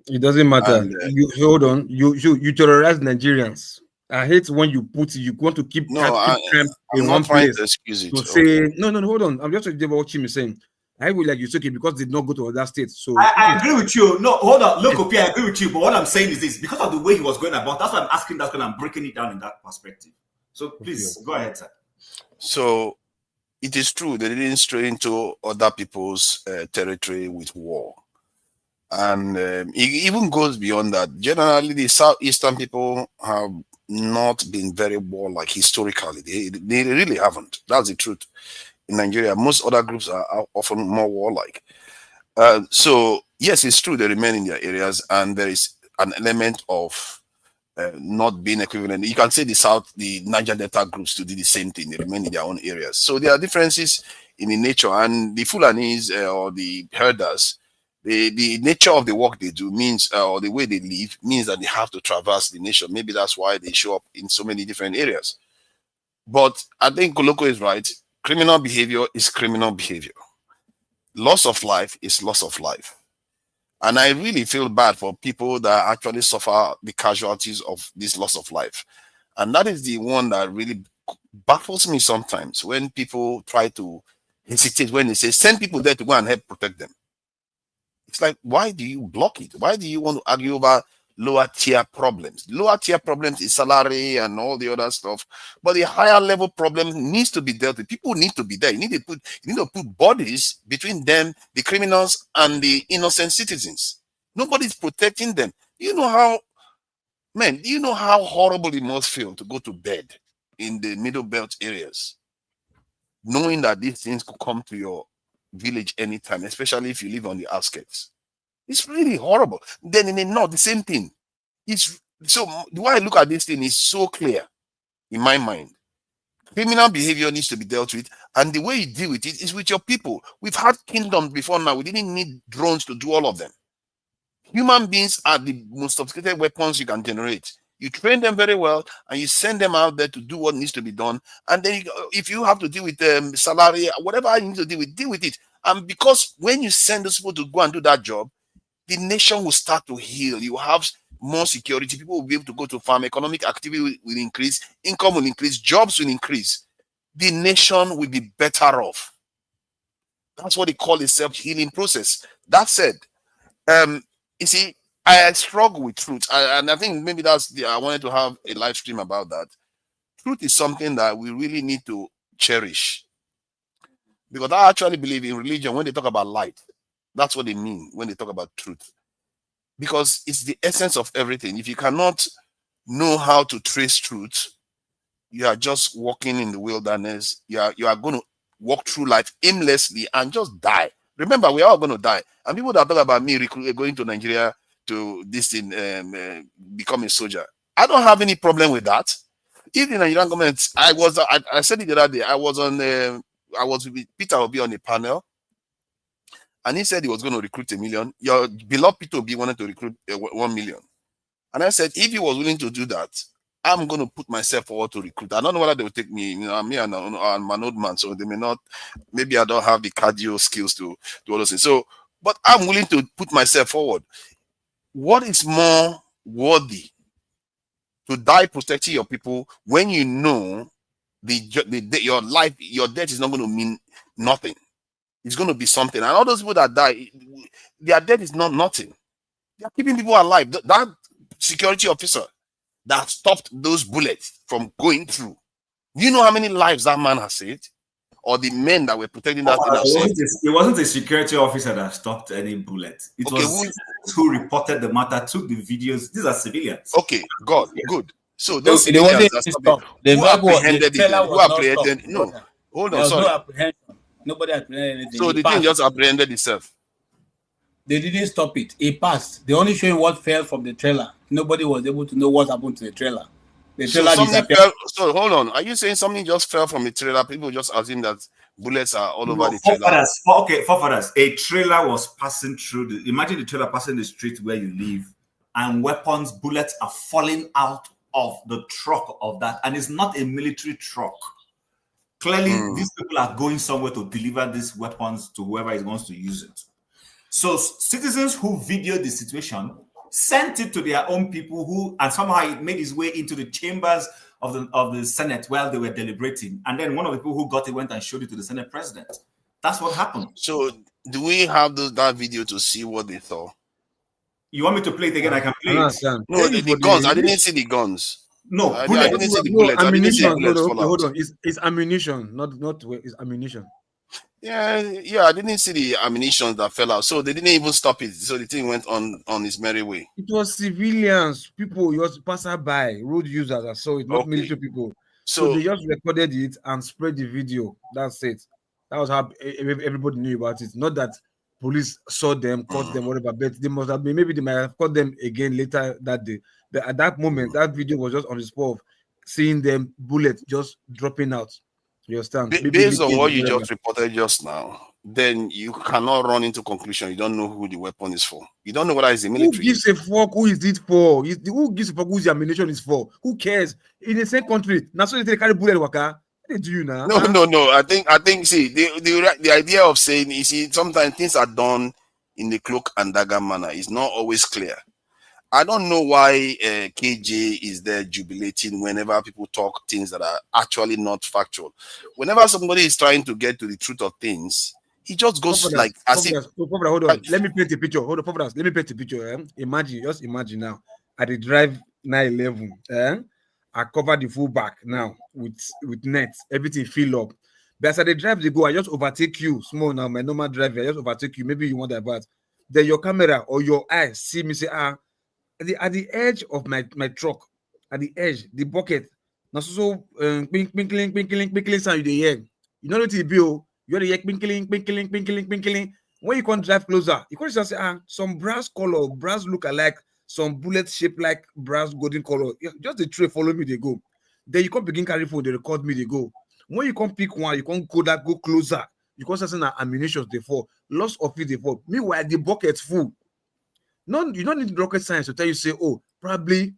It doesn't matter. And, You hold on. You terrorize Nigerians. I hate when you want to keep No, crime I'm in not one trying place. to excuse it. To say no, hold on. I'm just saying what Chim is saying. I would like you okay because they did not go to other states. So I agree with you. No, hold on. Look, okay, I agree with you. But what I'm saying is this: because of the way he was going about, that's why I'm asking. That's when I'm breaking it down in that perspective. So please go ahead, sir. So it is true they didn't stray into other people's territory with war. And it even goes beyond that. Generally, the Southeastern people have not been very warlike historically. They really haven't. That's the truth. In Nigeria, most other groups are often more warlike. So, yes, it's true they remain in their areas, and there is an element of not being equivalent. You can say the Niger Delta groups to do the same thing. They remain in their own areas. So there are differences in the nature, and the Fulanis or the herders, the nature of the work they do means, or the way they live means that they have to traverse the nation. Maybe that's why they show up in so many different areas. But I think Koloko is right. Criminal behavior is criminal behavior. Loss of life is loss of life. And I really feel bad for people that actually suffer the casualties of this loss of life. And that is the one that really baffles me sometimes when people try to hesitate when they say, send people there to go and help protect them. It's like, why do you block it? Why do you want to argue over lower tier problems. Lower tier problems is salary and all the other stuff, but the higher level problem needs to be dealt with. People need to be there. You need to put bodies between them, the criminals, and the innocent citizens. Nobody's protecting them. Do you know how horrible it must feel to go to bed in the middle belt areas, knowing that these things could come to your village anytime, especially if you live on the outskirts? It's really horrible. Then in the north, the same thing. So the way I look at this thing is so clear in my mind. Criminal behavior needs to be dealt with, and the way you deal with it is with your people. We've had kingdoms before now. We didn't need drones to do all of them. Human beings are the most sophisticated weapons you can generate. You train them very well, and you send them out there to do what needs to be done. And then if you have to deal with salary, whatever you need to deal with it. And because when you send those people to go and do that job, the nation will start to heal. You have more security. People will be able to go to farm. Economic activity will increase. Income will increase. Jobs will increase. The nation will be better off. That's what they call a self-healing process. That said, you see, I struggle with truth. And I think maybe I wanted to have a live stream about that. Truth is something that we really need to cherish. Because I actually believe in religion, when they talk about light, that's what they mean when they talk about truth. Because it's the essence of everything. If you cannot know how to trace truth, you are just walking in the wilderness. You are going to walk through life aimlessly and just die. Remember, we are all going to die. And people that talk about me going to Nigeria to become a soldier, I don't have any problem with that. Even the Nigerian government, I said it the other day, I was with Peter Obi on a panel, and he said he was going to recruit 1 million. Your beloved Peter Obi wanted to recruit 1 million. And I said, if he was willing to do that, I'm going to put myself forward to recruit. I don't know whether they will take me. I'm an old man, so they may not. Maybe I don't have the cardio skills to do all those things. So, but I'm willing to put myself forward. What is more worthy to die protecting your people when you know your life, your death is not going to mean nothing? It's going to be something. And all those people that die, their death is not nothing. They are keeping people alive. That security officer that stopped those bullets from going through, you know how many lives that man has saved? Or the men that were protecting that thing have saved? It wasn't a security officer that stopped any bullet. It was citizens who reported the matter, took the videos. These are civilians. Okay, God, good. So those civilians that stopped it, who apprehended it? Who apprehended? No, hold on, sorry. No apprehension. Nobody apprehended anything. So the thing just apprehended itself. They didn't stop it. It passed. They only showing what fell from the trailer. Nobody was able to know what happened to the trailer. The trailer disappeared. So hold on. Are you saying something just fell from the trailer? People just assume that bullets are all over the trailer. Forefathers, a trailer was passing through. Imagine the trailer passing the street where you live, and bullets are falling out of the truck of that, and it's not a military truck. Clearly, these people are going somewhere to deliver these weapons to whoever is going to use it. So citizens who videoed the situation sent it to their own people and somehow it made its way into the chambers of the Senate while they were deliberating. And then one of the people who got it went and showed it to the Senate president. That's what happened. So do we have that video to see what they saw? You want me to play it again? I can play it. No, the guns. I didn't see the guns. No, I didn't see the bullets. Ammunition. I didn't see the bullets Hold on. It's ammunition, not it's ammunition. Yeah, I didn't see the ammunition that fell out. So they didn't even stop it. So the thing went on its merry way. It was civilians, people, it was passerby, road users that saw it, not military people. So they just recorded it and spread the video. That's it. That was how everybody knew about it. Not that police saw them, caught them, whatever, but they must have been, maybe they might have caught them again later that day. But at that moment, that video was just on the spot of seeing them bullets just dropping out. You understand? Based on what you just reported just now, then you cannot run into conclusion. You don't know who the weapon is for. You don't know whether it's the military. Who gives a fuck? Who is it for? Who gives a fuck who the ammunition is for? Who cares? In the same country, now so they carry bullet waka. What do you now? No. I think. See, the idea of saying, you see, sometimes things are done in the cloak and dagger manner. It's not always clear. I don't know why KJ is there jubilating whenever people talk things that are actually not factual. Whenever somebody is trying to get to the truth of things, he just goes hold on. Let me paint a picture. Hold on, let me paint a picture. Just imagine now. at the drive 911. I cover the full back now with nets, everything fill up. But as I dey drive, they go, I just overtake you. Small now, my normal driver, I just overtake you. Maybe you want that, but then your camera or your eyes see me say, at the edge of my truck, at the edge, the bucket. Now so pinkling sound you dey hear. You know what it be? You hear the pinkling. When you can't drive closer, you can't just say, some brass color, brass look alike, some bullet shaped like brass golden color. Just the tray follow me, they go. Then you can't begin carry phone, they record me, they go. When you can't pick one, you can't go closer. You can't say ammunition they fall, loss of it they fall. Meanwhile, the bucket full. No, you don't need rocket science to tell you, say, oh, probably,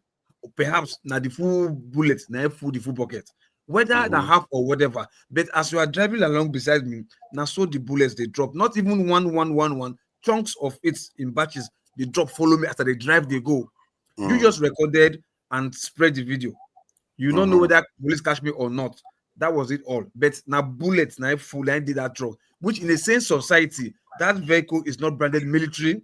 perhaps, now the full bullet, now full the full bucket. Whether the half or whatever. But as you are driving along beside me, now so the bullets they drop. Not even one. Chunks of it in batches, they drop, follow me after they drive, they go. You just recorded and spread the video. You don't know whether police catch me or not. That was it all. But now bullets, now full, and did that truck. Which in a sense society, that vehicle is not branded military,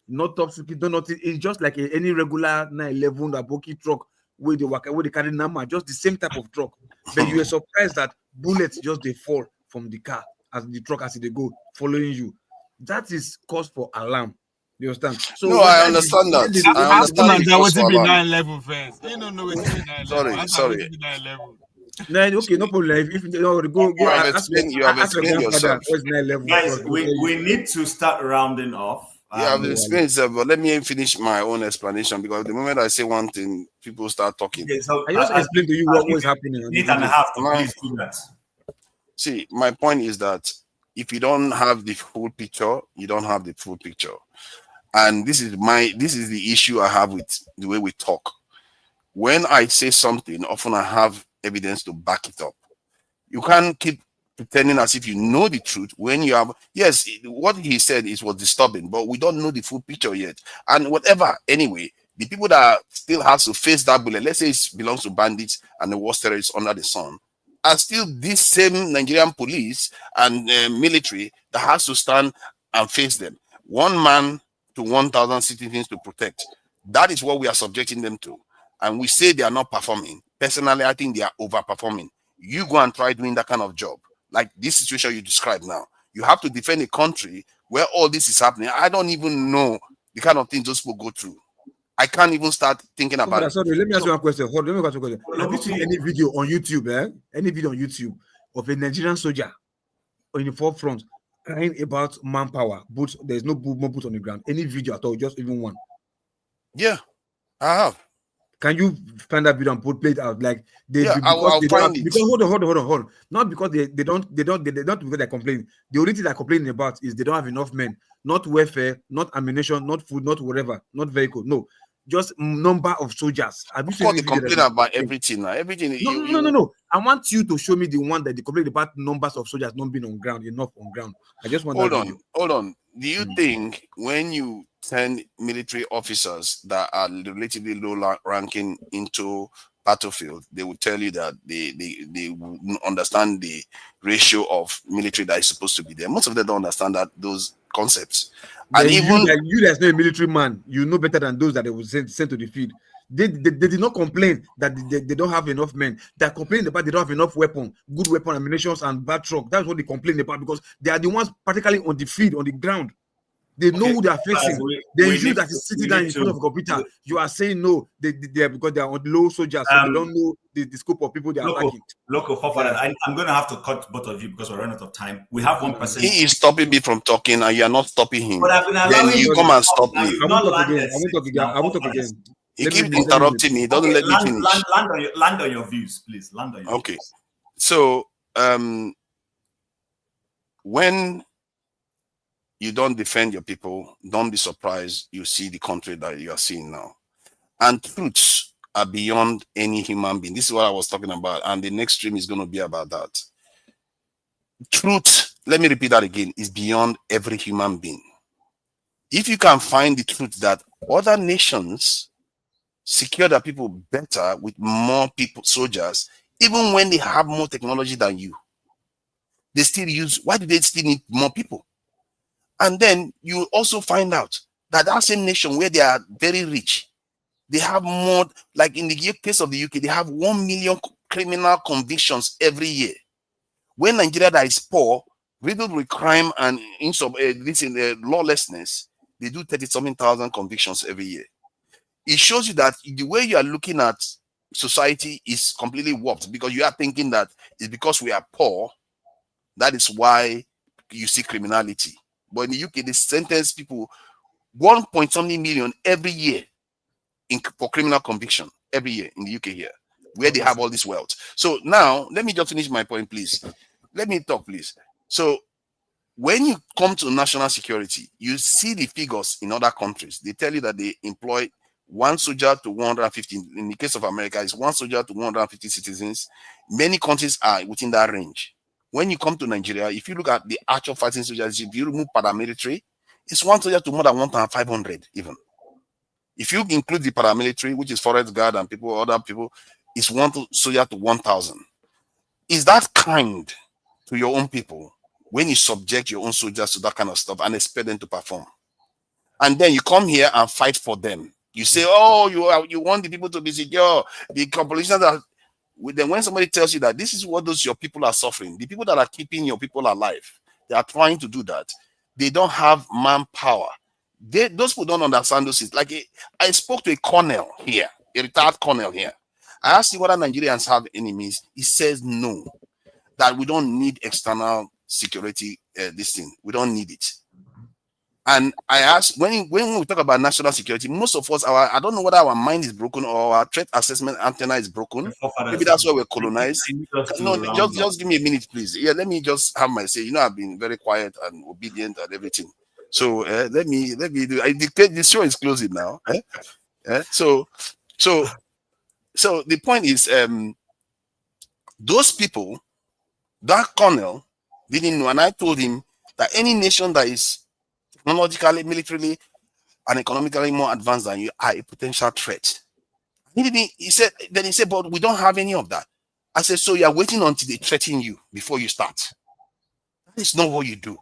not top secret, not nothing. It's just like any regular 911 or Boki truck where they carry number, just the same type of truck. But you are surprised that bullets just they fall from the car as the truck as they go following you. That is cause for alarm. You understand? So no, I understand that. I understand the cause for alarm. 911 first. You don't know what 911. Sorry. 911. No, okay, no problem. If you go you have ask explained yourself. Guys, we need to start rounding off. Yeah, I've explained it, but let me finish my own explanation because the moment I say one thing, people start talking. Okay, so I just explained to you what was happening. Minute and a half to please do that. See, my point is that if you don't have the full picture, you don't have the full picture. And this is the issue I have with the way we talk. When I say something, often I have evidence to back it up. You can't keep pretending as if you know the truth when you have, yes, what he said was disturbing, but we don't know the full picture yet. And whatever, anyway, the people that still have to face that bullet, let's say it belongs to bandits and the worst terrorists under the sun, are still this same Nigerian police and military that has to stand and face them. One man to 1,000 citizens to protect. That is what we are subjecting them to. And we say they are not performing. Personally, I think they are overperforming. You go and try doing that kind of job. Like this situation you described now. You have to defend a country where all this is happening. I don't even know the kind of things those people go through. I can't even start thinking about it. Sorry, let me ask you one question. Hold on, let me ask you a question. Have you seen any video on YouTube, any video on YouTube of a Nigerian soldier in the forefront crying about manpower? Boots, there's no more boots on the ground. Any video at all, just even one? Yeah, I have. Can you find that video and play it out? Like I'll find it. Because hold on. Not because they don't because they're complaining. The only thing they're complaining about is they don't have enough men, not welfare, not ammunition, not food, not whatever, not vehicle. No, just number of soldiers. Have you seen they complain about everything now? Everything. No. I want you to show me the one that they complain about numbers of soldiers not being on ground, enough on ground. I just want hold on. Do you think when you send military officers that are relatively low ranking into battlefield, they will tell you that they will understand the ratio of military that is supposed to be there? Most of them don't understand those concepts. And even you that's not a military man, you know better than those that they will send to the field. They did not complain that they don't have enough men. They're complaining about they don't have enough good weapon ammunition and bad truck. That's what they complain about because they are the ones practically on the field, on the ground. They know who they are facing. You that is sitting down in front of a computer, you are saying no, they are because they are on low soldiers, so they don't know the scope of people they are attacking. I'm going to have to cut both of you because we're running out of time. We have one person. He is stopping me from talking, and you are not stopping him. Then you come and stop me. I won't talk again. He keeps interrupting me. He doesn't let me finish. Land on your views, please. Land on your views. So, when you don't defend your people, don't be surprised you see the country that you are seeing now. And truths are beyond any human being. This is what I was talking about. And the next stream is going to be about that. Truth, let me repeat that again, is beyond every human being. If you can find the truth that other nations secure their people better with more people, soldiers, even when they have more technology than you, they still use, why do they still need more people? And then you also find out that same nation where they are very rich, They have more, like in the case of the UK, they have 1 million criminal convictions every year. When Nigeria that is poor, riddled with crime and lawlessness, they do 30-something thousand convictions every year. It shows you that the way you are looking at society is completely warped, because you are thinking that it's because we are poor, that is why you see criminality. But in the UK, they sentence people 1.something million every year for criminal conviction every year in the UK here, where they have all this wealth. So now, let me just finish my point, please. Let me talk, please. So when you come to national security, you see the figures in other countries. They tell you that they employ 1 soldier to 150. In the case of America, it's 1 soldier to 150 citizens. Many countries are within that range. When you come to Nigeria, if you look at the actual fighting soldiers, if you remove paramilitary, it's 1 soldier to more than 1,500 even. If you include the paramilitary, which is forest guard and other people, it's 1 soldier to 1,000. Is that kind to your own people when you subject your own soldiers to that kind of stuff and expect them to perform? And then you come here and fight for them. You say, oh, you want the people to be secure. The politicians are. Then when somebody tells you that this is what your people are suffering, the people that are keeping your people alive, they are trying to do that. They don't have manpower. Those people don't understand those things. Like I spoke to a colonel here, a retired colonel here. I asked him whether Nigerians have enemies. He says no, that we don't need external security. This thing, we don't need it. And I asked, when we talk about national security, most of us, I don't know whether our mind is broken or our threat assessment antenna is broken. Maybe that's why we're colonized. No, just give me a minute, please. Yeah, let me just have my say. I've been very quiet and obedient and everything. So let me do. I dictate. The show is closing now. So the point is, those people, that colonel didn't know, and I told him that any nation that is technologically, militarily, and economically more advanced than you are a potential threat. He said, but we don't have any of that. I said, so you are waiting until they threaten you before you start. That is not what you do.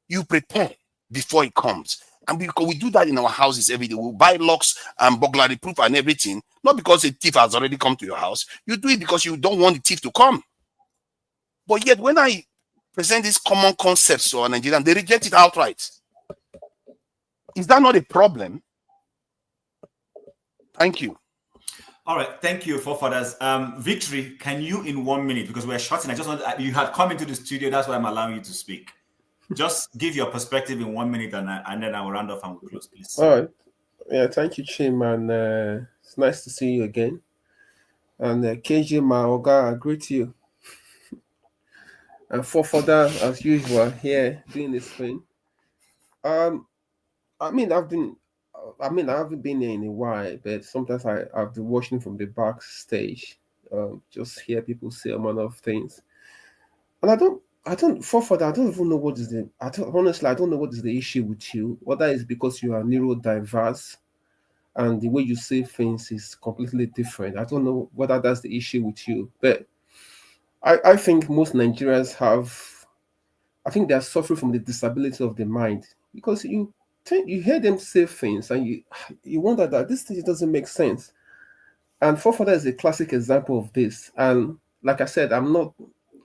You prepare before it comes. And because we do that in our houses every day, we buy locks and burglary proof and everything, not because a thief has already come to your house. You do it because you don't want the thief to come. But yet, when I present these common concepts to our Nigerians, they reject it outright. Is that not a problem? Thank you. All right, thank you, forefathers. Victory, can you in 1 minute, because we're shorting, I just want you had come into the studio, that's why I'm allowing you to speak. Just give your perspective in 1 minute, and then I will round off and we'll close, please. All right. Yeah, thank you, Chim, and it's nice to see you again. And KJ Maoga, I greet you. And forefather, as usual, here doing this thing. I haven't been here in a while, but sometimes I've been watching from the backstage, just hear people say a lot of things, and I don't even know what is honestly, I don't know what is the issue with you. Whether it's because you are neurodiverse and the way you say things is completely different. I don't know whether that's the issue with you, but I think most Nigerians I think they are suffering from the disability of the mind, because you hear them say things and you wonder that this thing doesn't make sense. And forefather is a classic example of this. And like I said, I'm not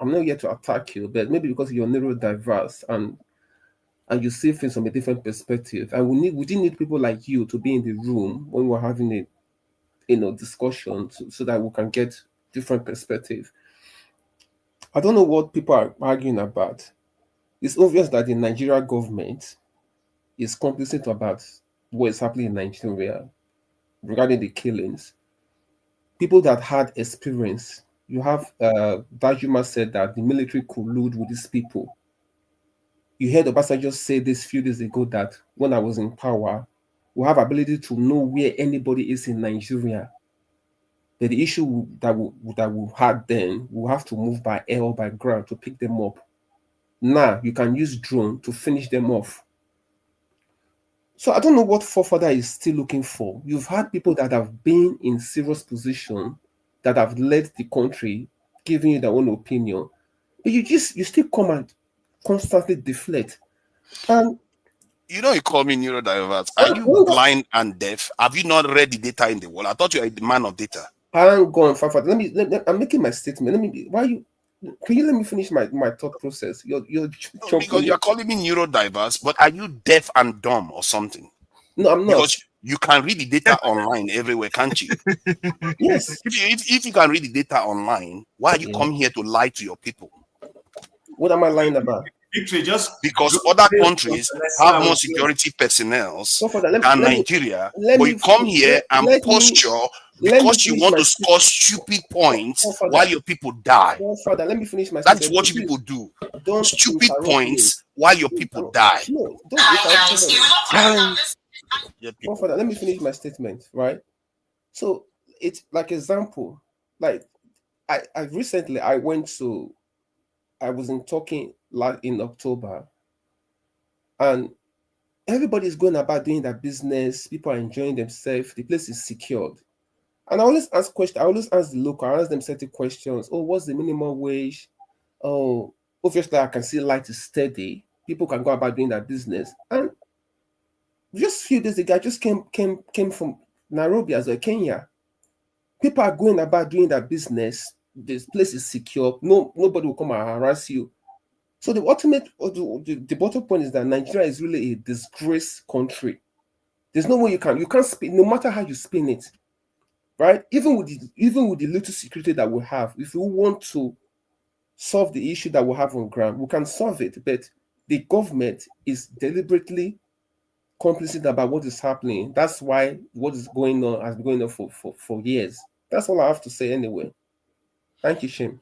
here to attack you, but maybe because you're neurodiverse and you see things from a different perspective. And we didn't need people like you to be in the room when we're having a discussion so that we can get different perspective. I don't know what people are arguing about. It's obvious that the Nigerian government is complicit about what is happening in Nigeria regarding the killings. People that had experience, you have Dajuma said that the military collude with these people. You heard Obasanjo say this few days ago that when I was in power, we have ability to know where anybody is in Nigeria. But the issue that we had then, we have to move by air or by ground to pick them up. Now you can use drone to finish them off. So I don't know what forefather is still looking for. You've had people that have been in serious position, that have led the country, giving you their own opinion, but you still come and constantly deflect. And you call me neurodiverse. Are you blind and deaf? Have you not read the data in the world? I thought you were a man of data. I'm going far. I'm making my statement. Can you let me finish my thought process? You're because you're calling me neurodiverse, but are you deaf and dumb or something? No, I'm not. Because you can read the data online everywhere, can't you? Yes. If you can read the data online, why are you come here to lie to your people? What am I lying about? Victory, just because other countries have more security personnel than Nigeria, but you come here and posture because you want to score stupid points while your people die. Father, let me finish my That's what you people do. Stupid points while your people die. No, don't Father, let me finish my statement, right? So it's like example, like I recently I was in talking like in October, and everybody's going about doing their business. People are enjoying themselves. The place is secured. And I always ask questions. I always ask the local. I ask them certain questions. Oh, what's the minimum wage? Oh, obviously I can see light is steady. People can go about doing their business. And just a few days ago, I just came from Nairobi as well, Kenya. People are going about doing their business. This place is secure. Nobody will come and harass you. So the bottom point is that Nigeria is really a disgraced country. There's no way you can't spin, no matter how you spin it, right? Even with the little security that we have, if we want to solve the issue that we have on ground, we can solve it. But the government is deliberately complicit about what is happening. That's why what is going on has been going on for years. That's all I have to say anyway. Thank you, Chim.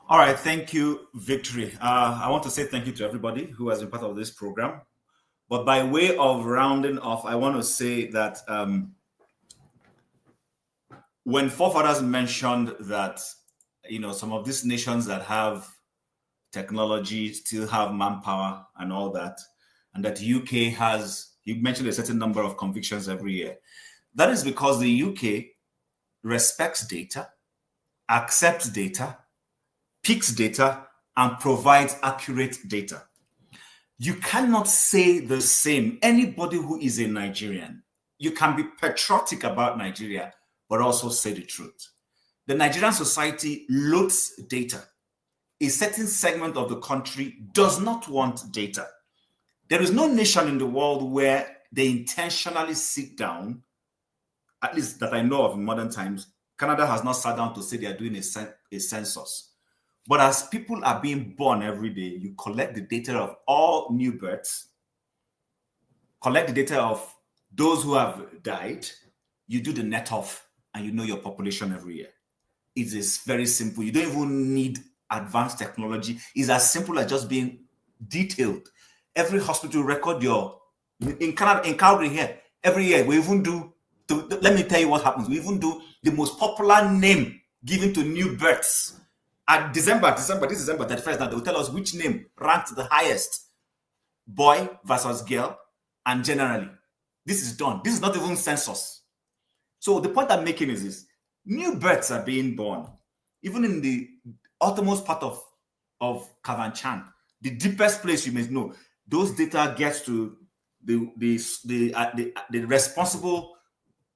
All right, thank you, Victory. I want to say thank you to everybody who has been part of this program. But by way of rounding off, I want to say that when forefathers mentioned that, some of these nations that have technology still have manpower and all that, and that the UK has, you mentioned a certain number of convictions every year. That is because the UK respects data, accepts data, picks data, and provides accurate data. You cannot say the same. Anybody who is a Nigerian, you can be patriotic about Nigeria, but also say the truth. The Nigerian society loads data. A certain segment of the country does not want data. There is no nation in the world where they intentionally sit down, at least that I know of in modern times. Canada has not sat down to say they are doing a census. But as people are being born every day, you collect the data of all new births, collect the data of those who have died, you do the net off, and you know your population every year. It is very simple. You don't even need advanced technology. It's as simple as just being detailed. Every hospital record in Canada, in Calgary here, every year we even do, let me tell you what happens. We even do the most popular name given to new births. At this December 31st, now they will tell us which name ranked the highest, boy versus girl, and generally. This is done. This is not even census. So the point I'm making is this. New births are being born. Even in the uttermost part of Kavanchan, the deepest place you may know, those data gets to the responsible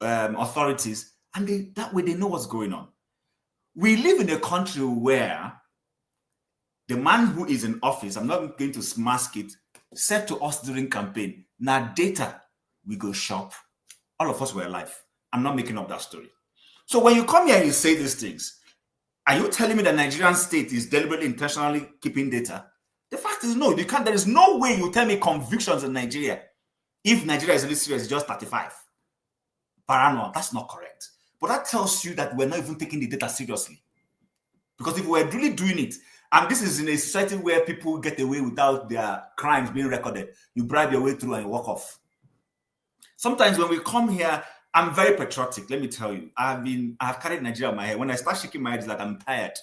authorities, and that way they know what's going on. We live in a country where the man who is in office, I'm not going to mask it, said to us during campaign, now data, we go shop. All of us were alive. I'm not making up that story. So when you come here and you say these things, are you telling me the Nigerian state is deliberately, intentionally keeping data? The fact is no, you can't. There is no way you tell me convictions in Nigeria. If Nigeria is really serious, it's just 35 per annum. That's not correct. But that tells you that we're not even taking the data seriously. Because if we're really doing it, and this is in a society where people get away without their crimes being recorded, you bribe your way through and you walk off. Sometimes when we come here, I'm very patriotic, let me tell you. I've carried Nigeria on my head. When I start shaking my head, it's like I'm tired.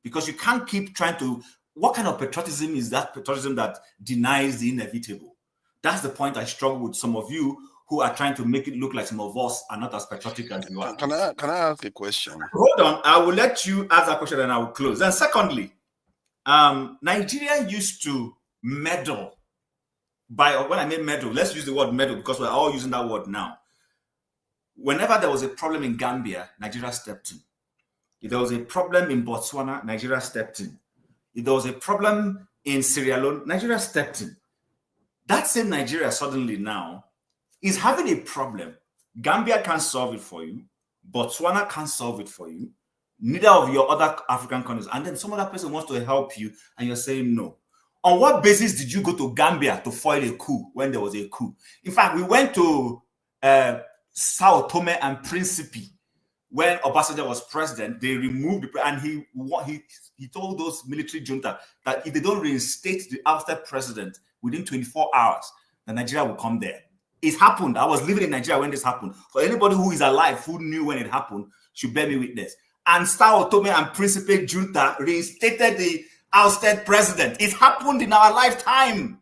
Because you can't keep trying to, what kind of patriotism is that patriotism that denies the inevitable? That's the point I struggle with some of you who are trying to make it look like some of us are not as patriotic as you are. Can I ask a question? Hold on, I will let you ask that question and I will close. And secondly, Nigeria used to meddle when I mean meddle, let's use the word meddle because we're all using that word now. Whenever there was a problem in Gambia, Nigeria stepped in. If there was a problem in Botswana, Nigeria stepped in. If there was a problem in Sierra Leone, Nigeria stepped in. That same Nigeria suddenly now is having a problem. Gambia can't solve it for you. Botswana can't solve it for you. Neither of your other African countries. And then some other person wants to help you and you're saying no. On what basis did you go to Gambia to foil a coup when there was a coup? In fact, we went to Sao Tome and Principe when Obasanjo was president. They removed and he told those military junta that if they don't reinstate the ousted president within 24 hours, then Nigeria will come there. It happened. I was living in Nigeria when this happened. For anybody who is alive who knew when it happened should bear me witness. And Sao Tome and Principe junta reinstated the ousted president. It happened in our lifetime.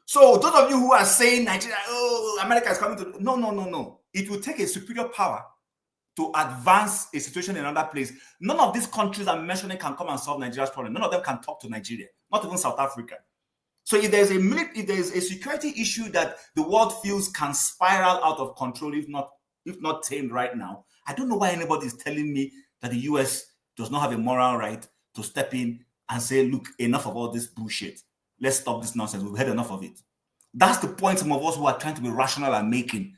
So those of you who are saying Nigeria, oh, America is coming to... No. It will take a superior power to advance a situation in another place. None of these countries I'm mentioning can come and solve Nigeria's problem. None of them can talk to Nigeria, not even South Africa. So if there's a security issue that the world feels can spiral out of control, if not tamed right now, I don't know why anybody is telling me that the US does not have a moral right to step in and say, look, enough of all this bullshit. Let's stop this nonsense. We've had enough of it. That's the point some of us who are trying to be rational are making.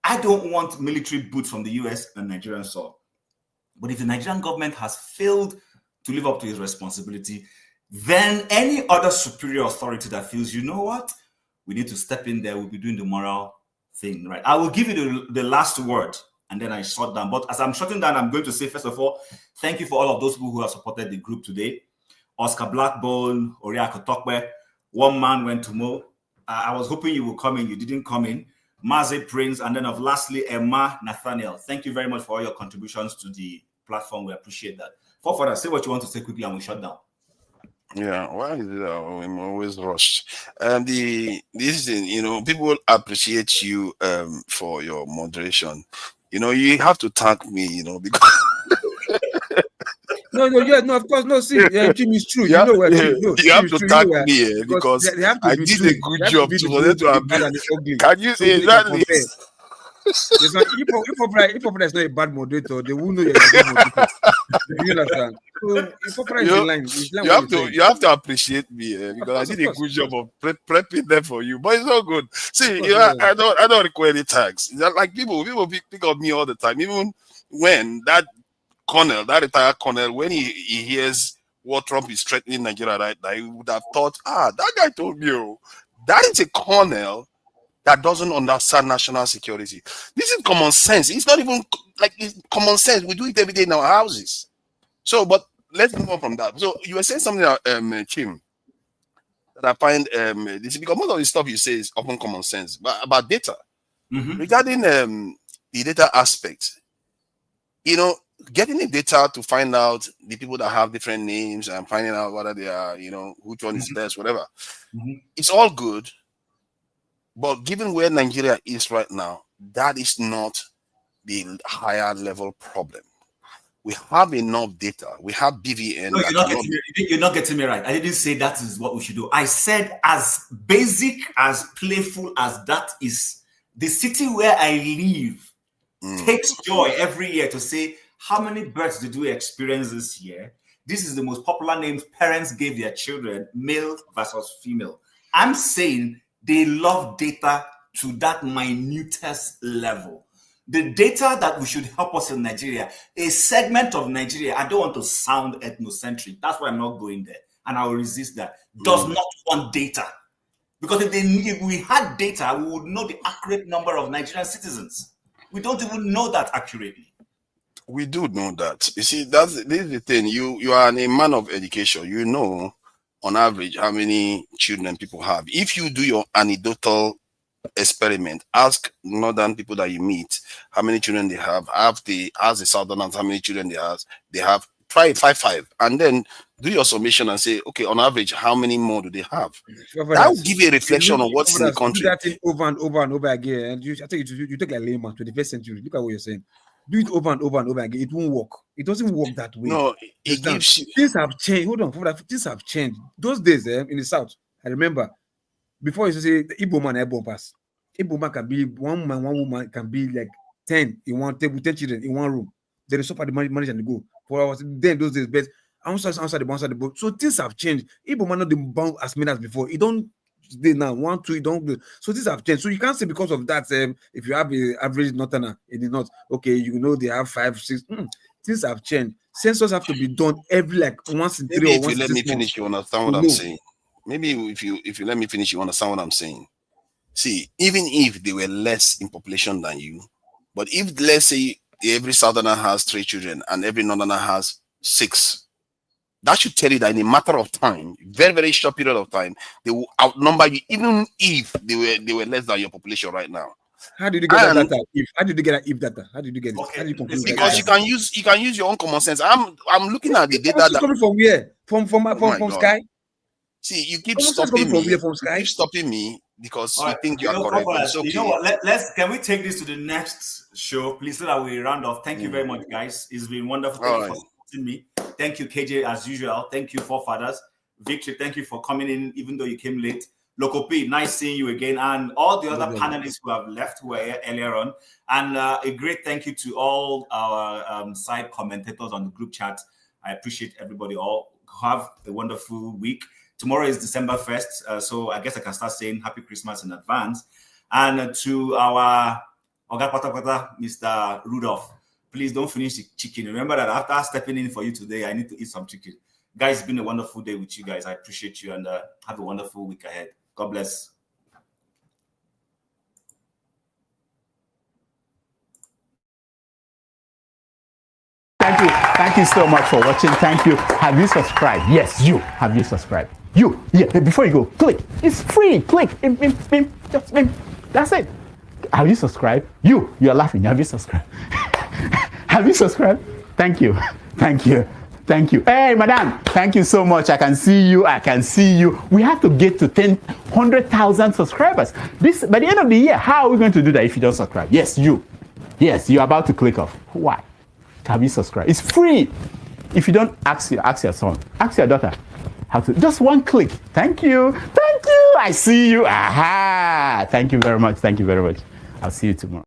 I don't want military boots from the US and Nigerian soil. But if the Nigerian government has failed to live up to its responsibility, then any other superior authority that feels, you know what, we need to step in there, we'll be doing the moral thing, right? I will give you the last word, and then I shut down. But as I'm shutting down, I'm going to say, first of all, thank you for all of those people who have supported the group today. Oscar Blackbone, Oriako Tokwe, One Man Went to Mo. I was hoping you would come in, you didn't come in. Maze Prince, and then lastly, Emma Nathaniel. Thank you very much for all your contributions to the platform. We appreciate that. For further, say what you want to say quickly and we shut down. Yeah, why is it I'm always rushed? This thing, people appreciate you for your moderation. You have to thank me, because No, of course, no. See, Chim is true. Yeah, What? yeah, No, you have to true. thank me because they have to I be did true. a good They have job to be for them to the have bad and the ugly. Can you So say they can exactly? compare. It's not, if Popra is not a bad moderator, they will know you're a good moderator. Do you understand? So if Popra is in line, you have to appreciate me because I did a good job of prepping them for you. But it's not good. See, I don't require any tags. Like people pick on me all the time. Even when that retired colonel, when he hears what Trump is threatening Nigeria right now, he would have thought, that guy told me, that is a colonel that doesn't understand national security. This is common sense. It's not even like it's common sense. We do it every day in our houses. So, but let's move on from that. So you were saying something about Chim that I find this because most of the stuff you say is often common sense, but about data. Regarding the data aspect, getting the data to find out the people that have different names and finding out whether they are, which one is best, whatever. It's all good. But given where Nigeria is right now, that is not the higher level problem. We have enough data. We have BVN. No, you're not getting me right. I didn't say that is what we should do. I said as basic, as playful as that is, the city where I live takes joy every year to say, how many births did we experience this year? This is the most popular names parents gave their children, male versus female. I'm saying they love data to that minutest level. The data that we should help us in Nigeria, a segment of Nigeria, I don't want to sound ethnocentric. That's why I'm not going there. And I will resist that. Does not want data. Because if we had data, we would know the accurate number of Nigerian citizens. We don't even know that accurately. We do know that. You see, this is the thing. You are a man of education. You know, on average, how many children people have. If you do your anecdotal experiment, ask northern people that you meet how many children they have. Ask the southerners how many children they have. Try 5, and then do your summation and say, okay, on average, how many more do they have? That will give you a reflection on what's in the country. Do that thing over and over and over again. And I think you take like layman to the 21st century. Look at what you're saying. Do it over and over and over again. It won't work. It doesn't work that way. No, it gives you... Things have changed. Hold on. Things have changed. Those days in the South, I remember before you say the Igbo man Igbo pass. Igbo man can be one man, one woman can be like 10 in one table, 10 children in one room. They suffer the money and they go. For hours, then those days, but outside the boat. So things have changed. Igbo man not the bound as many as before. It don't they now 1, 2, it don't do. So things have changed. So you can't say because of that, if you have an average northerner, it is not okay. You know they have 5, 6. Things have changed. Census have to be done every like once in 3 Maybe or if once you in let 6 me months. finish, you understand what I'm saying. Maybe if you let me finish, you understand what I'm saying. See, even if they were less in population than you, but if let's say every southerner has 3 children and every northerner has 6, that should tell you that in a matter of time, very, very short period of time, they will outnumber you, even if they were less than your population right now. How did you get that data? How did you get that if data? How did you get it? Okay, How did you conclude that? Because you can use your own common sense. I'm looking at the data that coming from where? From Sky? See, you keep Common sense stopping coming from me. where? From Sky? You keep stopping me because All you right, think you are correct. But it's okay. You know what? Can we take this to the next show, please, so that we round off? Thank you very much, guys. It's been wonderful. Thank you for supporting me. Thank you, KJ, as usual. Thank you, forefathers. Victory, thank you for coming in, even though you came late. Loco P, nice seeing you again, and all the other panelists who have left, who were here earlier on. And a great thank you to all our side commentators on the group chat. I appreciate everybody. All have a wonderful week. Tomorrow is December 1st, so I guess I can start saying Happy Christmas in advance. And to our Oga Pata Pata, Mr. Rudolph, please don't finish the chicken. Remember that after stepping in for you today, I need to eat some chicken. Guys, it's been a wonderful day with you guys. I appreciate you and have a wonderful week ahead. God bless. Thank you so much for watching. Thank you. Have you subscribed? Yes, you. Have you subscribed? You. Yeah, before you go, click. It's free. Click. Just that's it. Have you subscribed? You're laughing. Have you subscribed? Have you subscribed? Thank you. Thank you. Thank you. Hey, madam. Thank you so much. I can see you. I can see you. We have to get to 100,000 subscribers. This by the end of the year. How are we going to do that if you don't subscribe? Yes, you. Yes, you're about to click off. Why? Have you subscribed? It's free. If you don't, ask your son, ask your daughter how to. Just one click. Thank you. Thank you. I see you. Aha. Thank you very much. Thank you very much. I'll see you tomorrow.